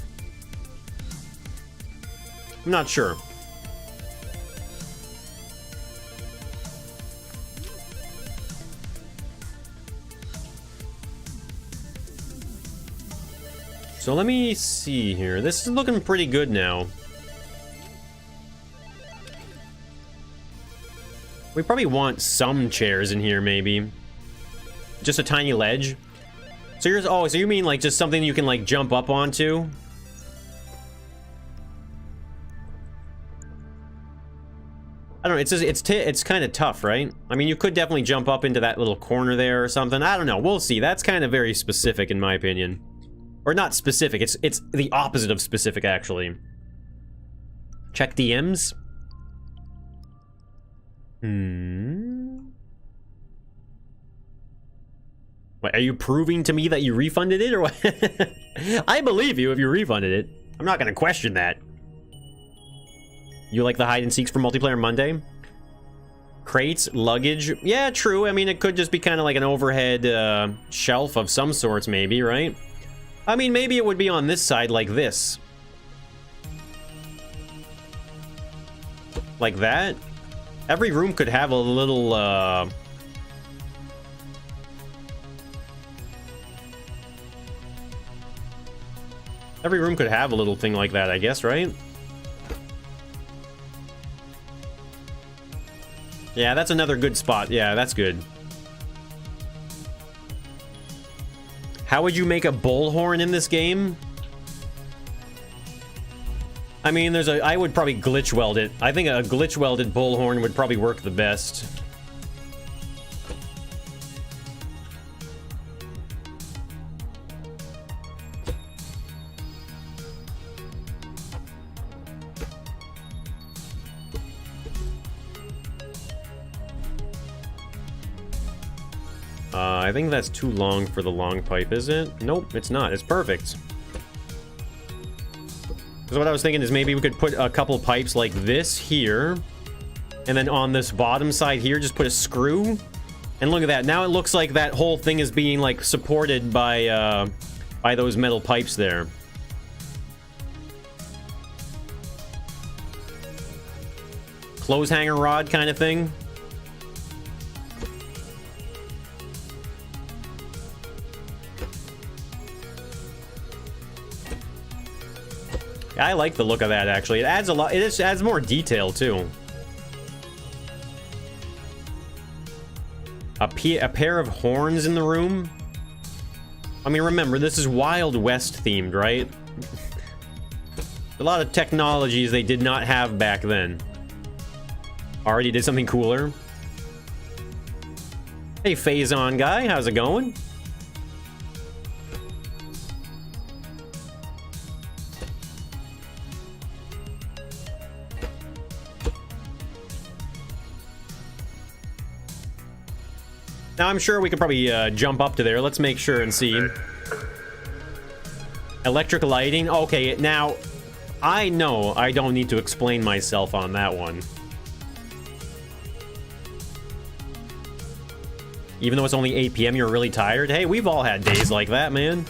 I'm not sure. So let me see here. This is looking pretty good now. We probably want some chairs in here, maybe. Just a tiny ledge. So you're, oh, so you mean like just something you can like jump up onto? I don't know, it's kind of tough, right? I mean, you could definitely jump up into that little corner there or something. I don't know, we'll see. That's kind of very specific in my opinion. Or not specific, it's the opposite of specific, actually. Check DMs. What, are you proving to me that you refunded it, or what? I believe you if you refunded it. I'm not gonna question that. You like the hide and seeks for Multiplayer Monday? Crates, luggage. Yeah, true. I mean, it could just be kind of like an overhead shelf of some sorts, maybe, right? I mean, maybe it would be on this side like this. Like that? Every room could have a little, Every room could have a little thing like that, I guess, right? Yeah, that's another good spot. Yeah, that's good. How would you make a bullhorn in this game? I mean, I would probably glitch weld it. I think a glitch welded bullhorn would probably work the best. I think that's too long for the long pipe, is it? Nope, it's not. It's perfect. Because what I was thinking is maybe we could put a couple pipes like this here. And then on this bottom side here, just put a screw. And look at that. Now it looks like that whole thing is being, like, supported by those metal pipes there. Clothes hanger rod kind of thing. I like the look of that, actually. It adds a lot. It adds more detail, too. A pair of horns in the room? I mean, remember, this is Wild West themed, right? A lot of technologies they did not have back then. Already did something cooler. Hey, Phazon guy, how's it going? Now, I'm sure we could probably jump up to there. Let's make sure and see. Electric lighting. Okay, now, I know I don't need to explain myself on that one. Even though it's only 8 p.m., you're really tired? Hey, we've all had days like that, man.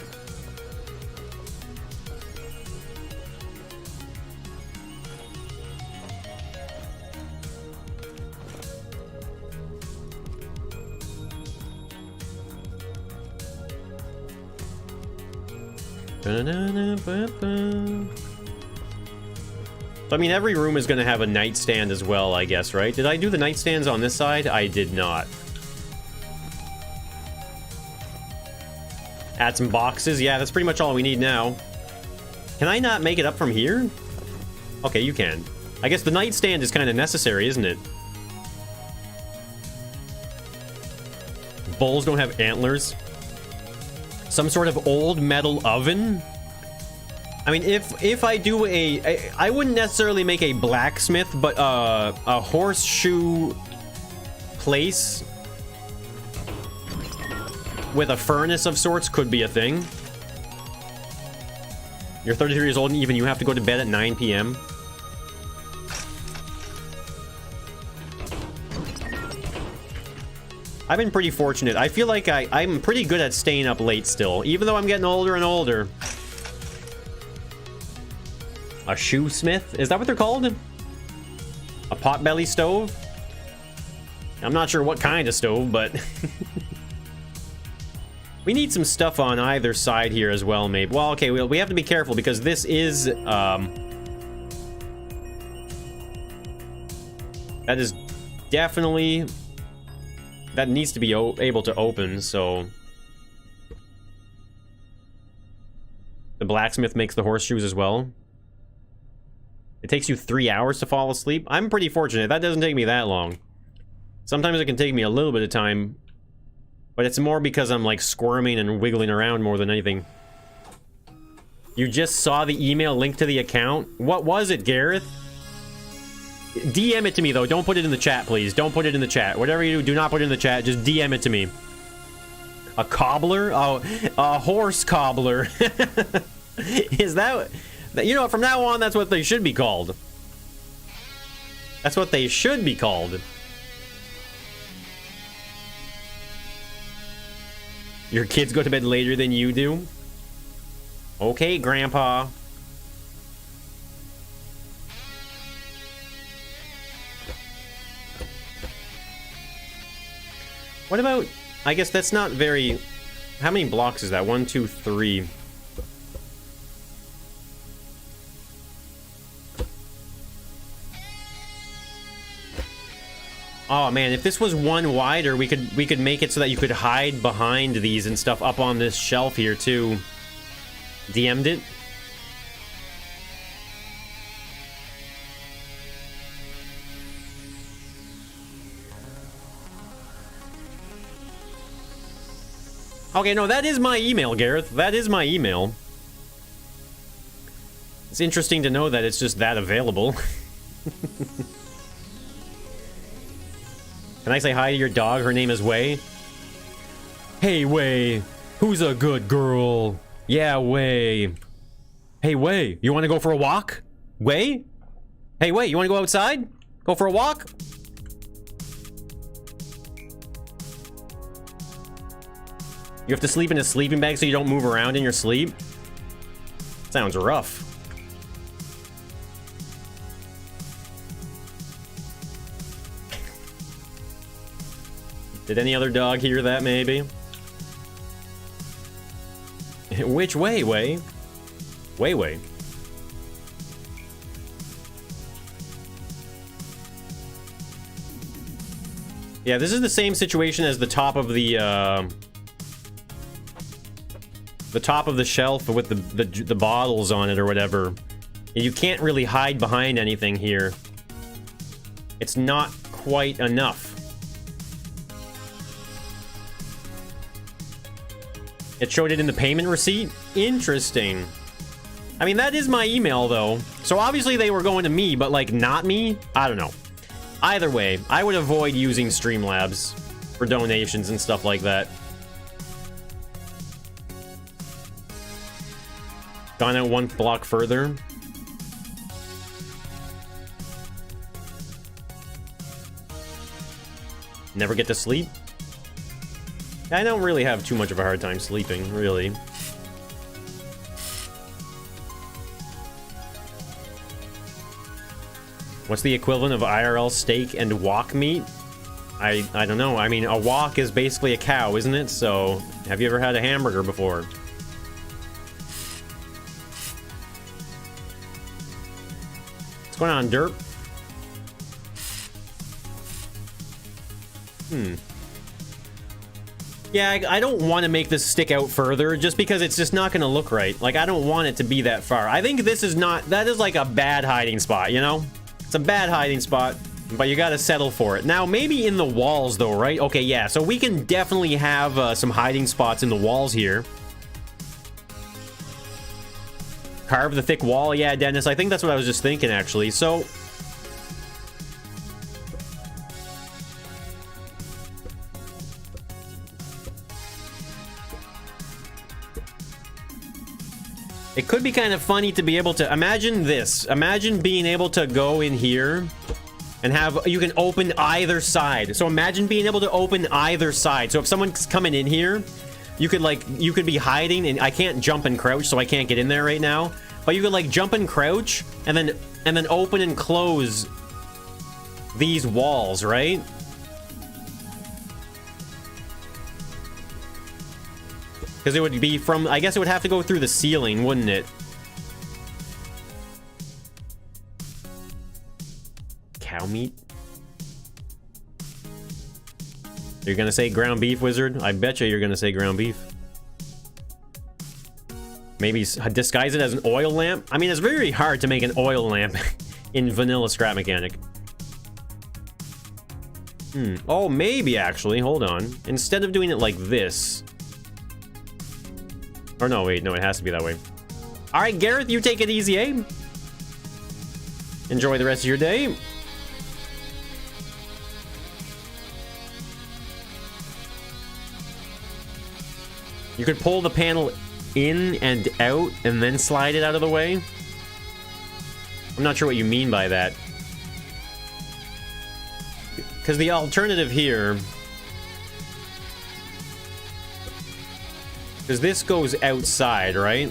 So, I mean, every room is going to have a nightstand as well, I guess, right? Did I do the nightstands on this side? I did not. Add some boxes. Yeah, that's pretty much all we need now. Can I not make it up from here? Okay, you can. I guess the nightstand is kind of necessary, isn't it? Bulls don't have antlers. Some sort of old metal oven? I mean, if I do I wouldn't necessarily make a blacksmith, but a horseshoe place with a furnace of sorts could be a thing. You're 33 years old and even you have to go to bed at 9 p.m. I've been pretty fortunate. I feel like I'm pretty good at staying up late still, even though I'm getting older and older. A shoe smith? Is that what they're called? A potbelly stove? I'm not sure what kind of stove, but... We need some stuff on either side here as well, maybe. Well, okay, we have to be careful because this is, that is definitely... That needs to be able to open, so... The blacksmith makes the horseshoes as well. It takes you 3 hours to fall asleep. I'm pretty fortunate. That doesn't take me that long. Sometimes it can take me a little bit of time. But it's more because I'm, like, squirming and wiggling around more than anything. You just saw the email link to the account? What was it, Gareth? DM it to me, though. Don't put it in the chat, please. Don't put it in the chat. Whatever you do not put it in the chat. Just DM it to me. A cobbler? Oh, a horse cobbler. Is that... You know, from now on, that's what they should be called. That's what they should be called. Your kids go to bed later than you do? Okay, Grandpa. What about... I guess that's not very... How many blocks is that? 1, 2, 3. Oh man, if this was one wider, we could make it so that you could hide behind these and stuff up on this shelf here too. DM'd it. Okay, no, that is my email, Gareth. That is my email. It's interesting to know that it's just that available. Can I say hi to your dog? Her name is Way. Hey, Way. Who's a good girl? Yeah, Way. Hey, Way. You want to go for a walk? Way? Hey, Way. You want to go outside? Go for a walk? You have to sleep in a sleeping bag so you don't move around in your sleep? Sounds rough. Did any other dog hear that, maybe? Which way, Way? Way. Yeah, this is the same situation as the top of the top of the shelf with the bottles on it or whatever. You can't really hide behind anything here. It's not quite enough. It showed it in the payment receipt? Interesting. I mean, that is my email, though. So obviously they were going to me, but, like, not me? I don't know. Either way, I would avoid using Streamlabs. for donations and stuff like that. Gone out one block further. Never get to sleep? I don't really have too much of a hard time sleeping, really. What's the equivalent of IRL steak and wok meat? I don't know. I mean, a wok is basically a cow, isn't it? So, have you ever had a hamburger before? What's going on, Derp? Yeah, I don't want to make this stick out further just because it's just not going to look right. Like, I don't want it to be that far. I think this is not... That is like a bad hiding spot, you know? It's a bad hiding spot, but you got to settle for it. Now, maybe in the walls, though, right? Okay, yeah, so we can definitely have some hiding spots in the walls here. Carve the thick wall. Yeah, Dennis, I think that's what I was just thinking, actually. So... It could be kind of funny to be able to... Imagine this. Imagine being able to go in here and have... You can open either side. So imagine being able to open either side. So if someone's coming in here, you could, like... You could be hiding, and I can't jump and crouch, so I can't get in there right now. But you could, like, jump and crouch, and then open and close these walls, right? Because it would be from... I guess it would have to go through the ceiling, wouldn't it? Cow meat? You're gonna say ground beef, Wizard? I betcha you're gonna say ground beef. Maybe disguise it as an oil lamp? I mean, it's very hard to make an oil lamp in vanilla Scrap Mechanic. Oh, maybe, actually. Hold on. Instead of doing it like this... Or no, wait, no, it has to be that way. All right, Gareth, you take it easy, eh? Enjoy the rest of your day. You could pull the panel in and out and then slide it out of the way. I'm not sure what you mean by that. Because the alternative here... Because this goes outside, right?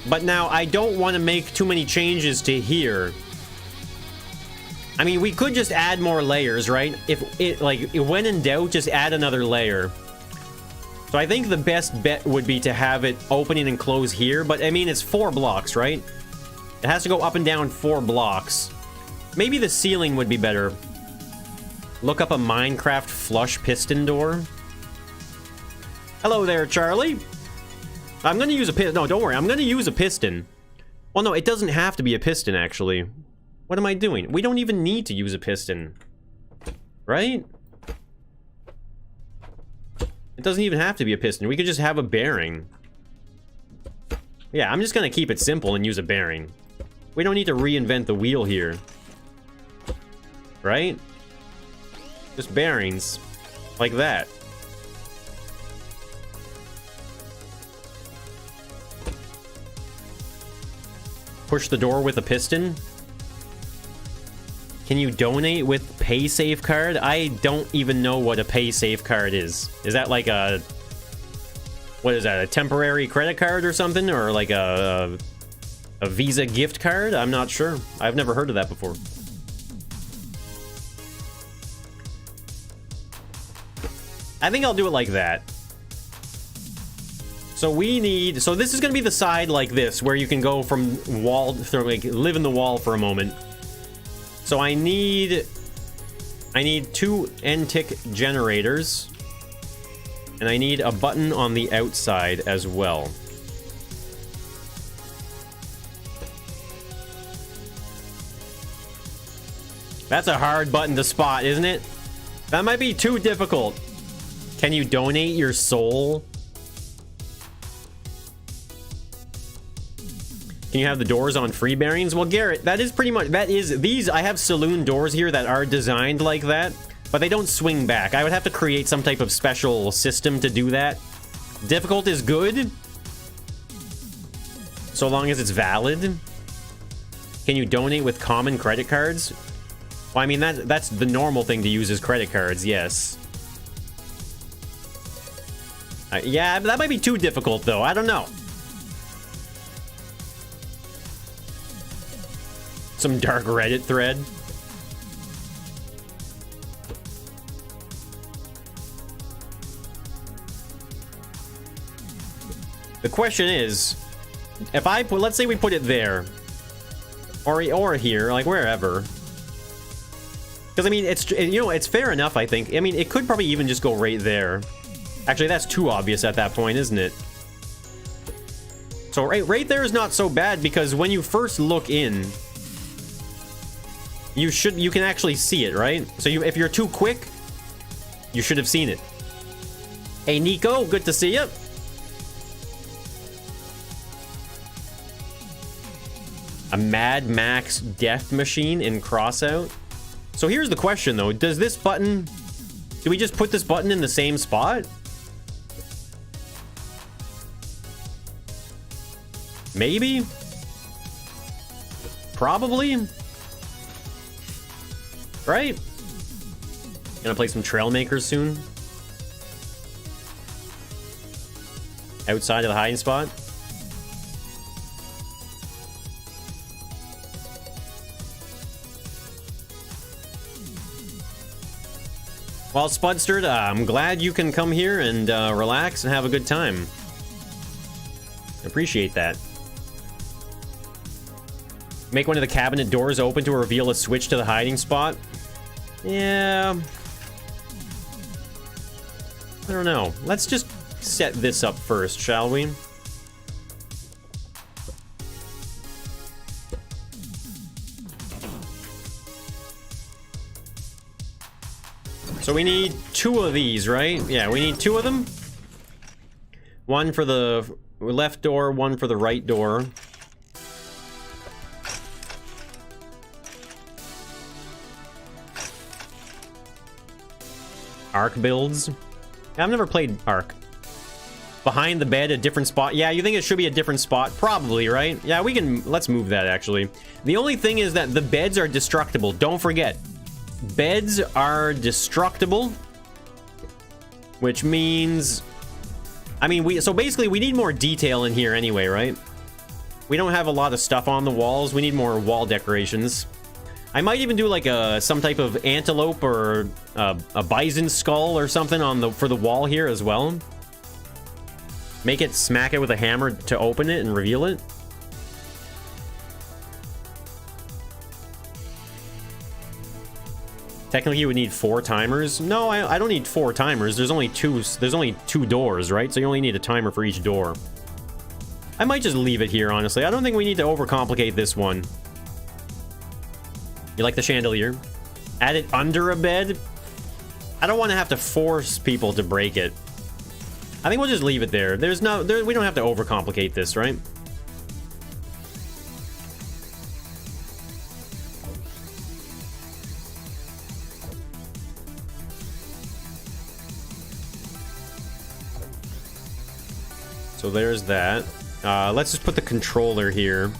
But now, I don't want to make too many changes to here. I mean, we could just add more layers, right? If it, like, when in doubt, just add another layer. So I think the best bet would be to have it opening and close here. But, I mean, it's 4 blocks, right? It has to go up and down 4 blocks. Maybe the ceiling would be better. Look up a Minecraft flush piston door. Hello there, Charlie. I'm going to use a piston. No, don't worry. I'm going to use a piston. Well, no, it doesn't have to be a piston, actually. What am I doing? We don't even need to use a piston. Right? It doesn't even have to be a piston. We could just have a bearing. Yeah, I'm just going to keep it simple and use a bearing. We don't need to reinvent the wheel here. Right? Just bearings. Like that. Push the door with a piston. Can you donate with Pay Safe card? I don't even know what a Pay Safe card is. Is that like a... What is that? A temporary credit card or something? Or like a Visa gift card? I'm not sure. I've never heard of that before. I think I'll do it like that. So we need... So this is going to be the side like this, where you can go from wall... like, live in the wall for a moment. So I need 2 end-tick generators. And I need a button on the outside as well. That's a hard button to spot, isn't it? That might be too difficult. Can you donate your soul? Can you have the doors on free bearings? Well, Garrett, that is pretty much... That is... These... I have Saloon doors here that are designed like that. but they don't swing back. I would have to create some type of special system to do that. Difficult is good, so long as it's valid. Can you donate with common credit cards? Well, I mean, that's the normal thing to use is credit cards, yes. Yeah, that might be too difficult, though. I don't know. Some dark Reddit thread. The question is, if I put, let's say we put it there, or here, like wherever. Because I mean, it's, you know, it's fair enough, I think. I mean, it could probably even just go right there. Actually, that's too obvious at that point, isn't it? So right there is not so bad, because when you first look in, you can actually see it, right? So if you're too quick, you should have seen it. Hey Nico, good to see you. A Mad Max death machine in Crossout. So here's the question though, does this button, do we just put this button in the same spot? Maybe? Probably? Right? Gonna play some Trailmakers soon. Outside of the hiding spot. Well, Spudster, I'm glad you can come here and relax and have a good time. Appreciate that. Make one of the cabinet doors open to reveal a switch to the hiding spot. Yeah. I don't know. Let's just set this up first, shall we? So we need 2 of these, right? Yeah, we need 2 of them. One for the left door, one for the right door. Arc builds. I've never played Arc. Behind the bed, a different spot. Yeah, you think it should be a different spot? Probably, right? Yeah, we can... Let's move that, actually. The only thing is that the beds are destructible. Don't forget. Beds are destructible. Which means... I mean, so basically, we need more detail in here anyway, right? We don't have a lot of stuff on the walls. We need more wall decorations. I might even do like some type of antelope or a bison skull or something for the wall here as well. Make it smack it with a hammer to open it and reveal it. Technically, you would need 4 timers. No, I don't need 4 timers. There's only 2. There's only 2 doors, right? So you only need a timer for each door. I might just leave it here, honestly. I don't think we need to overcomplicate this one. You like the chandelier? Add it under a bed? I don't want to have to force people to break it. I think we'll just leave it there. We don't have to overcomplicate this, right? So there's that. Let's just put the controller here.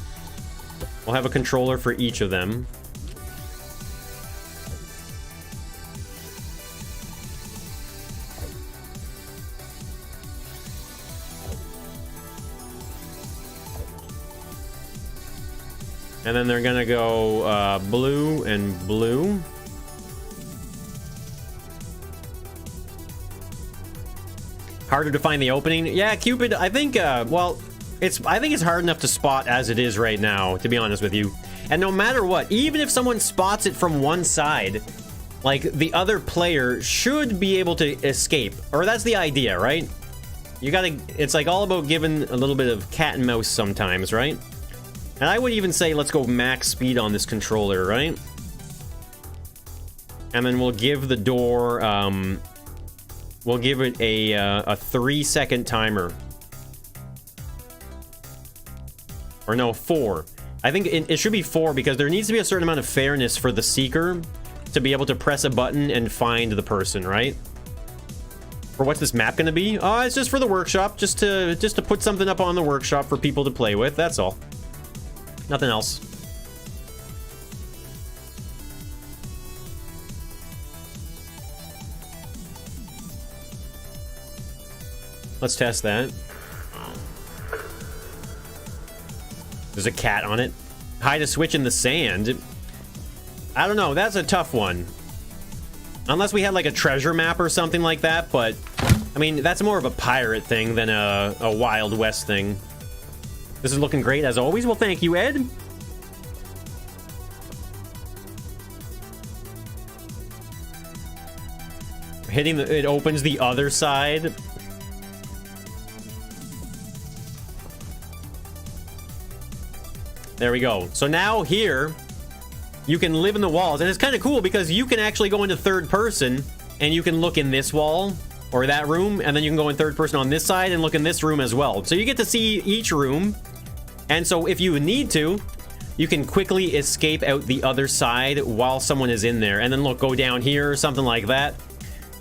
We'll have a controller for each of them. And then they're gonna go blue and blue. Harder to find the opening. Yeah, Cupid, I think, well, I think it's hard enough to spot as it is right now, to be honest with you. And no matter what, even if someone spots it from one side, like, the other player should be able to escape. Or that's the idea, right? You gotta, it's like all about giving a little bit of cat and mouse sometimes, right? And I would even say let's go max speed on this controller, right? And then we'll give the door, we'll give it a 3-second timer. Or no, 4. I think it should be 4 because there needs to be a certain amount of fairness for the seeker to be able to press a button and find the person, right? For what's this map gonna be? Oh, it's just for the workshop, just to put something up on the workshop for people to play with, that's all. Nothing else. Let's test that. There's a cat on it. Hide a switch in the sand. I don't know, that's a tough one. Unless we had like a treasure map or something like that, but I mean, that's more of a pirate thing than a Wild West thing. This is looking great as always. Well, thank you, Ed. Hitting the, it opens the other side. There we go. So now here, you can live in the walls, and it's kind of cool because you can actually go into third person and you can look in this wall or that room, and then you can go in third person on this side and look in this room as well. So you get to see each room, and so if you need to, you can quickly escape out the other side while someone is in there, and then look, go down here or something like that.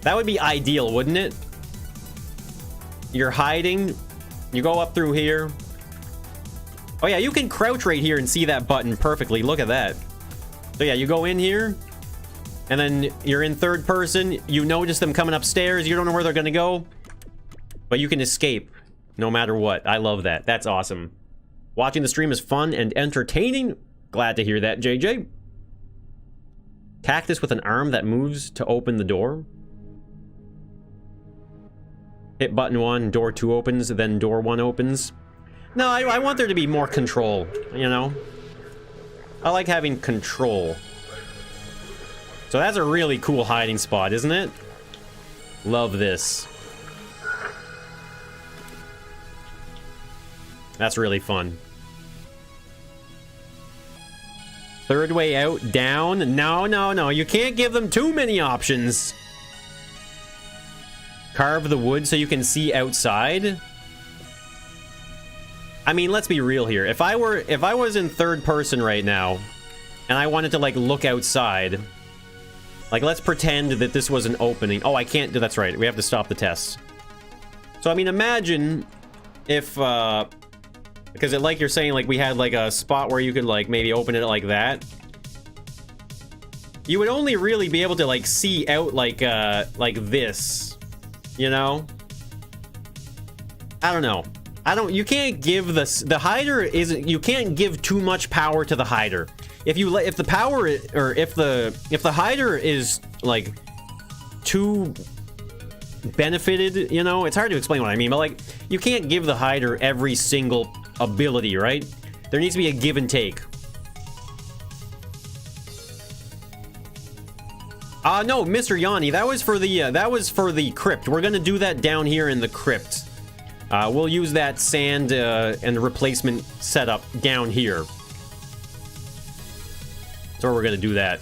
That would be ideal, wouldn't it? You're hiding, you go up through here. Oh yeah, you can crouch right here and see that button perfectly. Look at that. So yeah, you go in here, and then you're in third person. You notice them coming upstairs. You don't know where they're gonna go, but you can escape no matter what. I love that. That's awesome. Watching the stream is fun and entertaining. Glad to hear that, JJ. Cactus with an arm that moves to open the door. Hit button 1, door 2 opens, then door 1 opens. No, I want there to be more control, you know? I like having control. So that's a really cool hiding spot, isn't it? Love this. That's really fun. Third way out, down. No, no, no. You can't give them too many options. Carve the wood so you can see outside. I mean, let's be real here. If I was in third person right now, and I wanted to like look outside, like let's pretend that this was an opening. Oh, I can't do. That's right. We have to stop the test. So I mean, imagine if because it, like you're saying, like we had like a spot where you could like maybe open it like that. You would only really be able to like see out like this, you know? I don't know. You can't give the hider isn't, you can't give too much power to the hider. If the power, or if the hider is like too benefited, you know, it's hard to explain what I mean, but like you can't give the hider every single ability, right? There needs to be a give and take. No, Mr. Yanni, that was for the crypt. We're gonna do that down here in the crypt. We'll use that sand and replacement setup down here. So we're gonna do that.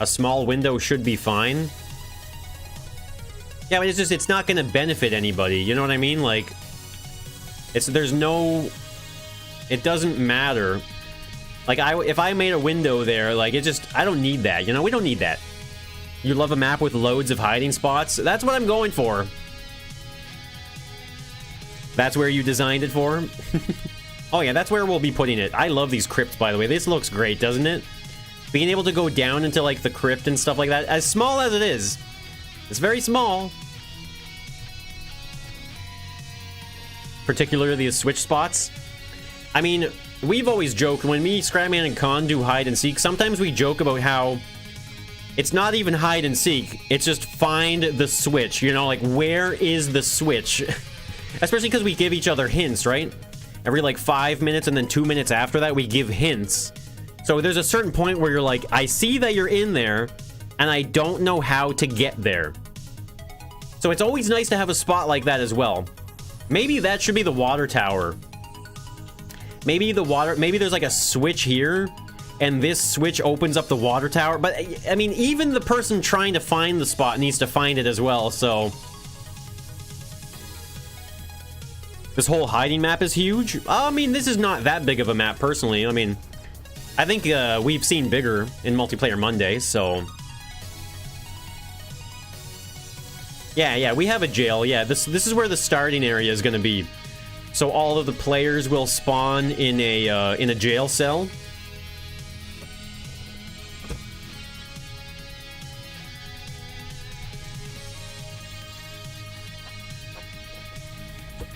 A small window should be fine. Yeah, but it's not gonna benefit anybody. You know what I mean? Like, it doesn't matter. Like, if I made a window there, like, I don't need that. You know, we don't need that. You love a map with loads of hiding spots? That's what I'm going for. That's where you designed it for? Oh yeah, that's where we'll be putting it. I love these crypts, by the way. This looks great, doesn't it? Being able to go down into, like, the crypt and stuff like that. As small as it is. It's very small. Particularly the switch spots. I mean, we've always joked, when me, Scrapman, and Khan do hide and seek, sometimes we joke about how it's not even hide and seek, it's just find the switch, you know, like, where is the switch? Especially because we give each other hints, right? Every, like, 5 minutes, and then 2 minutes after that, we give hints. So there's a certain point where you're like, I see that you're in there, and I don't know how to get there. So it's always nice to have a spot like that as well. Maybe that should be the water tower. Maybe there's like a switch here, and this switch opens up the water tower. But, I mean, even the person trying to find the spot needs to find it as well, so... This whole hiding map is huge. I mean, this is not that big of a map, personally. I mean, I think we've seen bigger in Multiplayer Monday, so... Yeah, we have a jail. Yeah, this is where the starting area is going to be. So all of the players will spawn in a jail cell.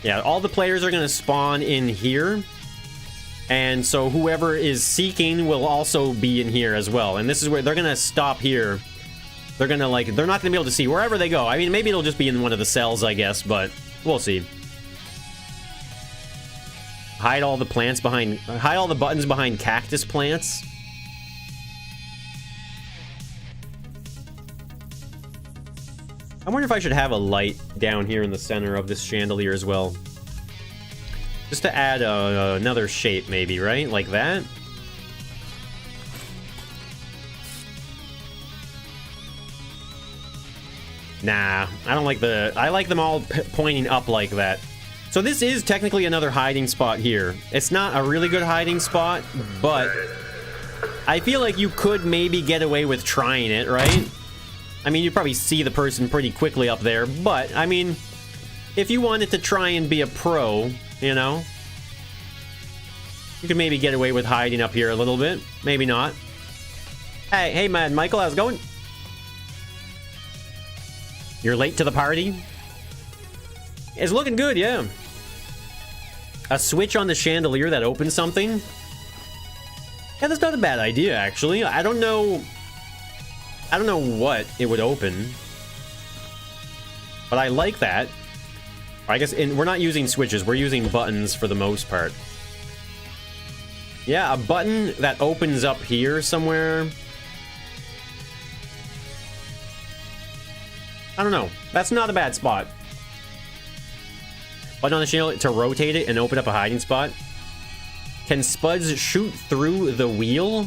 Yeah, all the players are going to spawn in here. And so whoever is seeking will also be in here as well. And this is where they're going to stop here. They're going to, like, they're not going to be able to see wherever they go. I mean, maybe it'll just be in one of the cells, I guess, but we'll see. Hide all the plants behind... Hide all the buttons behind cactus plants. I wonder if I should have a light down here in the center of this chandelier as well. Just to add another shape, maybe, right? Like that? Nah, I don't like the... I like them all pointing up like that. So this is technically another hiding spot here. It's not a really good hiding spot, but I feel like you could maybe get away with trying it, right? I mean, you'd probably see the person pretty quickly up there, but, I mean, if you wanted to try and be a pro, you know, you could maybe get away with hiding up here a little bit. Maybe not. Hey, man, Michael, how's it going? You're late to the party? It's looking good, yeah. A switch on the chandelier that opens something? Yeah, that's not a bad idea, actually. I don't know what it would open. But I like that. I guess we're not using switches. We're using buttons for the most part. Yeah, a button that opens up here somewhere. I don't know. That's not a bad spot. Button on the chandelier to rotate it and open up a hiding spot. Can spuds shoot through the wheel?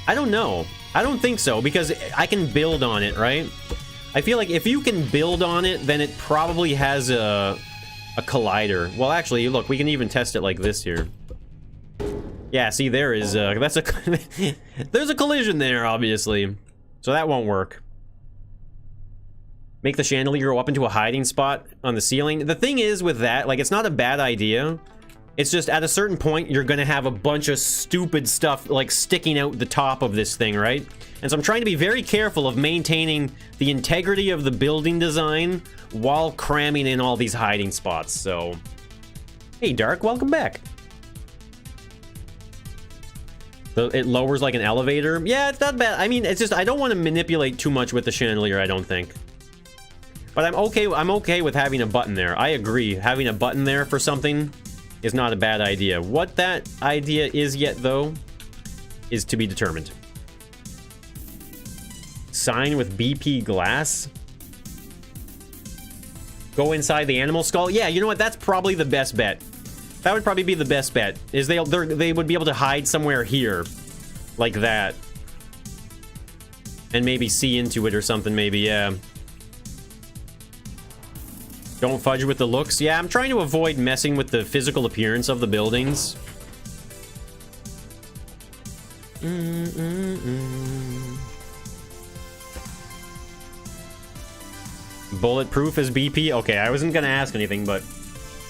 I don't know. I don't think so, because I can build on it, right? I feel like if you can build on it, then it probably has a collider. Well, actually, look, we can even test it like this here. Yeah, see, there is that's a there's a collision there, obviously. So that won't work. Make the chandelier go up into a hiding spot on the ceiling. The thing is with that, like, it's not a bad idea. It's just at a certain point, you're gonna have a bunch of stupid stuff, like, sticking out the top of this thing, right? And so I'm trying to be very careful of maintaining the integrity of the building design while cramming in all these hiding spots, so... Hey, Dark, welcome back. So it lowers like an elevator. Yeah, it's not bad. I mean, it's just, I don't want to manipulate too much with the chandelier, I don't think. But I'm okay with having a button there. I agree. Having a button there for something is not a bad idea. What that idea is yet, though, is to be determined. Sign with BP glass. Go inside the animal skull. Yeah, you know what? That's probably the best bet. That would probably be the best bet. Is they would be able to hide somewhere here, like that, and maybe see into it or something. Maybe, yeah. Don't fudge with the looks. Yeah, I'm trying to avoid messing with the physical appearance of the buildings. Bulletproof is BP? Okay, I wasn't gonna ask anything, but...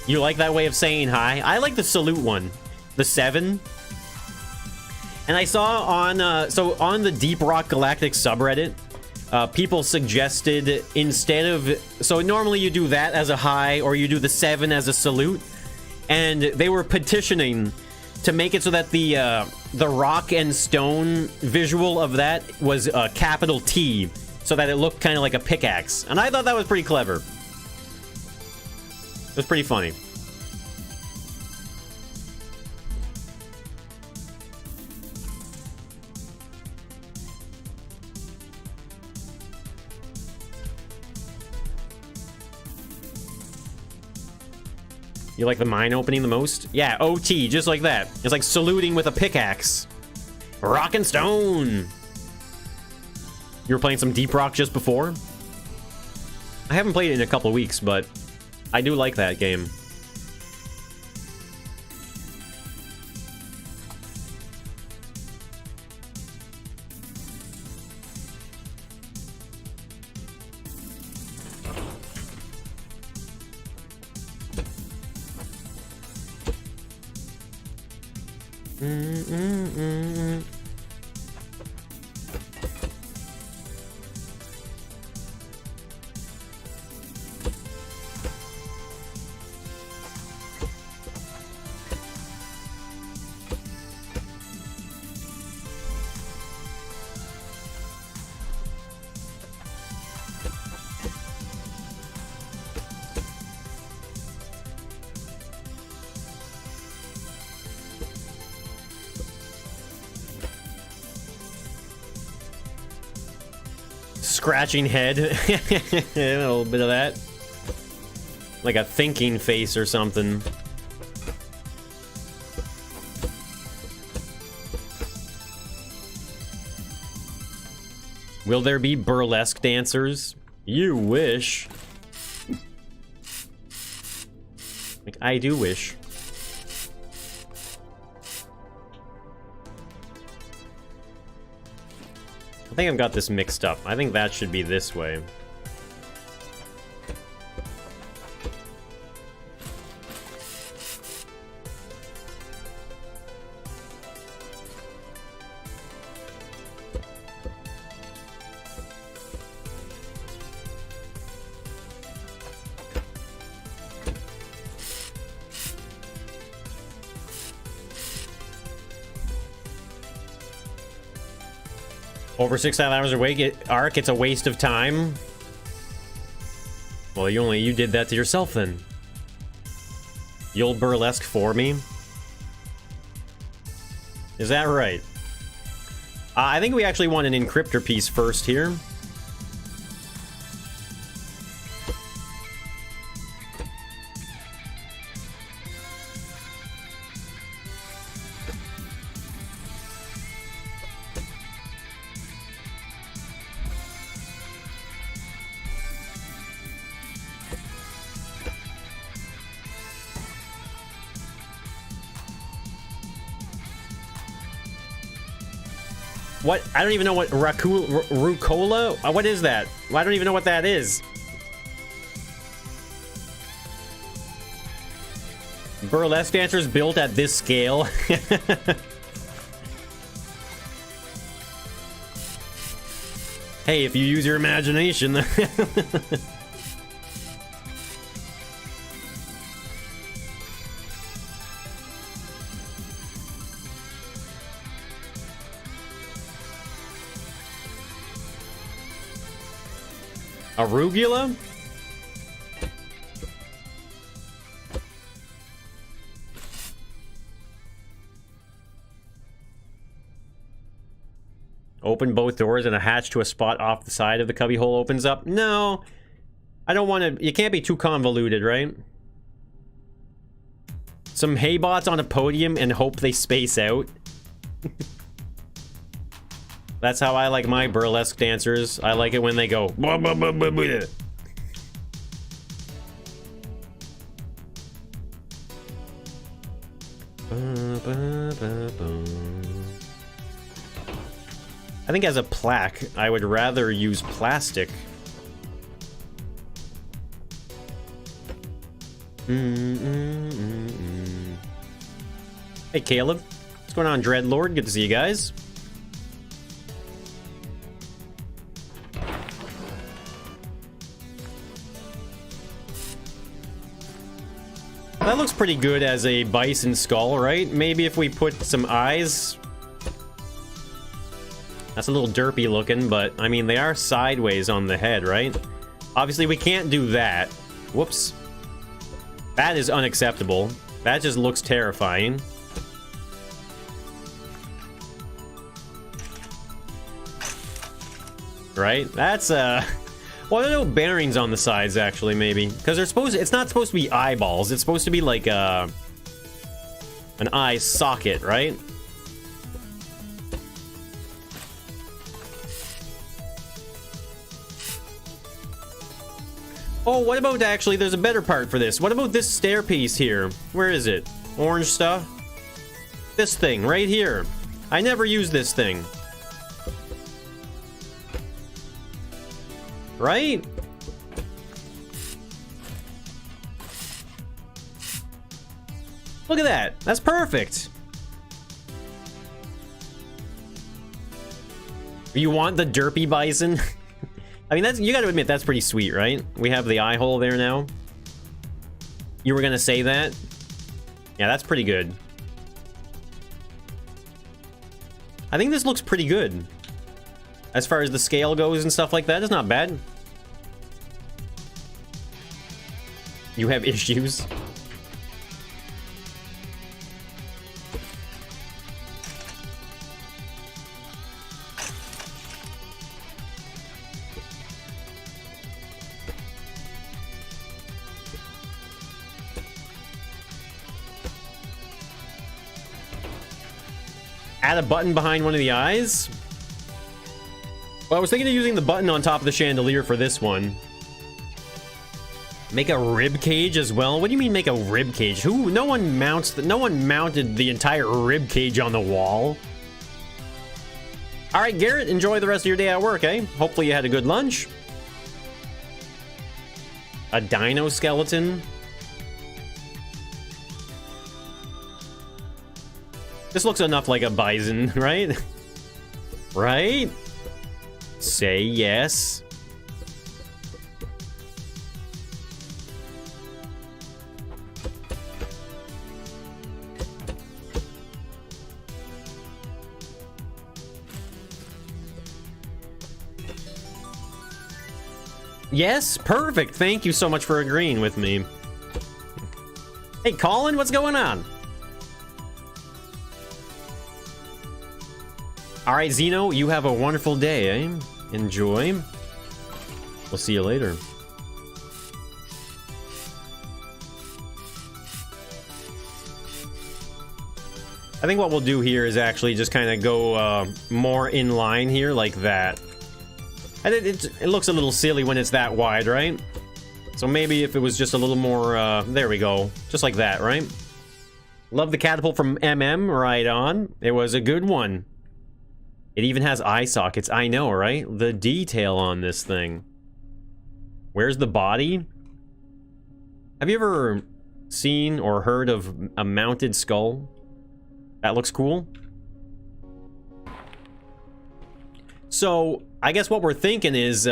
You like that way of saying hi? I like the salute one. The 7. And I saw on, so on the Deep Rock Galactic subreddit, people suggested instead of... So normally you do that as a hi, or you do the 7 as a salute. And they were petitioning to make it so that the rock and stone visual of that was a capital T, so that it looked kind of like a pickaxe. And I thought that was pretty clever. It was pretty funny. You like the mine opening the most? Yeah, OT, just like that. It's like saluting with a pickaxe. Rock and stone! You were playing some Deep Rock just before? I haven't played it in a couple weeks, but I do like that game. Scratching head. A little bit of that. Like a thinking face or something. Will there be burlesque dancers? You wish. Like, I do wish. I think I've got this mixed up. I think that should be this way. Over 6 hours awake arc, it's a waste of time. Well, you did that to yourself then. You'll burlesque for me. Is that right? I think we actually want an encryptor piece first here. What? I don't even know what rucola? What is that? I don't even know what that is. Burlesque dancers built at this scale. Hey, if you use your imagination. Arugula? Open both doors and a hatch to a spot off the side of the cubbyhole opens up. No, I don't want to. You can't be too convoluted, right? Some haybots on a podium and hope they space out. That's how I like my burlesque dancers. I like it when they go. I think as a plaque, I would rather use plastic. Hey, Caleb. What's going on, Dreadlord? Good to see you guys. That looks pretty good as a bison skull, right? Maybe if we put some eyes. That's a little derpy looking, but I mean, they are sideways on the head, right? Obviously, we can't do that. Whoops. That is unacceptable. That just looks terrifying. Right? That's, well, there are no bearings on the sides, actually, maybe. Because they're supposed to, it's not supposed to be eyeballs. It's supposed to be like an eye socket, right? Oh, what about actually, there's a better part for this. What about this stairpiece here? Where is it? Orange stuff? This thing, right here. I never use this thing. Right? Look at that. That's perfect. You want the derpy bison? I mean, that's, you gotta admit, that's pretty sweet, right? We have the eye hole there now. You were gonna say that? Yeah, that's pretty good. I think this looks pretty good. As far as the scale goes and stuff like that, it's not bad. You have issues. Add a button behind one of the eyes? Well, I was thinking of using the button on top of the chandelier for this one. Make a rib cage as well? What do you mean make a rib cage? Who? No one mounts no one mounted the entire rib cage on the wall. All right, Garrett, enjoy the rest of your day at work, eh? Hopefully you had a good lunch. A dino skeleton. This looks enough like a bison, right? Right? Say yes. Yes, perfect. Thank you so much for agreeing with me. Hey, Colin, what's going on? All right, Zeno, you have a wonderful day, eh? Enjoy. We'll see you later. I think what we'll do here is actually just kind of go more in line here like that. And it looks a little silly when it's that wide, right? So maybe if it was just a little more, there we go. Just like that, right? Love the catapult from MM, right on. It was a good one. It even has eye sockets. I know, right? The detail on this thing. Where's the body? Have you ever seen or heard of a mounted skull? That looks cool. So, I guess what we're thinking is,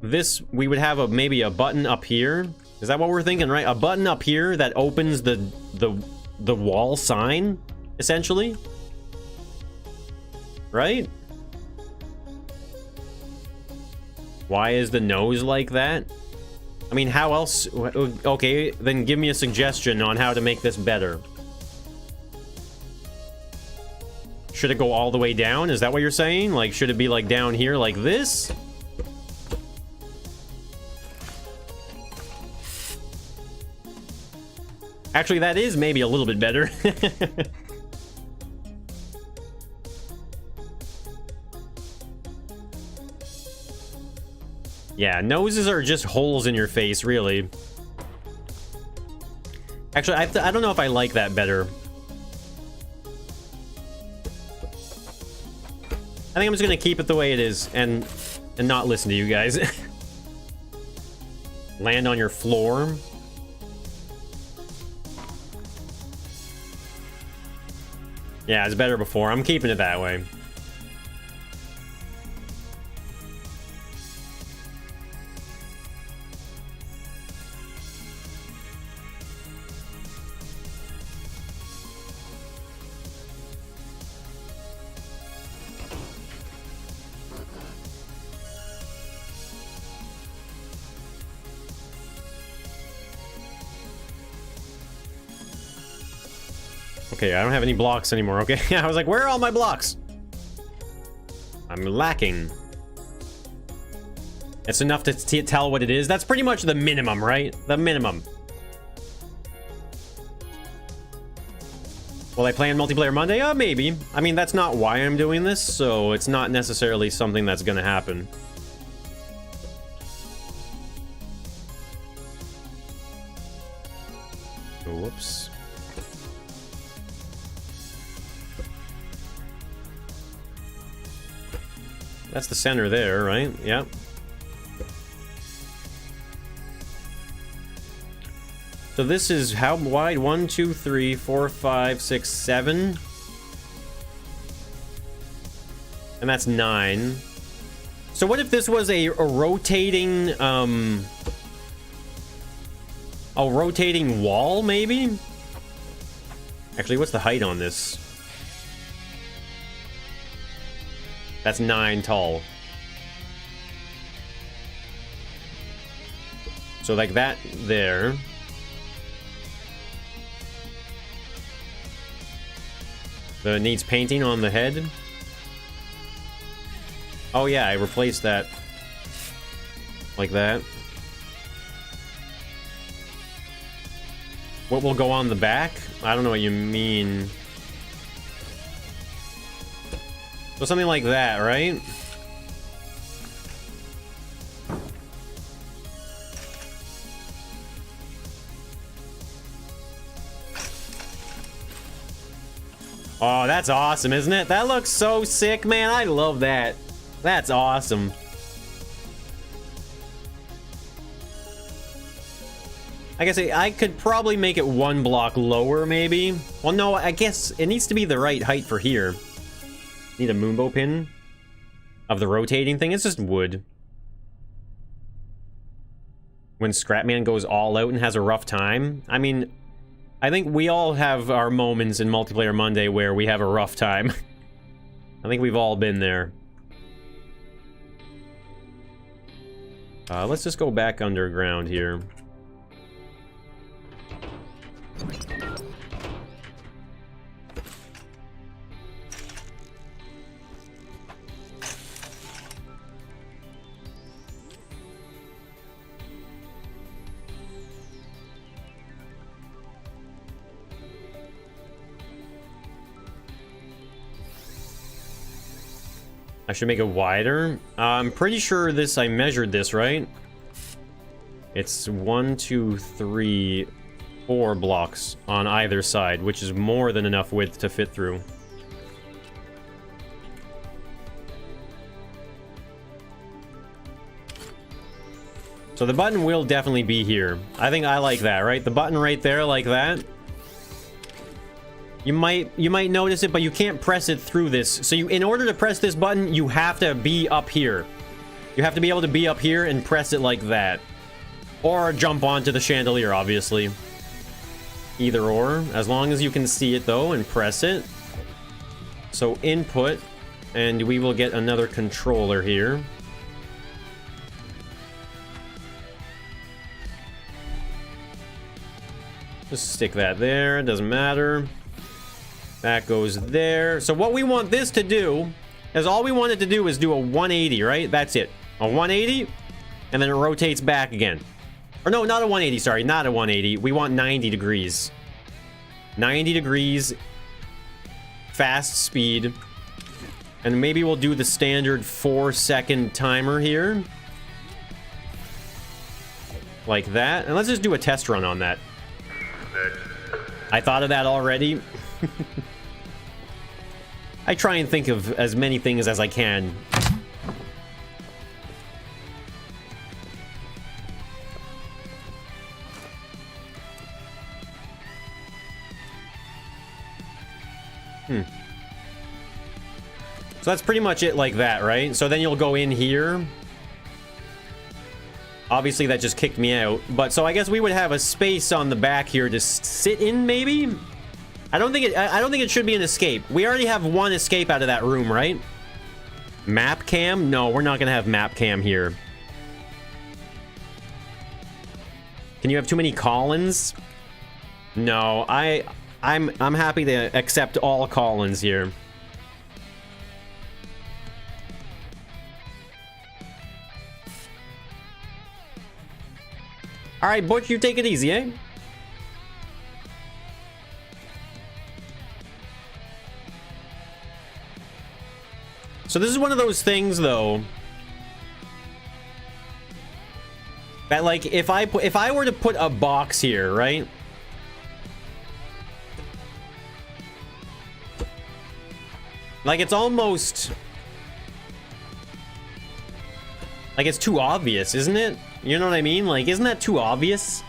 this, we would have maybe a button up here. Is that what we're thinking, right? A button up here that opens the wall sign, essentially. Right? Why is the nose like that? I mean, how else? Okay, then give me a suggestion on how to make this better. Should it go all the way down? Is that what you're saying? Like, should it be like down here like this? Actually, that is maybe a little bit better. Yeah, noses are just holes in your face, really. Actually, I don't know if I like that better. I think I'm just gonna keep it the way it is and not listen to you guys. Land on your floor. Yeah, it's better before. I'm keeping it that way. Okay, I don't have any blocks anymore, okay? I was like, where are all my blocks? I'm lacking. It's enough to tell what it is. That's pretty much the minimum, right? The minimum. Will I play on multiplayer Monday? Maybe. I mean, that's not why I'm doing this, so it's not necessarily something that's gonna happen. Whoops. That's the center there, right? Yep. So this is how wide? 1, 2, 3, 4, 5, 6, 7. And that's 9. So what if this was a rotating, a rotating wall, maybe? Actually, what's the height on this? That's 9 tall. So like that there. So it needs painting on the head. Oh yeah, I replaced that. Like that. What will go on the back? I don't know what you mean. So something like that, right? Oh, that's awesome, isn't it? That looks so sick, man. I love that. That's awesome. I guess I could probably make it 1 block lower, maybe. Well, no, I guess it needs to be the right height for here. Need a Moonbow pin of the rotating thing. It's just wood. When Scrapman goes all out and has a rough time. I mean, I think we all have our moments in Multiplayer Monday where we have a rough time. I think we've all been there. Let's just go back underground here. I should make it wider. I'm pretty sure this, I measured this, right? It's 1, 2, 3, 4 blocks on either side, which is more than enough width to fit through. So the button will definitely be here. I think I like that, right? The button right there like that. You might notice it, but you can't press it through this. So in order to press this button, you have to be up here. You have to be able to be up here and press it like that. Or jump onto the chandelier, obviously. Either or. As long as you can see it, though, and press it. So input, and we will get another controller here. Just stick that there. Doesn't matter. That goes there. So what we want this to do is all we want it to do is do a 180, right? That's it. A 180, and then it rotates back again. Or no, not a 180, sorry. Not a 180. We want 90 degrees. 90 degrees. Fast speed. And maybe we'll do the standard 4-second timer here. Like that. And let's just do a test run on that. I thought of that already. I try and think of as many things as I can. So that's pretty much it like that, right? So then you'll go in here. Obviously that just kicked me out. But so I guess we would have a space on the back here to sit in, maybe? I don't think it should be an escape. We already have one escape out of that room, right? Map cam? No, we're not gonna have map cam here. Can you have too many Collins? No, I'm happy to accept all Collins here. All right, Butch, you take it easy, eh? So this is one of those things, though, that like if I were to put a box here, right? Like it's almost like it's too obvious, isn't it? You know what I mean? Like, isn't that too obvious?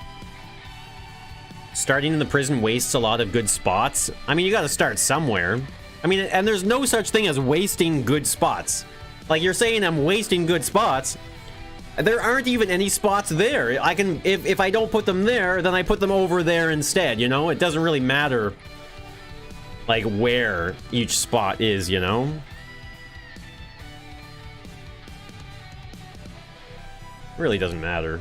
Starting in the prison wastes a lot of good spots. I mean, you gotta start somewhere. I mean, and there's no such thing as wasting good spots. Like, you're saying I'm wasting good spots. There aren't even any spots there. I can, if I don't put them there, then I put them over there instead, you know? It doesn't really matter, like, where each spot is, you know? Really doesn't matter.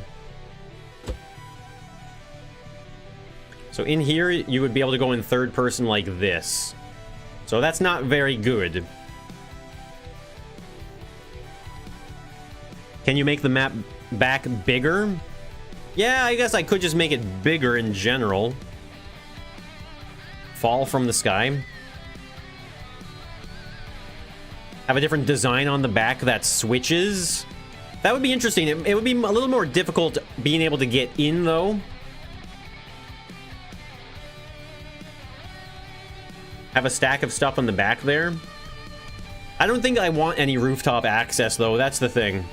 So in here, you would be able to go in third person like this. So that's not very good. Can you make the map back bigger? Yeah, I guess I could just make it bigger in general. Fall from the sky. Have a different design on the back that switches. That would be interesting. It would be a little more difficult being able to get in, though. Have a stack of stuff on the back there. I don't think I want any rooftop access, though. That's the thing.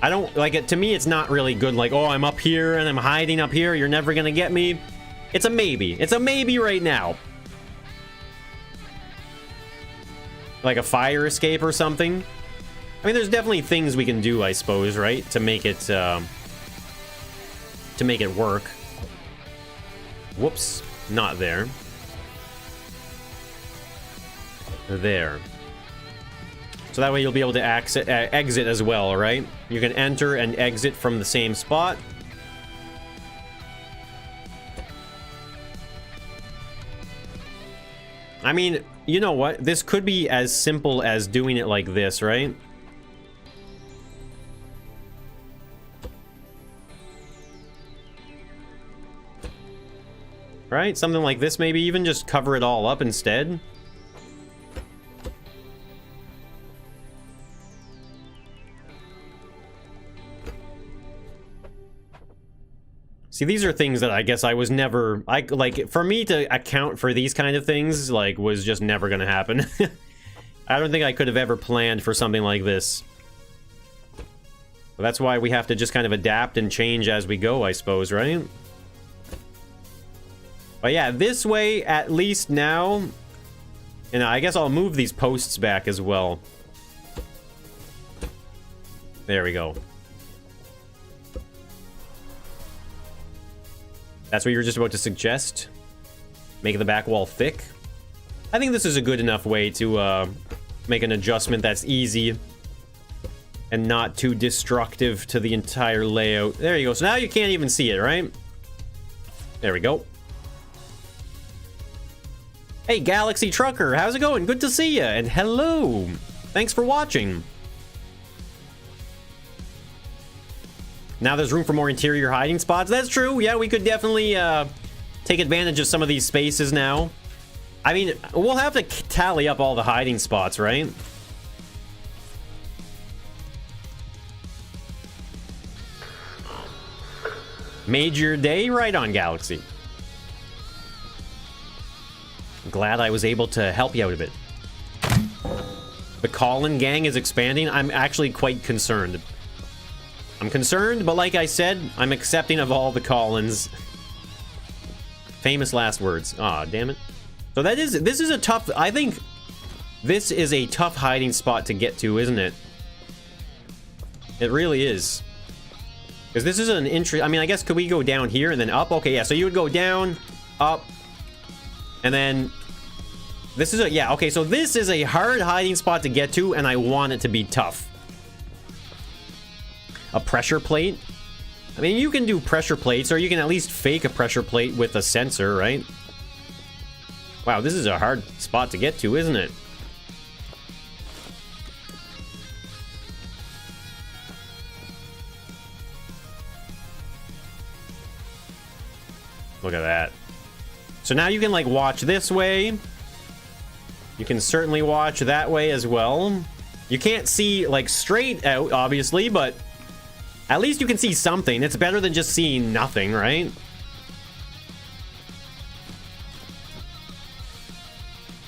I don't like it. To me, it's not really good. Like, oh, I'm up here and I'm hiding up here. You're never gonna get me. It's a maybe. It's a maybe right now. Like a fire escape or something. I mean, there's definitely things we can do, I suppose, right? To make it work. Whoops. Not there. There. So that way you'll be able to exit as well, right? You can enter and exit from the same spot. I mean, you know what? This could be as simple as doing it like this, right? Right? Something like this, maybe even just cover it all up instead. See, these are things that I guess I was never... like, for me to account for these kind of things, like, was just never gonna happen. I don't think I could have ever planned for something like this. But that's why we have to just kind of adapt and change as we go, I suppose, right? But yeah, this way, at least now... And I guess I'll move these posts back as well. There we go. That's what you were just about to suggest? Make the back wall thick? I think this is a good enough way to make an adjustment that's easy and not too destructive to the entire layout. There you go. So now you can't even see it, right? There we go. Hey, Galaxy Trucker, how's it going? Good to see you, and hello. Thanks for watching. Now there's room for more interior hiding spots. That's true. Yeah, we could definitely take advantage of some of these spaces now. I mean, we'll have to tally up all the hiding spots, right? Made your day? Right on, Galaxy. Glad I was able to help you out a bit. The Colin gang is expanding. I'm actually quite concerned. I'm concerned, but like I said, I'm accepting of all the Collins. Famous last words. Aw, damn it. So this is a tough, I think this is a tough hiding spot to get to, isn't it? It really is. Because this is an entry, I mean, I guess could we go down here and then up? Okay, yeah, so you would go down, up, and then this is a, yeah, okay, so this is a hard hiding spot to get to, and I want it to be tough. A pressure plate? I mean, you can do pressure plates, or you can at least fake a pressure plate with a sensor, right? Wow, this is a hard spot to get to, isn't it? Look at that. So now you can, like, watch this way. You can certainly watch that way as well. You can't see, like, straight out, obviously, but at least you can see something. It's better than just seeing nothing, right?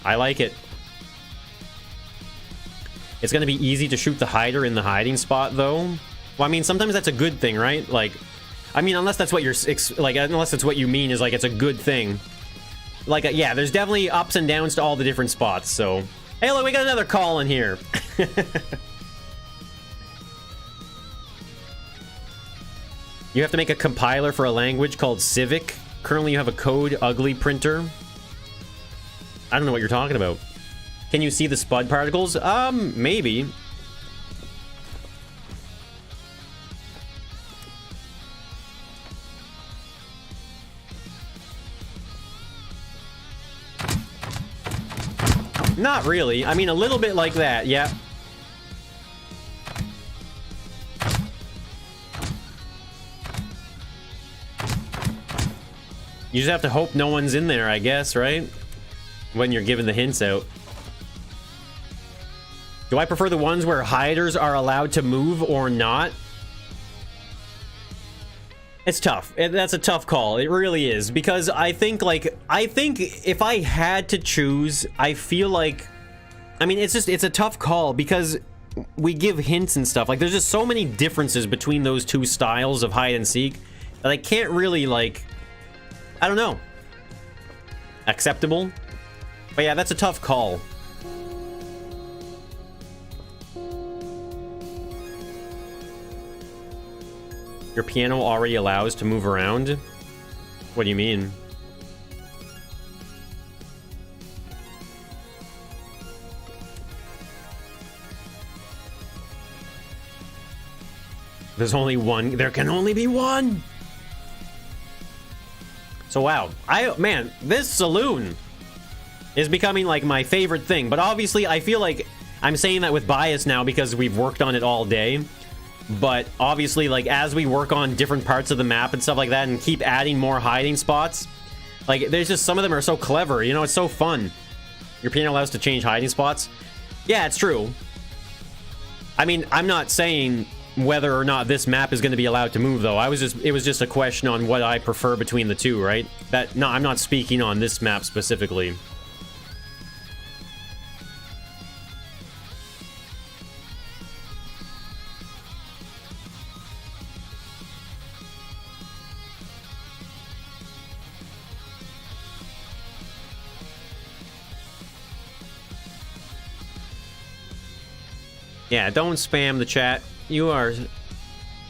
I like it. It's gonna be easy to shoot the hider in the hiding spot, though. Well, I mean, sometimes that's a good thing, right? Like, I mean, unless that's what you're, like, unless that's what you mean is, like, it's a good thing. Like, yeah, there's definitely ups and downs to all the different spots, so Hey, look, we got another call in here. You have to make a compiler for a language called Civic. Currently, you have a code ugly printer. I don't know what you're talking about. Can you see the spud particles? Maybe. Not really. I mean, a little bit like that, yeah. You just have to hope no one's in there, I guess, right? When you're giving the hints out. Do I prefer the ones where hiders are allowed to move or not? It's tough. That's a tough call. It really is. Because I think if I had to choose, I feel like... I mean, it's a tough call because we give hints and stuff. Like, there's just so many differences between those two styles of hide and seek that I can't really, like... I don't know. Acceptable? But yeah, that's a tough call. Your piano already allows to move around? What do you mean? There's only one. There can only be one! So wow. Man, this Saloon is becoming like my favorite thing. But obviously, I feel like I'm saying that with bias now because we've worked on it all day. But obviously, like, as we work on different parts of the map and stuff like that and keep adding more hiding spots, like, there's just some of them are so clever. You know, it's so fun. Your piano allows to change hiding spots. Yeah, it's true. I mean, I'm not saying whether or not this map is going to be allowed to move, though. It was just a question on what I prefer between the two, right? No, I'm not speaking on this map specifically. Yeah, don't spam the chat. You are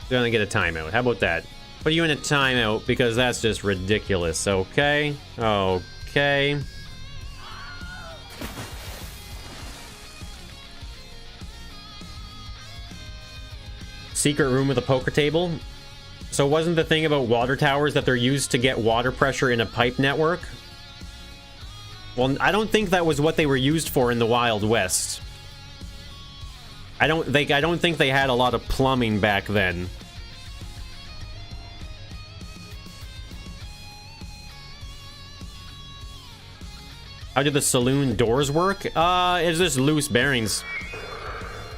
gonna get a timeout. How about that? Put you in a timeout because that's just ridiculous. Okay? Okay. Secret room with a poker table. So wasn't the thing about water towers that they're used to get water pressure in a pipe network? Well, I don't think that was what they were used for in the Wild West. I don't think they had a lot of plumbing back then. How did the saloon doors work? It's just loose bearings.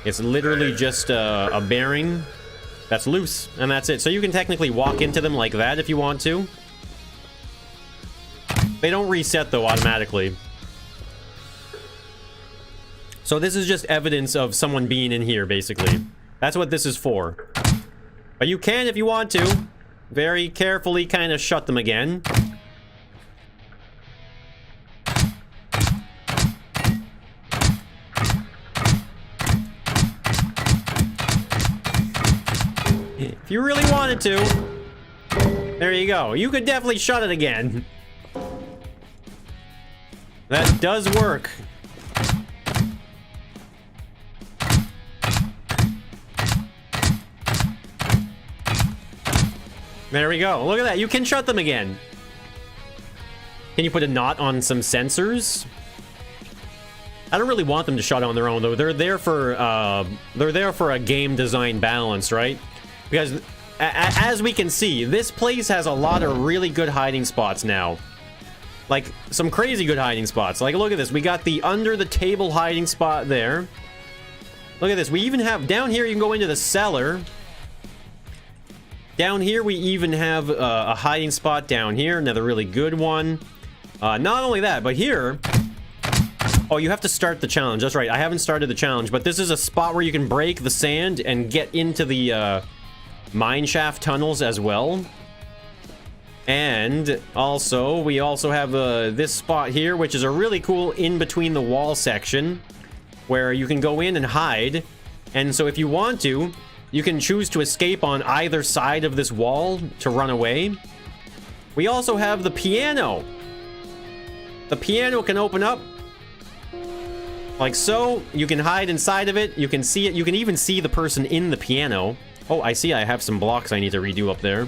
It's literally just a bearing that's loose, and that's it. So you can technically walk into them like that if you want to. They don't reset, though, automatically. So this is just evidence of someone being in here, basically. That's what this is for. But you can, if you want to, very carefully kind of shut them again. If you really wanted to. There you go. You could definitely shut it again. That does work. There we go. Look at that. You can shut them again. Can you put a knot on some sensors? I don't really want them to shut on their own, though. They're there for a game design balance, right? Because as we can see, this place has a lot of really good hiding spots now. Like, some crazy good hiding spots. Like, look at this. We got the under the table hiding spot there. Look at this. We even have, down here, you can go into the cellar. Down here, we even have a hiding spot down here. Another really good one. Not only that, but here... Oh, you have to start the challenge. That's right. I haven't started the challenge, but this is a spot where you can break the sand and get into the mine shaft tunnels as well. And also, we also have this spot here, which is a really cool in-between-the-wall section. where you can go in and hide. And so if you want to, you can choose to escape on either side of this wall to run away. We also have the piano. The piano can open up like so. You can hide inside of it. You can see it. You can even see the person in the piano. Oh, I see I have some blocks I need to redo up there.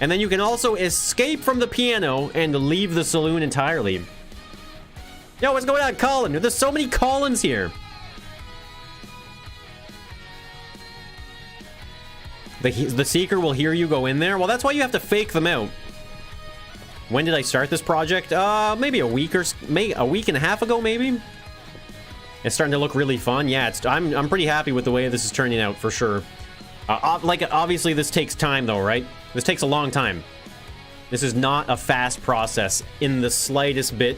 And then you can also escape from the piano and leave the saloon entirely. Yo, what's going on, Colin? There's so many Collins here. The Seeker will hear you go in there. Well, that's why you have to fake them out. When did I start this project? Maybe a week and a half ago, maybe. It's starting to look really fun. Yeah, I'm pretty happy with the way this is turning out for sure. Obviously, this takes time though, right? This takes a long time. This is not a fast process in the slightest bit.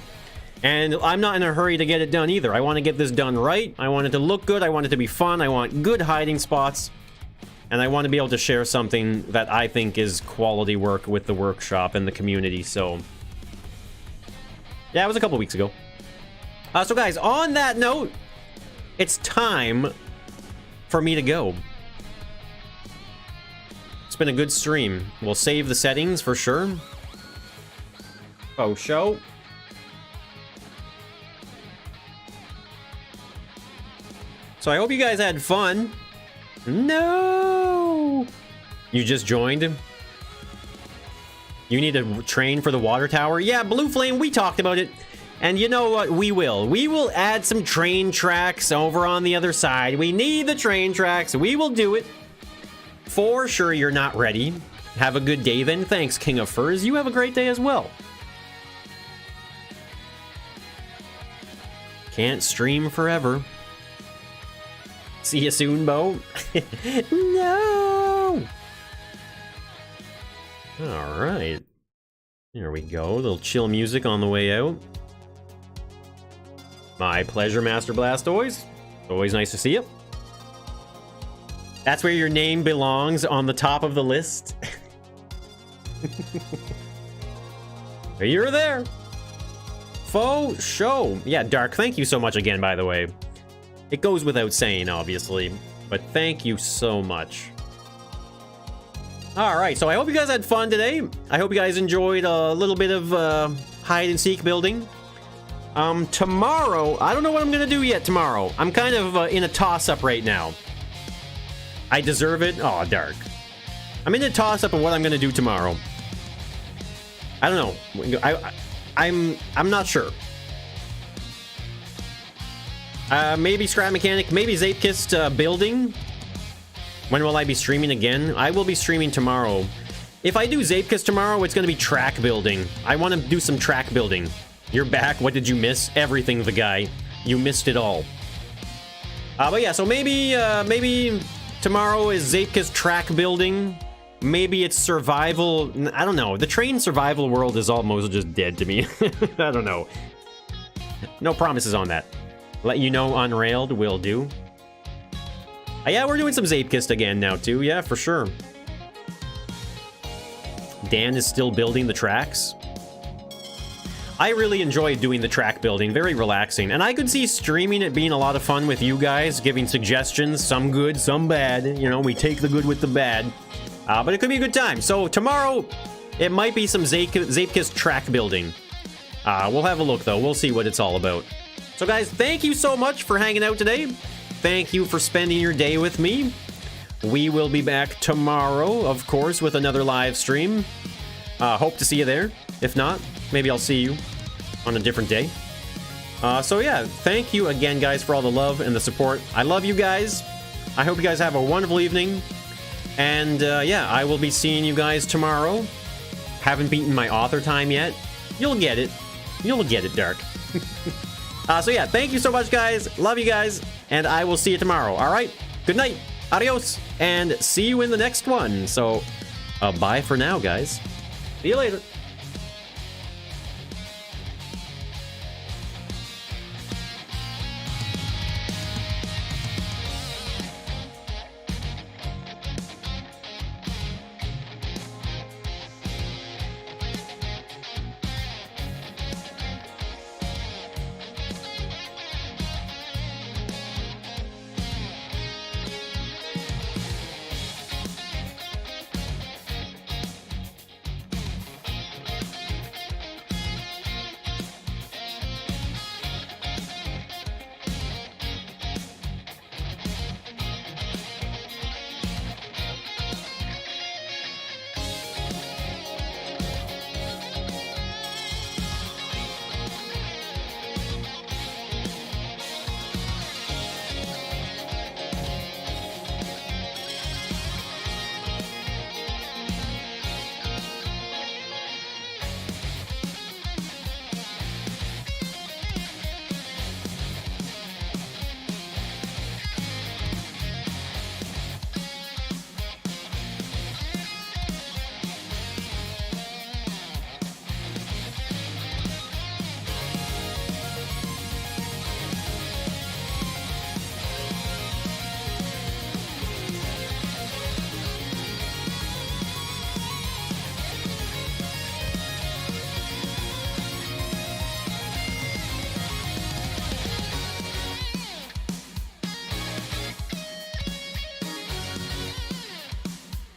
And I'm not in a hurry to get it done either. I want to get this done right. I want it to look good. I want it to be fun. I want good hiding spots. And I want to be able to share something that I think is quality work with the workshop and the community. So, yeah, it was a couple weeks ago. So guys, on that note, it's time for me to go. It's been a good stream. We'll save the settings for sure. Oh, show. So I hope you guys had fun. No! You just joined? You need to train for the water tower? Yeah, Blue Flame, we talked about it. And you know what? We will. We will add some train tracks over on the other side. We need the train tracks. We will do it. For sure you're not ready. Have a good day then. Thanks, King of Furs. You have a great day as well. Can't stream forever. See you soon, Bo. No! Alright. There we go. A little chill music on the way out. My pleasure, Master Blastoise. Always nice to see you. That's where your name belongs, on the top of the list. You're there. Faux show. Yeah, Dark, thank you so much again, by the way. It goes without saying, obviously, but thank you so much. Alright, so I hope you guys had fun today. I hope you guys enjoyed a little bit of hide and seek building. Tomorrow, I don't know what I'm gonna do yet tomorrow. I'm kind of in a toss-up right now. I deserve it. Oh, Dark. I'm in a toss-up of what I'm gonna do tomorrow. I don't know. I'm not sure. Maybe Scrap Mechanic, maybe Zapekist building. When will I be streaming again? I will be streaming tomorrow. If I do Zapekist tomorrow, it's going to be track building. I want to do some track building. You're back. What did you miss? Everything, the guy. You missed it all. But yeah, so maybe tomorrow is Zapekist track building. Maybe it's survival. I don't know. The train survival world is almost just dead to me. I don't know. No promises on that. Let you know Unrailed will do. Yeah, we're doing some Zapekist again now too. Yeah, for sure. Dan is still building the tracks. I really enjoy doing the track building. Very relaxing. And I could see streaming it being a lot of fun with you guys, giving suggestions. Some good, some bad. You know, we take the good with the bad. But it could be a good time. So tomorrow, it might be some Zapekist track building. We'll have a look though. We'll see what it's all about. So guys, thank you so much for hanging out today. Thank you for spending your day with me. We will be back tomorrow, of course, with another live stream. Hope to see you there. If not, maybe I'll see you on a different day. So yeah, thank you again, guys, for all the love and the support. I love you guys. I hope you guys have a wonderful evening. And yeah, I will be seeing you guys tomorrow. Haven't beaten my author time yet. You'll get it. You'll get it, Dark. So yeah, thank you so much, guys. Love you guys. And I will see you tomorrow. All right. Good night. Adios. And see you in the next one. So bye for now, guys. See you later.